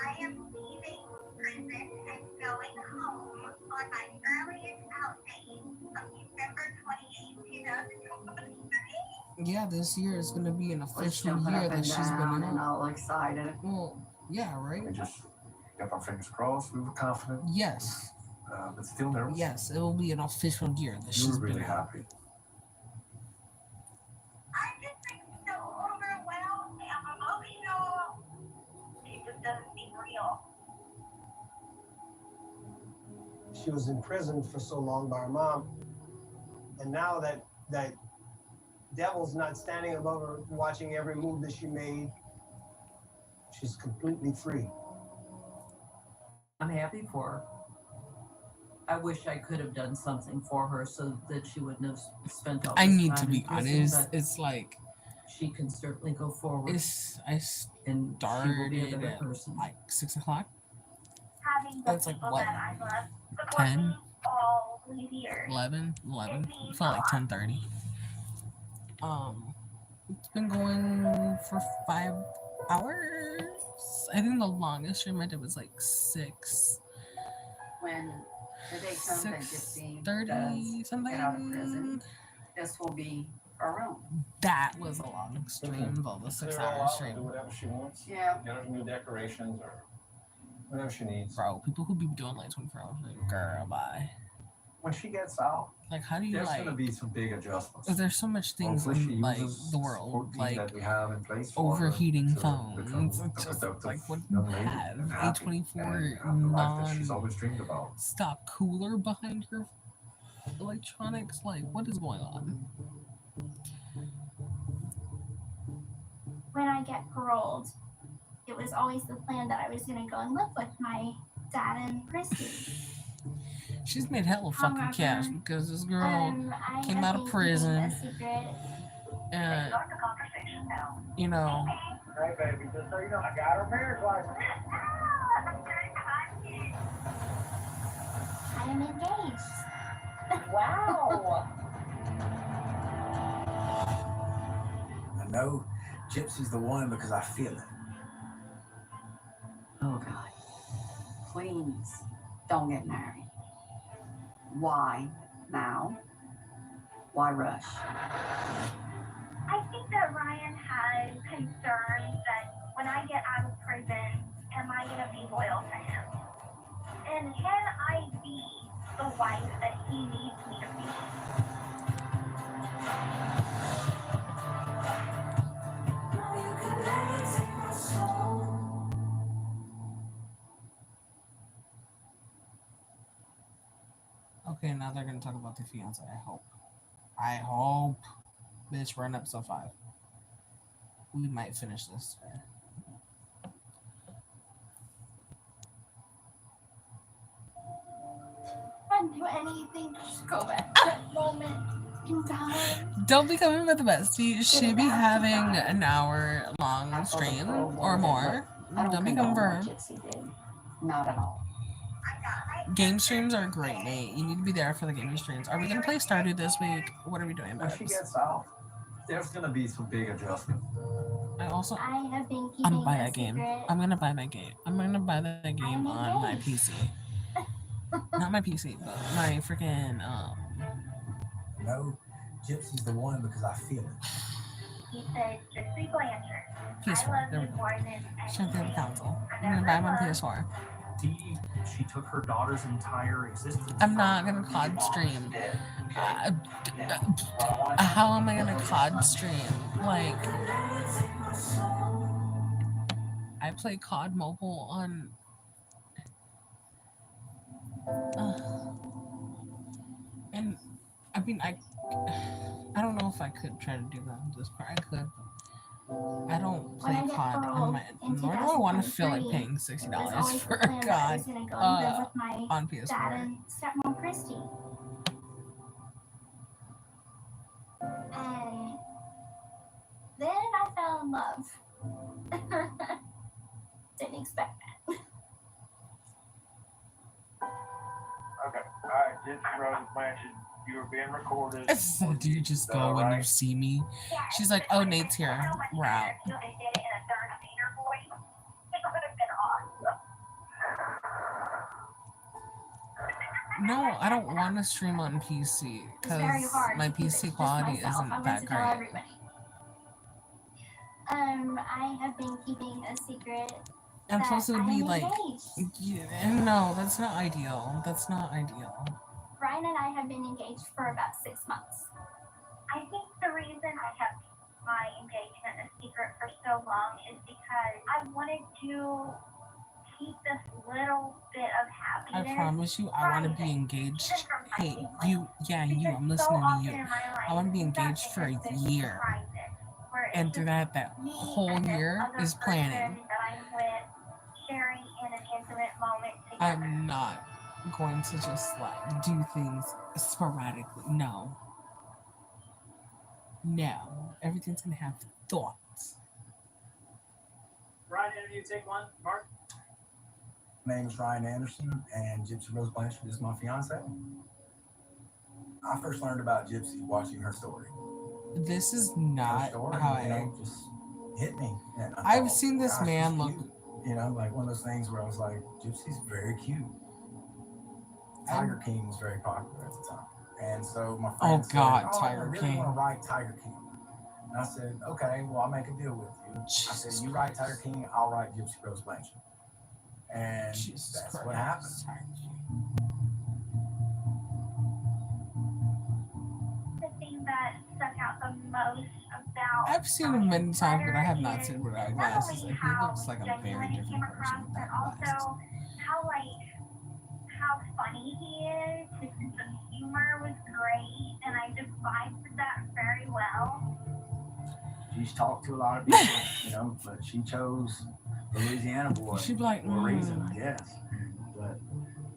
I am leaving prison and going home on my earliest out date of December 28, 2023. Yeah, this year is going to be an official jumping year up that and she's been down out. and all excited. Well, yeah, right? We just kept our fingers crossed. We were confident, Yes. but still nervous. Yes, it will be an official year that You she's were really been out. happy. I'm just like so overwhelmed. I'm emotional. It just doesn't seem real. She was in prison for so long by her mom, and now that devil's not standing above her, watching every move that she made, she's completely free. I'm happy for her. I wish I could have done something for her so that she wouldn't have spent all this I need time to in be prison, honest. but It's like she can certainly go forward. I and she will be a started better at person. like 6 o'clock. Having the That's like people what? that I love support 10, me all these years. 11. It felt like 10:30. It's been going for 5 hours. I think the longest stream I did was like 6. When the day comes that Gypsy 6:30 does something. get out of prison, this will be her room. That was a long stream, though, the 6 hour Do stream. whatever she wants. Yeah. Get her new decorations or whatever she needs. Bro, people who be doing like 24 hours, like, girl, bye. When she gets out, Like, how do you there's like? going to be some big adjustments. There's so much things Hopefully she in like uses the support world, team like that we have in place for her overheating to become phones. a It's just productive like what young you lady have and a happy 24 and have the life that she's always dreamed about. stop cooler behind your electronics. Like, what is going on? When I get paroled, it was always the plan that I was going to go and live with my dad and Christy. She's made hella fucking cash because this girl came out of prison and, you know, Hey, baby, just so you know, I got her marriage license. I am engaged. Wow. I know Gypsy's the one because I feel it. Oh God. Please don't get married. Why now? Why rush? I think that Ryan has concerns that when I get out of prison, am I going to be loyal to him? And can I be the wife that he needs me to be? Okay, now they're gonna talk about the fiance. I hope. I hope. Bitch, we're on episode 5. We might finish this. Can't do anything. Just go back to that moment in time. Don't be coming with the bestie. She be having an hour long stream or more. Don't be coming for her. Not at all. Game streams are great, Nate. You need to be there for the gaming streams. Are we gonna play Stardew this week? What are we doing, When she babes? gets out, there's gonna be some big adjustments. I also I have been keeping I'm gonna buy a that game. secret. I'm gonna buy that game. I'm gonna buy that game on my PC. Not my PC, but my freaking No, Gypsy's the one because I feel it. He said, Gypsy Blanchard, PS4. I love There we you go. more than Strength of the anything. console. I'm gonna buy my PS4. She took her daughter's entire existence. I'm not gonna COD stream. How am I gonna COD stream? Like, I play COD mobile on. And I mean, I don't know if I could try to do that on this part. I could. I don't play COD on my. Nor do I want to feel like paying $60 for a COD on PS4. Dad and stepmom Christy. And then I fell in love. Didn't expect that. Okay. All right, Gypsy Rose Blanchard, you are being recorded. Do you just go when you see me? She's like, oh, Nate's here. We're out. No, I don't want to stream on PC because my PC quality isn't that great. I have been keeping a secret. I'm supposed to be like, engaged. no, that's not ideal. That's not ideal. Ryan and I have been engaged for about 6 months. I think the reason I kept my engagement a secret for so long is because I wanted to keep this little bit of I happiness. promise you, I want to be engaged. Hey, you, I'm listening to you. I want to be engaged for a year. And through that whole year is planning. That I'm with, sharing in an intimate moment together. I'm not going to just like do things sporadically. No. Everything's gonna have thoughts. Ryan, interview, take 1. Mark. My name is Ryan Anderson, and Gypsy Rose Blanchard is my fiance. I first learned about Gypsy watching her story. This is not how I. Just hit me. And I've seen this man look. Like one of those things where I was like, Gypsy's very cute. Tiger King was very popular at the time. And so my friend said, Tiger I really King. want to write Tiger King. And I said, okay, well, I'll make a deal with you. I said, you write Tiger King, I'll write Gypsy Rose Blanchard. And that's what happened. The thing that stuck out the most about I've seen him many times, but I have not seen without glasses. And he looks like a very different person without glasses. also how funny he is. His sense of humor was great, and I just vibed with that very well. She's talked to a lot of people, but she chose the Louisiana boy She'd be like, for a reason, I guess. But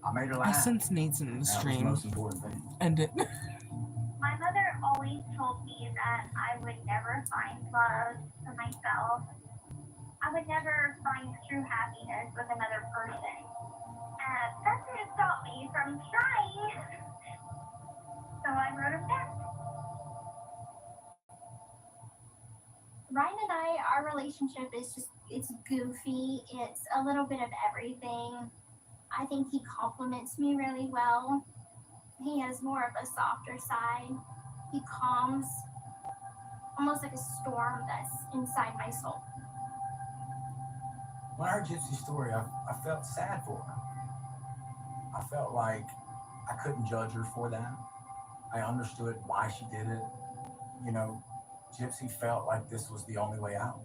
I made her I laugh. sense Nate's in the That was the stream. most important thing. And it. My mother always told me that I would never find love for myself. I would never find true happiness with another person. That didn't stop me from trying. So I wrote him back. Ryan and I, our relationship is just, it's goofy. It's a little bit of everything. I think he compliments me really well. He has more of a softer side. He calms, almost like a storm that's inside my soul. When I heard Gypsy's story, I felt sad for her. I felt like I couldn't judge her for that. I understood why she did it. Gypsy felt like this was the only way out.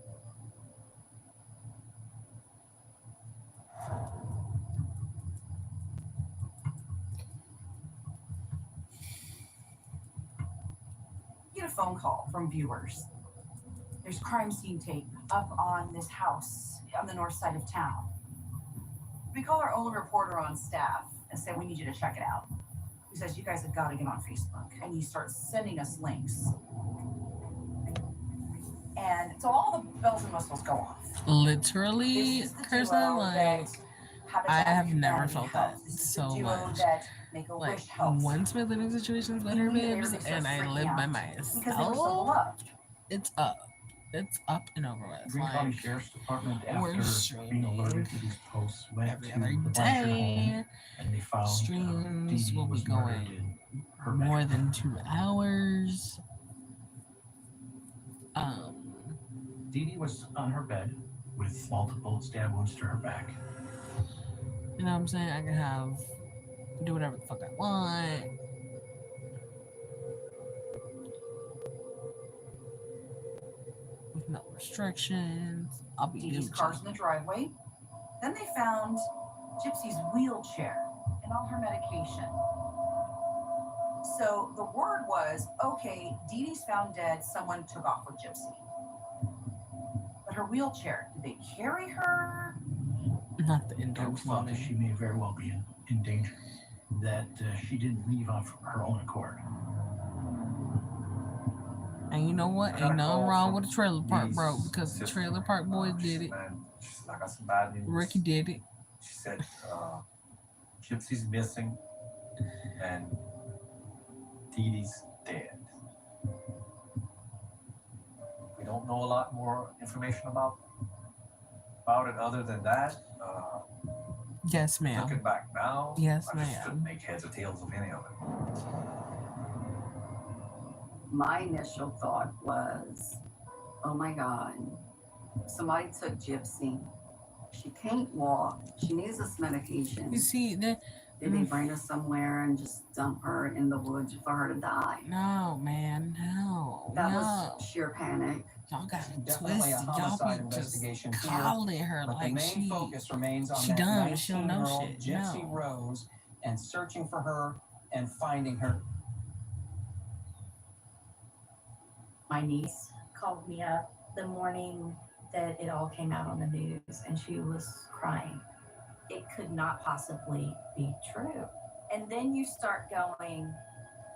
phone call from viewers. There's crime scene tape up on this house on the north side of town. We call our only reporter on staff and say, we need you to check it out. He says, you guys have got to get on Facebook. And he starts sending us links. And so all the bells and whistles go off. Literally, person, like, I have never felt that so much. Like, once my living situation's better, babes, and I live by myself, it's up. It's up and over with. Green County Like, Sheriff's Department, we're after being alerted to these posts, went every to other the Blanchard day. home, and they found Streams Dee will be was murdered going in her more bedroom. than 2 hours. Dee Dee was on her bed with multiple stab wounds to her back. You know what I'm saying? I can do whatever the fuck I want. With no restrictions. I'll be Dee Dee's Gucci. car's in the driveway. Then they found Gypsy's wheelchair and all her medication. So the word was, okay, Dee Dee's found dead, someone took off with Gypsy. But her wheelchair, did they carry her? Not the indoor It was thought that plumbing. she may very well be in danger, that she didn't leave on her own accord. And you know what? Ain't nothing wrong with the trailer park, bro, because the trailer park boys did it. She said, I got some bad news. Ricky did it. She said, Gypsy's missing and Dee Dee's dead. We don't know a lot more information about it other than that. Yes, ma'am. Looking back now, Yes, I just ma'am. couldn't make heads or tails of any of it. My initial thought was, oh my God, somebody took Gypsy. She can't walk. She needs this medication. You see, Did they bring her somewhere and just dump her in the woods for her to die? No, man, no. That no. was sheer panic. Y'all got it Definitely twisted. a Y'all homicide be just investigation here, calling her but the like main focus remains on she that dumb. She don't know 19-year-old shit. Gypsy No. Rose and searching for her and finding her. My niece called me up the morning that it all came out on the news, and she was crying. It could not possibly be true. And then you start going,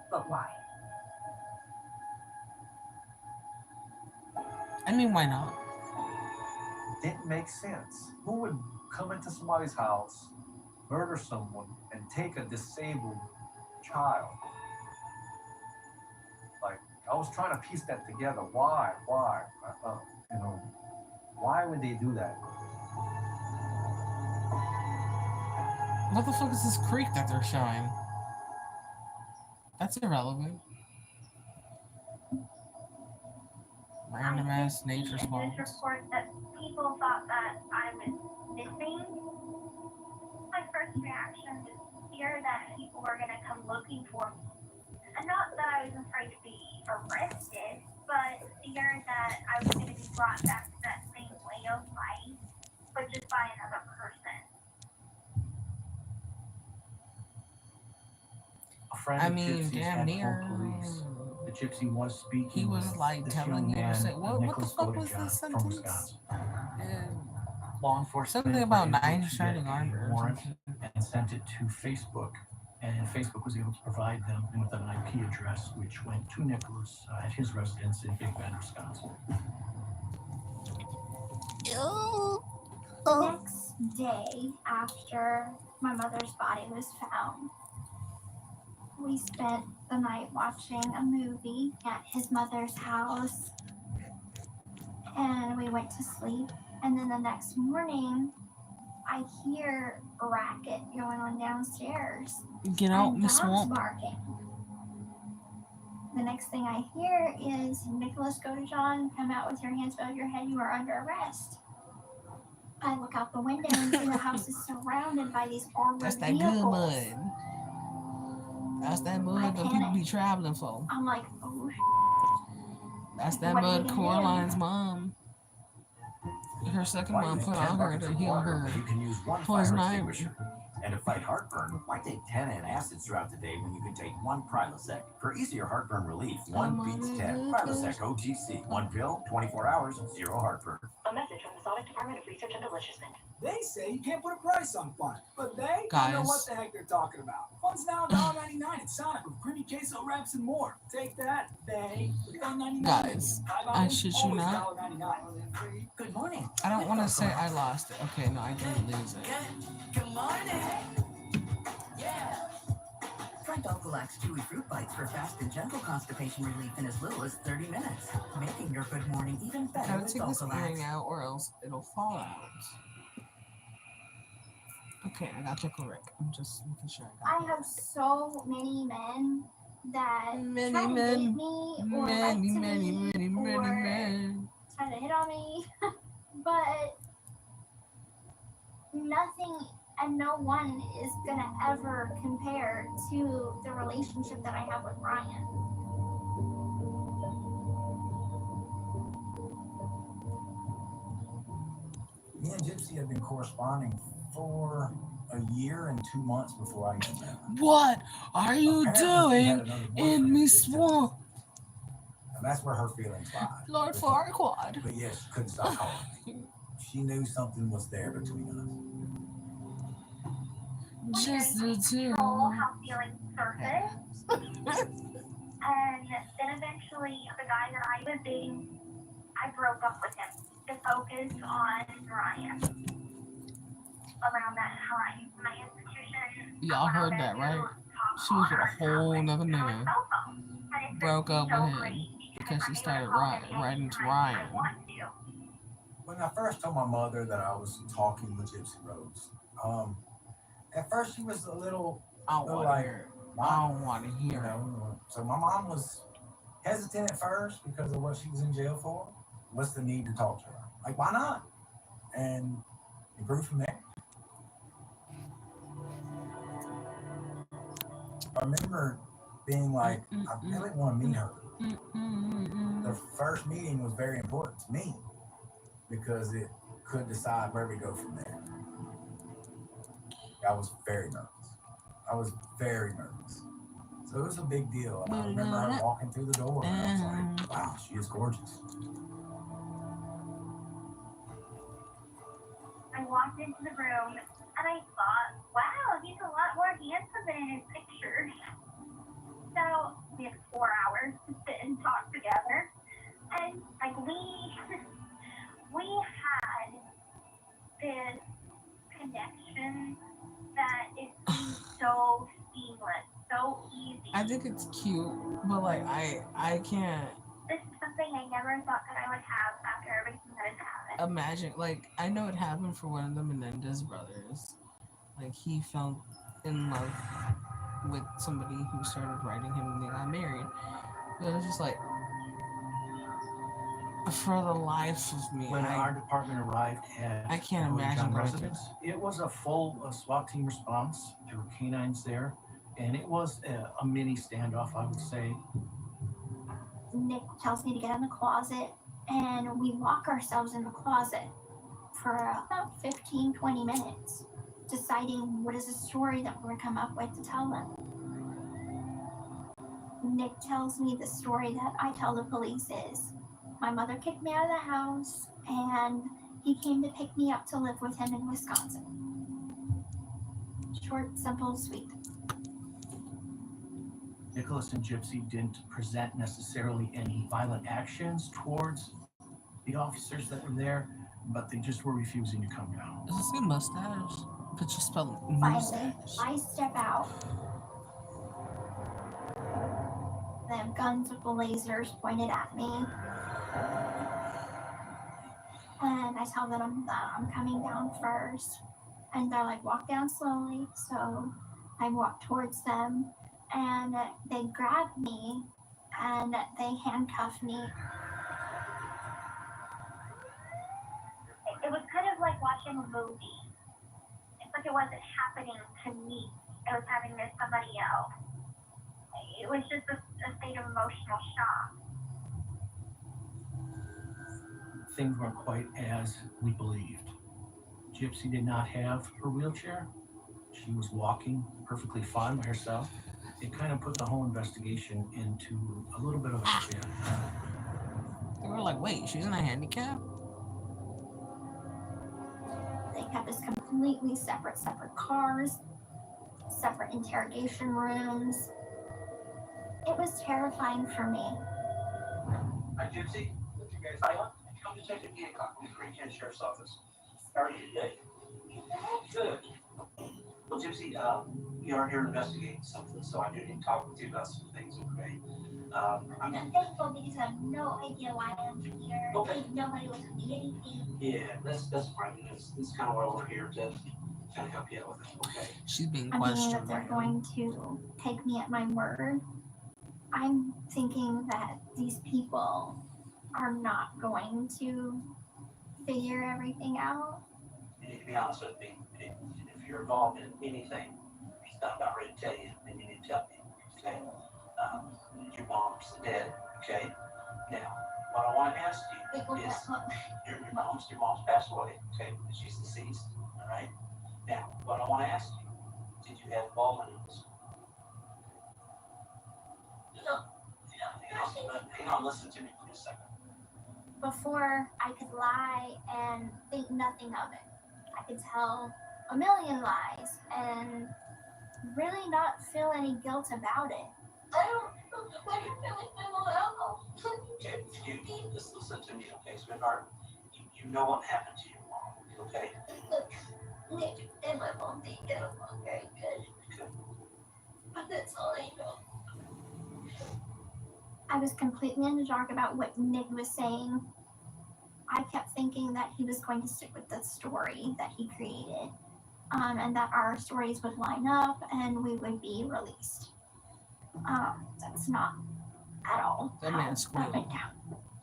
but why? I mean, why not? Didn't make sense. Who would come into somebody's house, murder someone, and take a disabled child? Like, I was trying to piece that together. Why? Why would they do that? What the fuck is this creek that they're showing? That's irrelevant. Random ass nature In spots. this report that people thought that I was missing. My first reaction was fear that people were going to come looking for me. And not that I was afraid to be arrested, but fear that I was going to be brought back to that same way of life, but just by another person. A friend I of mean, Gypsy's damn had near. told police the Gypsy was speaking He was with like this telling young you to man, say, what the Nicholas fuck was Bodichon this from sentence? Wisconsin. And Law enforcement something about were able 9 to shining get a armor or warrant something. and sent it to Facebook, and Facebook was able to provide them with an IP address which went to Nicholas at his residence in Big Bend, Wisconsin. The next day after my mother's body was found, we spent the night watching a movie at his mother's house, and we went to sleep. And then the next morning, I hear a racket going on downstairs. Get out and in the dogs swamp. barking. The next thing I hear is Nicholas Bodichon, come out with your hands above your head. You are under arrest. I look out the window and see the house is surrounded by these armored That's that vehicles. good mud. That's that mud that people be traveling for. I'm like, oh, That's that What are you mud gonna Coraline's mom. Her second mom put on her to heal her poison ivy. And to fight heartburn, why take 10 antacids throughout the day when you can take 1 Prilosec? For easier heartburn relief, 1 beats 10. Prilosec OTC. 1 pill, 24 hours, 0 heartburn. A message from the Sonic Department of Research and Deliciousment. They say you can't put a price on fun, but they don't know what the heck they're talking about. Fun's now $1.99 at Sonic with creamy queso wraps and more. Take that, they. Guys, I shit you not. Good morning. I don't want to say I lost it. Okay, no, I didn't lose it. Good morning. Yeah. Try Dulcolax Chewy Fruit Bites for fast and gentle constipation relief in as little as 30 minutes, making your good morning even better Gotta with take this earring Dulcolax. out or else it'll fall out. Okay, I got Chickle Rick. I'm just making sure I got I have so many men that Many try to men. date me or Many, write to many, me many, many or men. try to hit on me, but nothing and no one is gonna ever compare to the relationship that I have with Ryan. Me and Gypsy had been corresponding for a year and 2 months before I even met her. What are you Apparently she had doing another in boyfriend me at this time. swamp? And that's where her feelings lie. Lord Farquaad. But yes, she couldn't stop calling me. She knew something was there between us. Just the two. Control how feelings surface. And then eventually the guy that I was dating, I broke up with him to focus on Ryan. Around that time, my institution. Y'all heard that, right? She was with a whole nother nigga. Broke up with him because she started writing to Ryan. When I first told my mother that I was talking with Gypsy Rose, at first she was a little I don't want to hear it. I don't want to hear it. So my mom was hesitant at first because of what she was in jail for. What's the need to talk to her? Like, why not? And it grew from there. I remember being like, I really want to meet her. The first meeting was very important to me because it could decide where we go from there. I was very nervous. So it was a big deal. And I remember her walking through the door and I was like, wow, she is gorgeous. I walked into the room and I thought, wow, he's a lot more handsome than in his pictures. So we had 4 hours to sit and talk together. And like we had this connection that is so seamless, so easy. I think it's cute, but like I can't This is something I never thought that I would have after everything that has happened. imagine. Like, I know it happened for one of the Menendez brothers. Like, he fell in love with somebody who started writing him and they got married. But it was just like, for the life of me, When our department arrived at I can't Holy imagine John going through residence, it was a full SWAT team response. There were canines there, and it was a mini standoff, I would say. Nick tells me to get in the closet, and we lock ourselves in the closet for about 15, 20 minutes, deciding what is the story that we're going to come up with to tell them. Nick tells me the story that I tell the police is, my mother kicked me out of the house, and he came to pick me up to live with him in Wisconsin. Short, simple, sweet. Nicholas and Gypsy didn't present necessarily any violent actions towards the officers that were there, but they just were refusing to come down. Is this a mustache? Could you spell Finally, mustache? I step out. They have guns with the lasers pointed at me. And I tell them that I'm coming down first. And they're like, walk down slowly. So I walk towards them. And they grab me. And they handcuff me. It was kind of like watching a movie. It's like it wasn't happening to me. It was happening to somebody else. It was just a state of emotional shock. Things weren't quite as we believed. Gypsy did not have her wheelchair. She she was walking perfectly fine by herself, it kind of put the whole investigation into a little bit of a spin. They were like, wait, she's in a handicap? They kept us completely separate cars, separate interrogation rooms. It was terrifying for me. Hi, Gypsy. What's your guys' island? Come Detective Hancock with the Green County Sheriff's Office. How are you today? Good. Well, Gypsy, we are here investigating something, so I do need to talk with you about some things, okay? I'm thankful because I have no idea why I'm here. Okay. Nobody will tell me anything. Yeah, that's fine. That's kind of why we're here to kind of help you out with it, okay? She's being I'm thinking questioned. that they're going to take me at my word. I'm thinking that these people are not going to figure everything out. You need to be honest with me. If you're involved in anything he's not about ready to tell you, then you need to tell me, okay? Your mom's dead, okay? Now, what I want to ask you is, your mom's passed away, okay? She's deceased, all right? Now, what I want to ask you, did you have involvement in this? No. Hang on, listen to me for a second. Before I could lie and think nothing of it. I could tell a million lies and really not feel any guilt about it. I don't feel like I'm allowed. Okay, you just listen to me, okay, sweetheart? You know what happened to your mom, okay? Nick and my mom didn't get along very good. But that's all I know. I was completely in the dark about what Nick was saying. I kept thinking that he was going to stick with the story that he created, and that our stories would line up and we would be released. That's not at all That man's squealing. went down.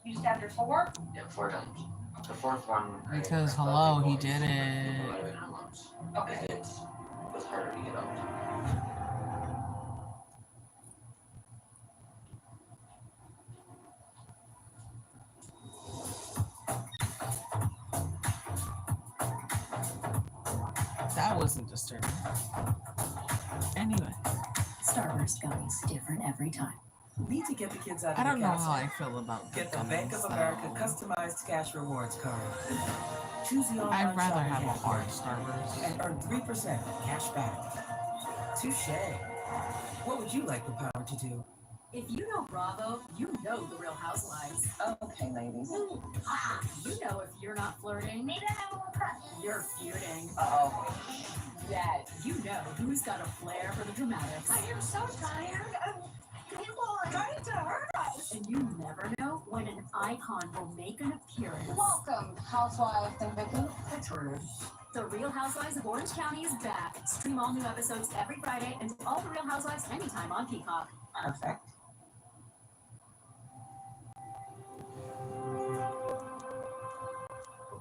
You stabbed her 4? Yeah, 4 times. The fourth one. Because, hello, he did it. Okay. It was harder to get up. That wasn't disturbing. Anyway. Starburst gummies, different every time. Need to get the kids out of I don't the know castle. how I feel about Get the gummies, Bank of so America customized cash rewards card. Choose the online I'd rather shopping have a category hard Starburst. and earn 3% cash back. Touche. What would you like the power to do? If you know Bravo, you know the Real Housewives. Okay, ladies. You know if you're not flirting, Maybe I have a little crush. you're feuding. Uh-oh. That you know who's got a flair for the dramatics. I am so tired. People are trying to hurt us. And you never know when an icon will make an appearance. Welcome, Housewives and Vicky. The Real Housewives of Orange County is back. Stream all new episodes every Friday and all the Real Housewives anytime on Peacock. Perfect.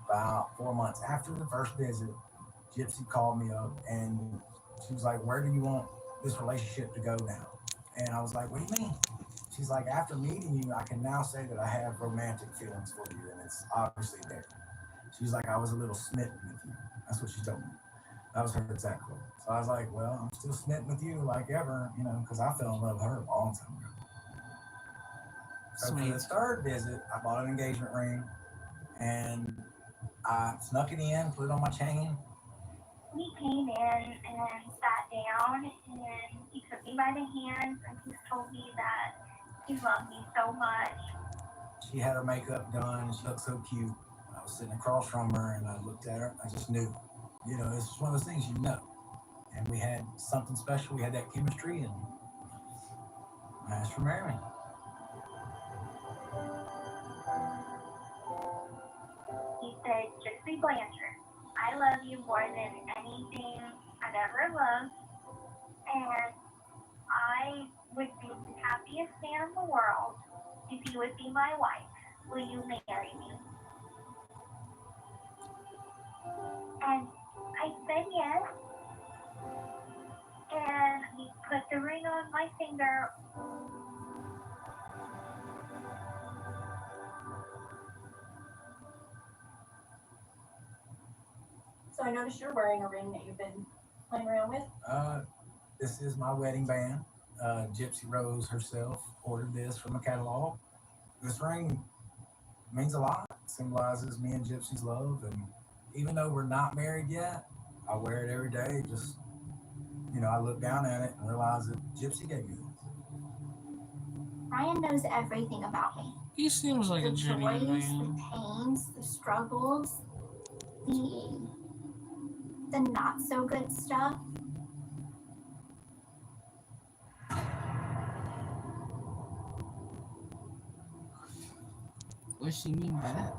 About 4 months after the first visit, Gypsy called me up and she was like, where do you want this relationship to go now? And I was like, what do you mean? She's like, after meeting you, I can now say that I have romantic feelings for you, and it's obviously there. She's like, I was a little smitten with you. That's what she told me. That was her exact quote. So I was like, well, I'm still smitten with you like ever, you know, because I fell in love with her a long time ago. So for the third visit, I bought an engagement ring, and I snuck it in, put it on my chain. He came in and sat down, and he took me by the hand, and he told me that he loved me so much. She had her makeup done, and she looked so cute. I was sitting across from her, and I looked at her. I just knew, you know, it's just one of those things you know. And we had something special. We had that chemistry, and I asked her to marry me. He said, Gypsy Blanchard, I love you more than anything I've ever loved, and I would be the happiest man in the world if you would be my wife. Will you marry me? And I said yes, and he put the ring on my finger. So I noticed you're wearing a ring that you've been playing around with? This is my wedding band. Gypsy Rose herself ordered this from a catalog. This ring means a lot. It symbolizes me and Gypsy's love, and even though we're not married yet, I wear it every day. Just, I look down at it and realize that Gypsy gave me this. Ryan knows everything about me. He seems like The a genuine joys, man. the pains, the struggles, the not so good stuff. What does she mean by that?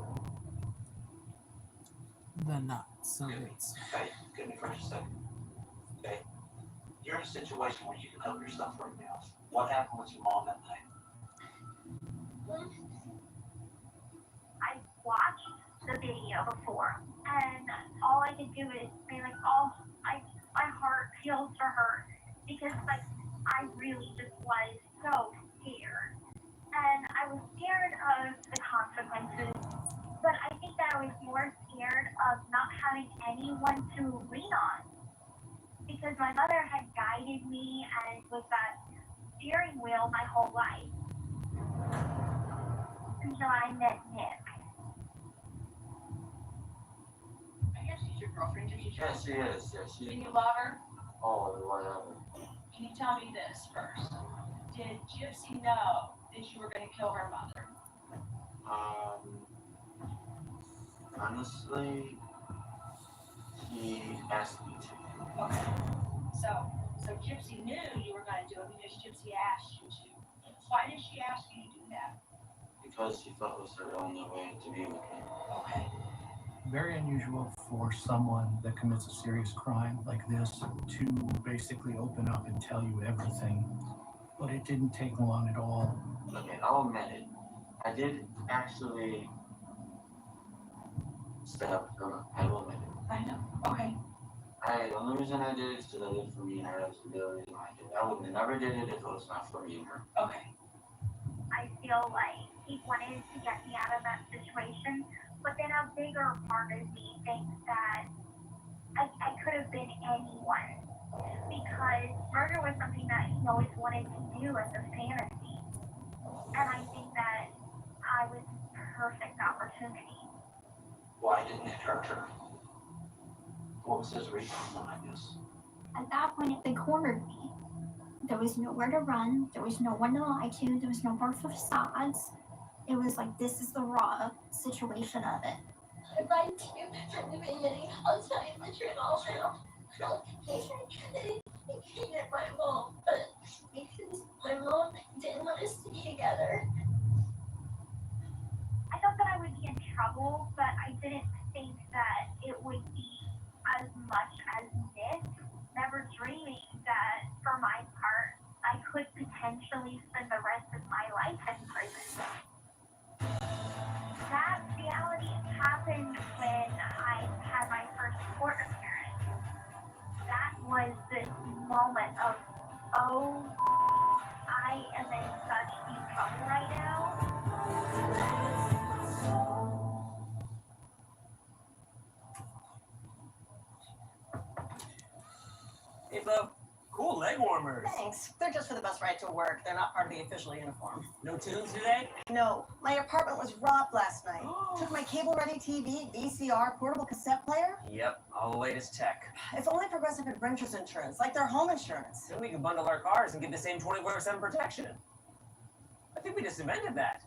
The not so good. Okay, give me for a second. Okay, you're in a situation where you can help yourself right now. What happened with your mom that night? I watched the video before, and all I could do is say, like, oh, my heart feels for her, because, like, I really just was so scared. And I was scared of the consequences, but I think that I was more scared of not having anyone to lean on, because my mother had guided me and was that steering wheel my whole life until I met Nick. I guess she's your girlfriend. Did you Yes, she is. Yes, she Can is. you love her? Oh, whatever. Can you tell me this first? Did Gypsy know that you were going to kill her mother? Honestly, he asked me to. Okay. So Gypsy knew you were going to do it because Gypsy asked you to. Why did she ask you to do that? Because she thought it was her only way to be with me. Okay. Very unusual for someone that commits a serious crime like this to basically open up and tell you everything. But it didn't take long at all. Okay, I'll admit it. I did actually stab her. I will admit it. I know. Okay. The only reason I did it is because I did it for me and her. That's the reason I did it. I would have never did it if it was not for me and her. Okay. I feel like he wanted to get me out of that situation, but then a bigger part of me thinks that I could have been anyone, because murder was something that he always wanted to do as a fantasy, and I think that I was the perfect opportunity. Why didn't it hurt her? What was his reason behind this? At that point, they cornered me. There was nowhere to run. There was no one to lie to. There was no more facades. It was like, this is the raw situation of it. I lied to you from the beginning. I'll tell you the truth all now. He hated my mom, but because my mom didn't want us to be together. I thought that I would be in trouble, but I didn't think that it would be as much as this. Never dreaming that, for my part, I could potentially spend the rest of my life in prison. That reality happened when I had my first court appearance. That was this moment of, oh, I am in such deep trouble right now. Hey, Bo. Cool leg warmers. Thanks. They're just for the bus ride to work. They're not part of the official uniform. No tunes today? No. My apartment was robbed last night. Took my cable-ready TV, VCR, portable cassette player. Yep, all the latest tech. If only Progressive had renters insurance, like their home insurance. Then we can bundle our cars and get the same 24/7 protection. I think we just invented that.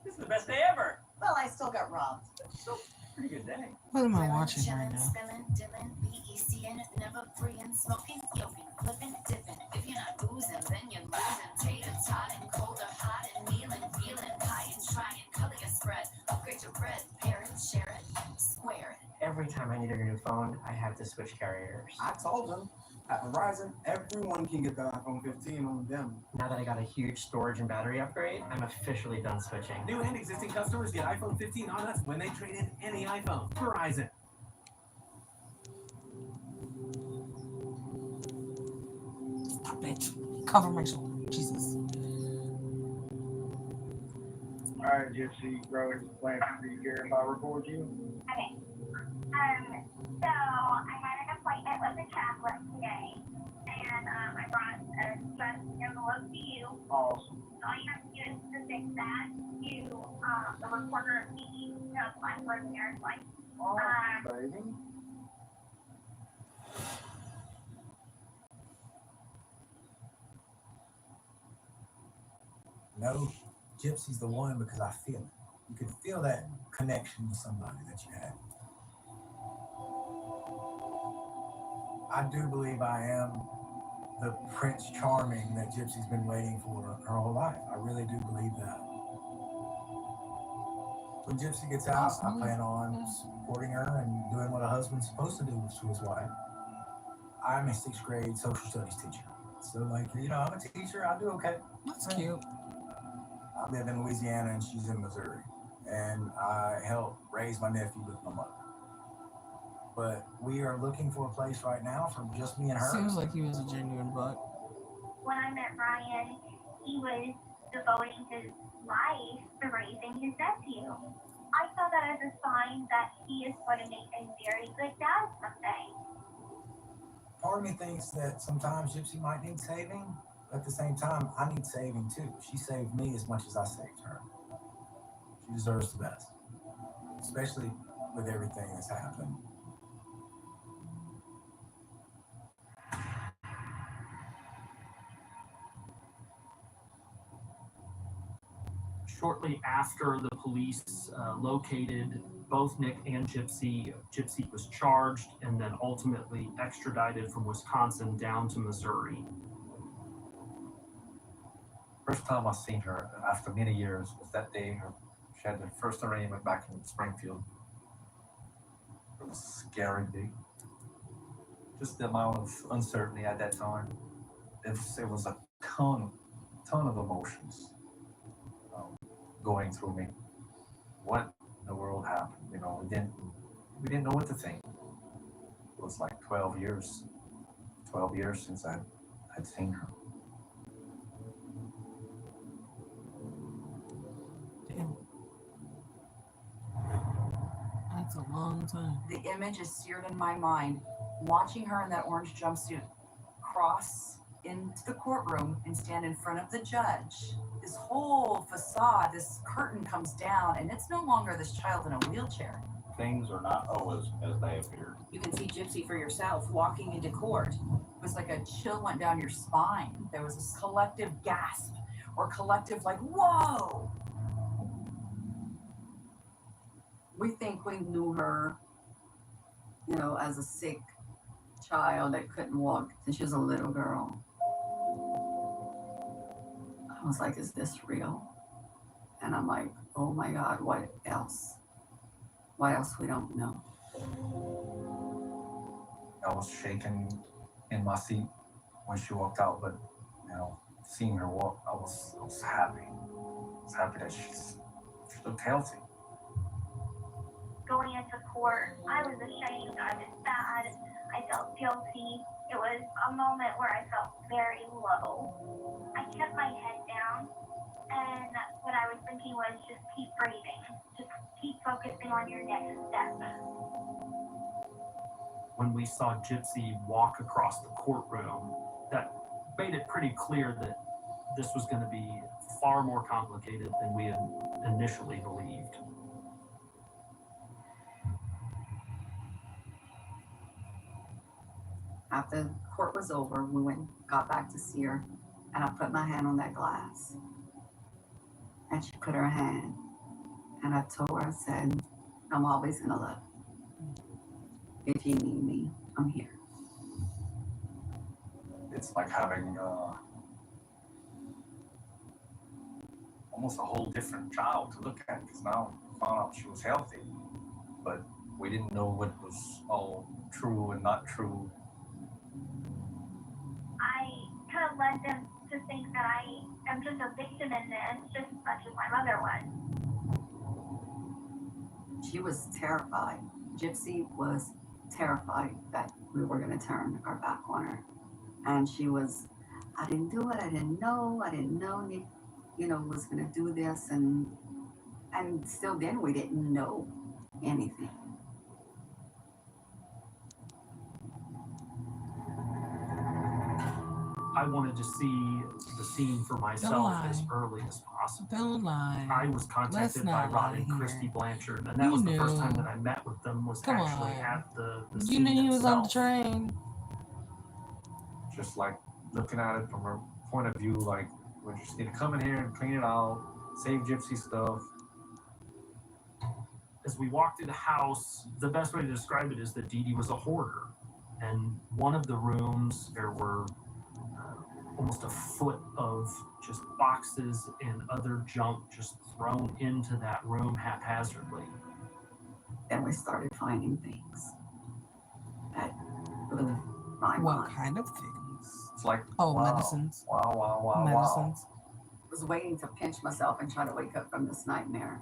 This is the best day ever. Well, I still got robbed. So, pretty good day. What am I watching right now? Spilling, dipping, BECing, never free and smoking, yoking, flipping, dipping. If you're not boozing, then you're losing. Tater, tot, and colder, hot and kneeling, feeling, pie and trying, color your spread, upgrade your bread, pair it, share it, square it. Every time I need a new phone, I have to switch carriers. I told them at Verizon, everyone can get the iPhone 15 on them. Now that I got a huge storage and battery upgrade, I'm officially done switching. New and existing customers get iPhone 15 on us when they trade in any iPhone. Verizon. Stop it. Cover my shoulder. Jesus. Alright, Gypsy Rose, plan for you care if I record you? Okay. So I had an appointment was a Catholic today, and I brought a stress envelope to you. Awesome. All you have to do is to fix that to the recorder of me, my listeners, like, Baby. No, Gypsy's the one because I feel it. You can feel that connection with somebody that you have. I do believe I am the Prince Charming that Gypsy's been waiting for her whole life. I really do believe that. When Gypsy gets out, I plan on supporting her and doing what a husband's supposed to do to his wife. I'm a 6th grade social studies teacher. So, like, you know, I'm a teacher. I do okay. That's cute. I live in Louisiana and she's in Missouri. And I help raise my nephew with my mother. But we are looking for a place right now for just me and her. Seems like he was a genuine buck. when I met Ryan, he was devoting his life to raising his nephew. I saw that as a sign that he is going to make a very good dad someday. Part of me thinks that sometimes Gypsy might need saving. At the same time, I need saving too. She saved me as much as I saved her. She deserves the best, especially with everything that's happened. Shortly after the police located both Nick and Gypsy, Gypsy was charged and then ultimately extradited from Wisconsin down to Missouri. First time I seen her after many years was that day she had the first arraignment back in Springfield. It was a scary day. Just the amount of uncertainty at that time. It was a ton of emotions going through me. What in the world happened? You know, we didn't know what to think. It was like 12 years since I'd seen her. Damn. That's a long time. The image is seared in my mind, watching her in that orange jumpsuit cross into the courtroom and stand in front of the judge. This whole facade, this curtain comes down, and it's no longer this child in a wheelchair. Things are not always as they appear. You can see Gypsy for yourself walking into court. It was like a chill went down your spine. There was this collective gasp or collective like, whoa! We think we knew her, you know, as a sick child that couldn't walk since she was a little girl. I was like, is this real? And I'm like, oh my God, what else? What else we don't know? I was shaking in my seat when she walked out, but you know, seeing her walk, I was happy. I was happy that she looked healthy. Going into court, I was ashamed, I was sad, I felt guilty. It was a moment where I felt very low. I kept my head down, and what I was thinking was just keep breathing, just keep focusing on your next step. When we saw Gypsy walk across the courtroom, that made it pretty clear that this was going to be far more complicated than we had initially believed. After court was over, we got back to see her, and I put my hand on that glass. And she put her hand, and I told her, I said, I'm always gonna love you. If you need me, I'm here. It's like having almost a whole different child to look at, because now we found out she was healthy, but we didn't know what was all true and not true. I kind of led them to think that I am just a victim in this, just as much as my mother was. She was terrified. Gypsy was terrified that we were going to turn our back on her. And she was, I didn't do it, I didn't know Nick, was going to do this. And still then we didn't know anything. I wanted to see the scene for myself as early as possible. Don't lie. I was contacted by Rod and Christy Blanchard, and that was the first time that I met with them. Was actually at the You scene knew he was on the itself. train. Just like looking at it from a point of view, like we just need to come in here and clean it out, save Gypsy stuff. As we walked through the house, the best way to describe it is that Dee Dee was a hoarder. And one of the rooms, there were almost a foot of just boxes and other junk just thrown into that room haphazardly. Then we started finding things that blew my What mind. kind of things? It's like medicines. Wow. Medicines. I was waiting to pinch myself and try to wake up from this nightmare.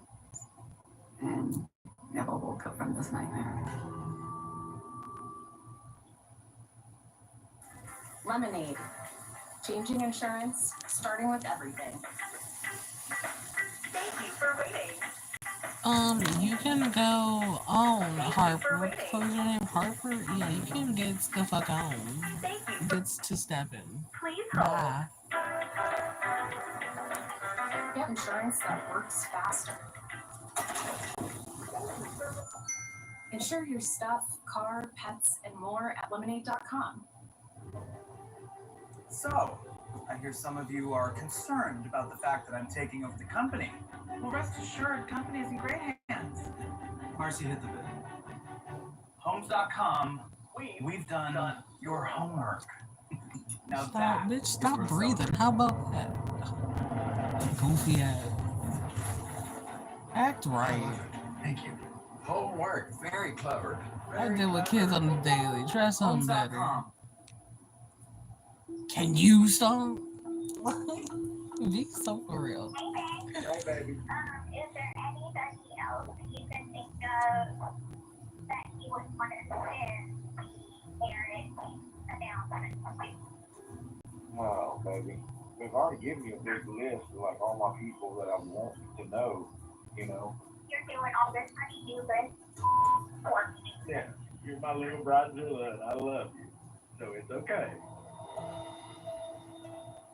And never woke up from this nightmare. Lemonade. Changing insurance, starting with everything. Thank you for waiting. You can go on Harper. What the fuck is your name? Harper? Yeah, you can get the fuck on. Thank you. Gets to step in. Please hold. Bye. Get insurance that works faster. Insure your stuff, car, pets, and more at lemonade.com. So, I hear some of you are concerned about the fact that I'm taking over the company. Well, rest assured, company is in great hands. Marcy, hit the bell. Homes.com, we've done your homework. Now Stop, bitch, stop breathing. How about that? Goofy ass. Act right. Thank you. Homework, very clever. I deal with kids on the daily. Try something better. Can you stop? Be so for real. Hey, baby. Is there anybody else you can think of that you would want to send Eric announcement? Wow, baby. They've already given you a big list of like all my people that I want to know, you know. You're doing all this honey-do list for me. Yeah, you're my little bridezilla and I love you. So it's okay.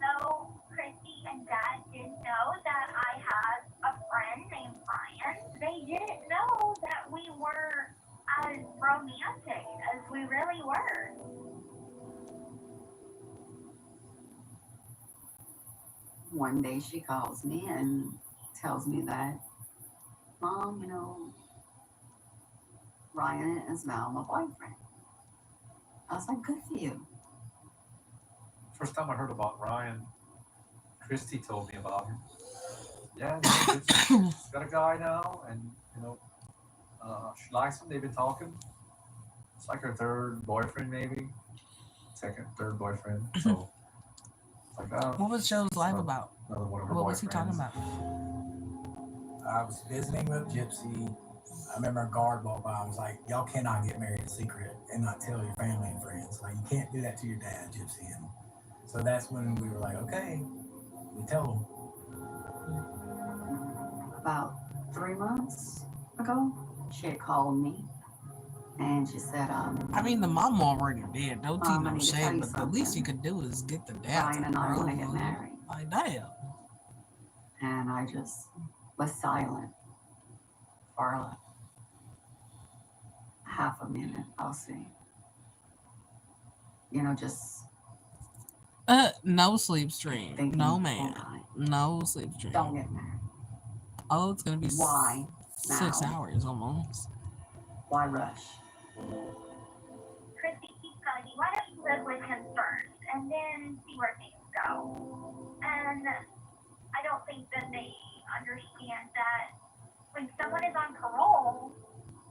So, Christy and Dad didn't know that I had a friend named Brian. They didn't know that we were as romantic as we really were. One day she calls me and tells me that, Mom, you know, Ryan is now my boyfriend. I was like, good for you. First time I heard about Ryan, Christy told me about him. Yeah, she's got a guy now, and you know, she likes him. They've been talking. It's like her third boyfriend, maybe third boyfriend. So, it's like, what was Joe's life about? Another one of her What was he boyfriends. talking about? I was visiting with Gypsy. I remember a guard walked by. I was like, y'all cannot get married in secret and not tell your family and friends. Like, you can't do that to your dad, Gypsy. And so that's when we were like, okay, we tell them. About 3 months ago, she had called me and she said, I mean, the mom already did. No tea, I no need to tell shame. you But the least you could do is get the dad. Ryan and I want to get married. Like, damn. And I just was silent for half a minute, I'll say. You know, just No sleep stream. thinking, No, man. No sleep stream. don't get married. Oh, it's gonna be Why 6 now? hours almost. Why rush? Christy keeps telling me, why don't you live with him first and then see where things go? And I don't think that they understand that when someone is on parole,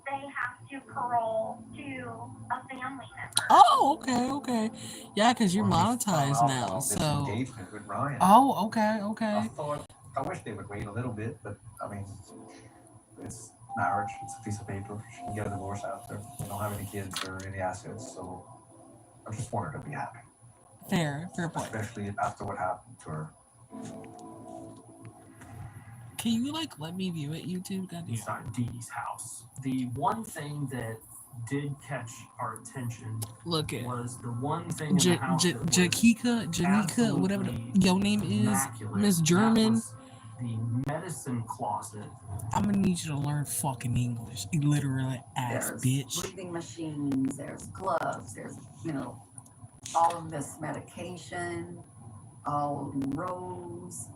they have to parole to a family member. Oh, okay. Yeah, because you're monetized now. So. Engagement with Ryan. Oh, okay. I wish they would wait a little bit, but I mean, it's marriage. It's a piece of paper. She can get a divorce after. We don't have any kids or any assets, so I just want her to be happy. Fair point. Especially after what happened to her. Can you let me view it, YouTube? Inside Dee Dee's house. The one thing that did catch our attention Look at was the one thing in the house that was Janika, whatever your name is, immaculate. Miss That German. was the medicine closet. I'm gonna need you to learn fucking English, illiterate ass There's bitch. breathing machines, there's gloves, there's, all of this medication, all rows.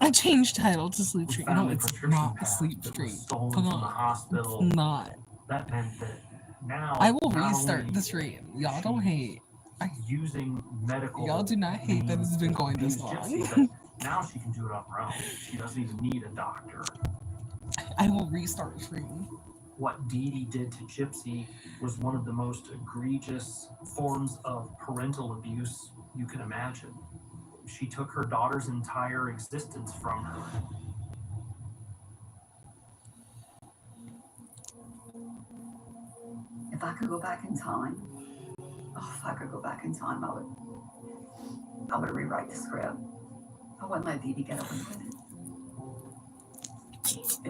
I changed title to Sleep Street. No, Found a it's prescription not pad Sleep that Street. was stolen from the hospital. It's not. That meant that now I will not restart only the stream. Y'all don't hate. using medical. Y'all do not hate that it's been going this use long. Gypsy, but now she can do it on her own. She doesn't even need a doctor. I will restart the stream. What Dee Dee did to Gypsy was one of the most egregious forms of parental abuse you can imagine. She took her daughter's entire existence from her. If I could go back in time, I would rewrite the script. I wouldn't let Dee Dee get away with it.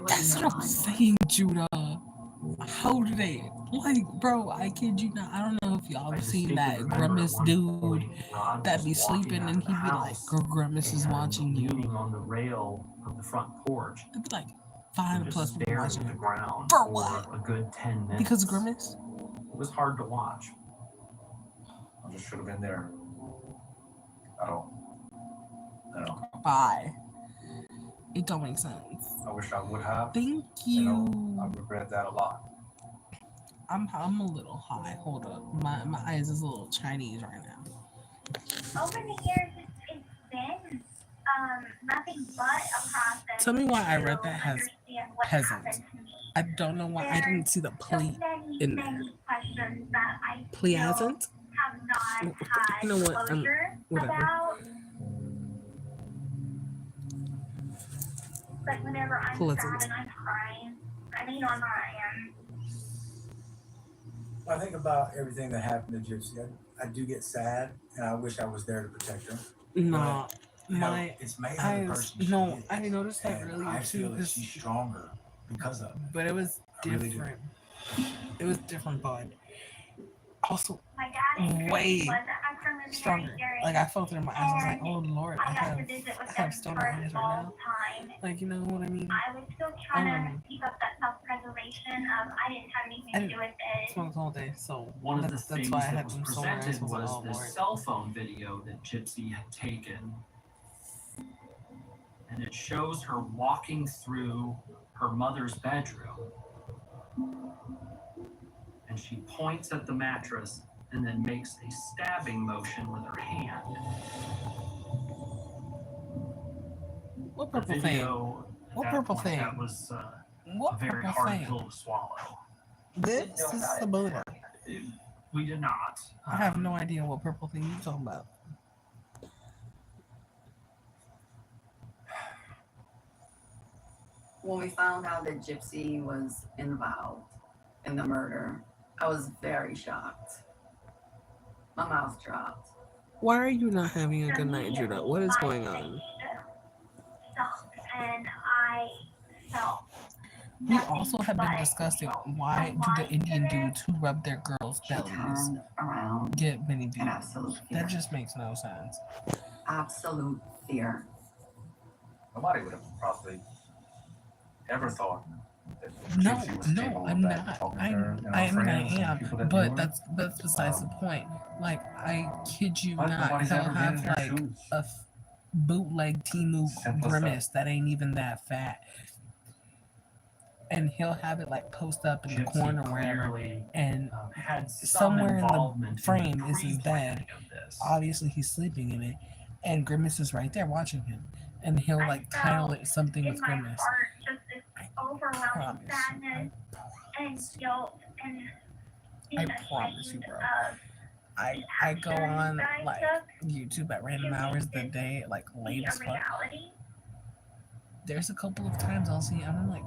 That's what I'm saying, Judah. How do they? Like, bro, I kid you not. I don't know if y'all have seen that Grimace dude that be sleeping and he'd be like, Grimace is watching you. Leaning on the rail of the front porch. It'd be like 5+ people watching the ground for for what? a good 10 minutes. Because of Grimace? It was hard to watch. I just should have been there. I don't. Why? It don't make sense. I wish I would have. Thank you. I regret that a lot. I'm a little high. Hold up. My eyes is a little Chinese right now. Over the years, it's been nothing but a process. Tell me why I read to that has understand what peasant. happened to me. I don't know why I didn't see the plea in there. Many questions that I Pleasant? still have not had You know what? closure Whatever. about. But whenever I'm Pleasant. sad and I'm crying, I mean, I'm I am. I think about everything that happened to Gypsy. I do get sad, and I wish I was there to protect her. No, But, it's made her the person she is. I noticed that And earlier I too. feel that she's stronger because of it. But it was I really do. different. It was different, bud. Also, My dad way was a stronger. Like I felt it in my eyes. I was like, oh Lord, I got to visit with them stone for eyes a right small now. time. Like, you know what I mean? I was still trying to keep up that self-preservation of I didn't have anything to do with it. Smoked all day, so One of the that's things why I that had was them sore eyes. presented I was like, was oh this Lord. cell phone video that Gypsy had taken. And it shows her walking through her mother's bedroom. And she points at the mattress and then makes a stabbing motion with her hand. What The purple thing? video at What that purple point, thing? That was What a very purple hard thing? pill to swallow. This is the Buddha. We did not. I have no idea what purple thing you're talking about. When we found out that Gypsy was involved in the murder, I was very shocked. My mouth dropped. Why are you not having a good night, Judah? What is going on? And I felt We also have been discussing why do the Indian dudes who rub their girls' bellies get many views. That just makes no sense. Absolute fear. Nobody would have probably ever thought that No, Gypsy was capable I'm of that, not. talking to I her, mean, friends I and am, people that but knew her. that's besides the point. Like, I kid you But not, nobody's he'll ever been have in her like shoes. a bootleg Timu Simple Grimace that ain't even that fat, and he'll have it like post up in the Gypsy corner wherever, clearly, and had some somewhere in the involvement frame in the is his bed. pre-planning of this. Obviously, he's sleeping in it, and Grimace is right there watching him, and he'll like title it something with in my Grimace. heart just this overwhelming sadness and guilt and being promise you, ashamed bro. of I go on like YouTube at random hours of the day, like late as fuck. reality. There's a couple of times I'll see, and I'm like,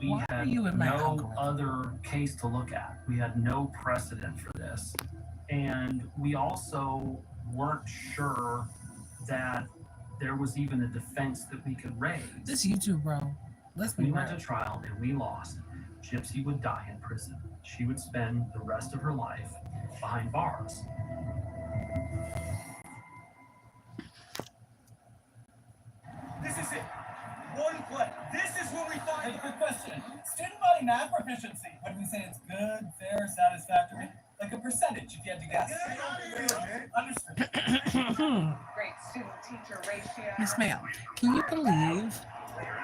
We why are had you in my no algorithm? other case to look at. We had no precedent for this. And we also weren't sure that there was even a defense that we could raise. This YouTube, bro. Let's If we be went real. to trial and we lost, Gypsy would die in prison. she would spend the rest of her life behind bars. This is it. One play. This is what we find. Hey, quick question. Student body math proficiency. What do we say? It's good, fair, satisfactory? Like a percentage, if you had to guess. Understood. Great student-teacher ratio. Miss Ma'am, can you believe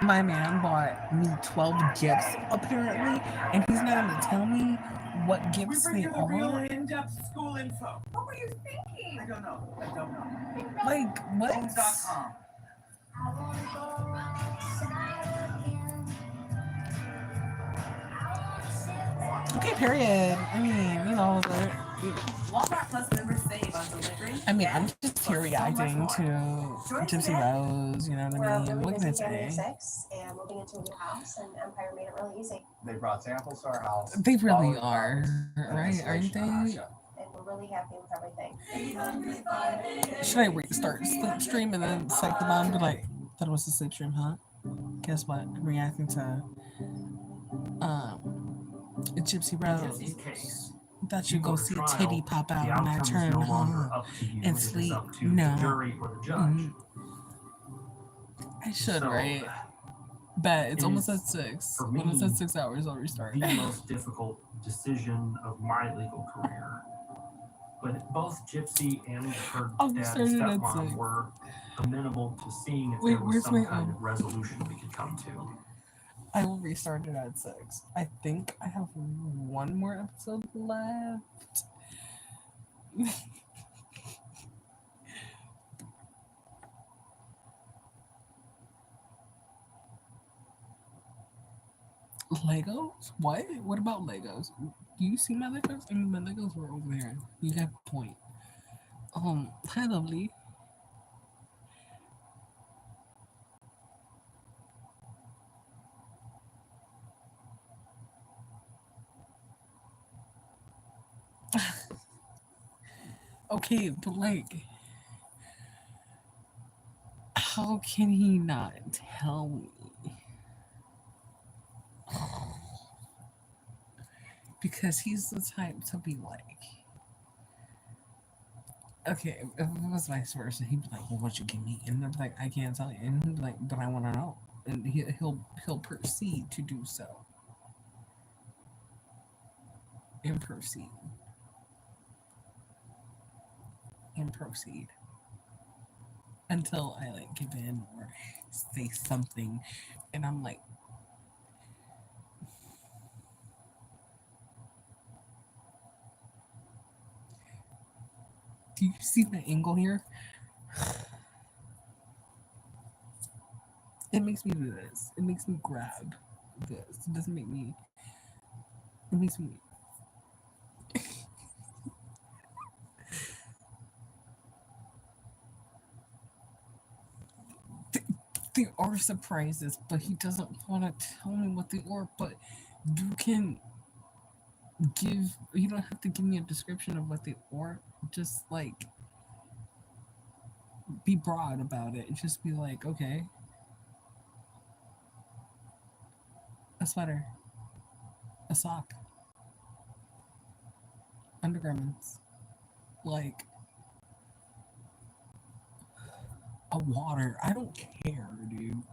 my man bought me 12 gifts apparently, and he's not going to tell me what gifts We bring they you the real are? in-depth school info. What were you thinking? I don't know. Like, what? Homes.com. Okay, period. I mean, you know, Walmart Plus members save on delivery. I mean, I'm just reacting to Gypsy Rose, you know what I mean? What can I say? 6 and moving into a new house, and Empire made it really easy. They brought samples to our house. They really are, right? Aren't they? And we're really happy with everything. Should I restart Sleep Stream and then cycle on to like, that was the Sleep Stream, huh? Guess what? I'm reacting to Gypsy Rose. Case. Thought you'd go see a trial, titty pop out when I outcome is turn no longer on up to you, and it is sleep. up to No. the jury or the judge. I should, So, right? But it's it almost is, at 6. for When it's me, at 6 hours, I'll restart. the most difficult decision of my legal career. But both Gypsy and her I'll dad restart and it at stepmom 6. were amenable to seeing if Wait, there was where's some my kind of resolution we could come to. I will restart it at 6. I think I have one more episode left. Legos? What? What about Legos? Do you see my Legos? I mean, my Legos were over there. You got a point. Hi, lovely. Okay, but like, how can he not tell me? Because he's the type to be like, okay, if it was vice versa, he'd be like, well, what'd you give me? And I'm like, I can't tell you. And he'd be like, but I want to know. And he'll proceed to do so. And proceed. And proceed. Until I like give in or say something. And I'm like, do you see the angle here? It makes me do this. It makes me grab this. It doesn't make me. It makes me. There are surprises, but he doesn't want to tell me what they are. But you can give. You don't have to give me a description of what they are. Just like be broad about it. Just be like, okay, a sweater, a sock, undergarments, like a water. I don't care, dude.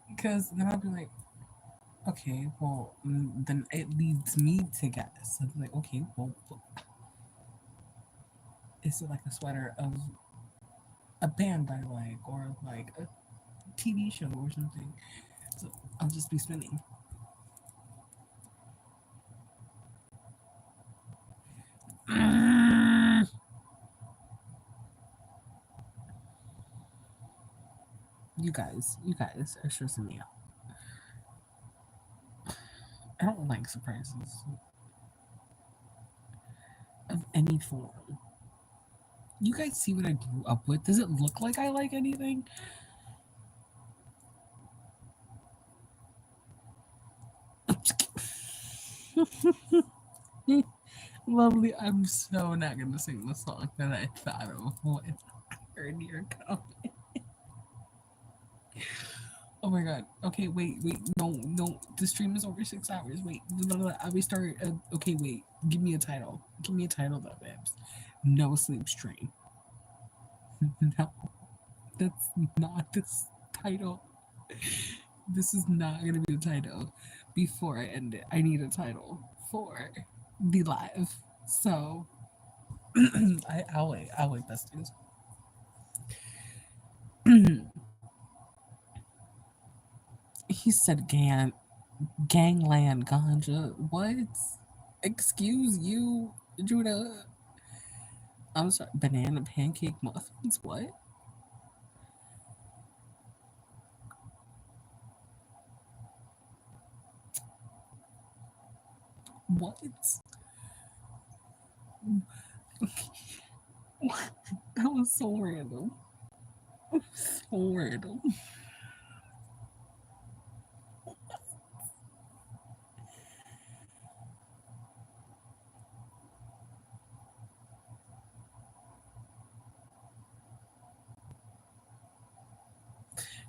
Because then I'll be like, okay, well, then it leads me to guess. I'd be like, okay, well, is it like a sweater of a band I like, or like a TV show or something? So I'll just be spinning. You guys are stressing me out. I don't like surprises of any form. You guys see what I grew up with? Does it look like I like anything? Lovely, I'm so not gonna sing the song that I thought of when I heard your comment. Oh my god. Okay, wait. No. The stream is over 6 hours. Wait. I restart. Okay, wait. Give me a title. Though, babes. No sleep stream. No. That's not this title. This is not going to be the title. Before I end it, I need a title for the live. So, I'll wait. Besties. He said gangland ganja. What? Excuse you, Judah. I'm sorry. Banana pancake muffins. What? What? That was so random. So random.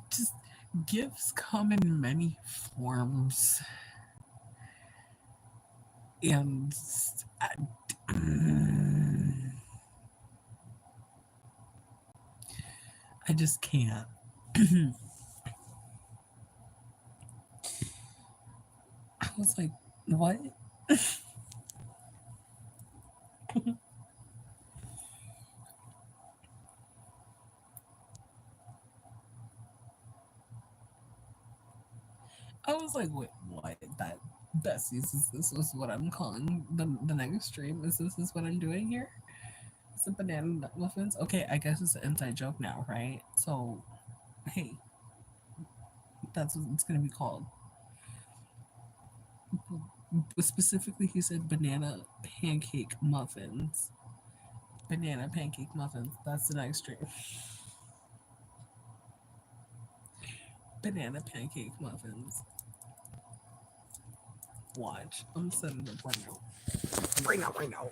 Just gifts come in many forms. And I just can't. I was like, what? I was like, wait, what? Besties, this is what I'm calling the next stream? Is this what I'm doing here? Is it banana nut muffins? Okay, I guess it's an inside joke now, right? So, hey, that's what it's gonna be called. But specifically, he said banana pancake muffins. Banana pancake muffins. That's the next stream. Banana pancake muffins. Watch. I'm setting it up right now. Right now.